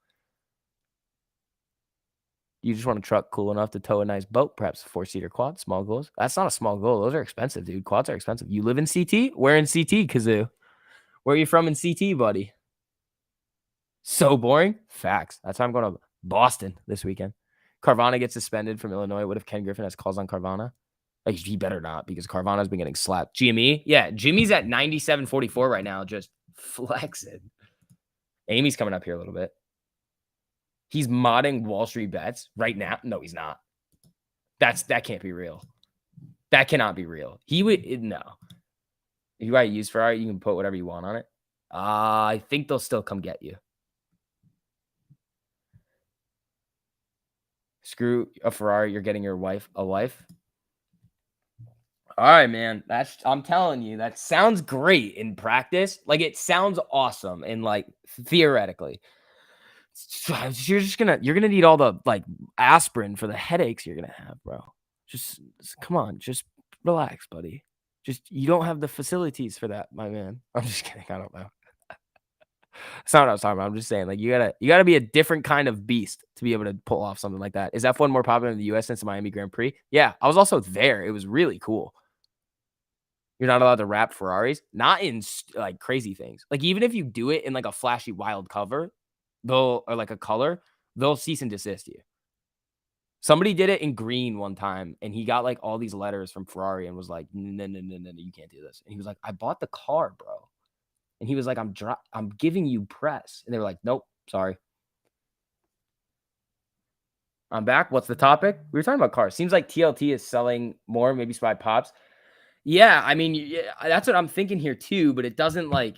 You just want a truck cool enough to tow a nice boat, perhaps a 4-seater quad, small goals. That's not a small goal. Those are expensive, dude. Quads are expensive. You live in CT? Where in CT, Kazoo? Where are you from in CT, buddy? So boring. Facts. That's why I'm going to Boston this weekend. Carvana gets suspended from Illinois. What if Ken Griffin has calls on Carvana? Like, he better not because Carvana's been getting slapped. GME? Yeah, Jimmy's at 97.44 right now, just flexing. Amy's coming up here a little bit. He's modding Wall Street Bets right now. No, he's not. That can't be real. That cannot be real. He would no. If you buy a used Ferrari, you can put whatever you want on it. I think they'll still come get you. Screw a Ferrari. You're getting your wife a wife. All right, man. I'm telling you, that sounds great in practice. Like, it sounds awesome and like theoretically. You're gonna need all the like aspirin for the headaches you're gonna have, bro. Just come on, just relax, buddy. You don't have the facilities for that, my man. I'm just kidding. I don't know. That's not what I was talking about. I'm just saying, like, you gotta be a different kind of beast to be able to pull off something like that. Is F1 more popular in the US since the Miami Grand Prix? Yeah, I was also there. It was really cool. You're not allowed to wrap Ferraris, not in like crazy things. Like, even if you do it in like a flashy wild cover, or like a color, they'll cease and desist you. Somebody did it in green one time, and he got like all these letters from Ferrari and was like, no, no, no, no, no, you can't do this. And he was like, I bought the car, bro. And he was like, I'm giving you press. And they were like, nope, sorry. I'm back. What's the topic? We were talking about cars. Seems like TLT is selling more, maybe Spy Pops. Yeah, I mean, yeah, that's what I'm thinking here too, but it doesn't like.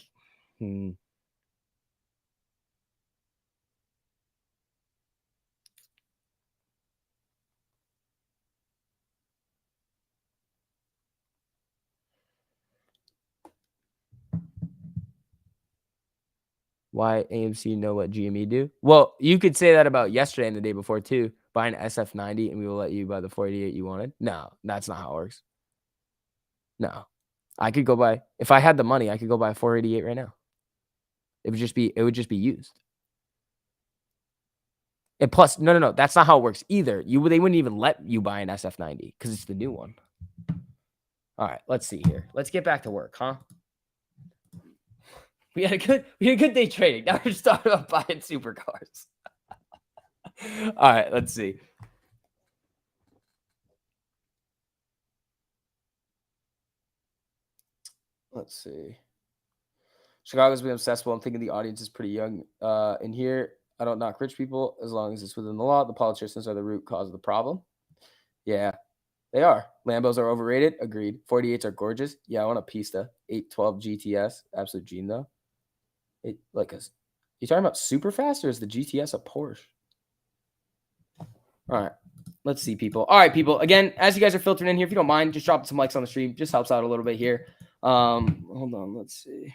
Why AMC know what GME do? Well, you could say that about yesterday and the day before too. Buy an SF90 and we will let you buy the 488 you wanted. No, that's not how it works. No, I could go buy, if I had the money, I could go buy a 488 right now. It would just be used. And plus, no, that's not how it works either. They wouldn't even let you buy an SF90 because it's the new one. All right, let's see here. Let's get back to work, huh? We had a good day trading. Now we're just talking about buying supercars. All right, let's see. Let's see. Chicago's been accessible. I'm thinking the audience is pretty young. In here, I don't knock rich people as long as it's within the law. The politicians are the root cause of the problem. Yeah, they are. Lambos are overrated. Agreed. 48s are gorgeous. Yeah, I want a Pista. 812 GTS. Absolute gene though. You talking about super fast or is the GTS a Porsche? All right. Let's see, people. All right, people. Again, as you guys are filtering in here, if you don't mind, just drop some likes on the stream. Just helps out a little bit here. Hold on. Let's see.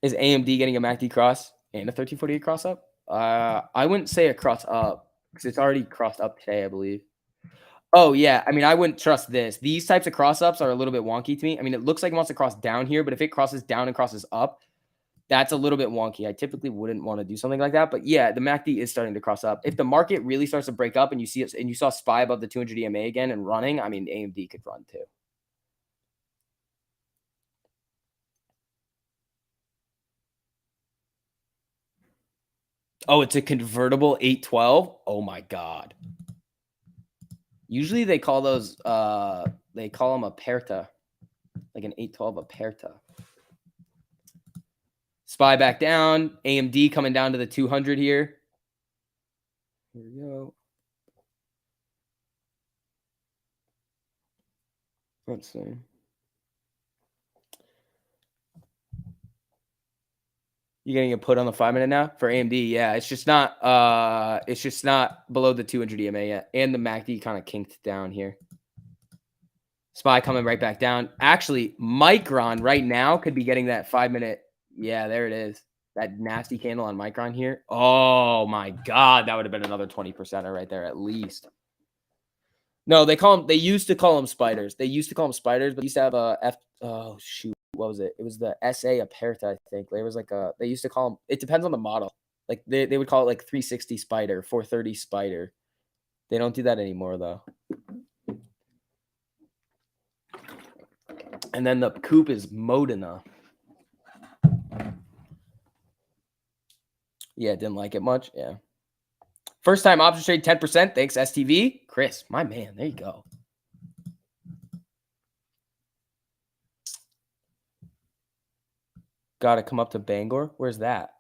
Is AMD getting a MACD cross and a 1348 cross up? I wouldn't say a cross up because it's already crossed up today, I believe. Oh, yeah. I mean, I wouldn't trust this. These types of cross ups are a little bit wonky to me. I mean, it looks like it wants to cross down here, but if it crosses down and crosses up, that's a little bit wonky. I typically wouldn't want to do something like that. But yeah, the MACD is starting to cross up. If the market really starts to break up and you see it, and you saw SPY above the 200 EMA again and running, I mean, AMD could run too. Oh, it's a convertible 812. Oh my God. Usually they call those they call them aperta, like an 812 aperta. SPY back down. AMD coming down to the 200 here. Here we go. Let's see. You getting a put on the 5-minute now for AMD? Yeah, it's just not below the 200 EMA yet, and the MACD kind of kinked down here. SPY coming right back down. Actually, Micron right now could be getting that 5-minute. Yeah, there it is. That nasty candle on Micron here. Oh my God, that would have been another 20% right there at least. No, they used to call them spiders. But they used to have a oh shoot, what was it? It was the SA Aperta, I think. There was they used to call them, it depends on the model. Like they would call it like 360 spider, 430 spider. They don't do that anymore though. And then the coupe is Modena. Yeah, didn't like it much. Yeah. First time option trade 10%. Thanks, STV. Chris, my man. There you go. Got to come up to Bangor. Where's that?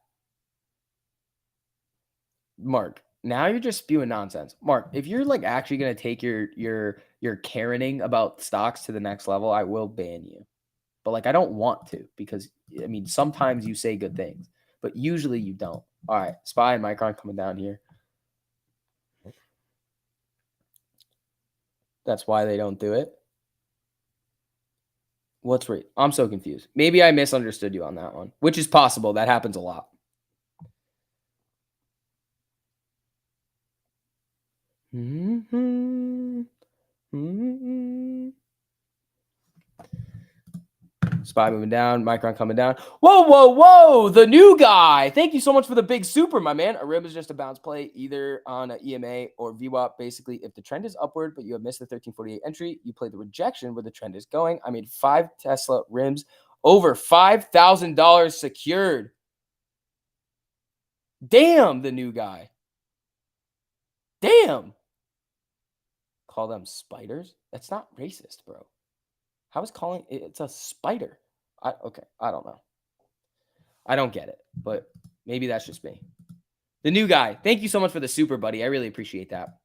Mark, now you're just spewing nonsense. Mark, if you're like actually going to take your Karening about stocks to the next level, I will ban you. But like I don't want to because I mean sometimes you say good things, but usually you don't. All right, SPY and Micron coming down here. That's why they don't do it. What's right? I'm so confused. Maybe I misunderstood you on that one, which is possible. That happens a lot. SPY moving down. Micron coming down. Whoa, whoa, whoa. The new guy. Thank you so much for the big super, my man. A rib is just a bounce play either on an EMA or VWAP. Basically, if the trend is upward, but you have missed the 1348 entry, you play the rejection where the trend is going. I made 5 Tesla rims over $5,000 secured. Damn, the new guy. Damn. Call them spiders? That's not racist, bro. How is calling it's a spider? Okay, I don't know. I don't get it, but maybe that's just me. The new guy. Thank you so much for the super, buddy. I really appreciate that.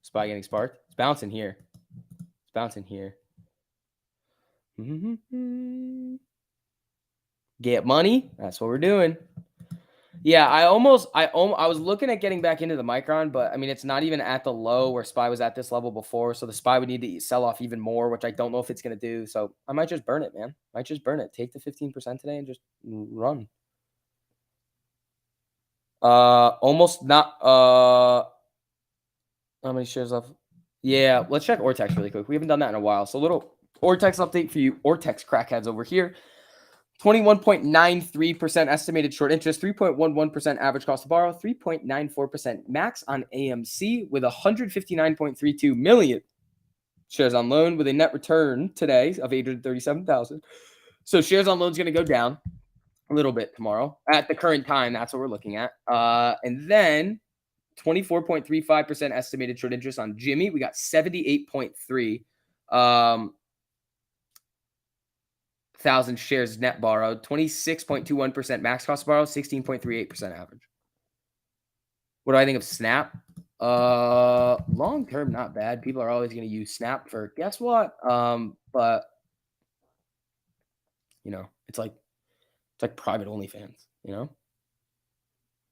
SPY getting sparked. It's bouncing here. It's bouncing here. Get money. That's what we're doing. Yeah, I was looking at getting back into the Micron, but I mean, it's not even at the low where SPY was at this level before. So the SPY would need to sell off even more, which I don't know if it's going to do. So I might just burn it, man. Might just burn it. Take the 15% today and just run. Almost not, how many shares left? Yeah, let's check Ortex really quick. We haven't done that in a while. So a little Ortex update for you Ortex crackheads over here. 21.93% estimated short interest, 3.11% average cost to borrow, 3.94% max on AMC with 159.32 million shares on loan with a net return today of 837,000. So shares on loan is going to go down a little bit tomorrow. At the current time, that's what we're looking at. And then 24.35% estimated short interest on Jimmy. We got 78.3 thousand shares net borrowed, 26.21% max cost borrowed, 16.38% average. What do I think of Snap? Long term, not bad. People are always going to use Snap for guess what? But you know, it's like private OnlyFans, you know,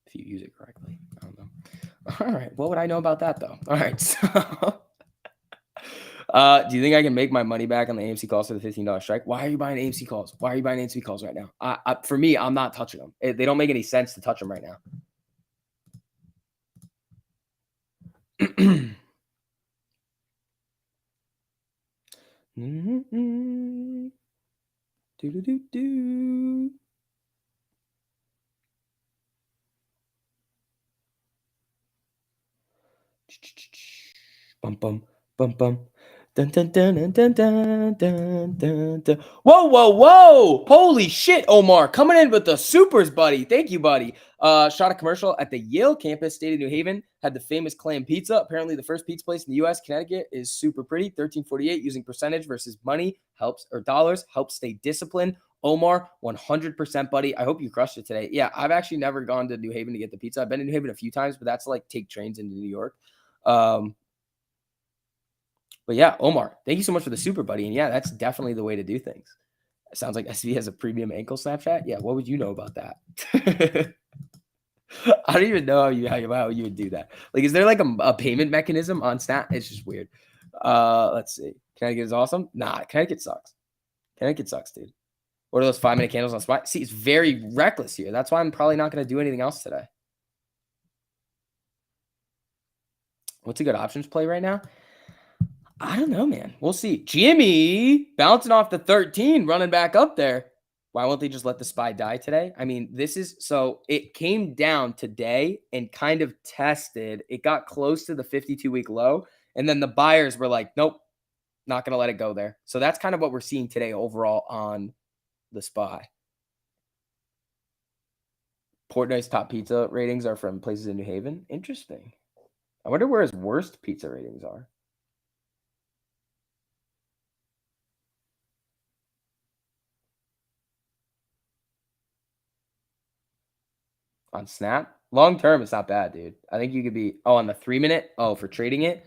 if you use it correctly. I don't know. All right, what would I know about that though? All right, so. Do you think I can make my money back on the AMC calls for the $15 strike? Why are you buying AMC calls? Why are you buying AMC calls right now? For me, I'm not touching them. They don't make any sense to touch them right now. Bum bum bum bum. Dun, dun, dun, dun, dun, dun, dun, dun, dun. Whoa, whoa, whoa! Holy shit, Omar, coming in with the supers, buddy. Thank you, buddy. Shot a commercial at the Yale campus, state of New Haven. Had the famous clam pizza. Apparently, the first pizza place in the U.S. Connecticut is super pretty. 1348 using percentage versus money helps or dollars helps stay disciplined. Omar, 100%, buddy. I hope you crushed it today. Yeah, I've actually never gone to New Haven to get the pizza. I've been in New Haven a few times, but that's like take trains into New York. But yeah, Omar, thank you so much for the super, buddy. And yeah, that's definitely the way to do things. It sounds like SB has a premium ankle Snapchat. Yeah, what would you know about that? I don't even know how you would do that. Like, is there like a payment mechanism on Snap? It's just weird. Let's see. Connecticut is awesome. Nah, Connecticut sucks. Connecticut sucks, dude. What are those 5-minute candles on spot? See, it's very reckless here. That's why I'm probably not going to do anything else today. What's a good options play right now? I don't know, man. We'll see. Jimmy bouncing off the 13, running back up there. Why won't they just let the SPY die today? I mean, it came down today and kind of tested. It got close to the 52-week low. And then the buyers were like, nope, not going to let it go there. So that's kind of what we're seeing today overall on the SPY. Portnoy's top pizza ratings are from places in New Haven. Interesting. I wonder where his worst pizza ratings are. On Snap, long term, it's not bad, dude. I think you could be on the 3-minute. For trading it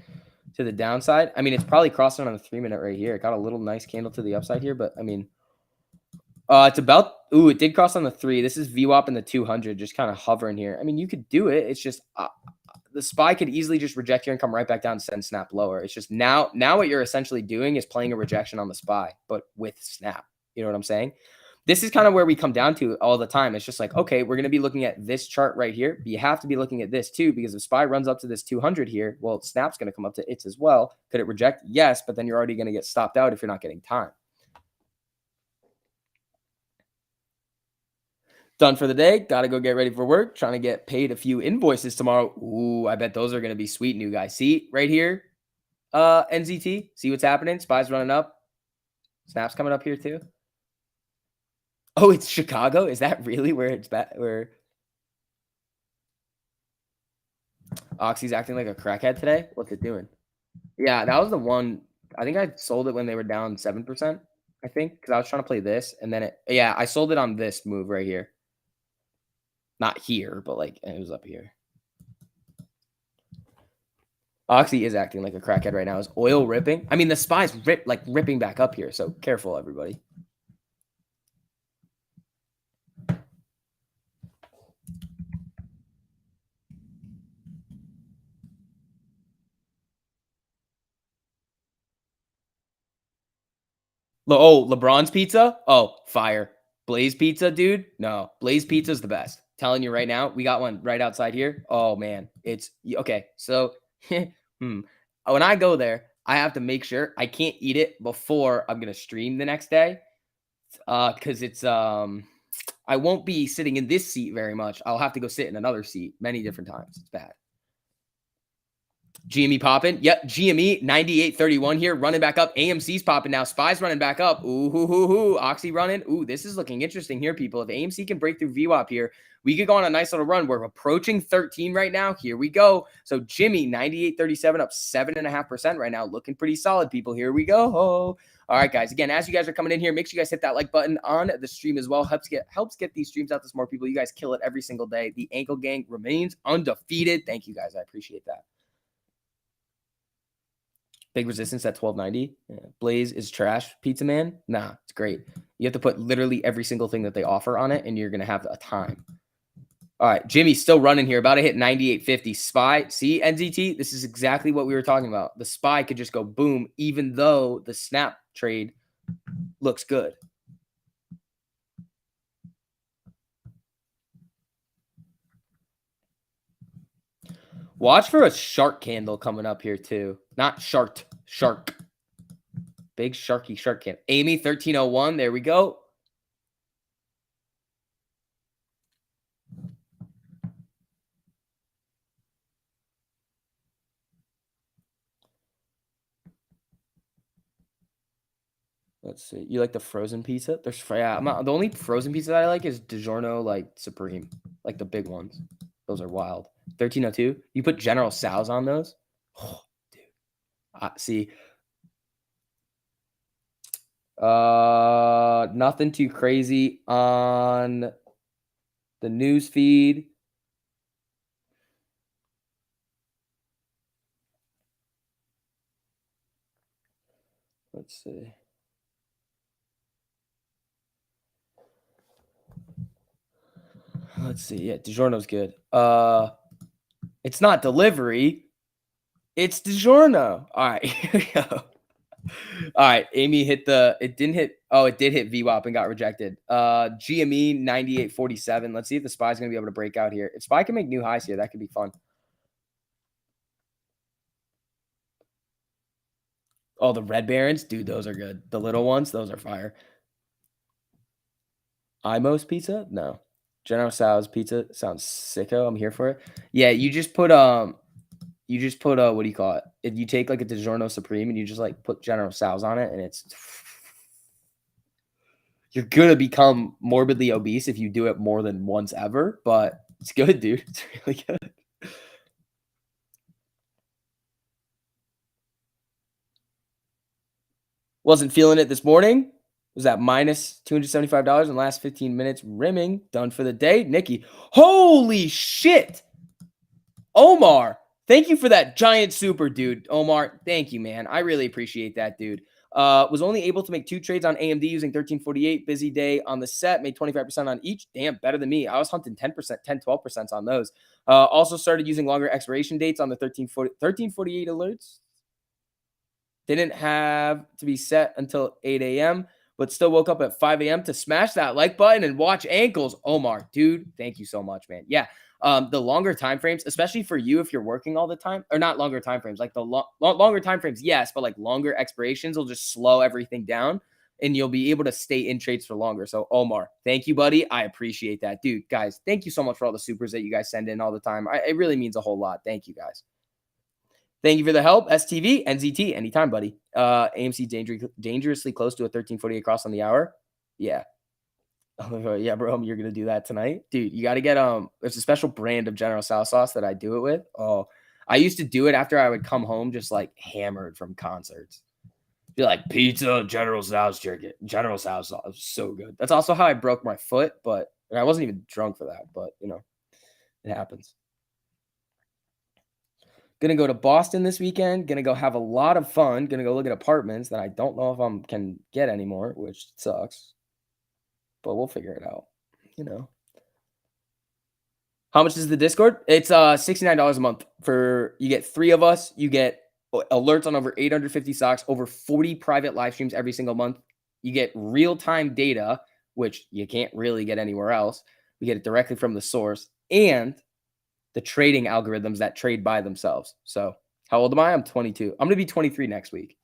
to the downside. I mean, it's probably crossing on the 3-minute right here. It got a little nice candle to the upside here, but I mean, it's about. It did cross on the 3. This is VWAP in the 200, just kind of hovering here. I mean, you could do it. It's just the SPY could easily just reject here and come right back down and send Snap lower. It's just now what you're essentially doing is playing a rejection on the SPY, but with Snap. You know what I'm saying? this is kind of where we come down to all the time. It's just like, okay, we're going to be looking at this chart right here, but you have to be looking at this too, because if SPY runs up to this 200 here, well, Snap's going to come up to its as well. Could it reject? Yes, but then you're already going to get stopped out if you're not getting time. Done for the day. Got to go get ready for work. Trying to get paid a few invoices tomorrow. Ooh, I bet those are going to be sweet, new guys. See right here, NZT. See what's happening? SPY's running up. Snap's coming up here too. Oh, it's Chicago. Is that really where it's where Oxy's acting like a crackhead today? What's it doing? Yeah, that was the one. I think I sold it when they were down 7%. I think because I was trying to play this, and then yeah, I sold it on this move right here. Not here, but like it was up here. Oxy is acting like a crackhead right now. Is oil ripping? I mean, the SPY's ripping back up here, so careful, everybody. Oh, LeBron's pizza? Oh, fire. Blaze pizza, dude? No, Blaze pizza's the best. Telling you right now, we got one right outside here. Oh, man. It's okay. So when I go there, I have to make sure I can't eat it before I'm going to stream the next day. Because it's I won't be sitting in this seat very much. I'll have to go sit in another seat many different times. It's bad. GME popping. Yep, GME 98.31 here, running back up. AMC's popping now. SPY's running back up. Ooh, hoo, hoo, hoo. Oxy running. Ooh, this is looking interesting here, people. If AMC can break through VWAP here, we could go on a nice little run. We're approaching 13 right now. Here we go. So Jimmy 98.37 up 7.5% right now. Looking pretty solid, people. Here we go. All right, guys. Again, as you guys are coming in here, make sure you guys hit that like button on the stream as well. Helps get these streams out to more people. You guys kill it every single day. The Ankle Gang remains undefeated. Thank you, guys. I appreciate that. Big resistance at 1290. Yeah. Blaze is trash. Pizza Man? Nah, it's great. You have to put literally every single thing that they offer on it, and you're going to have a time. All right, Jimmy's still running here. About to hit 98.50. SPY. See, NZT? This is exactly what we were talking about. The SPY could just go boom, even though the snap trade looks good. Watch for a shark candle coming up here too. Not shark. Big sharky shark candle. Amy 1301. There we go. Let's see. You like the frozen pizza? There's the only frozen pizza that I like is DiGiorno like Supreme, like the big ones. Those are wild. 1302. You put General Tso's on those? Oh, dude. See. Nothing too crazy on the news feed. Let's see. Let's see. Yeah, DiGiorno's good. It's not delivery. It's DiGiorno. All right, here we go. All right, Amy hit it didn't hit. Oh, it did hit VWAP and got rejected. GME 98.47. Let's see if the SPY's going to be able to break out here. If SPY can make new highs here, that could be fun. Oh, the Red Barons? Dude, those are good. The little ones, those are fire. Imo's pizza? No. General Tso's pizza sounds sicko. I'm here for it. Yeah, you just put what do you call it? If you take like a DiGiorno Supreme and you just like put General Tso's on it, and you're gonna become morbidly obese if you do it more than once ever, but it's good, dude. It's really good. Wasn't feeling it this morning. Was that minus $275 in the last 15 minutes? Rimming. Done for the day. Nikki. Holy shit. Omar. Thank you for that giant super, dude. Omar, thank you, man. I really appreciate that, dude. Was only able to make 2 trades on AMD using 1348. Busy day on the set. Made 25% on each. Damn, better than me. I was hunting 10%, 10, 12% on those. Also started using longer expiration dates on the 1348 alerts. Didn't have to be set until 8 a.m. but still woke up at 5 a.m. to smash that like button and watch ankles. Omar, dude, thank you so much, man. Yeah. The longer time frames, especially for you if you're working all the time, or not longer time frames, like the longer time frames, yes, but like longer expirations will just slow everything down and you'll be able to stay in trades for longer. So Omar, thank you, buddy. I appreciate that. Dude, guys, thank you so much for all the supers that you guys send in all the time. It really means a whole lot. Thank you, guys. Thank you for the help. STV, NZT, anytime, buddy. AMC dangerously close to a 1348 cross on the hour. Yeah. Yeah, bro, you're gonna do that tonight, dude. You got to get there's a special brand of General Tso sauce that I do it with. Oh, I used to do it after I would come home just like hammered from concerts. Be like pizza, General Tso's chicken, General Tso sauce, so good. That's also how I broke my foot, but I wasn't even drunk for that. But you know, it happens. Gonna go to Boston this weekend. Gonna go have a lot of fun. Gonna go look at apartments that I don't know if I can get anymore, which sucks. But we'll figure it out. You know. How much is the Discord? It's $69 a month for you get 3 of us. You get alerts on over 850 stocks, over 40 private live streams every single month. You get real-time data, which you can't really get anywhere else. We get it directly from the source and the trading algorithms that trade by themselves. So, how old am I? I'm 22. I'm going to be 23 next week.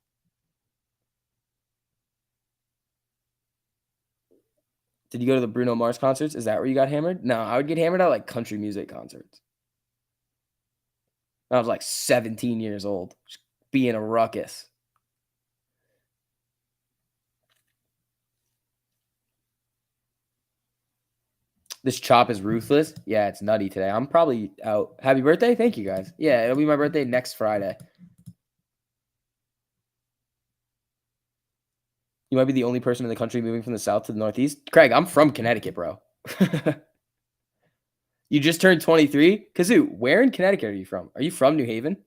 Did you go to the Bruno Mars concerts? Is that where you got hammered? No, I would get hammered at like country music concerts. I was like 17 years old, just being a ruckus. This chop is ruthless. Yeah, it's nutty today. I'm probably out. Happy birthday. Thank you, guys. Yeah, it'll be my birthday next Friday. You might be the only person in the country moving from the south to the northeast. Craig, I'm from Connecticut, bro. You just turned 23? Kazoo, where in Connecticut are you from? Are you from New Haven?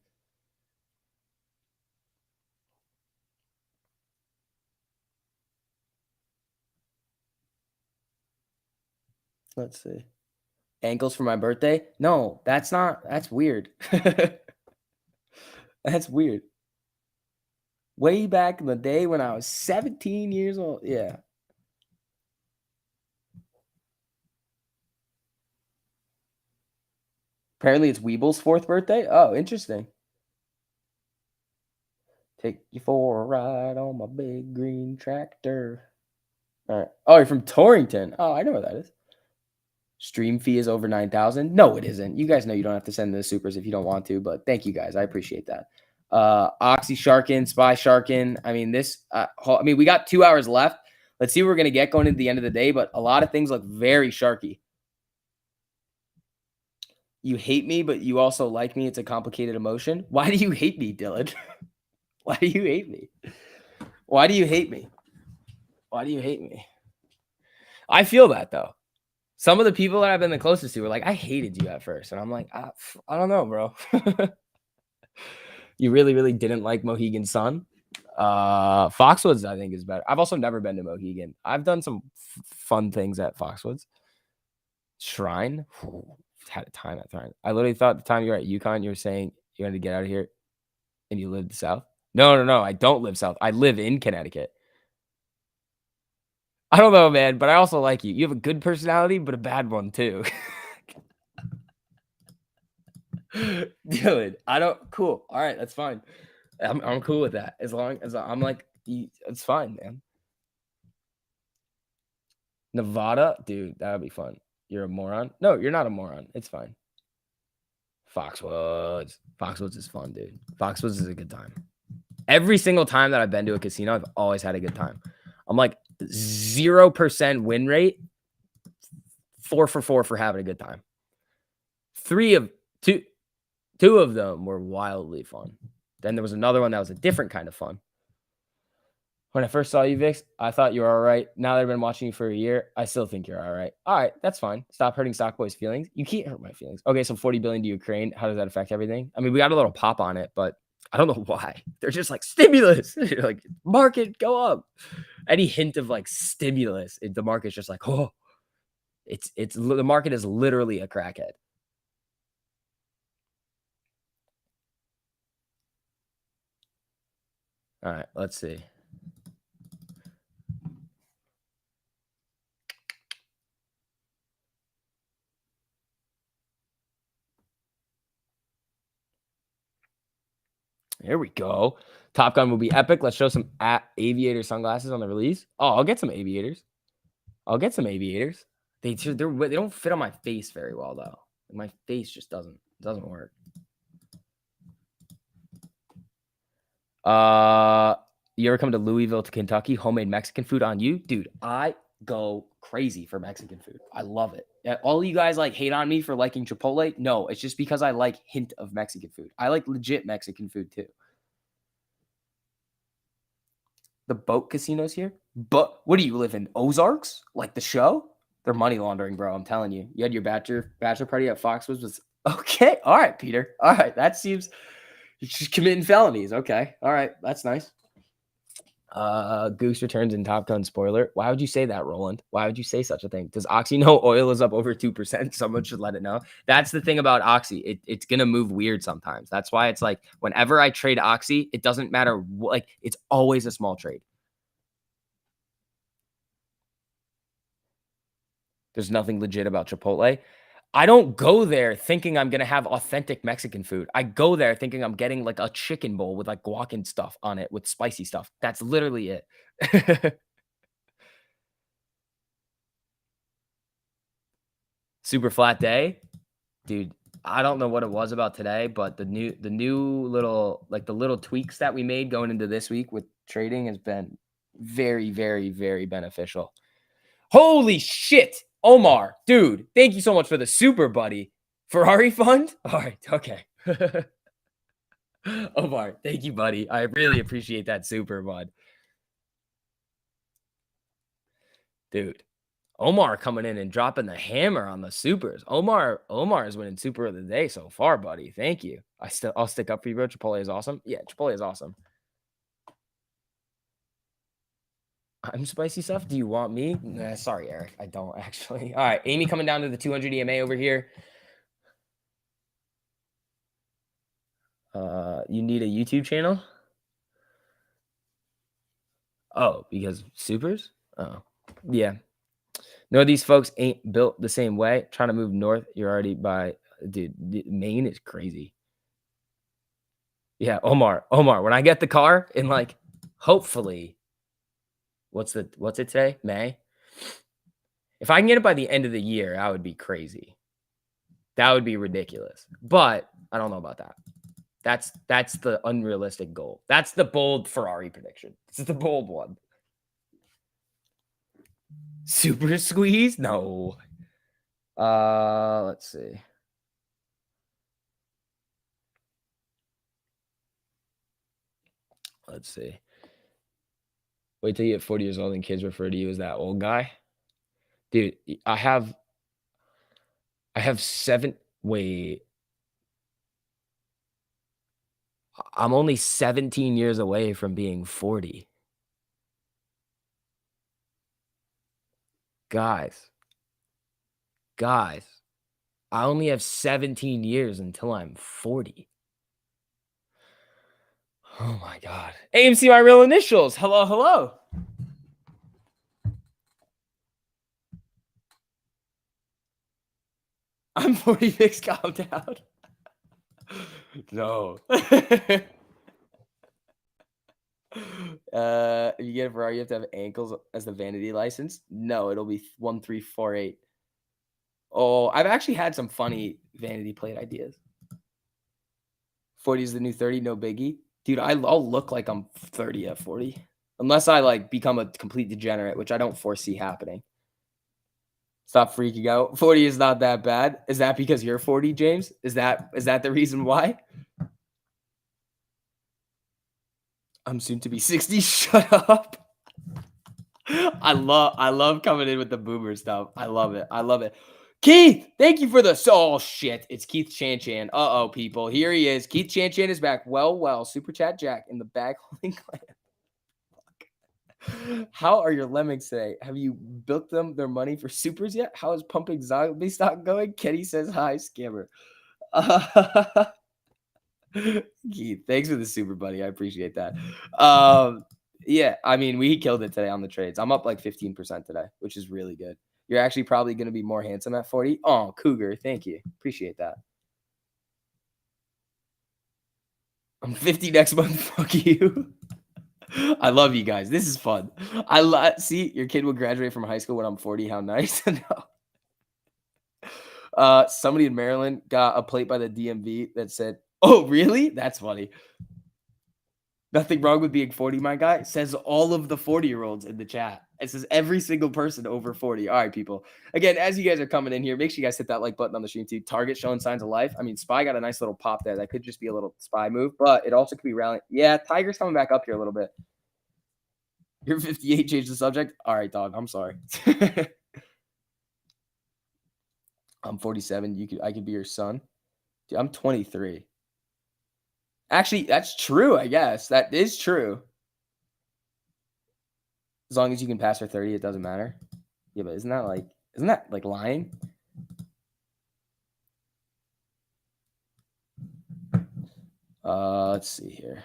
Let's see. Ankles for my birthday? No, that's weird. That's weird. Way back in the day when I was 17 years old. Yeah. Apparently it's Weeble's 4th birthday. Oh, interesting. Take you for a ride on my big green tractor. All right. Oh, you're from Torrington. Oh, I know where that is. Stream fee is over 9,000. No, it isn't. You guys know you don't have to send the supers if you don't want to, but thank you guys. I appreciate that. Oxy Sharkin, Spy Sharkin. I mean, we got 2 hours left. Let's see what we're going to get going into the end of the day, but a lot of things look very sharky. You hate me, but you also like me. It's a complicated emotion. Why do you hate me, Dylan? Why do you hate me? Why do you hate me? Why do you hate me? I feel that, though. Some of the people that I've been the closest to were like, I hated you at first. And I'm like, I don't know, bro. You really, really didn't like Mohegan Sun? Foxwoods, I think, is better. I've also never been to Mohegan. I've done some fun things at Foxwoods. Shrine? Had a time at Shrine. I literally thought the time you were at UConn, you were saying you had to get out of here and you lived south. No. I don't live south. I live in Connecticut. I don't know, man, but I also like you. You have a good personality, but a bad one too. Dylan, cool. All right, that's fine. I'm cool with that. As long as I'm like, it's fine, man. Nevada, dude, that would be fun. You're a moron. No, you're not a moron. It's fine. Foxwoods. Foxwoods is fun, dude. Foxwoods is a good time. Every single time that I've been to a casino, I've always had a good time. I'm like 0% win rate, 4 for 4 for having a good time. Two of them were wildly fun. Then there was another one that was a different kind of fun. When I first saw you, Vix, I thought you were all right. Now that I've been watching you for a year, I still think you're all right. All right, that's fine. Stop hurting Stockboy's feelings. You can't hurt my feelings. Okay, so 40 billion to Ukraine. How does that affect everything? I mean, we got a little pop on it, but I don't know why. They're just like stimulus. Like market go up. Any hint of like stimulus, the market's just like, oh, it's the market is literally a crackhead. All right, let's see. Here we go. Top Gun will be epic. Let's show some aviator sunglasses on the release. Oh, I'll get some aviators. They don't fit on my face very well though. My face just doesn't work. You ever come to Louisville to Kentucky? Homemade Mexican food on you, dude. I go crazy for Mexican food. I love it. All you guys like hate on me for liking Chipotle. No, it's just because I like hint of Mexican food. I like legit Mexican food too. The boat casinos here, but what do you live in? Ozarks? Like the show? They're money laundering, bro. I'm telling you. You had your bachelor party at Foxwoods. Was okay. All right, Peter. All right, that seems you're just committing felonies. Okay. All right, that's nice. Goose returns in Top Gun spoiler. Why would you say that, Roland? Why would you say such a thing? Does Oxy know oil is up over 2%? Someone should let it know. That's the thing about Oxy. It's gonna move weird sometimes. That's why it's like whenever I trade Oxy, it doesn't matter. Like it's always a small trade. There's nothing legit about Chipotle. I don't go there thinking I'm going to have authentic Mexican food. I go there thinking I'm getting like a chicken bowl with like guac and stuff on it with spicy stuff. That's literally it. Super flat day. Dude, I don't know what it was about today, but the new little like the little tweaks that we made going into this week with trading has been very, very, very beneficial. Holy shit. Omar, dude, thank you so much for the super, buddy. Ferrari fund? All right, okay. Omar, thank you, buddy. I really appreciate that super, bud. Dude, Omar coming in and dropping the hammer on the supers. Omar is winning super of the day so far, buddy. Thank you. I'll stick up for you, bro. Chipotle is awesome. Yeah, Chipotle is awesome. I'm spicy stuff. Do you want me? Nah, sorry, Eric. I don't actually. All right, Amy coming down to the 200 EMA over here. You need a YouTube channel? Oh, because supers? Oh, yeah. No, these folks ain't built the same way. Trying to move north, you're already by, dude. Maine is crazy. Yeah, Omar. When I get the car in like, hopefully, what's it today? May. If I can get it by the end of the year, that would be crazy. That would be ridiculous. But I don't know about that. That's the unrealistic goal. That's the bold Ferrari prediction. This is the bold one. Super squeeze? No. Let's see. Wait till you get 40 years old and kids refer to you as that old guy. Dude, I have 7. Wait. I'm only 17 years away from being 40. Guys, I only have 17 years until I'm 40. Oh my God. AMC, my real initials. Hello. I'm 46, calm down. No. If you get a Ferrari, you have to have ankles as the vanity license. No, it'll be 1348. Oh, I've actually had some funny vanity plate ideas. 40 is the new 30, no biggie. Dude, I'll look like I'm 30 at 40. Unless I like become a complete degenerate, which I don't foresee happening. Stop freaking out. 40 is not that bad. Is that because you're 40, James? Is that the reason why? I'm soon to be 60. Shut up. I love coming in with the boomer stuff. I love it. Keith, thank you for the shit. It's Keith Chan. Uh-oh, people. Here he is. Keith Chan is back. Well. Super chat Jack in the bag holding clan. How are your lemmings today? Have you built them their money for supers yet? How is pumping zombie stock going? Kenny says hi, scammer. Keith, thanks for the super, buddy. I appreciate that. Yeah, I mean, we killed it today on the trades. I'm up like 15% today, which is really good. You're actually probably going to be more handsome at 40. Oh, Cougar, thank you. Appreciate that. I'm 50 next month. Fuck you. I love you guys. This is fun. See, your kid will graduate from high school when I'm 40. How nice. No. Somebody in Maryland got a plate by the DMV that said, "Oh, really?" That's funny. Nothing wrong with being 40, my guy. Says all of the 40-year-olds in the chat. It says every single person over 40. All right, people. Again, as you guys are coming in here, make sure you guys hit that like button on the stream too. Target showing signs of life. I mean, Spy got a nice little pop there. That could just be a little Spy move, but it also could be rallying. Yeah, Tiger's coming back up here a little bit. You're 58, change the subject. All right, dog. I'm sorry. I'm 47. I could be your son. Dude, I'm 23. Actually, that's true, I guess. That is true. As long as you can pass for 30, it doesn't matter. Yeah, but isn't that like lying? Let's see here.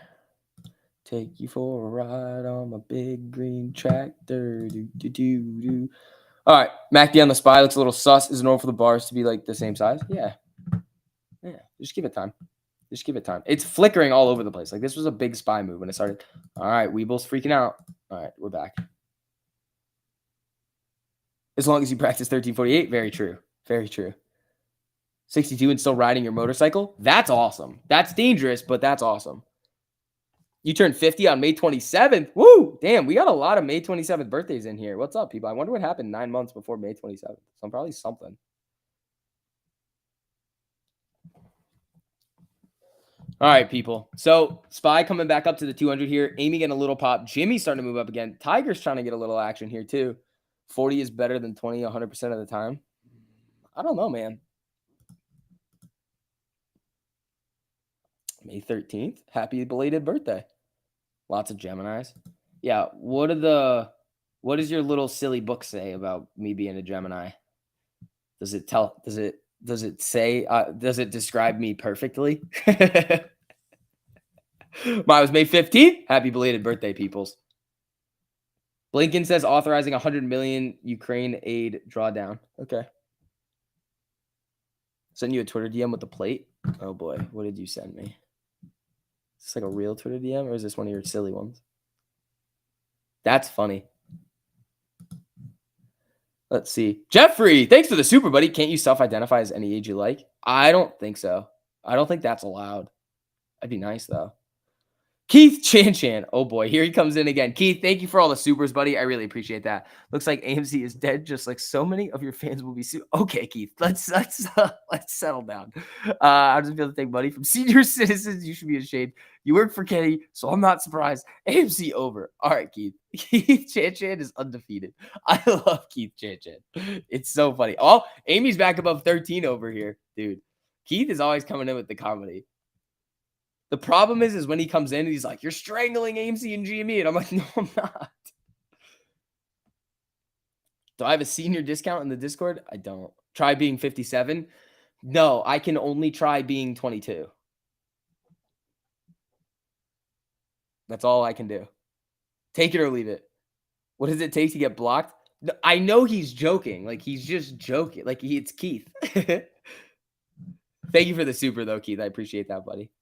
Take you for a ride on my big green tractor. Do, do, do, do. All right, MacD on the Spy looks a little sus. Is it normal for the bars to be like the same size? Yeah. Just give it time. Just give it time. It's flickering all over the place. Like this was a big Spy move when it started. All right, Weeble's freaking out. All right, we're back. As long as you practice 1348, very true. Very true. 62 and still riding your motorcycle? That's awesome. That's dangerous, but that's awesome. You turned 50 on May 27th. Woo! Damn, we got a lot of May 27th birthdays in here. What's up, people? I wonder what happened 9 months before May 27th. Probably something. All right, people. So Spy coming back up to the 200 here. Amy getting a little pop. Jimmy's starting to move up again. Tiger's trying to get a little action here too. 40 is better than 20 100% of the time. I don't know, man. May 13th. Happy belated birthday. Lots of Geminis. Yeah. What does your little silly book say about me being a Gemini? Does it describe me perfectly? Mine was May 15th. Happy belated birthday, peoples. Blinken says authorizing 100 million Ukraine aid drawdown. Okay. Send you a Twitter DM with the plate. Oh boy, what did you send me? Is this like a real Twitter DM or is this one of your silly ones? That's funny. Let's see. Jeffrey, thanks for the super, buddy. Can't you self-identify as any age you like? I don't think so. I don't think that's allowed. That'd be nice, though. Keith Chan. Oh, boy. Here he comes in again. Keith, thank you for all the supers, buddy. I really appreciate that. Looks like AMC is dead, just like so many of your fans will be Okay, Keith. Let's settle down. How does it feel to take money from senior citizens? You should be ashamed. You work for Kenny, so I'm not surprised. AMC over. All right, Keith. Keith Chan is undefeated. I love Keith Chan. It's so funny. Oh, Amy's back above 13 over here, dude. Keith is always coming in with the comedy. The problem is when he comes in and he's like, "You're strangling AMC and GME," and I'm like, "No, I'm not." Do I have a senior discount in the Discord? I don't. Try being 57. No, I can only try being 22. That's all I can do. Take it or leave it. What does it take to get blocked? I know he's joking. Like, he's just joking. Like, it's Keith. Thank you for the super, though, Keith. I appreciate that, buddy.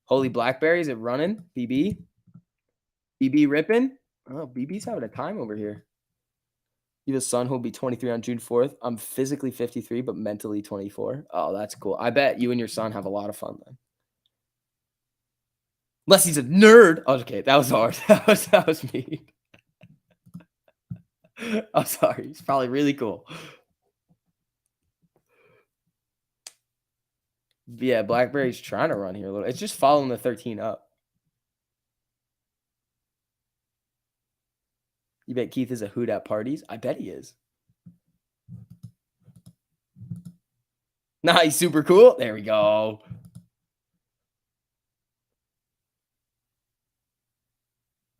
Holy Blackberries, it running? BB? BB ripping? Oh, BB's having a time over here. You have a son who'll be 23 on June 4th. I'm physically 53, but mentally 24. Oh, that's cool. I bet you and your son have a lot of fun then. Unless he's a nerd. Oh, okay, that was hard. That was me. I'm sorry. He's probably really cool. Yeah, Blackberry's trying to run here a little. It's just following the 13 up. You bet Keith is a hoot at parties? I bet he is. Nah, he's super cool. There we go.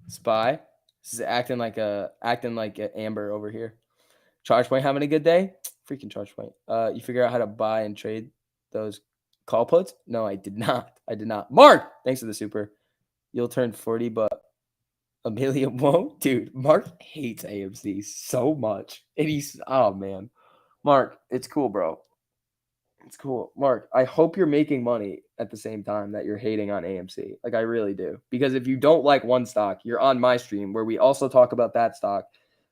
Spy. This is acting like a Amber over here. Charge Point having a good day? Freaking Charge Point. You figure out how to buy and trade those call puts? No, I did not. Mark, thanks for the super. You'll turn 40, but Amelia won't. Dude, Mark hates AMC so much. And oh man. Mark, it's cool, bro. It's cool. Mark, I hope you're making money at the same time that you're hating on AMC. Like, I really do. Because if you don't like one stock, you're on my stream where we also talk about that stock.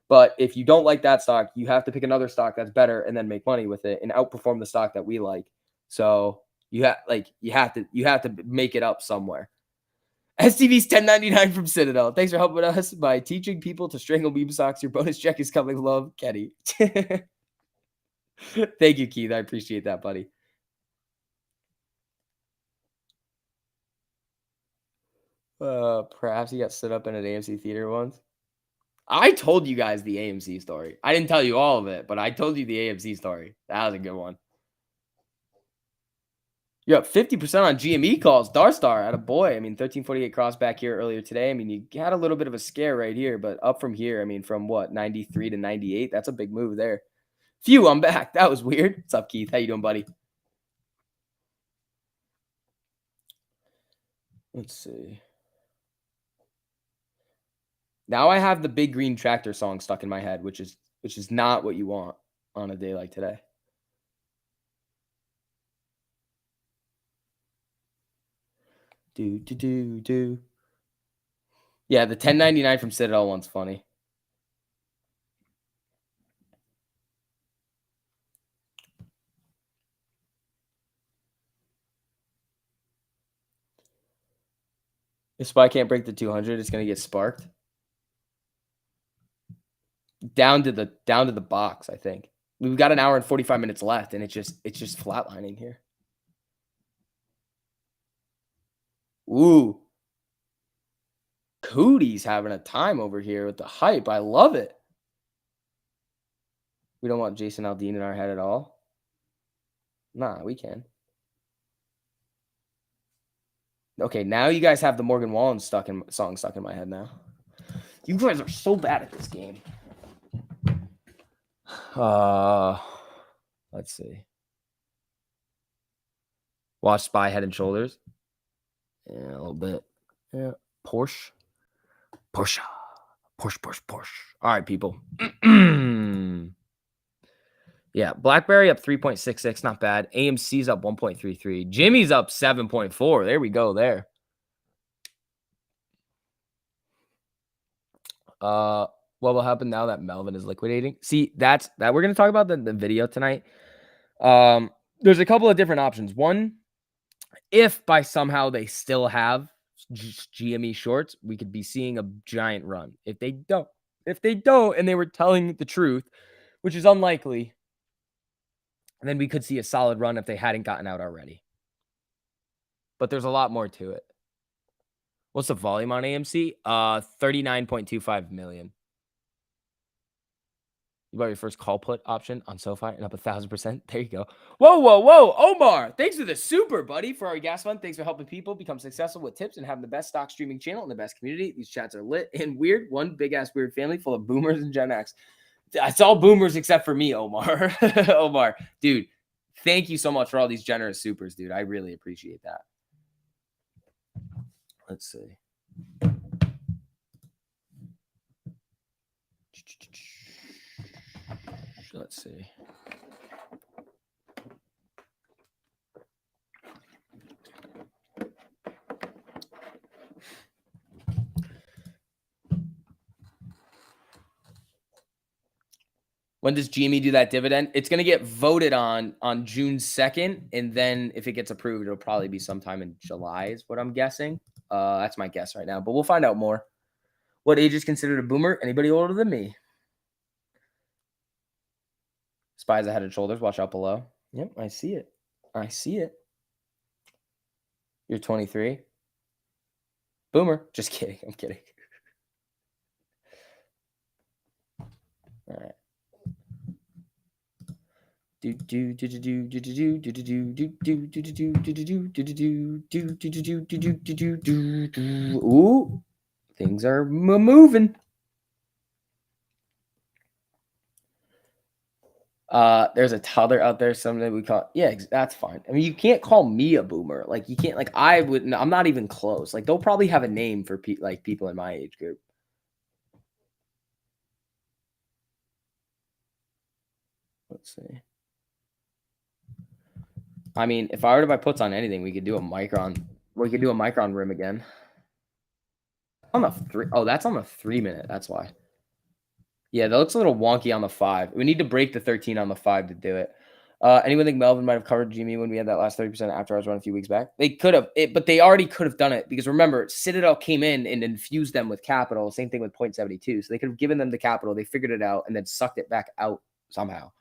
But if you don't like that stock, you have to pick another stock that's better and then make money with it and outperform the stock that we like. So you have to make it up somewhere. STV's 1099 from Citadel. Thanks for helping us by teaching people to strangle meme stocks. Your bonus check is coming. Love, Kenny. Thank you, Keith. I appreciate that, buddy. Perhaps he got stood up in an AMC theater once. I told you guys the AMC story. I didn't tell you all of it, but I told you the AMC story. That was a good one. You're up 50% on GME calls. Darstar, at a boy. I mean, 1348 cross back here earlier today. I mean, you had a little bit of a scare right here, but up from here, I mean, from what, 93 to 98? That's a big move there. Phew, I'm back. That was weird. What's up, Keith? How you doing, buddy? Let's see. Now I have the Big Green Tractor song stuck in my head, which is not what you want on a day like today. Do. Yeah, the 1099 from Citadel one's funny. If SPY can't break the 200, it's gonna get sparked. Down to the box, I think. We've got an hour and 45 minutes left, and it's just flatlining here. Ooh. Cootie's having a time over here with the hype. I love it. We don't want Jason Aldean in our head at all. Nah, we can. Okay, now you guys have the Morgan Wallen song stuck in my head now. You guys are so bad at this game. Let's see. Watch SPY Head and Shoulders. Yeah, a little bit. Yeah. Porsche. All right, people. Yeah, BlackBerry up 3.66, not bad. AMC's up 1.33. Jimmy's up 7.4. There we go there. What will happen now that Melvin is liquidating? See, that we're going to talk about the video tonight. There's a couple of different options. One, if by somehow they still have GME shorts, we could be seeing a giant run. If they don't, and they were telling the truth, which is unlikely, then we could see a solid run if they hadn't gotten out already. But there's a lot more to it. What's the volume on AMC? 39.25 million. You bought your first call put option on SoFi and up 1,000%. There you go. Whoa. Omar, thanks for the super, buddy, for our gas fund. Thanks for helping people become successful with tips and having the best stock streaming channel and the best community. These chats are lit and weird. One big-ass weird family full of boomers and Gen X. It's all boomers except for me, Omar. Omar, dude, thank you so much for all these generous supers, dude. I really appreciate that. Let's see. Let's see. When does GME do that dividend? It's going to get voted on June 2nd. And then if it gets approved, it'll probably be sometime in July is what I'm guessing. That's my guess right now, but we'll find out more. What age is considered a boomer? Anybody older than me? SPY's ahead and shoulders. Watch out below. Yep, I see it. You're 23. Boomer. Just kidding. I'm kidding. All right. Ooh, things are moving. There's a toddler out there. Something we call. Yeah, that's fine. I mean, you can't call me a boomer. Like you can't. Like I wouldn't. I'm not even close. Like they'll probably have a name for people in my age group. Let's see. I mean, if I were to buy puts on anything, we could do a micron. We could do a micron rim again. On the 3. Oh, that's on the 3-minute. That's why. Yeah, that looks a little wonky on the 5. We need to break the 13 on the 5 to do it. Anyone think Melvin might have covered Jimmy when we had that last 30% after I was run a few weeks back? They could have, but they already could have done it because remember, Citadel came in and infused them with capital. Same thing with 0.72. So they could have given them the capital. They figured it out and then sucked it back out somehow.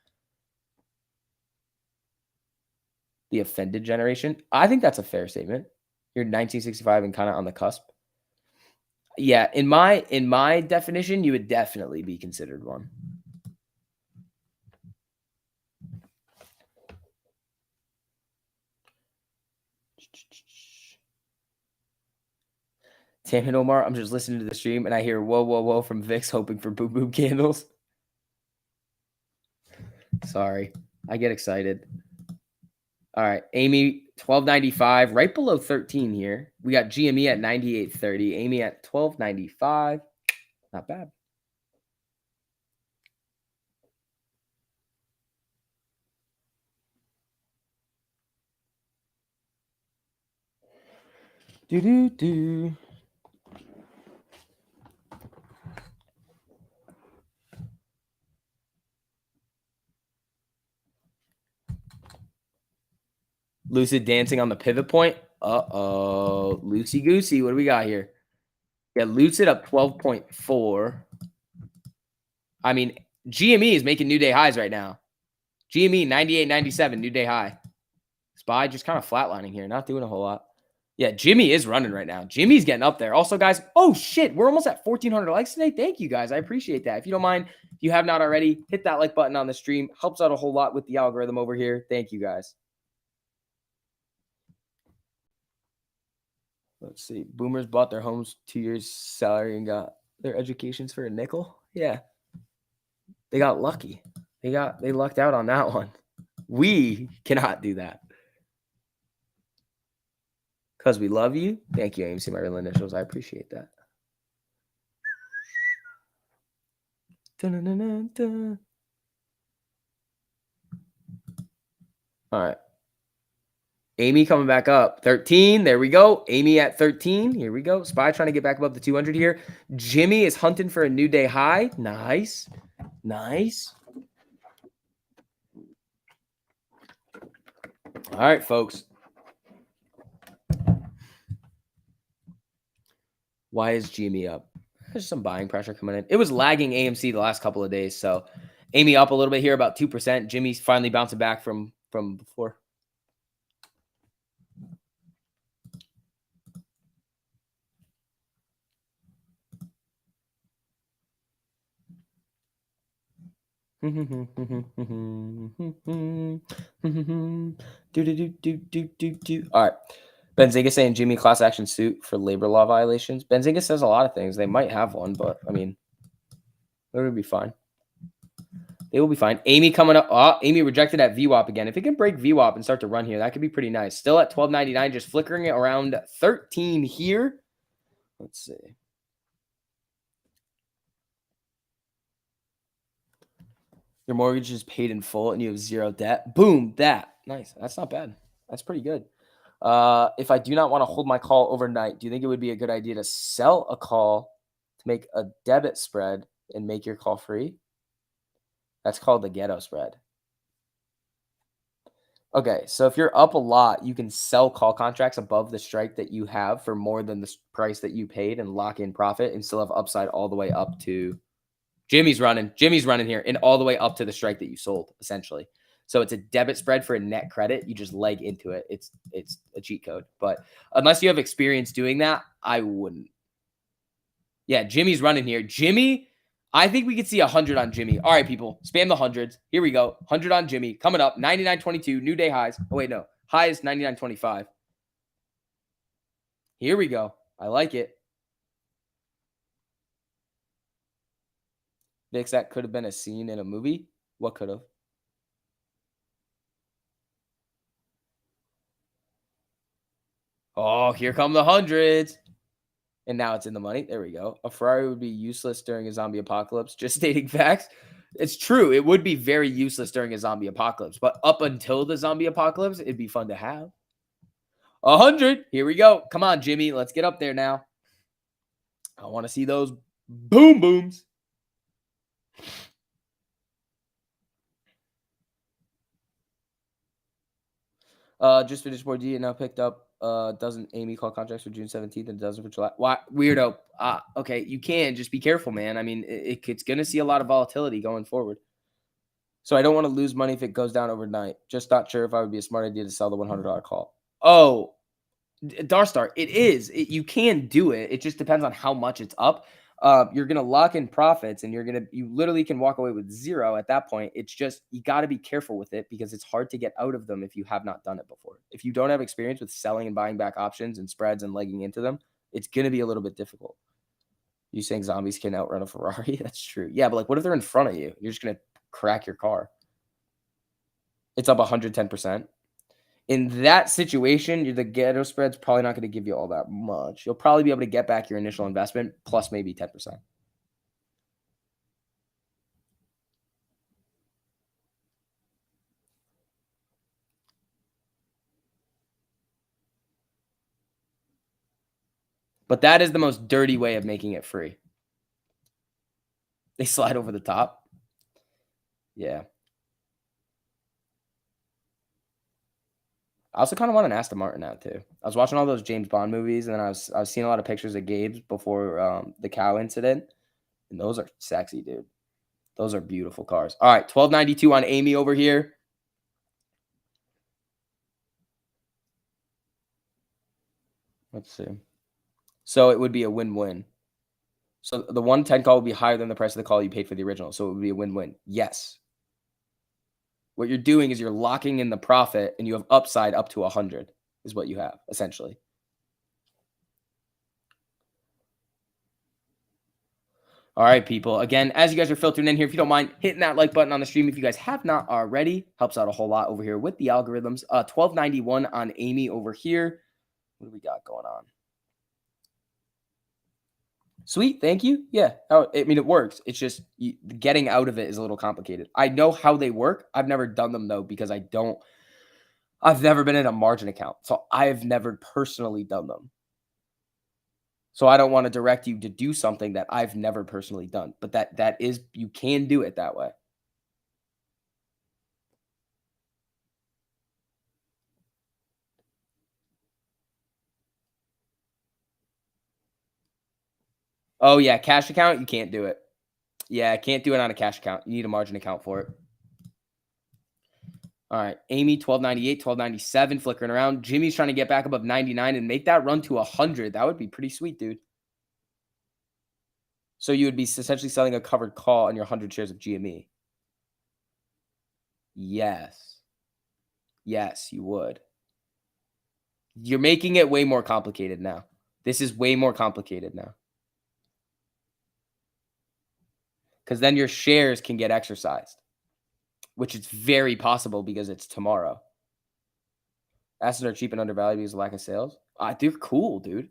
The offended generation. I think that's a fair statement. You're 1965 and kind of on the cusp. Yeah, in my definition, you would definitely be considered one. Damn it, Omar. I'm just listening to the stream and I hear whoa, whoa, whoa from Vix hoping for boom boom candles. Sorry. I get excited. All right. Amy, 1295, right below 13 here. We got GME at 98.30. Amy at 1295. Not bad. Do. Lucid dancing on the pivot point. Uh-oh. Loosey goosey. What do we got here? Yeah, Lucid up 12.4. I mean, GME is making new day highs right now. GME 98.97, new day high. SPY just kind of flatlining here, not doing a whole lot. Yeah, Jimmy is running right now. Jimmy's getting up there. Also, guys, oh shit, we're almost at 1,400 likes today. Thank you, guys. I appreciate that. If you don't mind, if you have not already, hit that like button on the stream. Helps out a whole lot with the algorithm over here. Thank you, guys. Let's see. Boomers bought their homes 2 years salary and got their educations for a nickel. Yeah. They got lucky. They lucked out on that one. We cannot do that. Because we love you. Thank you, AMC, my real initials. I appreciate that. Dun-dun-dun-dun-dun. All right. Amy coming back up. 13. There we go. Amy at 13. Here we go. SPY trying to get back above the 200 here. Jimmy is hunting for a new day high. Nice. Nice. All right, folks. Why is Jimmy up? There's some buying pressure coming in. It was lagging AMC the last couple of days. So Amy up a little bit here, about 2%. Jimmy's finally bouncing back from before. All right. Benzinga saying Jimmy class action suit for labor law violations. Benzinga says a lot of things. They might have one, but I mean, it would be fine. They will be fine. Amy coming up. Oh, Amy rejected at VWAP again. If it can break VWAP and start to run here, that could be pretty nice. Still at 12.99, just flickering it around 13 here. Let's see. Your mortgage is paid in full and you have zero debt. Boom, that. Nice. That's not bad. That's pretty good. If I do not want to hold my call overnight, do you think it would be a good idea to sell a call to make a debit spread and make your call free? That's called the ghetto spread. Okay, so if you're up a lot, you can sell call contracts above the strike that you have for more than the price that you paid and lock in profit and still have upside all the way up to Jimmy's running here and all the way up to the strike that you sold, essentially. So it's a debit spread for a net credit. You just leg into it. It's a cheat code. But unless you have experience doing that, I wouldn't. Yeah, Jimmy's running here. Jimmy, I think we could see 100 on Jimmy. All right, people, spam the hundreds. Here we go. 100 on Jimmy. Coming up, 99.22, new day highs. Oh, wait, no. High is 99.25. Here we go. I like it. Vix, that could have been a scene in a movie. What could have? Oh, here come the hundreds. And now it's in the money. There we go. A Ferrari would be useless during a zombie apocalypse. Just stating facts. It's true. It would be very useless during a zombie apocalypse, but up until the zombie apocalypse, it'd be fun to have. 100. Here we go. Come on, Jimmy. Let's get up there now. I want to see those boom booms. Just finished 4D and now picked up doesn't Amy call contracts for June 17th and doesn't for July. Why weirdo? Okay, you can just be careful, man. I mean, it's gonna see a lot of volatility going forward. So I don't want to lose money if it goes down overnight. Just not sure if I would be a smart idea to sell the $100 call. Oh, Darstar, it is. You can do it. It just depends on how much it's up. You're gonna lock in profits, and you literally can walk away with zero at that point. It's just you got to be careful with it because it's hard to get out of them if you have not done it before. If you don't have experience with selling and buying back options and spreads and legging into them, it's gonna be a little bit difficult. You saying zombies can outrun a Ferrari? That's true. Yeah, but like, what if they're in front of you? You're just gonna crack your car. It's up 110%. In that situation, the ghetto spread's probably not going to give you all that much. You'll probably be able to get back your initial investment plus maybe 10%. But that is the most dirty way of making it free. They slide over the top. Yeah. I also kind of want an Aston Martin now too. I was watching all those James Bond movies, and then I was seeing a lot of pictures of Gabe's before the cow incident, and those are sexy, dude. Those are beautiful cars. All right, 1292 on Amy over here. Let's see. So it would be a win-win. So the 110 call would be higher than the price of the call you paid for the original. So it would be a win-win. Yes. What you're doing is you're locking in the profit, and you have upside up to 100 is what you have, essentially. All right, people. Again, as you guys are filtering in here, if you don't mind hitting that like button on the stream, if you guys have not already, helps out a whole lot over here with the algorithms. 1291 on Amy over here. What do we got going on? Sweet, thank you. Yeah, I mean, it works. It's just getting out of it is a little complicated. I know how they work. I've never done them, though, because I've never been in a margin account. So I've never personally done them. So I don't want to direct you to do something that I've never personally done. But that is, you can do it that way. Oh, yeah, cash account, you can't do it. Yeah, I can't do it on a cash account. You need a margin account for it. All right, Amy, 1298, 1297, flickering around. Jimmy's trying to get back above 99 and make that run to 100. That would be pretty sweet, dude. So you would be essentially selling a covered call on your 100 shares of GME. Yes. Yes, you would. You're making it way more complicated now. This is way more complicated now. Because then your shares can get exercised, which is very possible because it's tomorrow. Assets are cheap and undervalued because of lack of sales. They're cool, dude.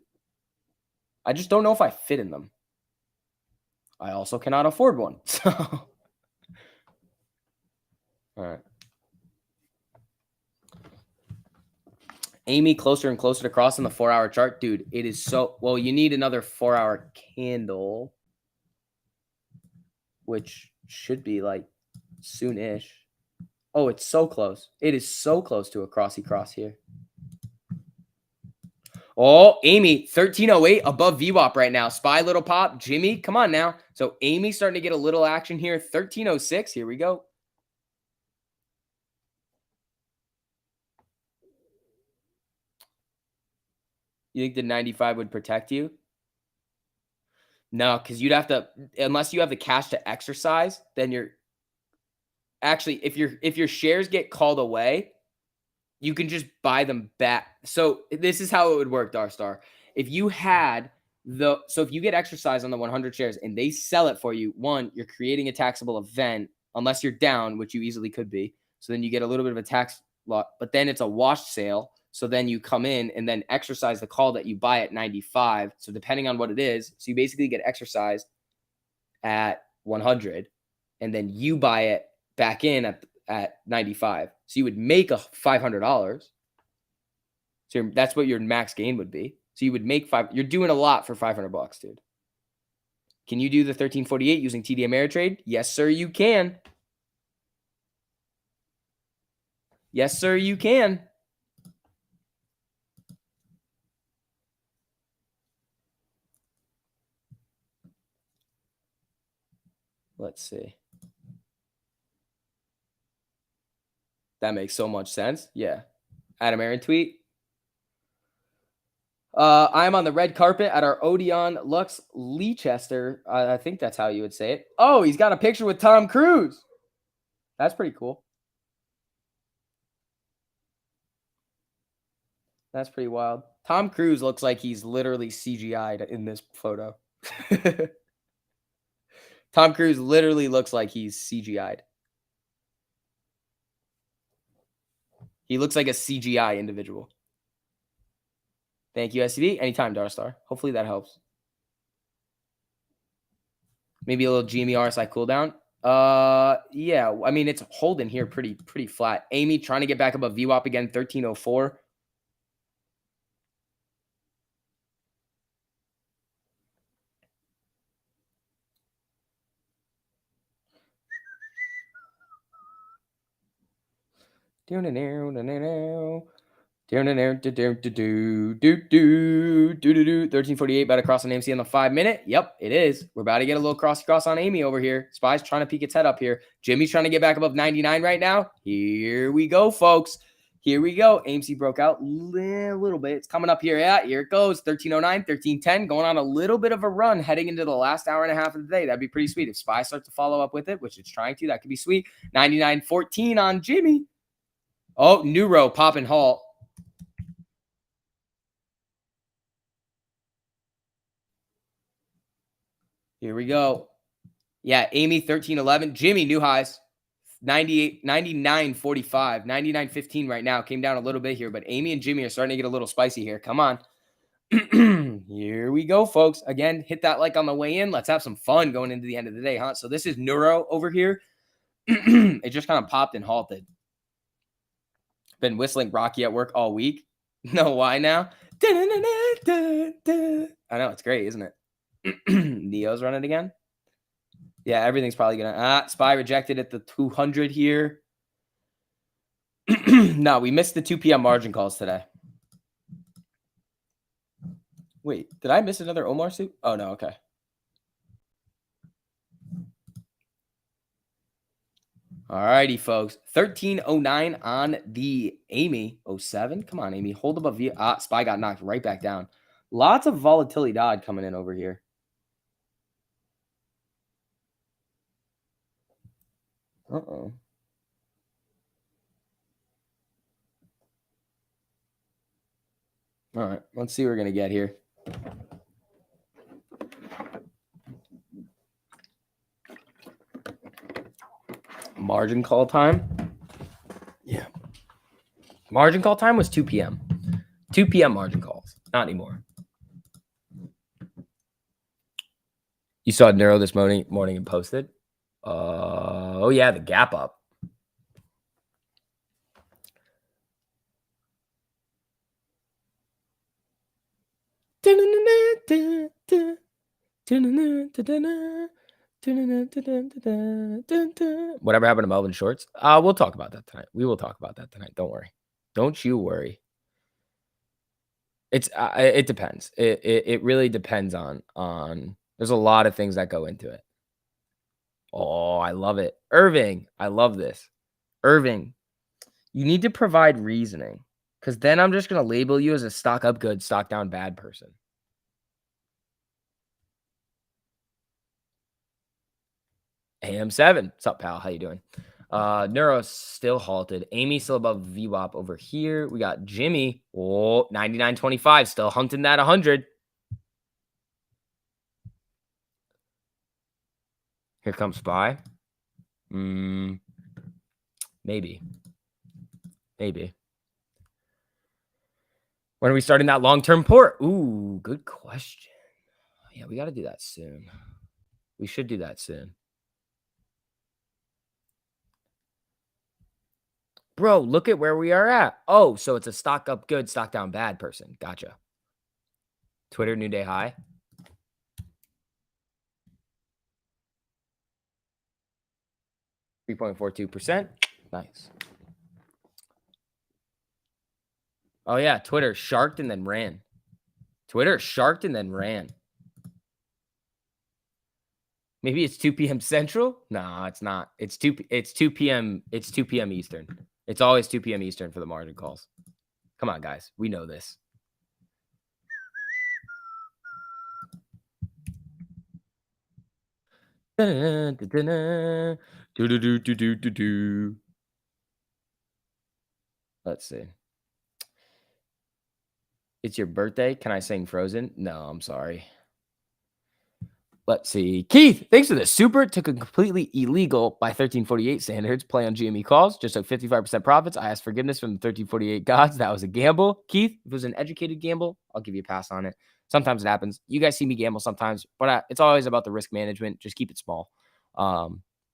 I just don't know if I fit in them. I also cannot afford one. So, all right. Amy, closer and closer to crossing the 4-hour chart. Dude, it is so... Well, you need another 4-hour candle, which should be like soon-ish. Oh, it's so close. It is so close to a crossy cross here. Oh, Amy, 1308 above VWAP right now. Spy, little pop. Jimmy, come on now. So Amy starting to get a little action here. 1306. Here we go. You think the 95 would protect you? No, because you'd have to, unless you have the cash to exercise, then you're actually, if your shares get called away, you can just buy them back. So this is how it would work, Darstar. If you had if you get exercise on the 100 shares and they sell it for you, one, you're creating a taxable event, unless you're down, which you easily could be. So then you get a little bit of a tax lot, but then it's a washed sale. So then you come in and then exercise the call that you buy at 95. So depending on what it is, so you basically get exercised at 100. and then you buy it back in at 95. So you would make $500. So that's what your max gain would be. So you would make you're doing a lot for $500, dude. Can you do the 1348 using TD Ameritrade? Yes, sir, you can. Yes, sir, you can. Let's see. That makes so much sense. Yeah. Adam Aaron tweet. I'm on the red carpet at our Odeon Lux Leicester. I think that's how you would say it. Oh, he's got a picture with Tom Cruise. That's pretty cool. That's pretty wild. Tom Cruise looks like he's literally CGI'd in this photo. Tom Cruise literally looks like he's CGI'd. He looks like a CGI individual. Thank you, SCB. Anytime, Darstar. Hopefully that helps. Maybe a little GME RSI cooldown. Yeah. I mean, it's holding here pretty flat. Amy trying to get back above VWAP again, 1304. Down and down and down. Down and down, 1348, about to cross on AMC on the 5 minute. Yep, it is. We're about to get a little cross on Amy over here. Spy's trying to peek its head up here. Jimmy's trying to get back above 99 right now. Here we go, folks. Here we go. AMC broke out a little bit. It's coming up here. Yeah, here it goes. 1309, 1310, going on a little bit of a run heading into the last hour and a half of the day. That'd be pretty sweet. If Spy starts to follow up with it, which it's trying to, that could be sweet. 9914 on Jimmy. Oh, Neuro popping halt. Here we go. Yeah, Amy 1311. Jimmy new highs. 98, 99.45, 99.15 right now. Came down a little bit here, but Amy and Jimmy are starting to get a little spicy here. Come on. Here we go, folks. Again, hit that like on the way in. Let's have some fun going into the end of the day, huh? So this is Neuro over here. It just kind of popped and halted. Been whistling Rocky at work all week. Know why now? I know, it's great, isn't it? Neo's running again. Yeah, everything's probably gonna Spy rejected at the 200 here. No, we missed the 2 p.m. margin calls today. Wait, did I miss another Omar suit? Oh no, okay. All righty, folks. 1309 on the Amy 07. Come on, Amy. Hold above V. Spy got knocked right back down. Lots of volatility Dodd coming in over here. Uh-oh. All right, let's see what we're going to get here. Margin call time. Yeah. Margin call time was 2 p.m. 2 p.m. margin calls. Not anymore. You saw Neuro this morning and posted? Oh, yeah, the gap up. Whatever happened to Melvin Shorts? We'll talk about that tonight. We will talk about that tonight. Don't worry. Don't you worry. It depends. It really depends on. There's a lot of things that go into it. Oh, I love it, Irving. I love this, Irving. You need to provide reasoning, because then I'm just gonna label you as a stock up good, stock down bad person. AM7. What's up, pal? How you doing? Neuro still halted. Amy still above VWAP over here. We got Jimmy. Oh, 99.25. Still hunting that 100. Here comes Spy. Maybe. Maybe. When are we starting that long-term port? Ooh, good question. Yeah, we got to do that soon. We should do that soon. Bro, look at where we are at. Oh, so it's a stock up good, stock down bad person. Gotcha. Twitter new day high. .42%. Nice. Oh yeah, Twitter sharked and then ran. Twitter sharked and then ran. Maybe it's 2 p.m. Central? No, it's not. It's 2 p.m. It's 2 p.m. Eastern. It's always 2 p.m. Eastern for the margin calls. Come on, guys. We know this. Let's see. It's your birthday. Can I sing Frozen? No, I'm sorry. Let's see. Keith, thanks for the super. Took a completely illegal by 1348 standards play on GME calls. Just took 55% profits. I asked forgiveness from the 1348 gods. That was a gamble. Keith, if it was an educated gamble, I'll give you a pass on it. Sometimes it happens. You guys see me gamble sometimes, but it's always about the risk management. Just keep it small.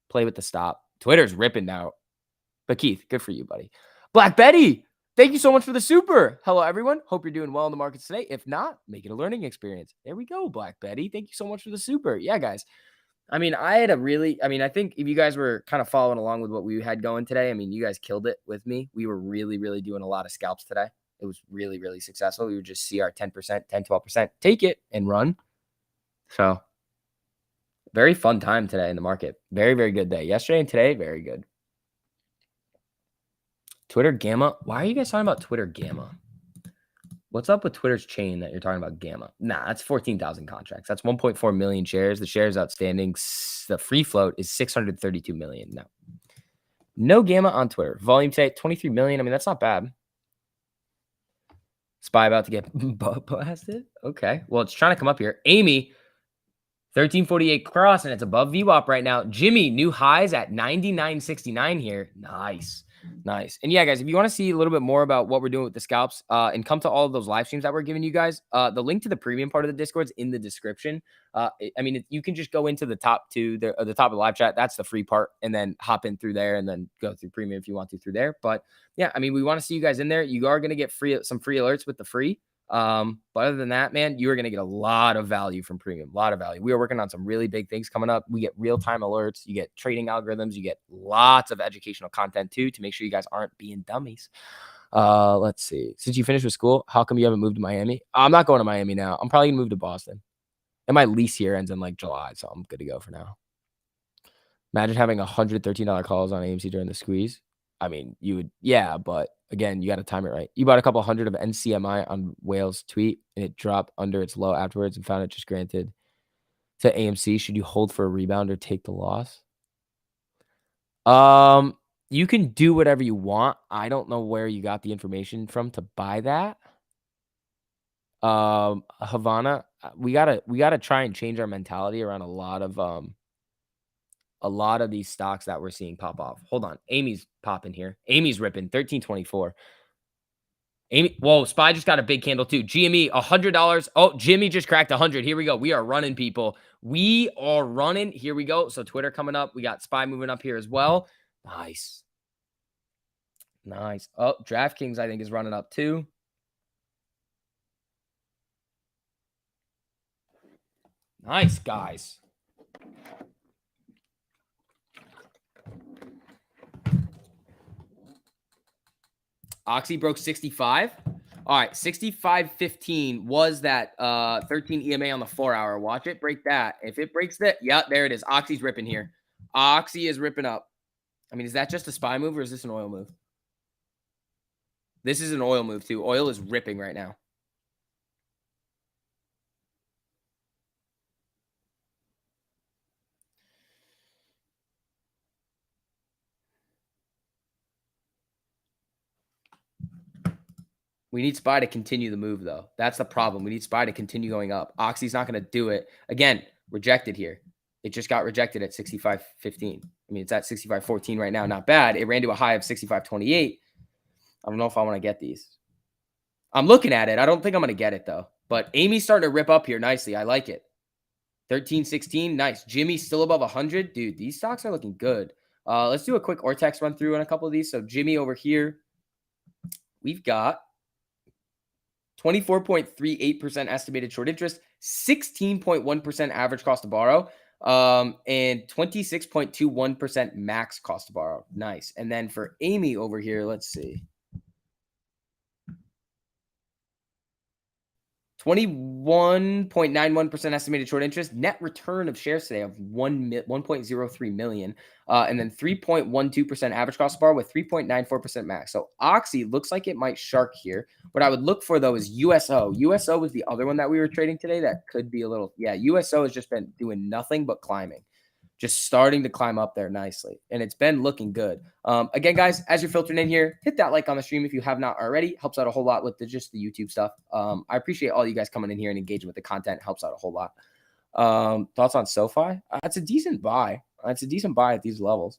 Play with the stop. Twitter's ripping now. But Keith, good for you, buddy. Black Betty, thank you so much for the super. Hello, everyone. Hope you're doing well in the markets today. If not, make it a learning experience. There we go, Black Betty. Thank you so much for the super. Yeah, guys. I mean, I think if you guys were kind of following along with what we had going today, I mean, you guys killed it with me. We were really, really doing a lot of scalps today. It was really, really successful. We would just see our 10%, 10, 12%, take it and run. So very fun time today in the market. Very, very good day. Yesterday and today, very good. Twitter Gamma. Why are you guys talking about Twitter Gamma? What's up with Twitter's chain that you're talking about Gamma? Nah, that's 14,000 contracts. That's 1.4 million shares. The shares outstanding, the free float is 632 million. No Gamma on Twitter. Volume today, 23 million. I mean, that's not bad. Spy about to get blasted. Okay. Well, it's trying to come up here. Amy, 1348 cross, and it's above VWAP right now. Jimmy, new highs at 99.69 here. Nice. Nice. And yeah, guys, if you want to see a little bit more about what we're doing with the scalps and come to all of those live streams that we're giving you guys, the link to the premium part of the Discord is in the description. I mean, you can just go into the top two, the top of the live chat. That's the free part, and then hop in through there and then go through premium if you want to through there. But yeah, I mean, we want to see you guys in there. You are going to get some free alerts with the free. But other than that, man, you are going to get a lot of value from premium, a lot of value. We are working on some really big things coming up. We get real-time alerts, you get trading algorithms, you get lots of educational content too, to make sure you guys aren't being dummies. Let's see. Since you finished with school, how come you haven't moved to Miami? I'm not going to Miami now. I'm probably gonna move to Boston. And my lease here ends in like July, so I'm good to go for now. Imagine having $113 calls on AMC during the squeeze. I mean, you would, yeah, but again, you got to time it right. You bought a couple hundred of NCMI on Whale's tweet, and it dropped under its low afterwards and found it just granted to AMC. Should you hold for a rebound or take the loss? You can do whatever you want. I don't know where you got the information from to buy that. Havana, we gotta try and change our mentality around a lot of these stocks that we're seeing pop off. Hold on. Amy's popping here. Amy's ripping 1324. Amy, whoa, SPY just got a big candle too. GME, $100. Oh, Jimmy just cracked 100. Here we go. We are running, people. We are running. Here we go. So Twitter coming up. We got SPY moving up here as well. Nice. Nice. Oh, DraftKings, I think, is running up too. Nice, guys. Oxy broke 65. All right, 65.15 was that 13 EMA on the 4-hour. Watch it break that. If it breaks that, yeah, there it is. Oxy's ripping here. Oxy is ripping up. I mean, is that just a SPY move or is this an oil move? This is an oil move too. Oil is ripping right now. We need SPY to continue the move, though. That's the problem. We need SPY to continue going up. Oxy's not going to do it. Again, rejected here. It just got rejected at 65.15. I mean, it's at 65.14 right now. Not bad. It ran to a high of 65.28. I don't know if I want to get these. I'm looking at it. I don't think I'm going to get it, though. But Amy's starting to rip up here nicely. I like it. 13.16. Nice. Jimmy's still above 100. Dude, these stocks are looking good. Let's do a quick Ortex run through on a couple of these. So Jimmy over here, we've got 24.38% estimated short interest, 16.1% average cost to borrow, and 26.21% max cost to borrow. Nice. And then for Amy over here, let's see. 21.91% estimated short interest, net return of shares today of 1.03 million, and then 3.12% average cost of borrow with 3.94% max. So Oxy looks like it might shark here. What I would look for though is USO. USO was the other one that we were trading today that could be a little, yeah, USO has just been doing nothing but climbing. Just starting to climb up there nicely. And it's been looking good. Again, guys, as you're filtering in here, hit that like on the stream if you have not already. Helps out a whole lot with just the YouTube stuff. I appreciate all you guys coming in here and engaging with the content. Helps out a whole lot. Thoughts on SoFi? It's a decent buy. It's a decent buy at these levels.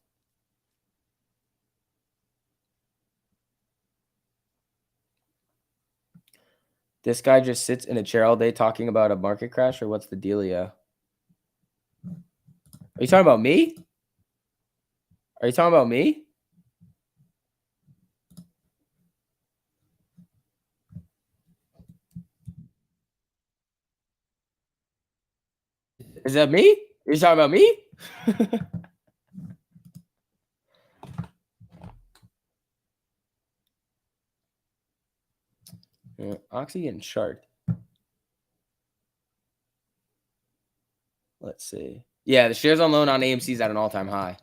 This guy just sits in a chair all day talking about a market crash, or what's the dealio? Are you talking about me? Are you talking about me? Is that me? Are you talking about me? Yeah, Oxy getting sharked. Let's see. Yeah, the shares on loan on AMC is at an all-time high.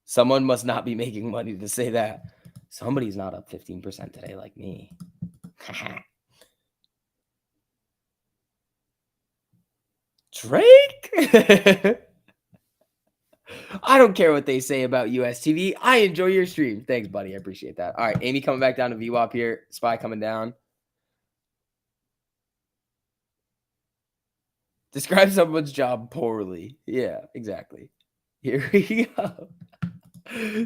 Someone must not be making money to say that. Somebody's not up 15% today like me. Drake? I don't care what they say about US TV. I enjoy your stream. Thanks, buddy. I appreciate that. All right, Amy coming back down to VWAP here. SPY coming down. Describe someone's job poorly. Yeah, exactly. Here we go.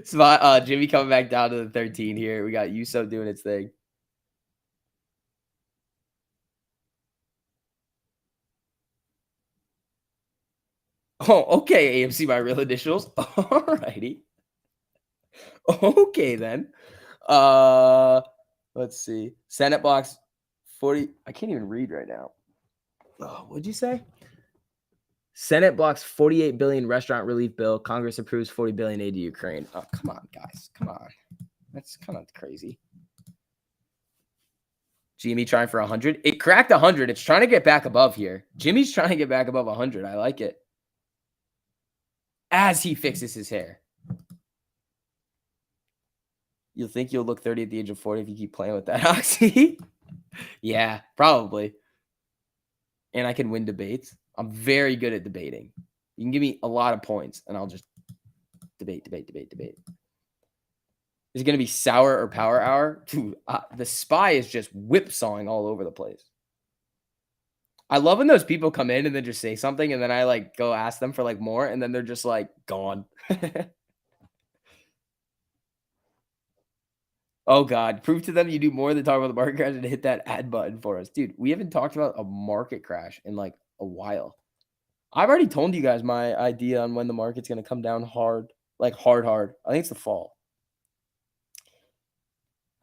Spot Jimmy coming back down to the 13 here. We got USO doing its thing. Oh, okay, AMC by real initials. All righty. Okay, then. Let's see. Senate blocks 40. I can't even read right now. Oh, what'd you say? Senate blocks 48 billion restaurant relief bill. Congress approves 40 billion aid to Ukraine. Oh, come on, guys. Come on. That's kind of crazy. Jimmy trying for 100. It cracked 100. It's trying to get back above here. Jimmy's trying to get back above 100. I like it. As he fixes his hair. You'll think you'll look 30 at the age of 40 if you keep playing with that, Oxy. Yeah, probably. And I can win debates. I'm very good at debating. You can give me a lot of points, and I'll just debate. Is it going to be sour or power hour? Dude, the SPY is just whipsawing all over the place. I love when those people come in and then just say something, and then I like go ask them for like more, and then they're just like gone. Oh God, prove to them you do more than talk about the market crash and hit that add button for us. Dude, we haven't talked about a market crash in like a while. I've already told you guys my idea on when the market's going to come down hard, like hard. I think it's the fall.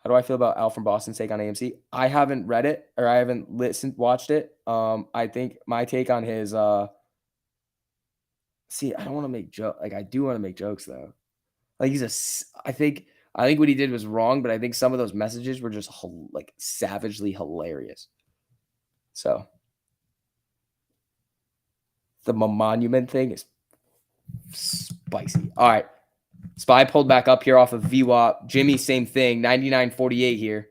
How do I feel about Al from Boston's take on AMC? I haven't read it, or I haven't watched it. I think my take on his see, I don't want to make joke. Like I do want to make jokes though. Like I think what he did was wrong, but I think some of those messages were just like savagely hilarious. So the monument thing is spicy. All right. SPY pulled back up here off of VWAP. Jimmy, same thing. 99.48 here.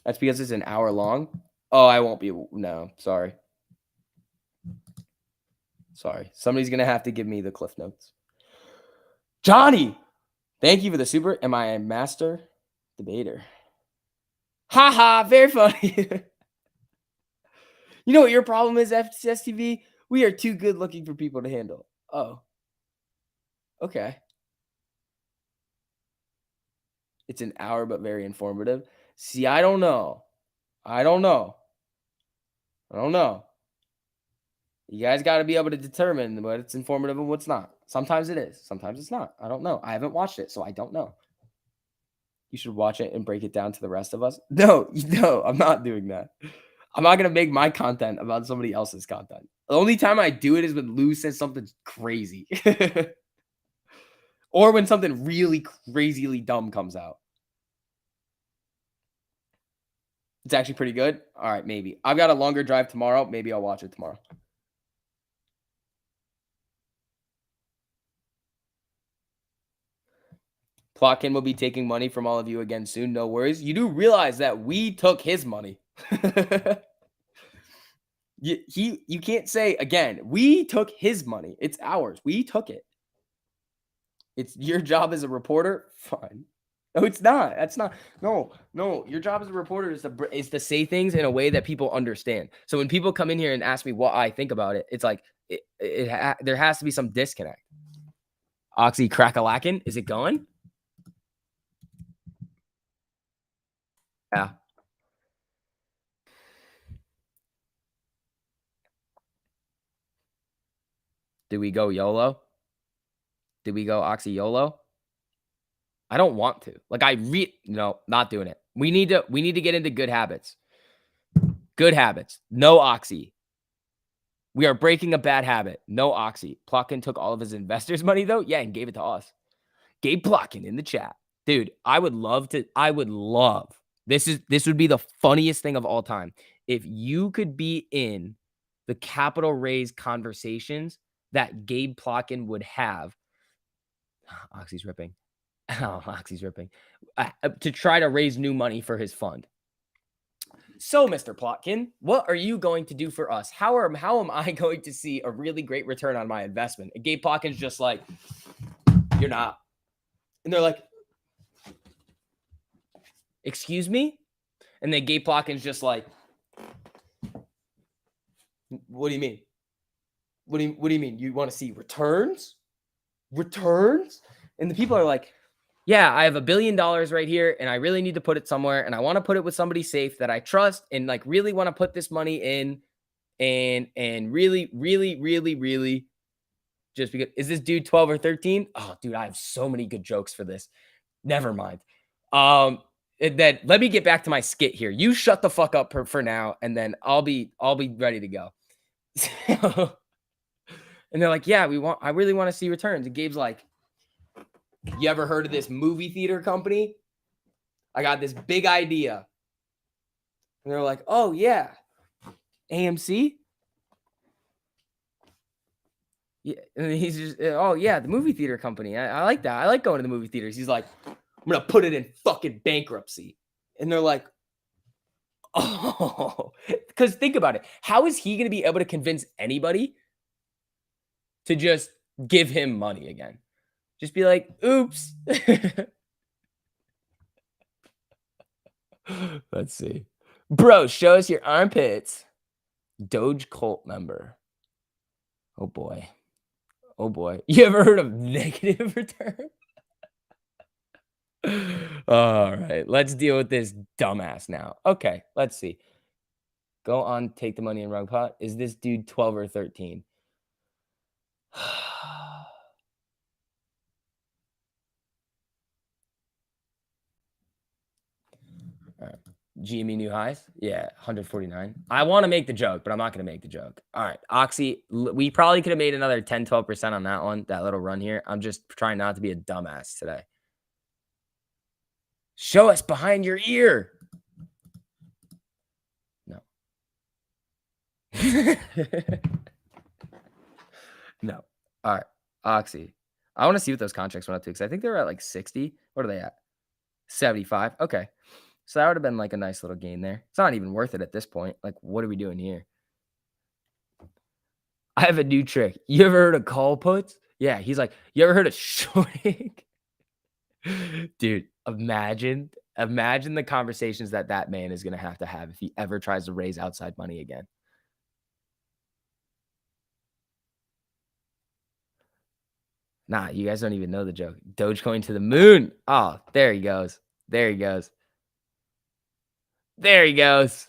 That's because it's an hour long. Oh, I won't be. No, sorry. Somebody's going to have to give me the Cliff Notes. Johnny, thank you for the super. Am I a master debater? Haha, very funny. You know what your problem is, STV? We are too good looking for people to handle. Oh. Okay. It's an hour, but very informative. See, I don't know. I don't know. I don't know. You guys got to be able to determine what's informative and what's not. Sometimes it is. Sometimes it's not. I don't know. I haven't watched it, so I don't know. You should watch it and break it down to the rest of us. No, no, I'm not doing that. I'm not gonna make my content about somebody else's content. The only time I do it is when Lou says something crazy. Or when something really crazily dumb comes out. It's actually pretty good. All right, maybe. I've got a longer drive tomorrow. Maybe I'll watch it tomorrow. Plotkin will be taking money from all of you again soon. No worries. You do realize that we took his money. You can't say again, we took his money. It's ours. We took it. It's your job as a reporter. Fine. No, it's not. That's not. No. Your job as a reporter is to say things in a way that people understand. So when people come in here and ask me what I think about it, it's like there has to be some disconnect. Oxy crack-a-lackin'. Is it going? Yeah. Do we go YOLO? Do we go Oxy YOLO? I don't want to. Like no, not doing it. We need to get into good habits. Good habits. No Oxy. We are breaking a bad habit. No Oxy. Plotkin took all of his investors' money though. Yeah, and gave it to us. Gabe Plotkin in the chat. Dude, I would love. This would be the funniest thing of all time. If you could be in the capital raise conversations that Gabe Plotkin would have. Oxy's ripping. Oh, Oxy's ripping. To try to raise new money for his fund. So, Mr. Plotkin, what are you going to do for us? How am I going to see a really great return on my investment? And Gabe Plotkin's just like, you're not. And they're like, excuse me? And then Gabe Plotkin's just like, what do you mean? What do you mean? You want to see returns? Returns? And the people are like, yeah, I have $1 billion right here and I really need to put it somewhere and I want to put it with somebody safe that I trust and like really want to put this money in and really just because. Is this dude 12 or 13? Oh, dude, I have so many good jokes for this. Never mind. Then let me get back to my skit here. You shut the fuck up for now and then I'll be ready to go. And they're like, yeah, I really want to see returns. And Gabe's like, you ever heard of this movie theater company? I got this big idea. And they're like, oh, yeah. AMC? Yeah. And he's just, oh, yeah, the movie theater company. I like that. I like going to the movie theaters. He's like, I'm going to put it in fucking bankruptcy. And they're like, oh, because think about it. How is he going to be able to convince anybody to just give him money again? Just be like, oops. Let's see. Bro, show us your armpits. Doge cult member. Oh boy. Oh boy. You ever heard of negative return? All right. Let's deal with this dumbass now. Okay. Let's see. Go on, take the money and rug pot. Is this dude 12 or 13? All right. GME new highs? Yeah, 149. I want to make the joke, but I'm not going to make the joke. All right. Oxy, we probably could have made another 10, 12% on that one, that little run here. I'm just trying not to be a dumbass today. Show us behind your ear. No. No. All right. Oxy. I want to see what those contracts went up to because I think they were at like 60. What are they at? 75. Okay. So that would have been like a nice little gain there. It's not even worth it at this point. Like, what are we doing here? I have a new trick. You ever heard of call puts? Yeah. He's like, you ever heard of shorting? Dude, imagine the conversations that man is going to have if he ever tries to raise outside money again. Nah, you guys don't even know the joke. Dogecoin to the moon. Oh, there he goes. There he goes. There he goes.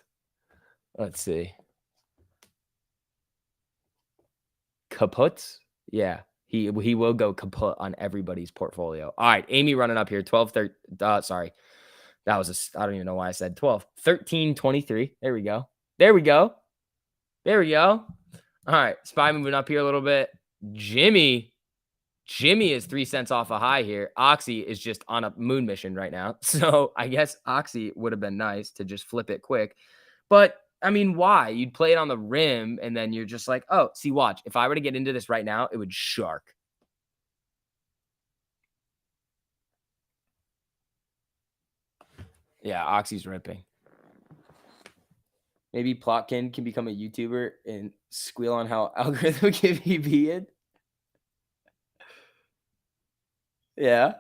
Let's see. Kaput? Yeah. He will go kaput on everybody's portfolio. All right, Amy running up here. 12, 13. Sorry. That was I don't even know why I said 12. 13, 23. There we go. There we go. There we go. All right, SPY moving up here a little bit. Jimmy is 3 cents off a high here. Oxy is just on a moon mission right now. So I guess Oxy would have been nice to just flip it quick. But I mean, why? You'd play it on the rim and then you're just like, oh, see, watch. If I were to get into this right now, it would shark. Yeah, Oxy's ripping. Maybe Plotkin can become a YouTuber and squeal on how algorithm can be beaten. Yeah.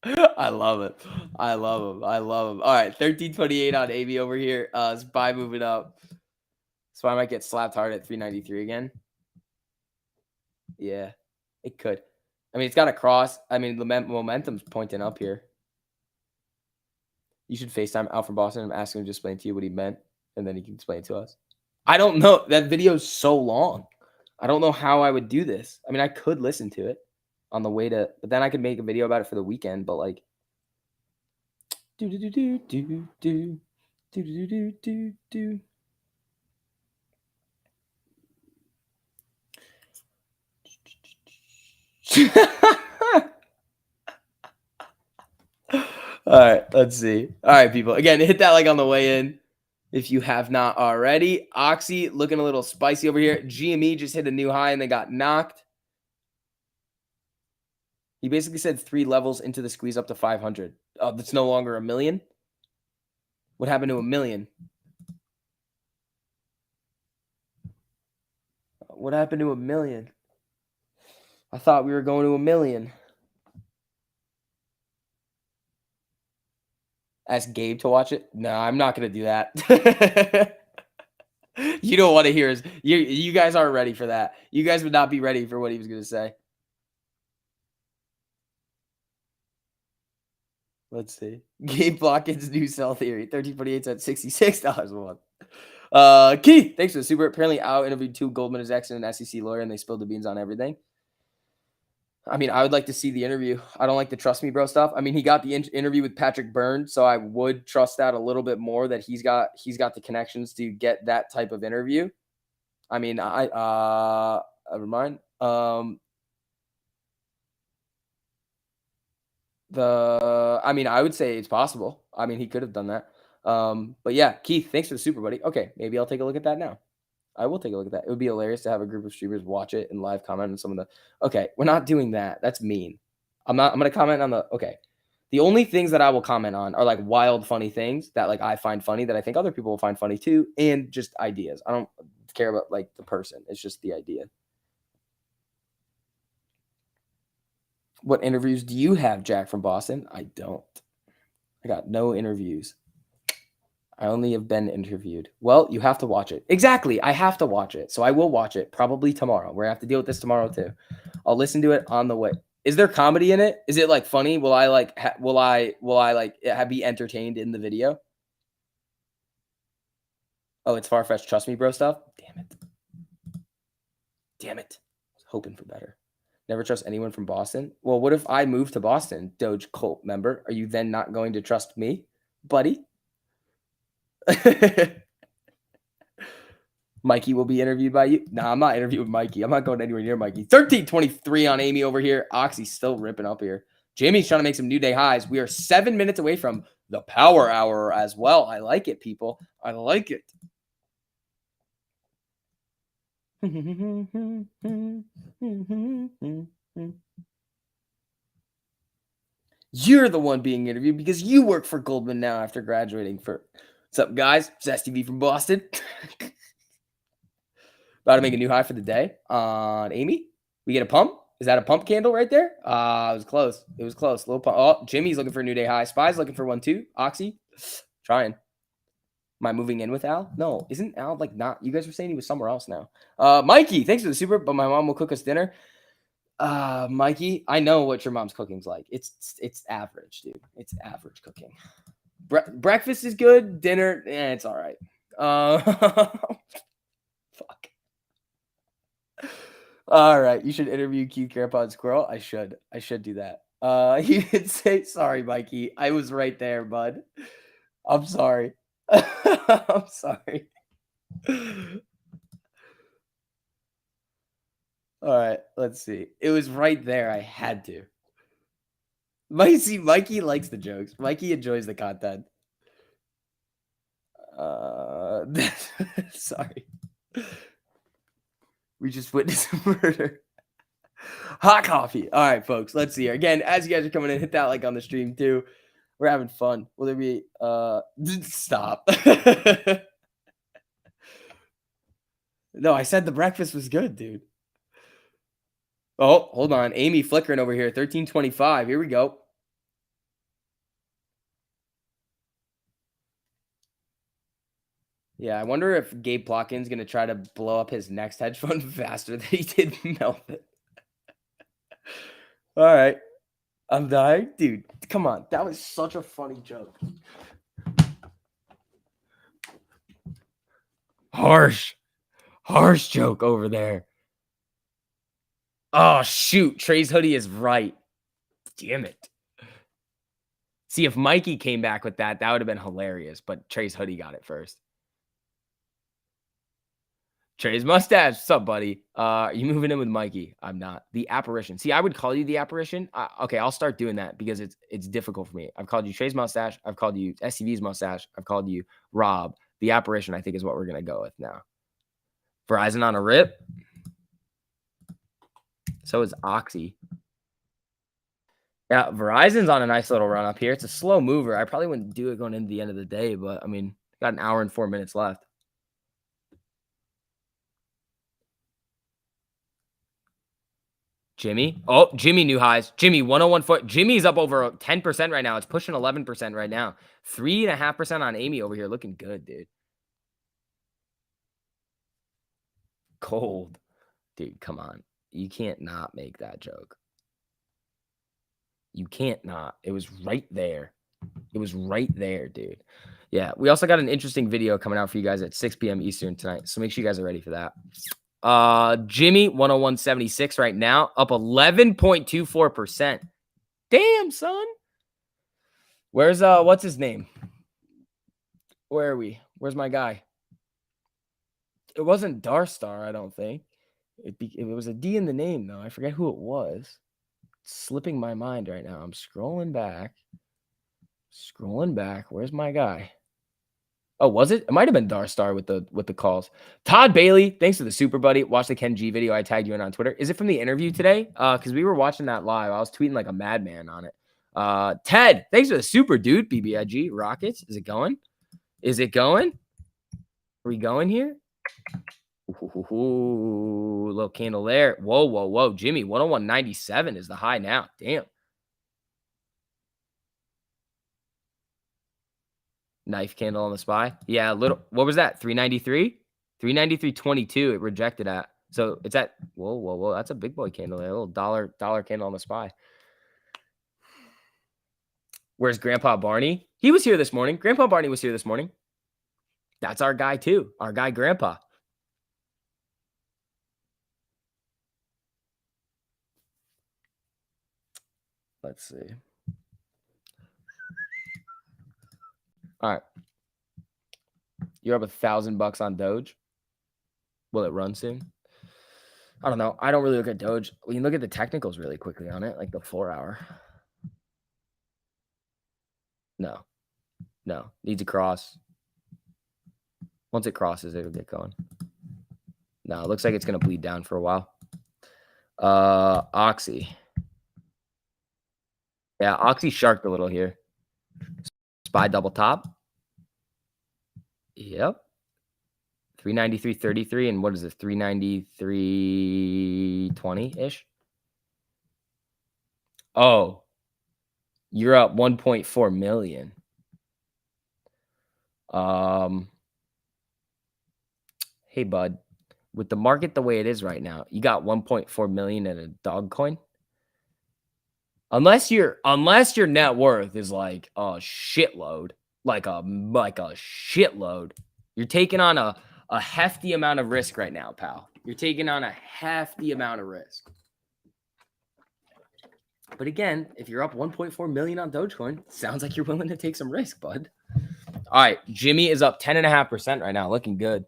I love it. I love him. All right, 1328 on AB over here. SPY moving up. SPY might get slapped hard at 393 again. Yeah, it could. I mean, it's got a cross. I mean, the momentum's pointing up here. You should FaceTime Al from Boston and ask him to explain to you what he meant, and then he can explain it to us. I don't know. That video is so long. I don't know how I would do this. I mean, I could listen to it on the way to, but then I could make a video about it for the weekend. But like, All right, let's see. All right, people. Again, hit that like on the way in if you have not already. Oxy looking a little spicy over here. GME just hit a new high and they got knocked. He basically said 3 levels into the squeeze up to 500. Oh, that's no longer a million. What happened to a million? What happened to a million? I thought we were going to a million. Ask Gabe to watch it? No, I'm not going to do that. You don't want to hear his. You guys aren't ready for that. You guys would not be ready for what he was going to say. Let's see. Gabe Blockin's new sell theory. 1348 at $66 a month. Keith, thanks for the super. Apparently, Al interviewed 2 Goldman Sachs and an SEC lawyer, and they spilled the beans on everything. I mean, I would like to see the interview. I don't like the trust me, bro stuff. I mean, he got the interview with Patrick Byrne, so I would trust that a little bit more that he's got the connections to get that type of interview. I mean, I remind I mean, I would say it's possible. I mean, he could have done that. But yeah, Keith, thanks for the super, buddy. Okay, maybe I'll take a look at that now. I will take a look at that. It would be hilarious to have a group of streamers watch it and live comment on some of the. Okay, we're not doing that. That's mean. I'm going to comment on the. Okay, the only things that I will comment on are like wild, funny things that like I find funny that I think other people will find funny too, and just ideas. I don't care about like the person. It's just the idea. What interviews do you have, Jack from Boston? I don't. I got no interviews. I only have been interviewed. Well, you have to watch it. Exactly. I have to watch it. So I will watch it probably tomorrow. We're going to have to deal with this tomorrow too. I'll listen to it on the way. Is there comedy in it? Is it like funny? Will I like, will I like be entertained in the video? Oh, it's far-fetched. Trust me, bro stuff. Damn it. I was hoping for better. Never trust anyone from Boston. Well, what if I move to Boston, Doge cult member? Are you then not going to trust me, buddy? Mikey will be interviewed by you. Nah, I'm not interviewing Mikey. I'm not going anywhere near Mikey. 1323 on Amy over here. Oxy's still ripping up here. Jamie's trying to make some new day highs. We are 7 minutes away from the power hour as well. I like it, people. I like it. You're the one being interviewed because you work for Goldman now after graduating. What's up, guys? It's STV from Boston. About to make a new high for the day on Amy. We get a pump. Is that a pump candle right there? It was close. It was close. Little pump. Oh, Jimmy's looking for a new day high. Spy's looking for one too. Oxy, trying. Am I moving in with Al? No, isn't Al like not? You guys were saying he was somewhere else now. Mikey, thanks for the super. But my mom will cook us dinner. Mikey, I know what your mom's cooking's like. It's average, dude. It's average cooking. Breakfast is good. Dinner, it's all right. Fuck. All right, you should interview cute grandpa and squirrel. I should do that. He did say sorry, Mikey. I was right there, bud. I'm sorry. I'm sorry. All right, let's see. It was right there. I had to. Mikey likes the jokes. Mikey enjoys the content. Sorry. We just witnessed a murder. Hot coffee. All right, folks. Let's see here. Again, as you guys are coming in, hit that like on the stream too. We're having fun. Will there be stop? No, I said the breakfast was good, dude. Oh, hold on. Amy flickering over here. 1325. Here we go. Yeah, I wonder if Gabe Plotkin's going to try to blow up his next hedge fund faster than he did Melvin. All right. I'm dying. Dude, come on. That was such a funny joke. Harsh joke over there. Oh, shoot. Trey's hoodie is right. Damn it. See, if Mikey came back with that, that would have been hilarious. But Trey's hoodie got it first. Trey's mustache. What's up, buddy? Are you moving in with Mikey? I'm not. The apparition. See, I would call you the apparition. Okay, I'll start doing that because it's difficult for me. I've called you Trey's mustache. I've called you SCV's mustache. I've called you Rob. The apparition, I think, is what we're going to go with now. Verizon on a rip. So is Oxy. Yeah, Verizon's on a nice little run up here. It's a slow mover. I probably wouldn't do it going into the end of the day, but I mean, got an hour and 4 minutes left. Jimmy. Oh, Jimmy new highs. Jimmy 101 foot. Jimmy's up over 10% right now. It's pushing 11% right now. 3.5% on Amy over here. Looking good, dude. Cold. Dude, come on. You can't not make that joke. You can't not. It was right there. It was right there, dude. Yeah, we also got an interesting video coming out for you guys at 6 p.m. Eastern tonight. So make sure you guys are ready for that. Jimmy 101.76 right now, up 11.24%. Damn, son. Where's what's his name? Where are we? Where's my guy? It wasn't Darstar, I don't think. It was a D in the name though. I forget who it was. It's slipping my mind right now. I'm scrolling back. Where's my guy? Oh, was it? It might have been Darstar with the calls. Todd Bailey, thanks for the super buddy. Watch the Ken G video. I tagged you in on Twitter. Is it from the interview today? Because we were watching that live. I was tweeting like a madman on it. Ted, thanks for the super dude. BBIG Rockets. Is it going? Are we going here? Ooh, little candle there. Whoa. Jimmy, 101.97 is the high now. Damn. Knife candle on the SPY. Yeah, little. What was that? 393? 393.22. It rejected at. So it's at. Whoa. That's a big boy candle there. A little dollar candle on the SPY. Where's Grandpa Barney? He was here this morning. Grandpa Barney was here this morning. That's our guy too. Our guy Grandpa. Let's see. All right. You're up $1,000 on Doge. Will it run soon? I don't know. I don't really look at Doge. We can look at the technicals really quickly on it, like the 4-hour. No. Needs a cross. Once it crosses, it'll get going. No, it looks like it's going to bleed down for a while. Oxy. Yeah, Oxy sharked a little here. SPY double top. Yep. 393.33 and what is it? 393.20-ish. Oh. You're up 1.4 million. Hey bud, with the market the way it is right now, you got 1.4 million in a dog coin. Unless your net worth is like a shitload, like a shitload. You're taking on a hefty amount of risk right now, pal. You're taking on a hefty amount of risk. But again, if you're up 1.4 million on Dogecoin, sounds like you're willing to take some risk, bud. All right, Jimmy is up 10.5% right now, looking good.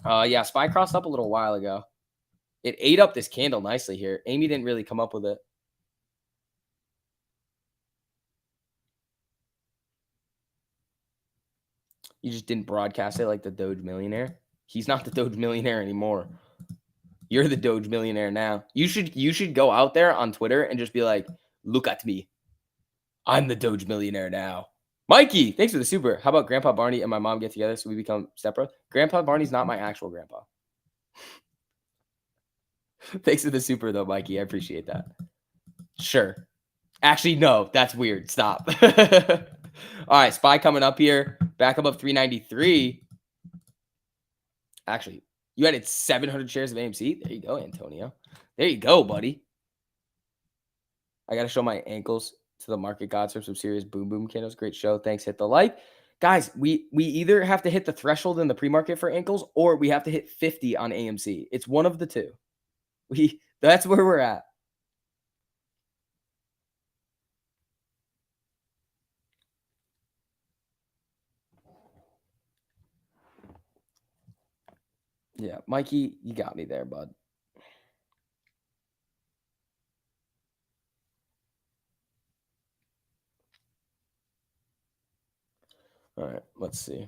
Yeah, SPY crossed up a little while ago. It ate up this candle nicely here. Amy didn't really come up with it. You just didn't broadcast it like the Doge millionaire. He's not the Doge millionaire anymore. You're the Doge millionaire now. You should go out there on Twitter and just be like, look at me. I'm the Doge millionaire now. Mikey, thanks for the super. How about Grandpa Barney and my mom get together so we become stepbro? Grandpa Barney's not my actual grandpa. Thanks for the super, though, Mikey. I appreciate that. Sure. Actually, no, that's weird. Stop. All right, SPY coming up here. Back above 393. Actually, you added 700 shares of AMC. There you go, Antonio. There you go, buddy. I got to show my ankles to the market gods for some serious boom boom candles. Great show. Thanks. Hit the like. Guys, we either have to hit the threshold in the pre-market for ankles or we have to hit 50 on AMC. It's one of the two. That's where we're at. Yeah, Mikey, you got me there, bud. All right, let's see.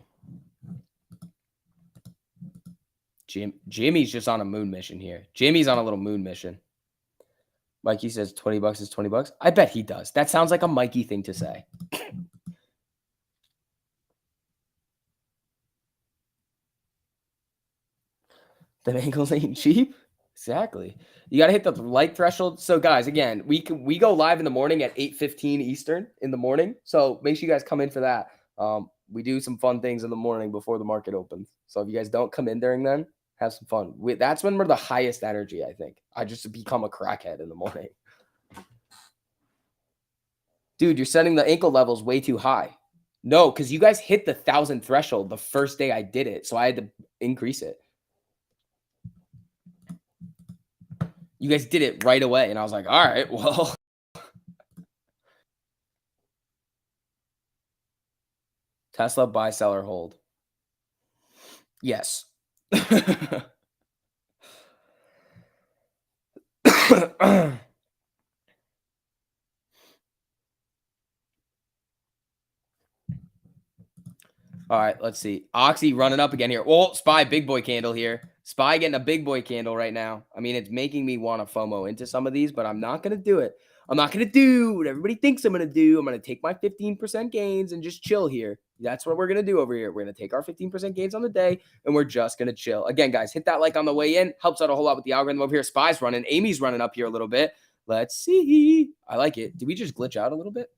Jimmy's just on a moon mission here. Jimmy's on a little moon mission. Mikey says 20 bucks is 20 bucks. I bet he does. That sounds like a Mikey thing to say. The ankles ain't cheap. Exactly. You got to hit the like threshold. So guys, again, we go live in the morning at 8:15 Eastern in the morning. So make sure you guys come in for that. We do some fun things in the morning before the market opens. So if you guys don't come in during then, have some fun. That's when we're the highest energy, I think. I just become a crackhead in the morning. Dude, you're setting the ankle levels way too high. No, because you guys hit the 1,000 threshold the first day I did it. So I had to increase it. You guys did it right away. And I was like, all right, well. Tesla, buy, sell, or hold. Yes. All right, let's see. Oxy running up again here. Well, SPY big boy candle here. SPY getting a big boy candle right now. I mean, it's making me want to FOMO into some of these, but I'm not going to do it. I'm not going to do what everybody thinks I'm going to do. I'm going to take my 15% gains and just chill here. That's what we're going to do over here. We're going to take our 15% gains on the day, and we're just going to chill. Again, guys, hit that like on the way in. Helps out a whole lot with the algorithm over here. SPY's running. Amy's running up here a little bit. Let's see. I like it. Did we just glitch out a little bit?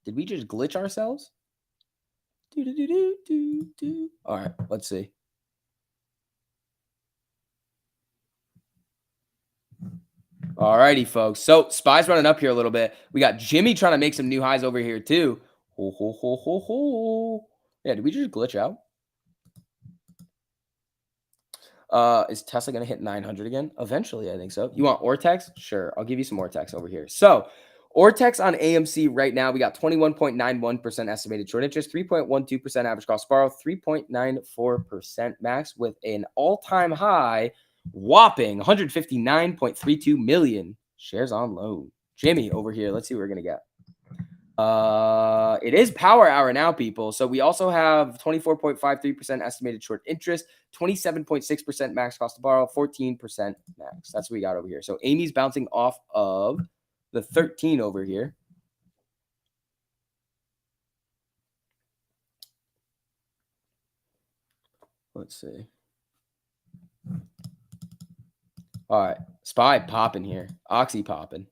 Did we just glitch ourselves? All right, let's see. All righty, folks. So SPY's running up here a little bit. We got Jimmy trying to make some new highs over here too. Ho, ho, ho, ho, ho. Yeah, did we just glitch out? Is Tesla going to hit 900 again? Eventually, I think so. You want Ortex? Sure. I'll give you some Ortex over here. So Ortex on AMC right now, we got 21.91% estimated short interest, 3.12% average cost to borrow, 3.94% max with an all-time high whopping 159.32 million shares on loan. Jimmy over here. Let's see what we're going to get. It is power hour now, people. So we also have 24.53% estimated short interest, 27.6% max cost to borrow, 14% max. That's what we got over here. So Amy's bouncing off of the 13 over here. Let's see. All right. SPY popping here. Oxy popping.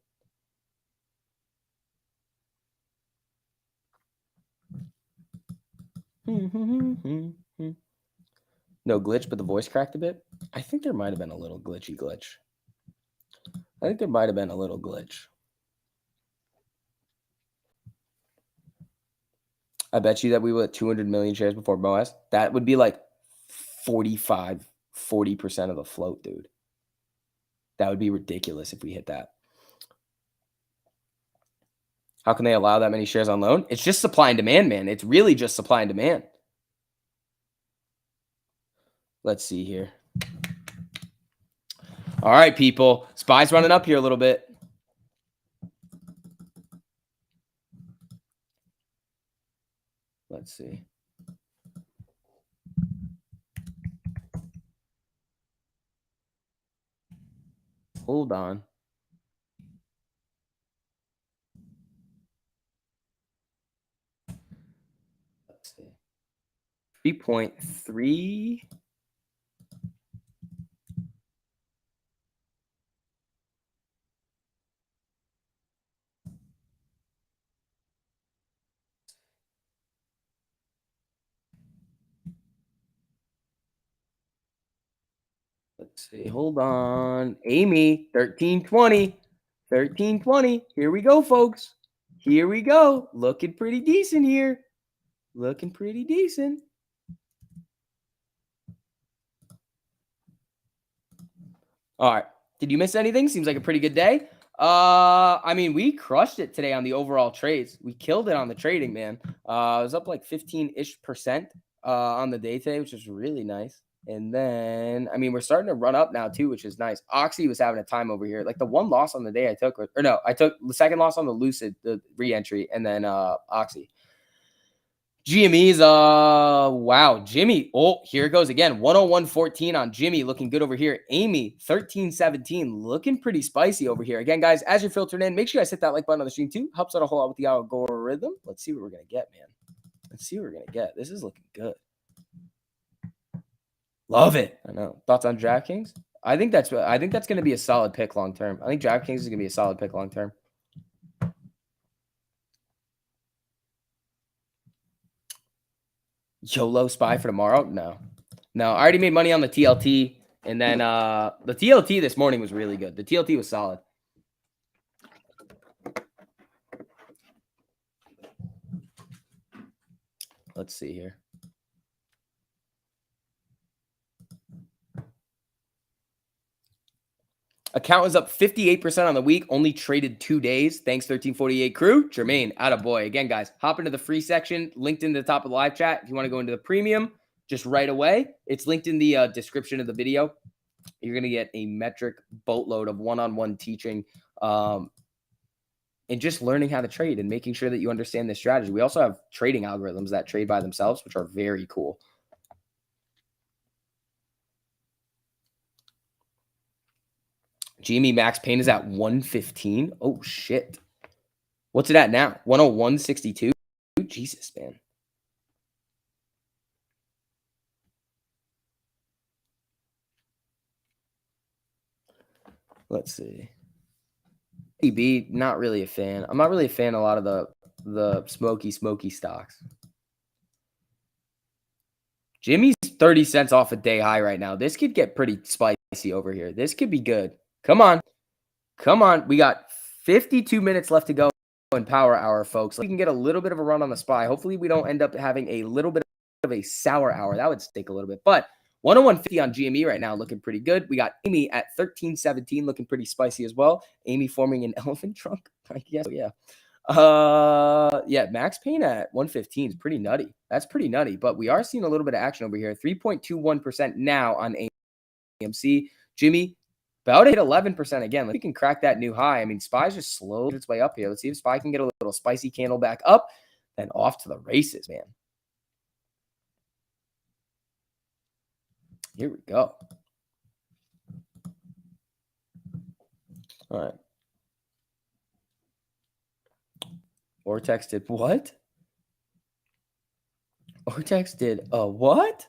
No glitch, but the voice cracked a bit. I think there might have been a little glitch. I think there might have been a little glitch. I bet you that we will at 200 million shares before MOS. That would be like 40% of the float, dude. That would be ridiculous if we hit that. How can they allow that many shares on loan? It's just supply and demand, man. It's really just supply and demand. Let's see here. All right, people. SPY's running up here a little bit. Let's see. Hold on. Let's see. 3.3. Let's see. Hold on. Amy, 1320. 1320. Here we go, folks. Here we go. Looking pretty decent here. Looking pretty decent. All right. Did you miss anything? Seems like a pretty good day. I mean, we crushed it today on the overall trades. We killed it on the trading, man. It was up like 15-ish% on the day today, which is really nice. And then, I mean, we're starting to run up now too, which is nice. Oxy was having a time over here. Like the one loss on the day I took, or no, I took the second loss on the Lucid, the re-entry, and then Oxy. GME's wow, Jimmy. Oh, here it goes again. 101.14 on Jimmy, looking good over here. Amy, 13.17, looking pretty spicy over here. Again, guys, as you're filtering in, make sure you guys hit that like button on the stream too. Helps out a whole lot with the algorithm. Let's see what we're gonna get, man. Let's see what we're gonna get. This is looking good. Love it. I know. Thoughts on DraftKings? I think that's gonna be a solid pick long term. I think DraftKings is gonna be a solid pick long term. YOLO SPY for tomorrow? No. I already made money on the TLT. And then the TLT this morning was really good. The TLT was solid. Let's see here. Account was up 58% on the week. Only traded 2 days. Thanks, 1348 crew. Jermaine, attaboy. Again, guys, hop into the free section. Linked in the top of the live chat. If you want to go into the premium, just right away. It's linked in the description of the video. You're going to get a metric boatload of one-on-one teaching and just learning how to trade and making sure that you understand the strategy. We also have trading algorithms that trade by themselves, which are very cool. GME Max Pain is at 115. Oh, shit. What's it at now? 101.62? Jesus, man. Let's see. EB, not really a fan. I'm not really a fan of a lot of the smoky stocks. Jimmy's 30 cents off a day high right now. This could get pretty spicy over here. This could be good. Come on. Come on. We got 52 minutes left to go in Power Hour, folks. We can get a little bit of a run on the SPY. Hopefully, we don't end up having a little bit of a sour hour. That would stink a little bit. But 101.50 on GME right now, looking pretty good. We got Amy at 13.17, looking pretty spicy as well. Amy forming an elephant trunk, I guess. Yeah. Yeah, Max Pain at 115 is pretty nutty. That's pretty nutty. But we are seeing a little bit of action over here. 3.21% now on AMC. Jimmy, about to hit 11% again. We can crack that new high. I mean, SPY's just slowed its way up here. Let's see if SPY can get a little spicy candle back up. Then off to the races, man. Here we go. All right. Ortex did what? Ortex did what?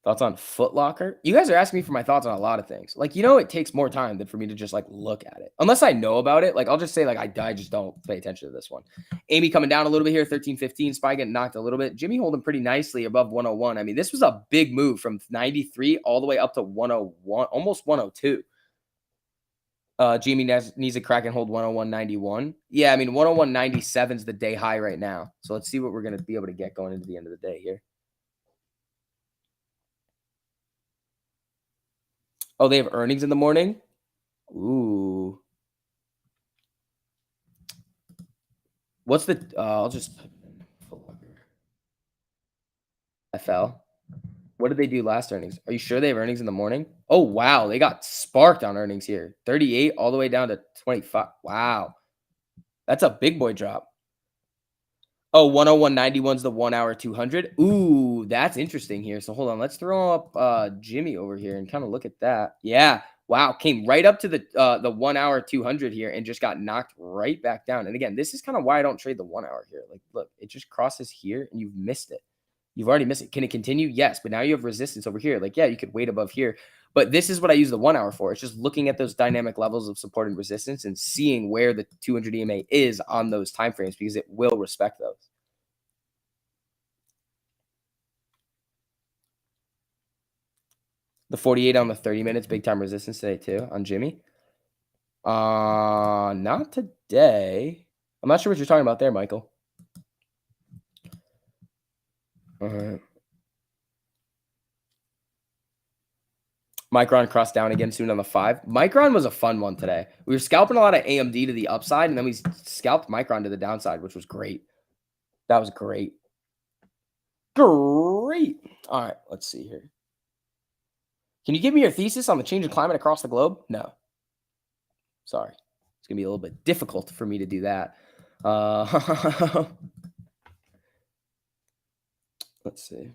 Thoughts on Foot Locker? You guys are asking me for my thoughts on a lot of things. Like, you know, it takes more time than for me to just like look at it. Unless I know about it. Like, I'll just say like I just don't pay attention to this one. Amy coming down a little bit here, 13.15. SPY getting knocked a little bit. Jimmy holding pretty nicely above 101. I mean, this was a big move from 93 all the way up to 101, almost 102. Jamie needs to crack and hold 101.91. Yeah, I mean 101.97 is the day high right now. So let's see what we're gonna be able to get going into the end of the day here. Oh, they have earnings in the morning. Ooh. What's the? I'll just FL. What did they do last earnings? Are you sure they have earnings in the morning? Oh, wow. They got sparked on earnings here. 38 all the way down to 25. Wow. That's a big boy drop. Oh, 101.91's the 1 hour 200. Ooh, that's interesting here. So hold on. Let's throw up Jimmy over here and kind of look at that. Yeah. Wow. Came right up to the 1 hour 200 here and just got knocked right back down. And again, this is kind of why I don't trade the 1 hour here. Like, look, it just crosses here and you've missed it. You've already missed it. Can it continue? Yes, but now you have resistance over here. Like, yeah, you could wait above here. But this is what I use the 1 hour for. It's just looking at those dynamic levels of support and resistance and seeing where the 200 EMA is on those timeframes because it will respect those. The 48 on the 30 minutes, big time resistance today too on Jimmy. Not today. I'm not sure what you're talking about there, Michael. All right. Micron crossed down again soon on the 5. Micron was a fun one today. We were scalping a lot of AMD to the upside, and then we scalped Micron to the downside, which was great. That was great. Great. All right, let's see here. Can you give me your thesis on the change in climate across the globe? No. Sorry. It's going to be a little bit difficult for me to do that. Let's see.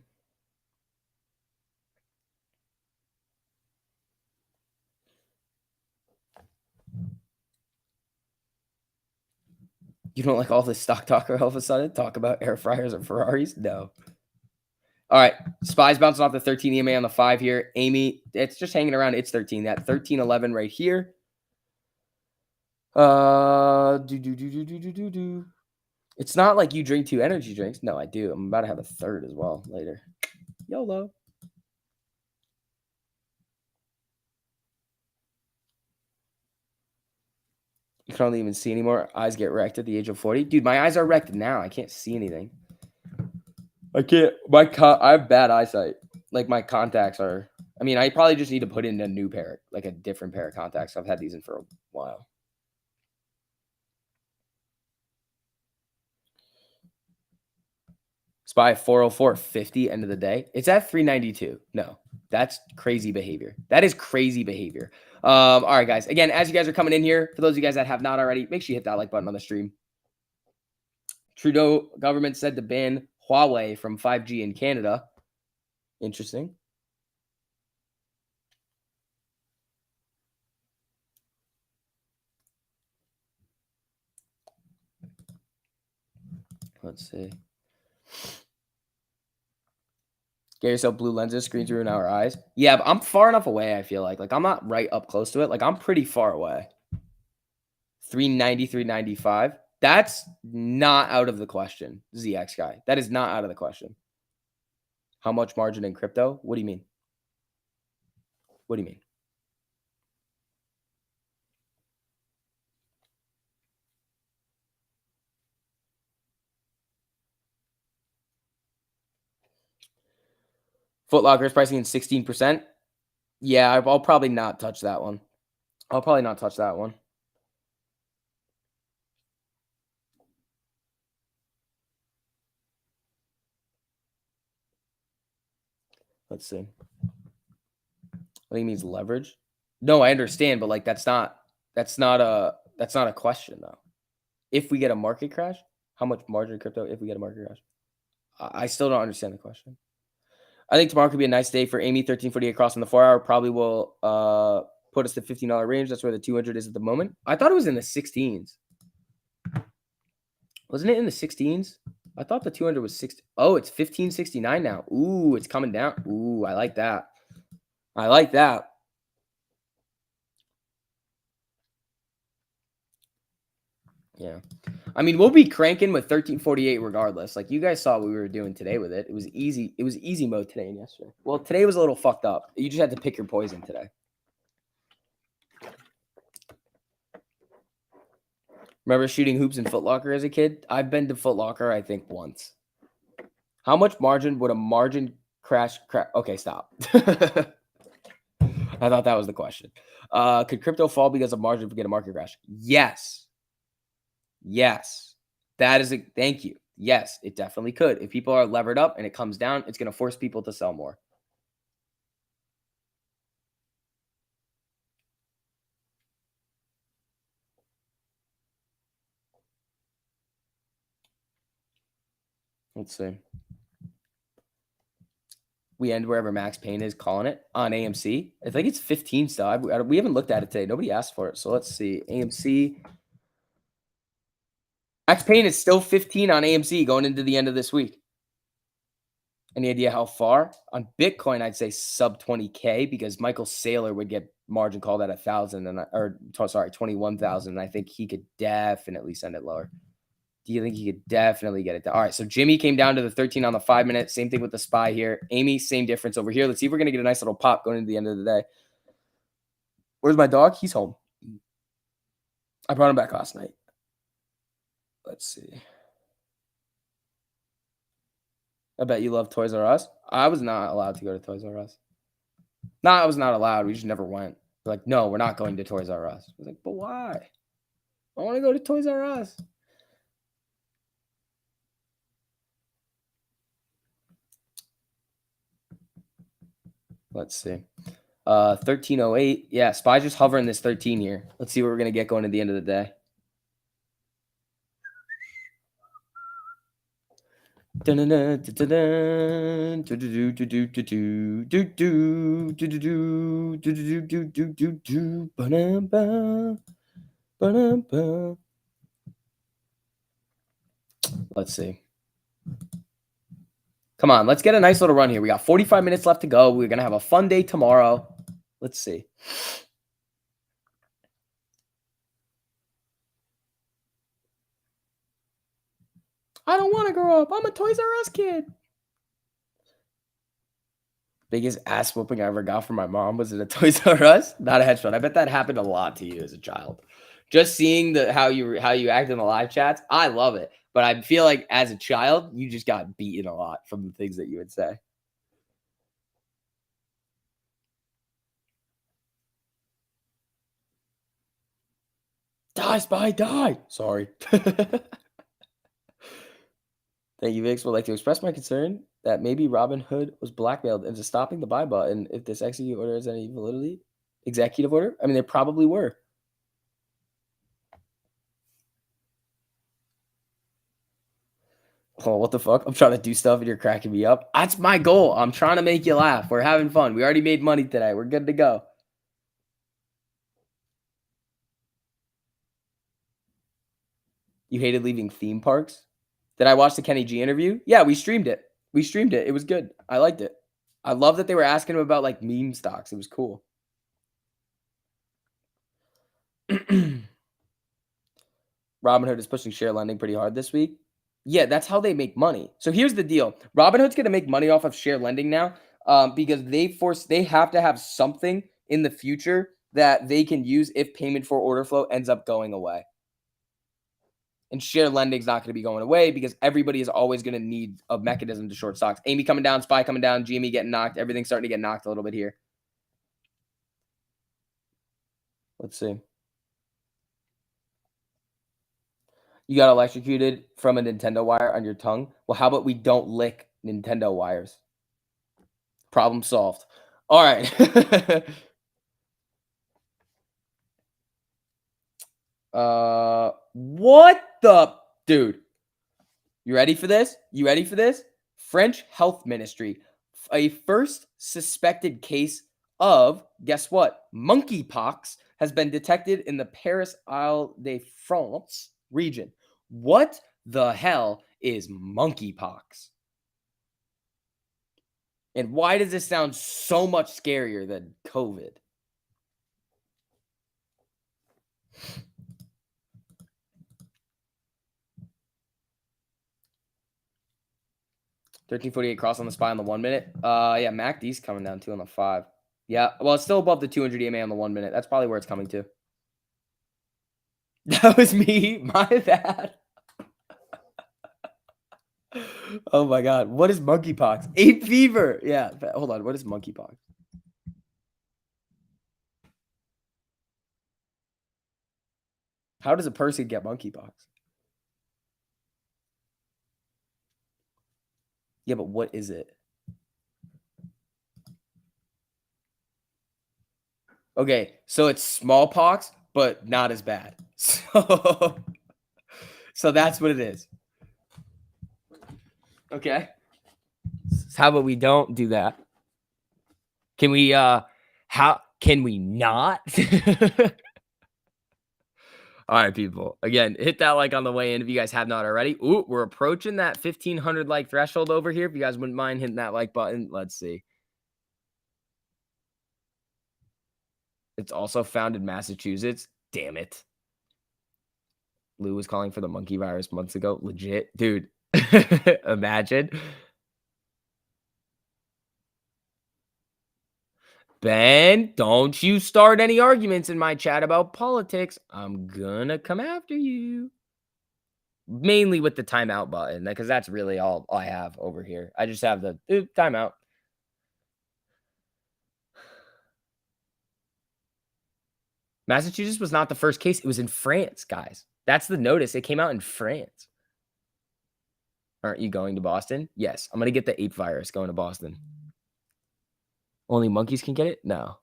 You don't like all this stock talk all of a sudden? Talk about air fryers or Ferraris? No. All right. SPY's bouncing off the 13 EMA on the 5 here. Amy, it's just hanging around. It's 13. That 13.11 right here. It's not like you drink 2 energy drinks. No, I do. I'm about to have a third as well later. YOLO. You can only even see anymore. Eyes get wrecked at the age of 40. Dude, my eyes are wrecked now. I can't see anything. I can't. I have bad eyesight. Like my contacts are. I mean, I probably just need to put in a new pair, like a different pair of contacts. I've had these in for a while. SPY 404.50 end of the day. It's at 392. No, that's crazy behavior. That is crazy behavior. All right, guys. Again, as you guys are coming in here, for those of you guys that have not already, make sure you hit that like button on the stream. Trudeau government said to ban Huawei from 5G in Canada. Interesting. Let's see. Get yourself blue lenses, screens ruin our eyes. Yeah, but I'm far enough away, I feel like. Like, I'm not right up close to it. Like, I'm pretty far away. 390, 395. That's not out of the question, ZX guy. That is not out of the question. How much margin in crypto? What do you mean? What do you mean? Foot Locker is pricing in 16%. Yeah, I'll probably not touch that one. I'll probably not touch that one. Let's see. I think it means leverage. No, I understand, but like that's not a question though. If we get a market crash, how much margin in crypto if we get a market crash? I still don't understand the question. I think tomorrow could be a nice day for Amy. 1348 across on the 4 hour probably will put us to $15 range. That's where the 200 is at the moment. I thought it was in the 16s. Wasn't it in the 16s? I thought the 200 was 60. Oh, it's 1569 now. Ooh, it's coming down. Ooh, I like that. I like that. Yeah. I mean, we'll be cranking with 1348 regardless. Like you guys saw what we were doing today with it. It was easy. It was easy mode today and yesterday. Well, today was a little fucked up. You just had to pick your poison today. Remember shooting hoops in Foot Locker as a kid? I've been to Foot Locker, I think, once. How much margin would a margin crash? Okay, stop. I thought that was the question. Could crypto fall because of margin to get a market crash? Yes. Yes. That is a thank you. Yes, it definitely could. If people are levered up and it comes down, it's going to force people to sell more. Let's see. We end wherever Max Payne is calling it on AMC. I think it's 15 still. We haven't looked at it today. Nobody asked for it. So let's see. AMC. Max Payne is still 15 on AMC going into the end of this week. Any idea how far? On Bitcoin, I'd say sub 20K because Michael Saylor would get margin called at 1,000 or 21,000. And I think he could definitely send it lower. Do you think he could definitely get it down? All right, so Jimmy came down to the 13 on the 5 minute. Same thing with the SPY here. Amy, same difference over here. Let's see if we're going to get a nice little pop going into the end of the day. Where's my dog? He's home. I brought him back last night. Let's see. I bet you love Toys R Us. I was not allowed to go to Toys R Us. No, I was not allowed. We just never went. We're like, no, we're not going to Toys R Us. I was like, but why? I want to go to Toys R Us. Let's see. 1308. Yeah, SPY's just hovering this 13 here. Let's see what we're going to get going at the end of the day. Let's see. Come on, let's get a nice little run here. We got 45 minutes left to go. We're going to have a fun day tomorrow. Let's see. I don't want to grow up. I'm a Toys R Us kid. Biggest ass whooping I ever got from my mom was at a Toys R Us. Not a headshot. I bet that happened a lot to you as a child. Just seeing how you act in the live chats, I love it. But I feel like as a child, you just got beaten a lot from the things that you would say. Die, SPY, die. Sorry. Thank you, Vix. Would like to express my concern that maybe Robinhood was blackmailed into stopping the buy button if this executive order has any validity. Executive order? I mean, they probably were. Oh, what the fuck? I'm trying to do stuff and you're cracking me up. That's my goal. I'm trying to make you laugh. We're having fun. We already made money today. We're good to go. You hated leaving theme parks? Did I watch the Kenny G interview? Yeah, we streamed it. It was good. I liked it. I love that they were asking him about like meme stocks. It was cool. Robinhood is pushing share lending pretty hard this week. Yeah, that's how they make money. So here's the deal. Robinhood's going to make money off of share lending now because they have to have something in the future that they can use if payment for order flow ends up going away. And share lending is not going to be going away because everybody is always going to need a mechanism to short stocks. Amy coming down, SPY coming down, GME getting knocked. Everything's starting to get knocked a little bit here. Let's see. You got electrocuted from a Nintendo wire on your tongue. Well, how about we don't lick Nintendo wires? Problem solved. All right. What the dude? You ready for this? French health ministry. A first suspected case of, guess what? Monkeypox has been detected in the Paris Île-de-France region. What the hell is monkeypox? And why does this sound so much scarier than COVID? $13.48 cross on the SPY on the 1 minute. Yeah, MACD's coming down too on the 5. Yeah, well, it's still above the 200 EMA on the 1 minute. That's probably where it's coming to. That was me. My bad. Oh my God. What is monkeypox? Ape fever. Yeah. Hold on. What is monkeypox? How does a person get monkeypox? Yeah, but what is it? Okay, so it's smallpox, but not as bad. So that's what it is. Okay. How about we don't do that? Can we how can we not? All right, people. Again, hit that like on the way in if you guys have not already. Ooh, we're approaching that 1,500 like threshold over here. If you guys wouldn't mind hitting that like button, let's see. It's also found in Massachusetts. Damn it. Lou was calling for the monkey virus months ago. Legit, dude. Imagine. Ben, don't you start any arguments in my chat about politics. I'm gonna come after you. Mainly with the timeout button, because that's really all I have over here. I just have the timeout. Massachusetts was not the first case. It was in France, guys. That's the notice. It came out in France. Aren't you going to Boston? Yes. I'm going to get the ape virus going to Boston. Only monkeys can get it? No.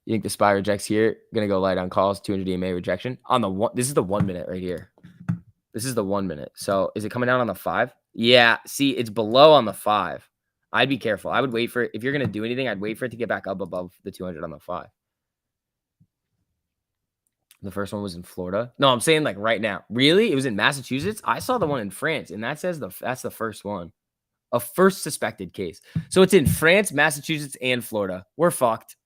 You think the spy rejects here? Going to go light on calls, 200 DMA rejection. On the one, this is the 1 minute right here. This is the 1 minute. So is it coming down on the 5? Yeah. See, it's below on the 5. I'd be careful. I would wait for it. If you're going to do anything, I'd wait for it to get back up above the 200 on the 5. The first one was in Florida. No, I'm saying like right now. Really? It was in Massachusetts? I saw the one in France, and that says that's the first one. A first suspected case. So it's in France, Massachusetts, and Florida. We're fucked.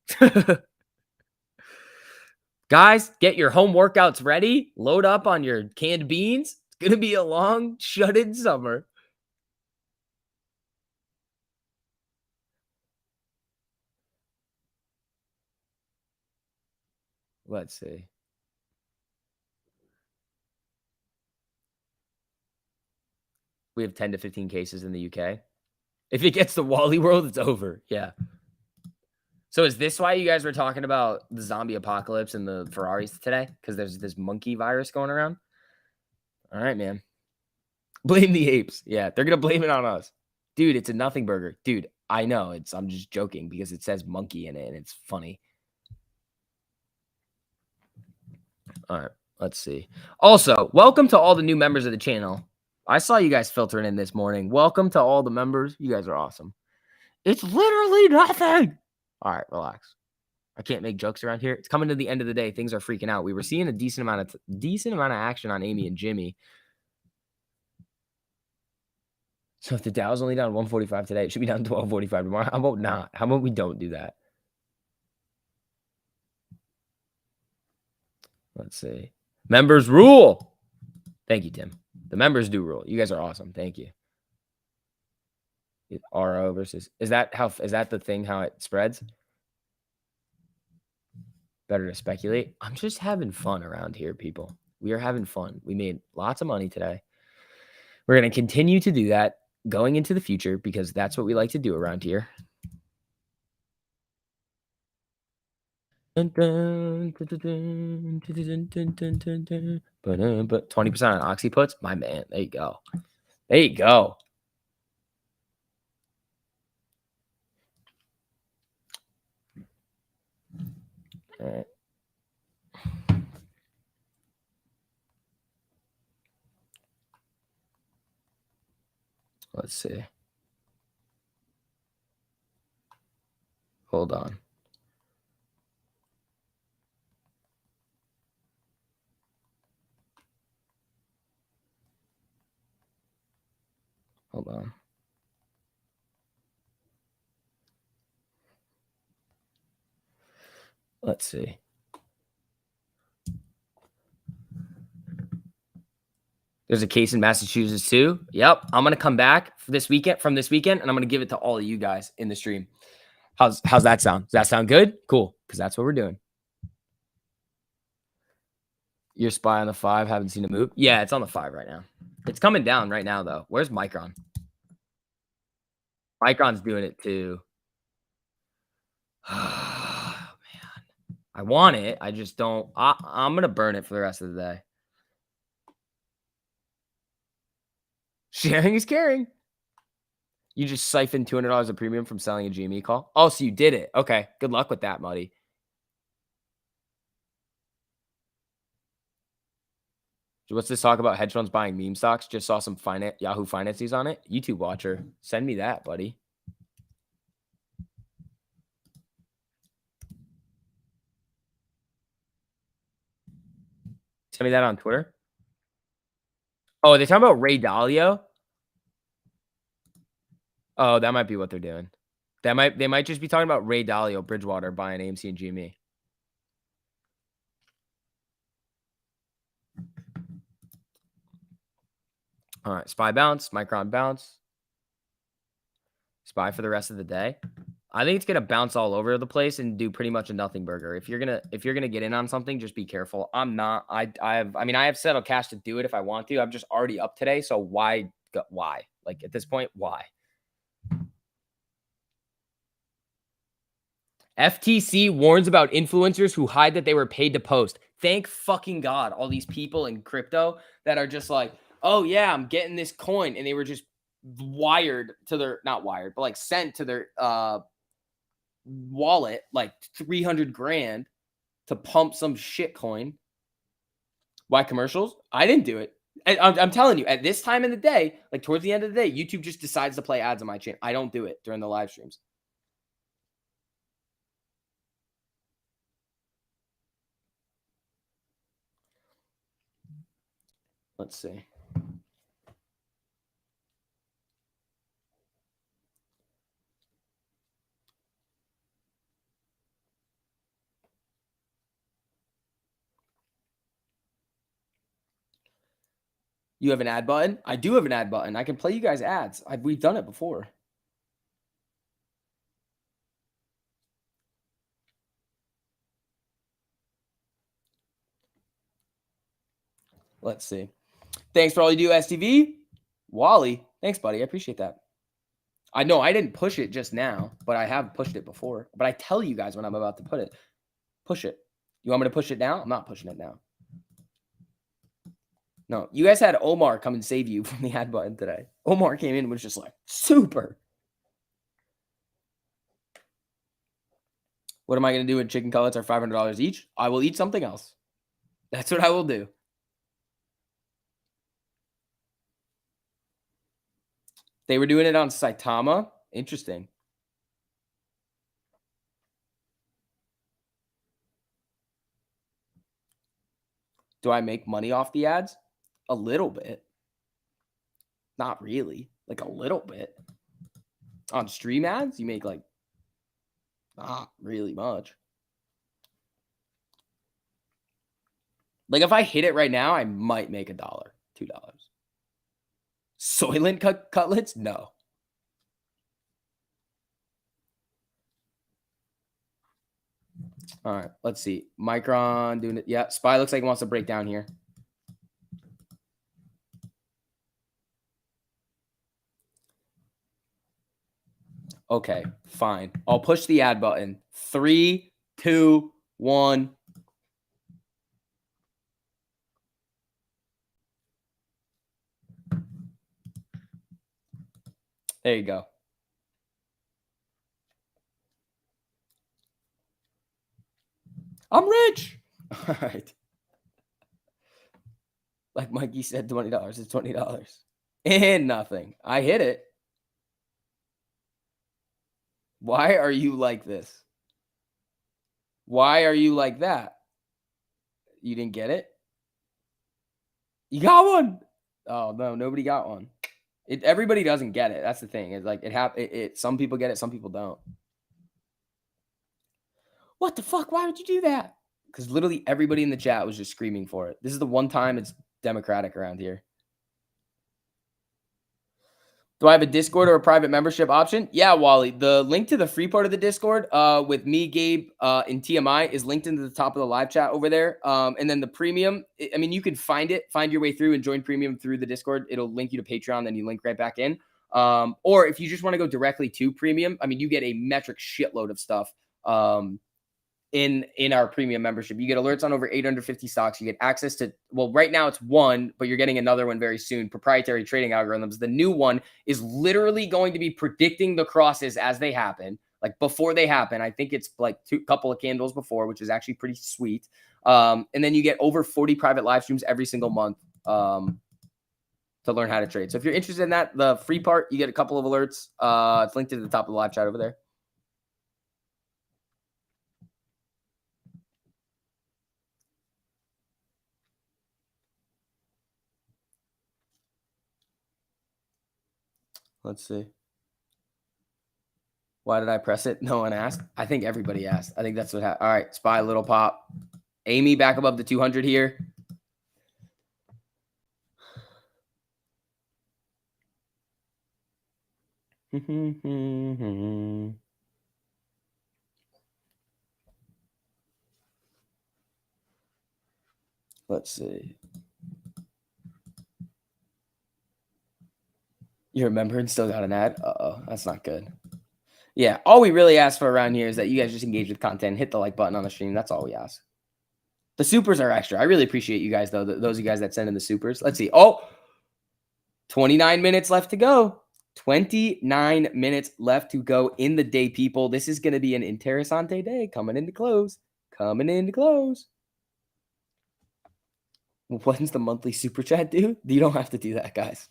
Guys, get your home workouts ready. Load up on your canned beans. It's going to be a long, shut-in summer. Let's see. We have 10 to 15 cases in the UK. If it gets to Wally World, it's over. Yeah. So is this why you guys were talking about the zombie apocalypse and the Ferraris today? Because there's this monkey virus going around? All right, man. Blame the apes. Yeah, they're going to blame it on us. Dude, it's a nothing burger. Dude, I know. I'm just joking because it says monkey in it and it's funny. All right, let's see. Also, welcome to all the new members of the channel. I saw you guys filtering in this morning. Welcome to all the members. You guys are awesome. It's literally nothing. All right, relax. I can't make jokes around here. It's coming to the end of the day. Things are freaking out. We were seeing a decent amount of action on Amy and Jimmy. So if the Dow's only down 145 today, it should be down 1245 tomorrow. How about not? How about we don't do that? Let's see. Members rule. Thank you, Tim. The members do rule. You guys are awesome. Thank you. RO versus is that the thing how it spreads? Better to speculate. I'm just having fun around here, people. We are having fun. We made lots of money today. We're going to continue to do that going into the future because that's what we like to do around here. But 20% on Oxy puts, my man. There you go. There you go. All right. Let's see. Hold on. Hold on. Let's see. There's a case in Massachusetts too. Yep. I'm going to come back for this weekend and I'm going to give it to all of you guys in the stream. How's that sound? Does that sound good? Cool. Because that's what we're doing. Your SPY on the 5. Haven't seen it move. Yeah, it's on the 5 right now. It's coming down right now, though. Where's Micron? Micron's doing it too. Oh, man. I want it. I just don't. I'm going to burn it for the rest of the day. Sharing is caring. You just siphoned $200 of premium from selling a GME call? Oh, so you did it. Okay. Good luck with that, Muddy. What's this talk about hedge funds buying meme stocks? Just saw some Yahoo Finances on it. YouTube watcher. Send me that, buddy. Send me that on Twitter. Oh, they talking about Ray Dalio? Oh, that might be what they're doing. They might just be talking about Ray Dalio, Bridgewater buying AMC and GME. All right, SPY bounce, Micron bounce. SPY for the rest of the day. I think it's gonna bounce all over the place and do pretty much a nothing burger. If you're gonna get in on something, just be careful. I'm not. I have settled cash to do it if I want to. I'm just already up today, so why? Like at this point, why? FTC warns about influencers who hide that they were paid to post. Thank fucking God, all these people in crypto that are just like, oh yeah, I'm getting this coin, and they were just wired to their not wired, but like sent to their wallet like 300 grand to pump some shit coin. Why commercials? I didn't do it. I'm telling you, at this time in the day, like towards the end of the day, YouTube just decides to play ads on my channel. I don't do it during the live streams. Let's see. You have an ad button? I do have an ad button. I can play you guys ads. We've done it before. Let's see. Thanks for all you do, STV. Wally, thanks, buddy. I appreciate that. I know I didn't push it just now, but I have pushed it before. But I tell you guys when I'm about to push it. You want me to push it now? I'm not pushing it now. No, you guys had Omar come and save you from the ad button today. Omar came in and was just like, super. What am I going to do when chicken cutlets are $500 each? I will eat something else. That's what I will do. They were doing it on Saitama. Interesting. Do I make money off the ads? A little bit. Not really. Like a little bit. On stream ads, you make like not really much. Like if I hit it right now, I might make $1, $2. Soylent cutlets? No. All right, let's see. Micron doing it. Yeah, SPY looks like it wants to break down here. Okay, fine. I'll push the ad button. 3, 2, 1. There you go. I'm rich. All right. Like Mikey said, $20. It's $20. And nothing. I hit it. Why are you like this? Why are you like that? You didn't get it? You got one. Oh, no, nobody got one. Everybody doesn't get it. That's the thing. It's like some people get it, some people don't. What the fuck? Why would you do that? Because literally everybody in the chat was just screaming for it. This is the one time it's democratic around here. Do I have a Discord or a private membership option? Yeah, Wally. The link to the free part of the Discord with me, Gabe, and TMI is linked into the top of the live chat over there. And then the premium, I mean, you can find your way through and join premium through the Discord. It'll link you to Patreon, then you link right back in. Or if you just want to go directly to premium, I mean, you get a metric shitload of stuff. In our premium membership, you get alerts on over 850 stocks. You get access to, well, right now it's one, but you're getting another one very soon. Proprietary trading algorithms. The new one is literally going to be predicting the crosses as they happen, like before they happen. I think it's like couple of candles before, which is actually pretty sweet. And then you get over 40 private live streams every single month to learn how to trade. So if you're interested in that, the free part, you get a couple of alerts. It's linked to the top of the live chat over there. Let's see. Why did I press it? No one asked. I think everybody asked. I think that's what happened. All right. SPY, little pop. Amy back above the 200 here. Let's see. You remember and still got an ad? Uh-oh, that's not good. Yeah, all we really ask for around here is that you guys just engage with content, hit the like button on the stream. That's all we ask. The supers are extra. I really appreciate you guys, though. Those of you guys that send in the supers. Let's see. Oh, 29 minutes left to go. 29 minutes left to go in the day, people. This is going to be an interessante day coming into close. Coming into close. When's the monthly super chat due? You don't have to do that, guys.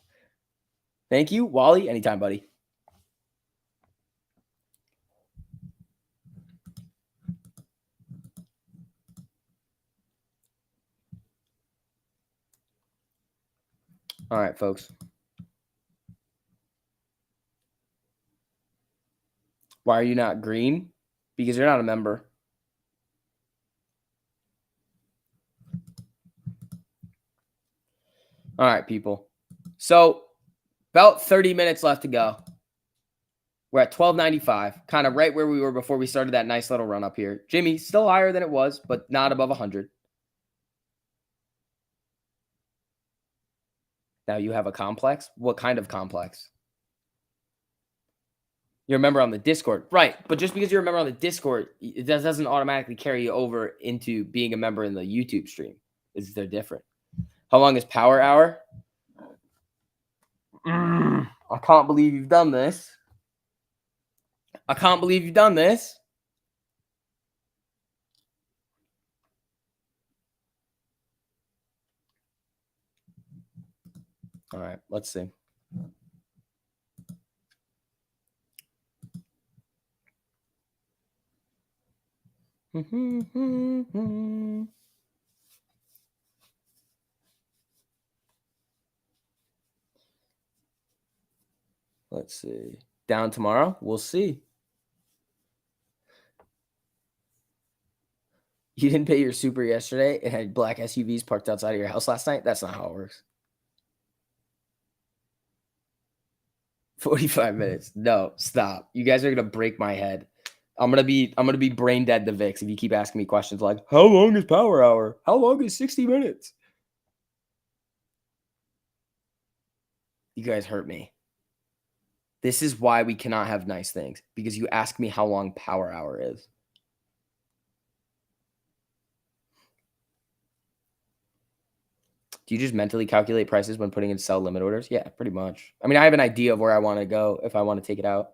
Thank you, Wally. Anytime, buddy. All right, folks. Why are you not green? Because you're not a member. All right, people. So about 30 minutes left to go. We're at 1295, kind of right where we were before we started that nice little run up here. Jimmy, still higher than it was, but not above 100. Now you have a complex? What kind of complex? You're a member on the Discord. Right, but just because you're a member on the Discord, it doesn't automatically carry you over into being a member in the YouTube stream. They're different. How long is Power Hour? I can't believe you've done this. I can't believe you've done this. All right, let's see. Let's see. Down tomorrow? We'll see. You didn't pay your super yesterday and had black SUVs parked outside of your house last night? That's not how it works. 45 minutes. No, stop. You guys are gonna break my head. I'm gonna be brain dead to VIX if you keep asking me questions like, how long is Power Hour? How long is 60 minutes? You guys hurt me. This is why we cannot have nice things, because you ask me how long Power Hour is. Do you just mentally calculate prices when putting in sell limit orders? Yeah, pretty much. I mean, I have an idea of where I want to go if I want to take it out.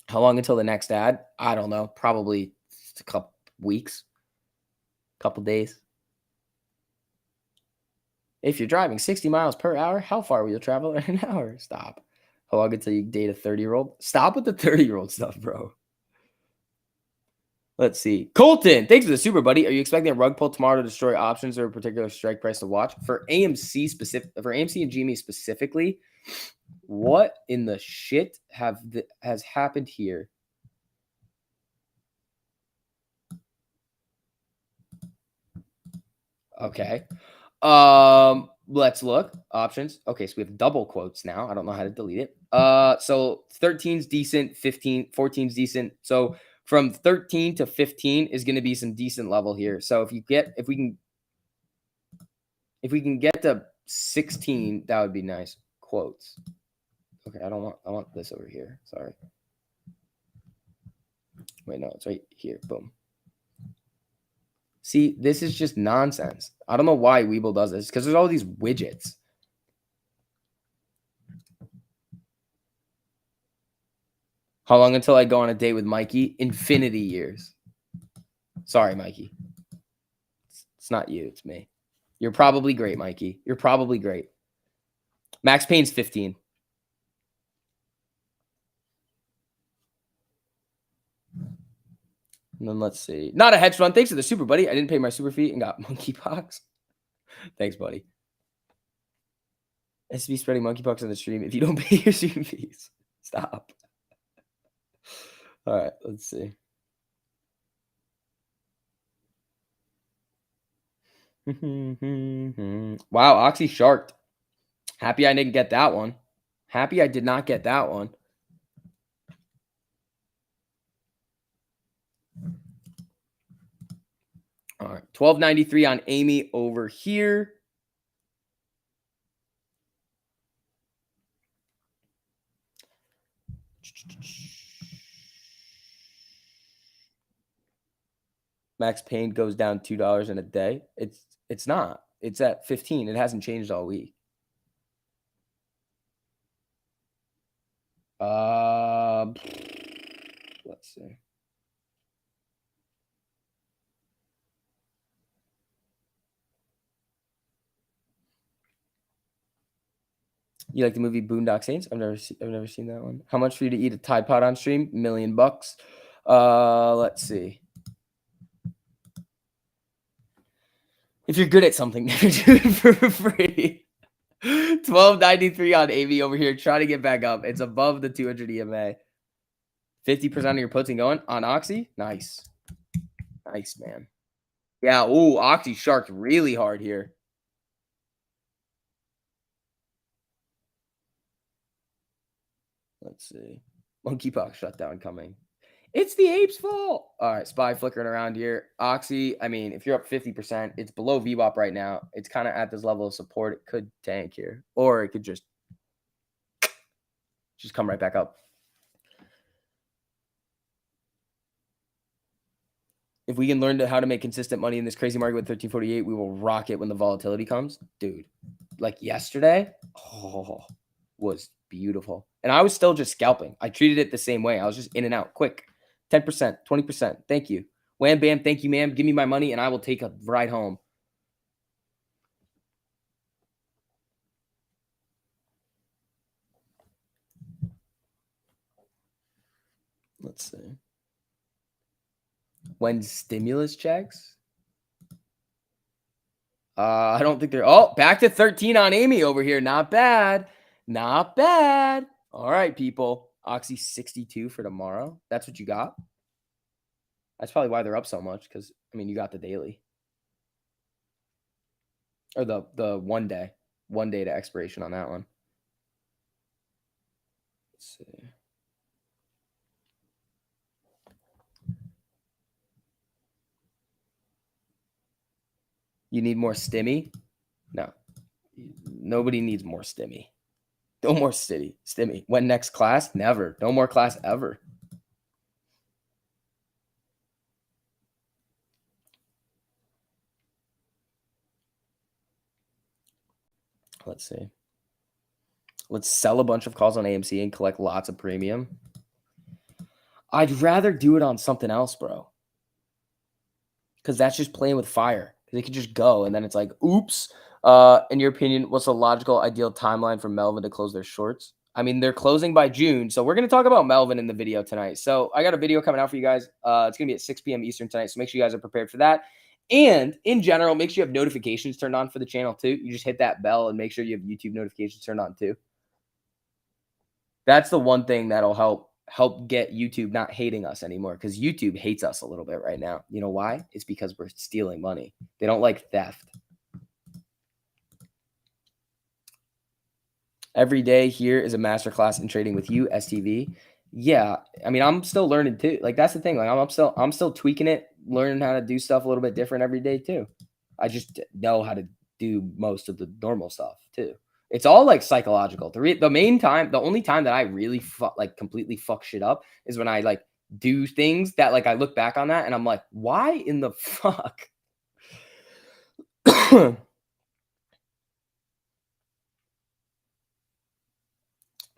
How long until the next ad? I don't know. Probably a couple weeks, couple days. If you're driving 60 miles per hour, how far will you travel in an hour? Stop. How long until you date a 30-year-old? Stop with the 30-year-old stuff, bro. Let's see. Colton, thanks for the super, buddy. Are you expecting a rug pull tomorrow to destroy options or a particular strike price to watch? For AMC and GME specifically, what in the shit has happened here? Okay. Let's look. Options. Okay, so we have double quotes now. I don't know how to delete it. So 13's decent, 15, 14's decent. So from 13 to 15 is going to be some decent level here. So if we can get to 16, that would be nice. Quotes. Okay, I want this over here. Sorry. Wait, no, it's right here. Boom. See, this is just nonsense. I don't know why Weeble does this, because there's all these widgets. How long until I go on a date with Mikey? Infinity years. Sorry, Mikey. It's not you, it's me. You're probably great, Mikey. You're probably great. Max Payne's 15. And then let's see. Not a hedge fund. Thanks for the super, buddy. I didn't pay my super fee and got monkeypox. Thanks, buddy. SB spreading monkeypox on the stream if you don't pay your stream fees. Stop. All right, let's see. Wow, Oxy sharked. Happy I didn't get that one. Happy I did not get that one. All right, 1293 on Amy over here. Max Payne goes down $2 in a day. It's not. It's at 15. It hasn't changed all week. Let's see. You like the movie Boondock Saints? I've never seen that one. How much for you to eat a Tide Pod on stream? $1 million. Let's see. If you're good at something, never do it for free. 1293 on AV over here, trying to get back up. It's above the 200 EMA. 50% of your puts and going on Oxy. Nice. Nice, man. Yeah, ooh, Oxy sharked really hard here. Let's see. Monkeypox shutdown coming. It's the ape's fault. All right, SPY flickering around here. Oxy, I mean, if you're up 50%, it's below VWAP right now. It's kind of at this level of support. It could tank here, or it could just come right back up. If we can learn how to make consistent money in this crazy market with 1348, we will rock it when the volatility comes. Dude, like yesterday, was beautiful. And I was still just scalping. I treated it the same way. I was just in and out quick. 10%, 20%. Thank you. Wham, bam. Thank you, ma'am. Give me my money and I will take a ride home. Let's see. When stimulus checks? I don't think they're... Oh, back to 13 on Amy over here. Not bad. Not bad. All right, people. Oxy 62 for tomorrow. That's what you got? That's probably why they're up so much, because, I mean, you got the daily. Or the 1 day. 1 day to expiration on that one. Let's see. You need more stimmy? No. Nobody needs more stimmy. No more stimmy. When next class? Never. No more class ever. Let's see. Let's sell a bunch of calls on AMC and collect lots of premium. I'd rather do it on something else, bro. Because that's just playing with fire. They could just go, and then it's like, oops. In your opinion, what's a logical, ideal timeline for Melvin to close their shorts? I mean, they're closing by June, so we're going to talk about Melvin in the video tonight. So I got a video coming out for you guys. It's going to be at 6 p.m. Eastern tonight, so make sure you guys are prepared for that. And in general, make sure you have notifications turned on for the channel too. You just hit that bell and make sure you have YouTube notifications turned on too. That's the one thing that'll help get YouTube not hating us anymore, because YouTube hates us a little bit right now. You know why? It's because we're stealing money. They don't like theft. Every day here is a masterclass in trading with you, STV. Yeah, I mean, I'm still learning too. Like that's the thing. Like I'm still tweaking it, learning how to do stuff a little bit different every day too. I just know how to do most of the normal stuff too. It's all like psychological. The only time that I really completely fuck shit up is when I like do things that like I look back on that and I'm like, why in the fuck?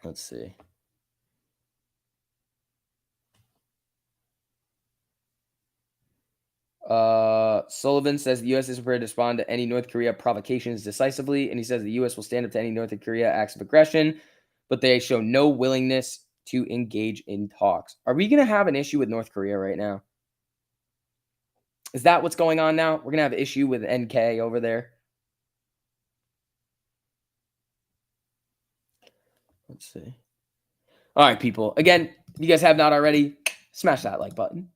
Let's see. Sullivan says the U.S. is prepared to respond to any North Korea provocations decisively, and he says the U.S. will stand up to any North Korea acts of aggression, but they show no willingness to engage in talks. Are we going to have an issue with North Korea right now? Is that what's going on now? We're going to have an issue with NK over there. Let's see. All right, people. Again, if you guys have not already, smash that like button.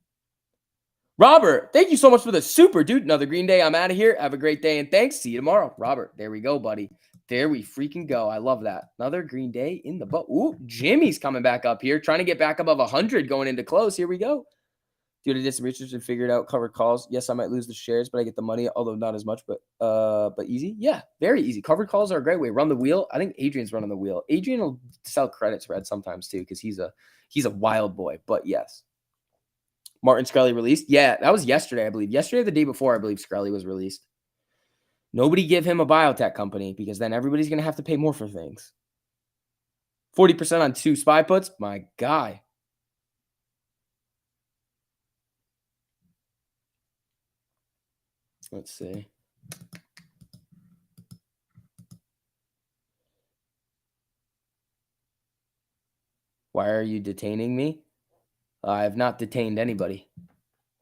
Robert, thank you so much for the super, dude. Another green day. I'm out of here. Have a great day and thanks. See you tomorrow. Robert, there we go, buddy. There we freaking go. I love that. Another green day in the boat. Ooh, Jimmy's coming back up here, trying to get back above 100 going into close. Here we go. Dude, I did some research and figured out covered calls. Yes, I might lose the shares, but I get the money, although not as much, but easy. Yeah, very easy. Covered calls are a great way. Run the wheel. I think Adrian's running the wheel. Adrian will sell credit spread sometimes too, because he's a wild boy. But yes. Martin Shkreli released. Yeah, that was yesterday, I believe. Yesterday or the day before, I believe Shkreli was released. Nobody give him a biotech company because then everybody's going to have to pay more for things. 40% on 2 SPY puts? My guy. Let's see. Why are you detaining me? I have not detained anybody.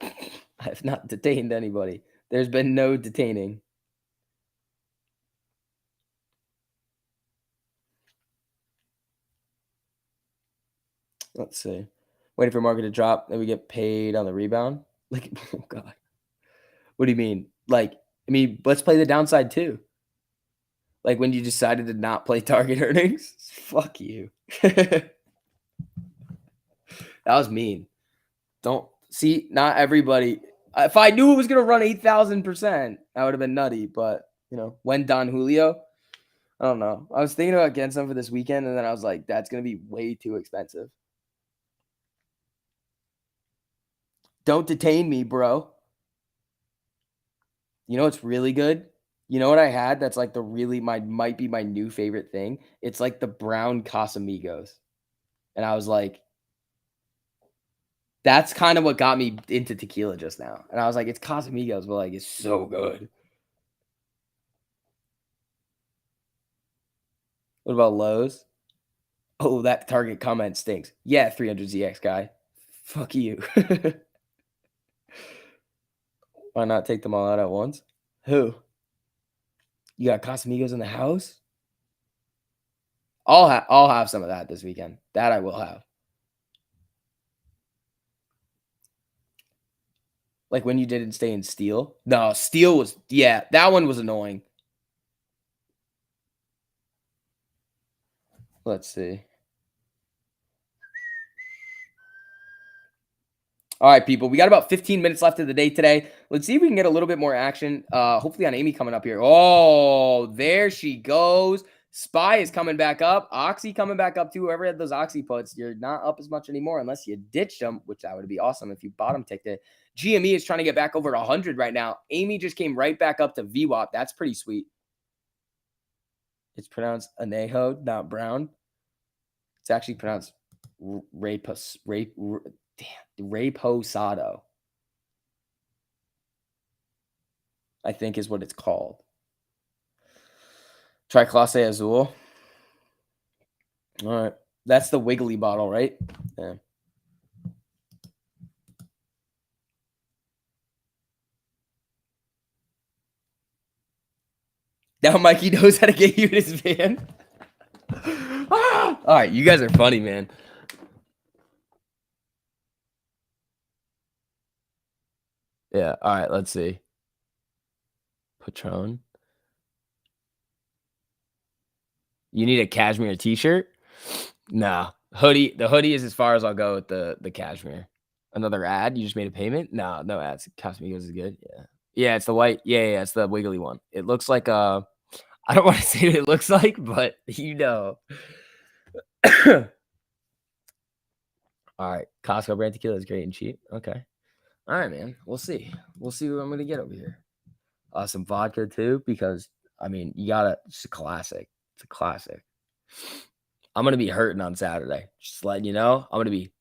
I have not detained anybody. There's been no detaining. Let's see. Waiting for market to drop, then we get paid on the rebound. Like, oh God. What do you mean? Like, I mean, let's play the downside too. Like when you decided to not play target earnings? Fuck you. That was mean. Don't see, not everybody. If I knew it was gonna run 8,000%, that would have been nutty. But you know, when Don Julio, I don't know. I was thinking about getting some for this weekend, and then I was like, that's gonna be way too expensive. Don't detain me, bro. You know what's really good? You know what I had that's like might be my new favorite thing? It's like the brown Casamigos. And I was like, that's kind of what got me into tequila just now. And I was like, it's Casamigos, but like it's so good. What about Lowe's? Oh, that Target comment stinks. Yeah, 300ZX guy. Fuck you. Why not take them all out at once? Who? You got Casamigos in the house? I'll have some of that this weekend. That I will have. Like when you didn't stay in Steel? No, Steel was, yeah, that one was annoying. Let's see. All right, people, we got about 15 minutes left of the day today. Let's see if we can get a little bit more action. Hopefully on Amy coming up here. Oh, there she goes. SPY is coming back up. Oxy coming back up too. Whoever had those Oxy puts, you're not up as much anymore unless you ditched them, which that would be awesome if you bottom ticked it. GME is trying to get back over to 100 right now. Amy just came right back up to VWAP. That's pretty sweet. It's pronounced Anejo, not Brown. It's actually pronounced Reposado, I think is what it's called. Try Clase Azul. All right. That's the wiggly bottle, right? Yeah. Now Mikey knows how to get you in his van. All right. You guys are funny, man. Yeah. All right. Let's see. Patron. You need a cashmere t-shirt? No. Hoodie. The hoodie is as far as I'll go with the cashmere. Another ad? You just made a payment? No, no ads. Casamigos is good. Yeah. Yeah, it's the white. Yeah, it's the wiggly one. It looks like I don't want to say what it looks like, but you know. All right. Costco brand tequila is great and cheap. Okay. All right, man. We'll see. We'll see what I'm gonna get over here. Some vodka too, because I mean, you gotta. It's a classic. It's a classic. I'm gonna be hurting on Saturday. Just letting you know, I'm gonna be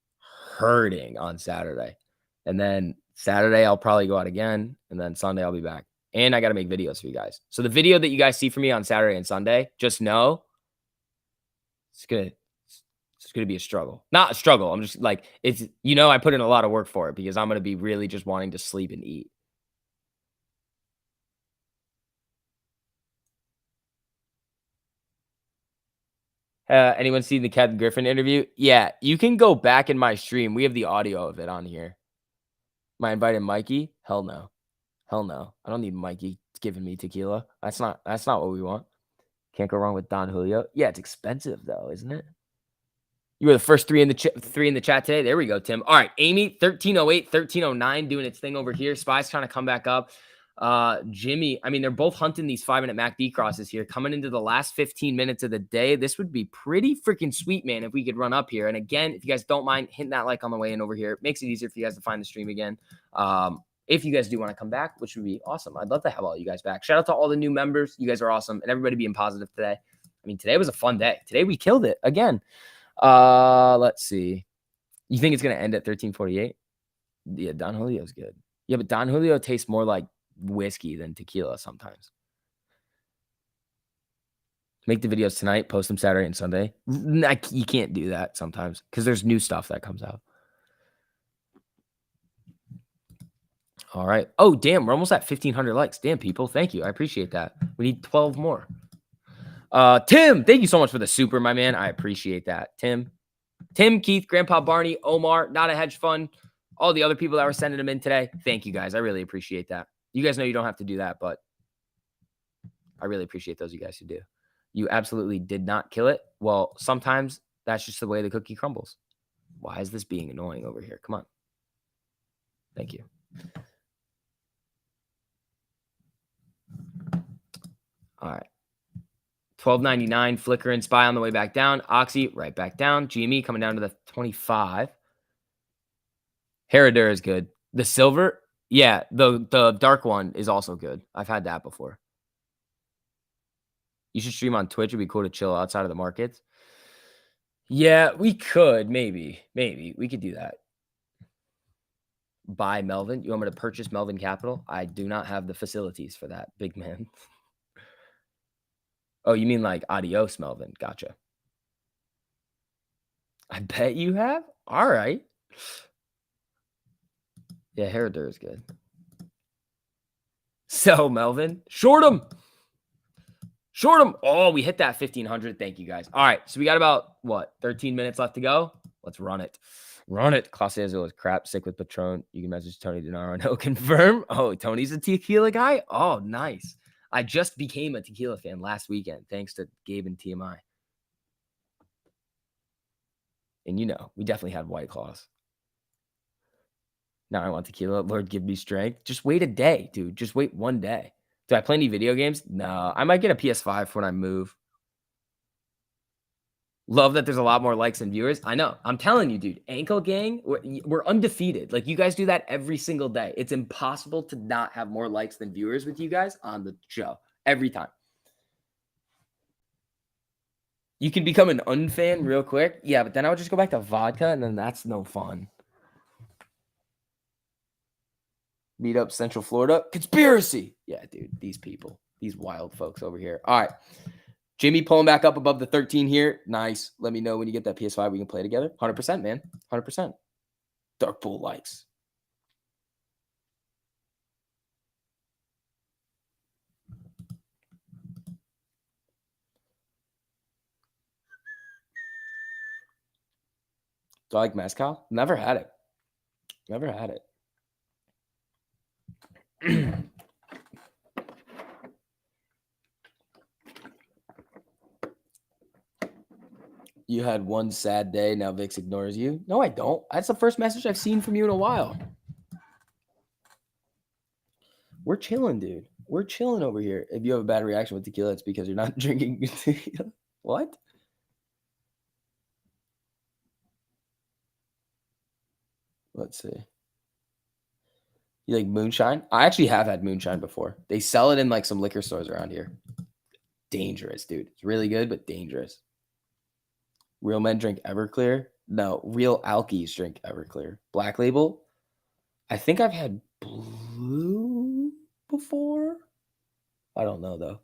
hurting on Saturday, and then Saturday I'll probably go out again, and then Sunday I'll be back. And I gotta make videos for you guys. So the video that you guys see from me on Saturday and Sunday, just know it's gonna be a struggle. Not a struggle. I'm just like it's. I put in a lot of work for it because I'm gonna be really just wanting to sleep and eat. Anyone seen the Kevin Griffin interview? Yeah, you can go back in my stream. We have the audio of it on here. Am I inviting Mikey? Hell no. Hell no. I don't need Mikey giving me tequila. That's not what we want. Can't go wrong with Don Julio. Yeah, it's expensive though, isn't it? You were the first three in the chat today. There we go, Tim. All right, Amy, 1308, 1309 doing its thing over here. Spy's trying to come back up. Jimmy, I mean, they're both hunting these 5-minute MACD crosses here, coming into the last 15 minutes of the day. This would be pretty freaking sweet, man, if we could run up here. And again, if you guys don't mind hitting that like on the way in over here, it makes it easier for you guys to find the stream again. If you guys do want to come back, which would be awesome. I'd love to have all you guys back. Shout out to all the new members. You guys are awesome. And everybody being positive today. I mean, today was a fun day. Today we killed it again. Let's see. You think it's going to end at 1348? Yeah, Don Julio's good. Yeah, but Don Julio tastes more like whiskey than tequila sometimes. Make the videos tonight, post them Saturday and Sunday. You can't do that sometimes because there's new stuff that comes out. All right. Oh, damn. We're almost at 1,500 likes. Damn, people. Thank you. I appreciate that. We need 12 more. Tim, thank you so much for the super, my man. I appreciate that. Tim, Keith, Grandpa Barney, Omar, Not a Hedge Fund, all the other people that were sending them in today. Thank you guys. I really appreciate that. You guys know you don't have to do that, but I really appreciate those of you guys who do. You absolutely did not kill it. Well, sometimes that's just the way the cookie crumbles. Why is this being annoying over here? Come on. Thank you. All right. 12.99, Flicker and Spy on the way back down. Oxy right back down. GME coming down to the 25. Herradura is good. The silver, yeah, the dark one is also good. I've had that before. You should stream on Twitch. It'd be cool to chill outside of the markets. Yeah, we could. Maybe. We could do that. Buy Melvin. You want me to purchase Melvin Capital? I do not have the facilities for that, big man. Oh, you mean like adios, Melvin. Gotcha. I bet you have? All right. Yeah, Herradura is good. So, Melvin, short him. Oh, we hit that 1,500. Thank you, guys. All right, so we got about, 13 minutes left to go? Let's run it. Clase Azul is crap. Sick with Patron. You can message Tony Denaro. No, confirm. Oh, Tony's a tequila guy? Oh, nice. I just became a tequila fan last weekend, thanks to Gabe and TMI. And we definitely had White Claws. Now I want tequila. Lord, give me strength. Just wait a day, dude. Just wait one day. Do I play any video games? No. I might get a PS5 when I move. Love that there's a lot more likes and viewers. I know. I'm telling you, dude. Ankle Gang, we're undefeated. Like, you guys do that every single day. It's impossible to not have more likes than viewers with you guys on the show. Every time. You can become an unfan real quick. Yeah, but then I would just go back to vodka, and then that's no fun. Meet up Central Florida. Conspiracy. Yeah, dude. These people. These wild folks over here. All right. Jimmy pulling back up above the 13 here. Nice. Let me know when you get that PS5. We can play together. 100%, man. 100%. Dark Pool likes. Do I like mezcal? Never had it. You had one sad day. Now Vix ignores you. No, I don't. That's the first message I've seen from you in a while. We're chilling, dude. We're chilling over here. If you have a bad reaction with tequila, it's because you're not drinking tequila. What? Let's see. You like moonshine? I actually have had moonshine before. They sell it in like some liquor stores around here. Dangerous, dude. It's really good, but dangerous. Real men drink Everclear. No, real alkies drink Everclear. Black Label. I think I've had blue before. I don't know though.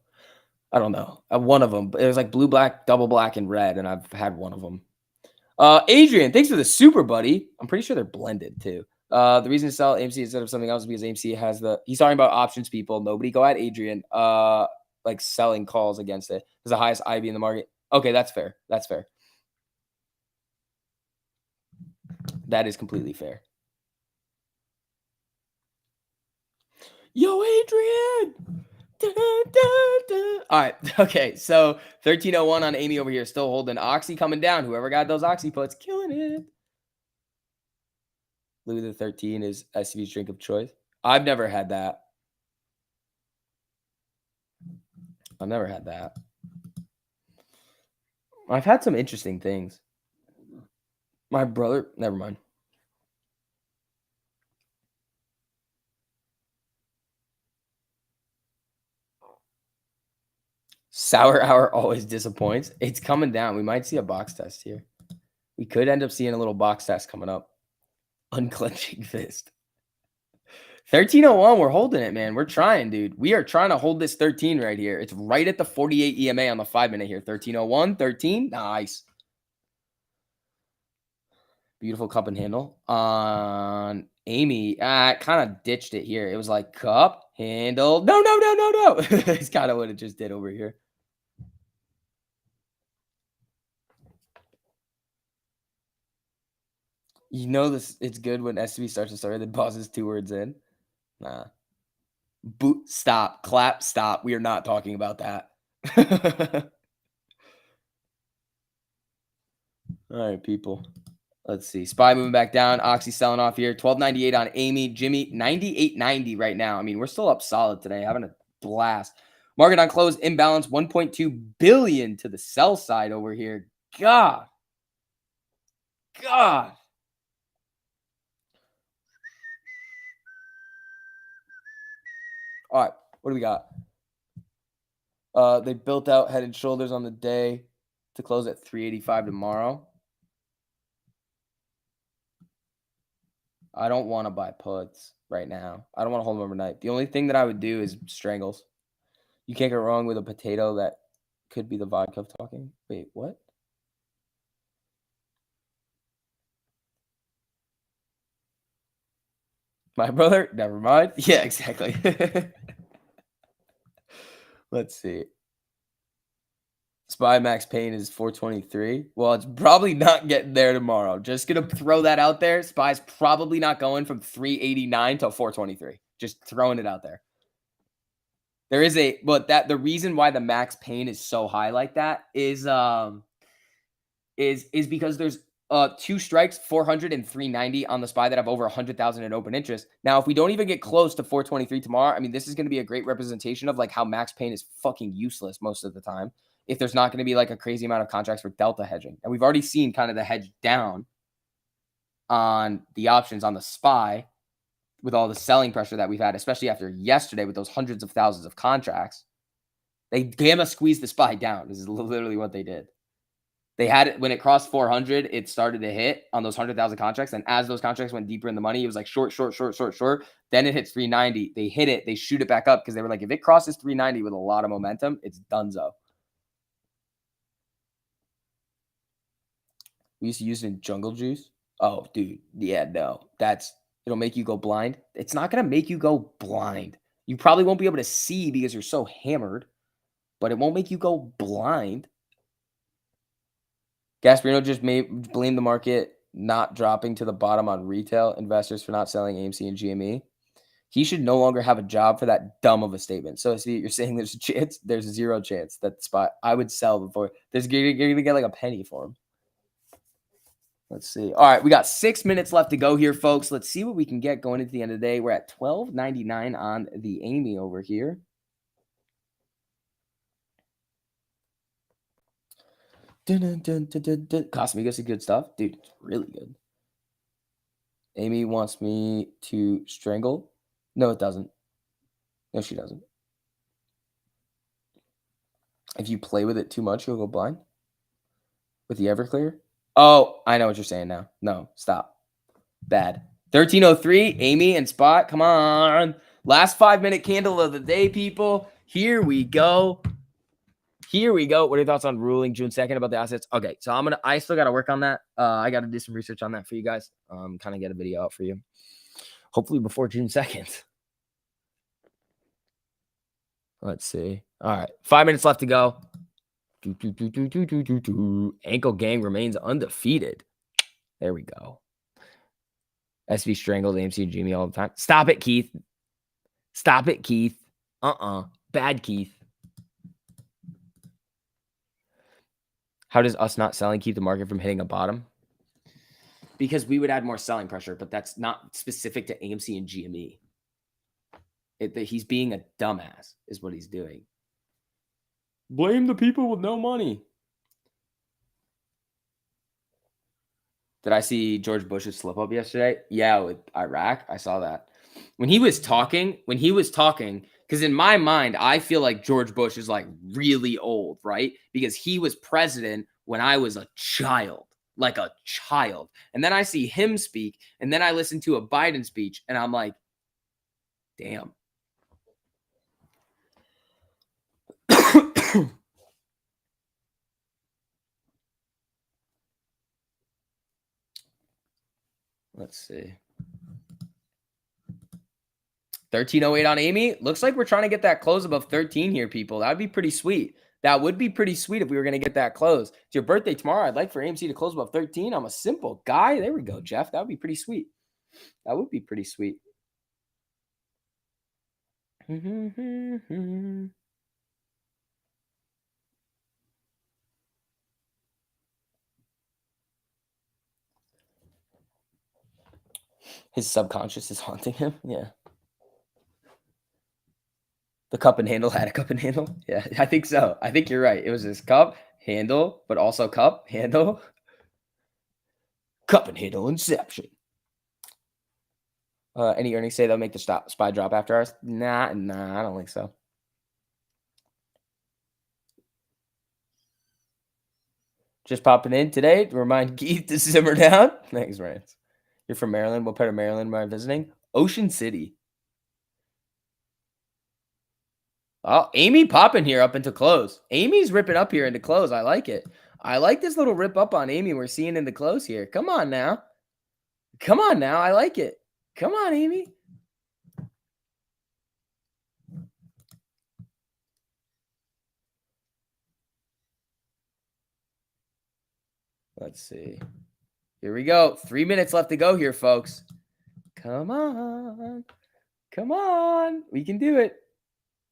I don't know. One of them. It was like blue, black, double black, and red, and I've had one of them. Adrian, thanks for the super, buddy. I'm pretty sure they're blended too. The reason to sell AMC instead of something else is because AMC has he's talking about options, people. Nobody go at Adrian. Like selling calls against it. It's the highest IB in the market. Okay, that's fair. That's fair. That is completely fair. Yo, Adrian! Da, da, da. All right. Okay. So 1301 on Amy over here, still holding. Oxy coming down. Whoever got those Oxy puts, killing it. Louis the 13 is SCV's drink of choice. I've never had that. I've never had that. I've had some interesting things. My brother, never mind. Sour hour always disappoints. It's coming down. We might see a box test here. We could end up seeing a little box test coming up. Unclenching fist. 1301, we're holding it, man. We're trying, dude. We are trying to hold this 13 right here. It's right at the 48 EMA on the 5-minute here. 1301, 13. Nice. Beautiful cup and handle. On Amy, I kind of ditched it here. It was like cup, handle. No. It's kind of what it just did over here. You know this. It's good when SB starts a story that pauses 2 words in. Nah. Boot. Stop. Clap. Stop. We are not talking about that. All right, people. Let's see. Spy moving back down. Oxy selling off here. 1298 on Amy. Jimmy, 98.90 right now. I mean, we're still up solid today. Having a blast. Market on close. Imbalance. 1.2 billion to the sell side over here. God. All right. What do we got? They built out Head and Shoulders on the day to close at 385 tomorrow. I don't want to buy puts right now. I don't want to hold them overnight. The only thing that I would do is strangles. You can't go wrong with a potato that could be the vodka of talking. Wait, what? My brother? Never mind. Yeah, exactly. Let's see. Spy max pain is 423. Well, it's probably not getting there tomorrow. Just going to throw that out there. Spy's probably not going from 389 to 423. Just throwing it out there. There is the reason why the max pain is so high like that is because there's 2 strikes, 400 and 390 on the SPY that have over 100,000 in open interest. Now, if we don't even get close to 423 tomorrow, I mean, this is going to be a great representation of like how max pain is fucking useless most of the time. If there's not going to be like a crazy amount of contracts for delta hedging. And we've already seen kind of the hedge down on the options on the SPY with all the selling pressure that we've had, especially after yesterday with those hundreds of thousands of contracts. They gamma squeezed the SPY down. This is literally what they did. They had it when it crossed 400, it started to hit on those 100,000 contracts. And as those contracts went deeper in the money, it was like short. Then it hits 390. They hit it. They shoot it back up because they were like, if it crosses 390 with a lot of momentum, it's donezo. We used to use it in Jungle Juice. Oh, dude. Yeah, no. It'll make you go blind. It's not going to make you go blind. You probably won't be able to see because you're so hammered, but it won't make you go blind. Gasparino just blame the market not dropping to the bottom on retail investors for not selling AMC and GME. He should no longer have a job for that dumb of a statement. So see, you're saying there's a chance? There's 0 chance that spot I would sell before. You're going to get like a penny for him. Let's see. All right, we got 6 minutes left to go here, folks. Let's see what we can get going into the end of the day. We're at $12.99 on the Amy over here. Casamigos is good stuff. Dude, it's really good. Amy wants me to strangle. No, it doesn't. No, she doesn't. If you play with it too much, you'll go blind. With the Everclear? Oh, I know what you're saying now. No, stop. Bad. 1303, Amy and Spot. Come on. Last 5-minute candle of the day, people. Here we go. Here we go. What are your thoughts on ruling June 2nd about the assets? Okay, so I still gotta work on that. I gotta do some research on that for you guys. Kind of get a video out for you. Hopefully before June 2nd. Let's see. All right, 5 minutes left to go. Ankle Gang remains undefeated. There we go. SV strangled AMC and Jimmy all the time. Stop it, Keith. Stop it, Keith. Bad Keith. How does us not selling keep the market from hitting a bottom? Because we would add more selling pressure, but that's not specific to AMC and GME. He's being a dumbass is what he's doing. Blame the people with no money. Did I see George Bush's slip up yesterday? Yeah, with Iraq. I saw that. When he was talking, because in my mind, I feel like George Bush is like really old, right? Because he was president when I was a child, like a child. And then I see him speak, and then I listen to a Biden speech, and I'm like, damn. Let's see. 1308 on Amy. Looks like we're trying to get that close above 13 here, people. That would be pretty sweet. That would be pretty sweet if we were going to get that close. It's your birthday tomorrow. I'd like for AMC to close above 13. I'm a simple guy. There we go, Jeff. That would be pretty sweet. That would be pretty sweet. His subconscious is haunting him. Yeah. The cup and handle had a cup and handle. Yeah, I think so. I think you're right. It was his cup, handle, but also cup, handle. Cup and handle inception. Any earnings say they'll make the SPY drop after ours? Nah, I don't think so. Just popping in today to remind Keith to simmer down. Thanks, Rance. You're from Maryland. What part of Maryland am I visiting? Ocean City. Oh, Amy popping here up into close. Amy's ripping up here into close. I like it. I like this little rip up on Amy we're seeing in the close here. Come on now. Come on now. I like it. Come on, Amy. Let's see. Here we go. 3 minutes left to go here, folks. Come on. Come on. We can do it.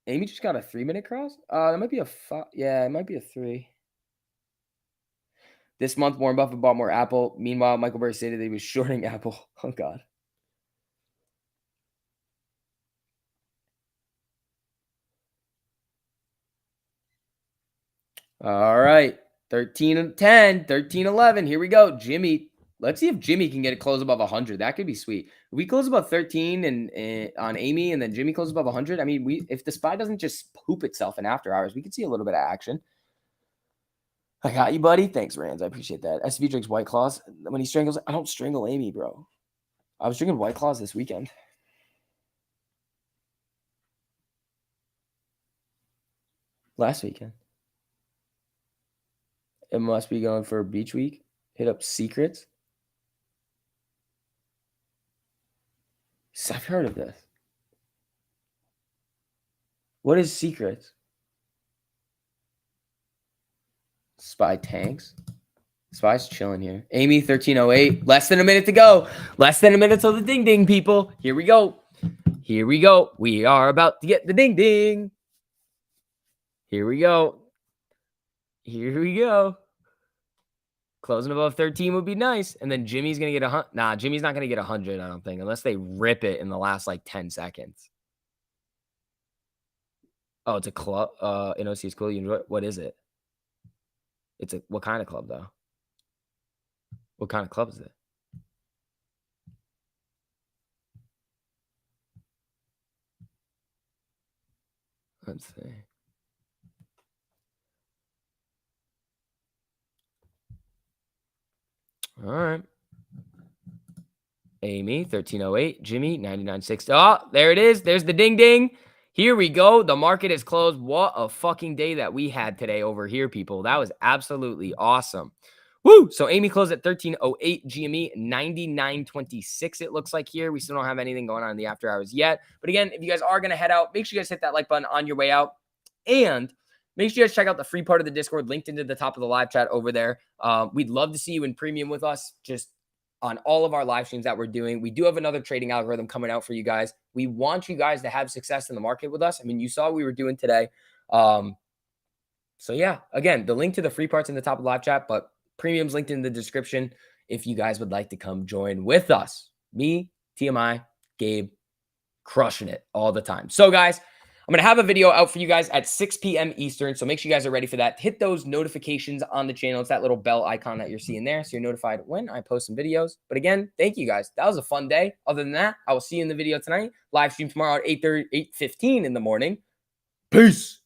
Amy just got a 3-minute cross. That might be a 5. Yeah, it might be a 3. This month, Warren Buffett bought more Apple. Meanwhile, Michael Burry stated that he was shorting Apple. Oh, God. All right. 13-10, 13-11. Here we go. Jimmy. Let's see if Jimmy can get it close above 100. That could be sweet. If we close above 13 and on Amy, and then Jimmy closes above 100, I mean, if the SPY doesn't just poop itself in after hours, we could see a little bit of action. I got you, buddy. Thanks, Rands. I appreciate that. SV drinks White Claws. When he strangles, I don't strangle Amy, bro. I was drinking White Claws this weekend. Last weekend. It must be going for a beach week. Hit up Secrets. I've heard of this. What is Secrets? SPY tanks. SPY's chilling here. Amy, 1308. Less than a minute to go. Less than a minute till the ding ding, people. Here we go. Here we go. We are about to get the ding ding. Here we go. Here we go. Closing above 13 would be nice. And then Jimmy's going to get 100. Nah, Jimmy's not going to get 100, I don't think, unless they rip it in the last like 10 seconds. Oh, it's a club. NOC is cool. You enjoy it? What is it? What kind of club though? What kind of club is it? Let's see. All right. Amy, 1308. Jimmy, 9960. Oh, there it is. There's the ding ding. Here we go. The market is closed. What a fucking day that we had today over here, people. That was absolutely awesome. Woo! So Amy closed at 1308. GME, 9926. It looks like here. We still don't have anything going on in the after hours yet. But again, if you guys are going to head out, make sure you guys hit that like button on your way out. And make sure you guys check out the free part of the Discord linked into the top of the live chat over there. We'd love to see you in premium with us. Just on all of our live streams that we're doing. We do have another trading algorithm coming out for you guys. We want you guys to have success in the market with us. I mean, you saw what we were doing today. So yeah, again, the link to the free part's in the top of the live chat, but premium's linked in the description if you guys would like to come join with us. Me, TMI, Gabe, crushing it all the time. So guys, I'm going to have a video out for you guys at 6 p.m. Eastern, so make sure you guys are ready for that. Hit those notifications on the channel. It's that little bell icon that you're seeing there, so you're notified when I post some videos. But again, thank you guys. That was a fun day. Other than that, I will see you in the video tonight. Live stream tomorrow at 8:15 in the morning. Peace.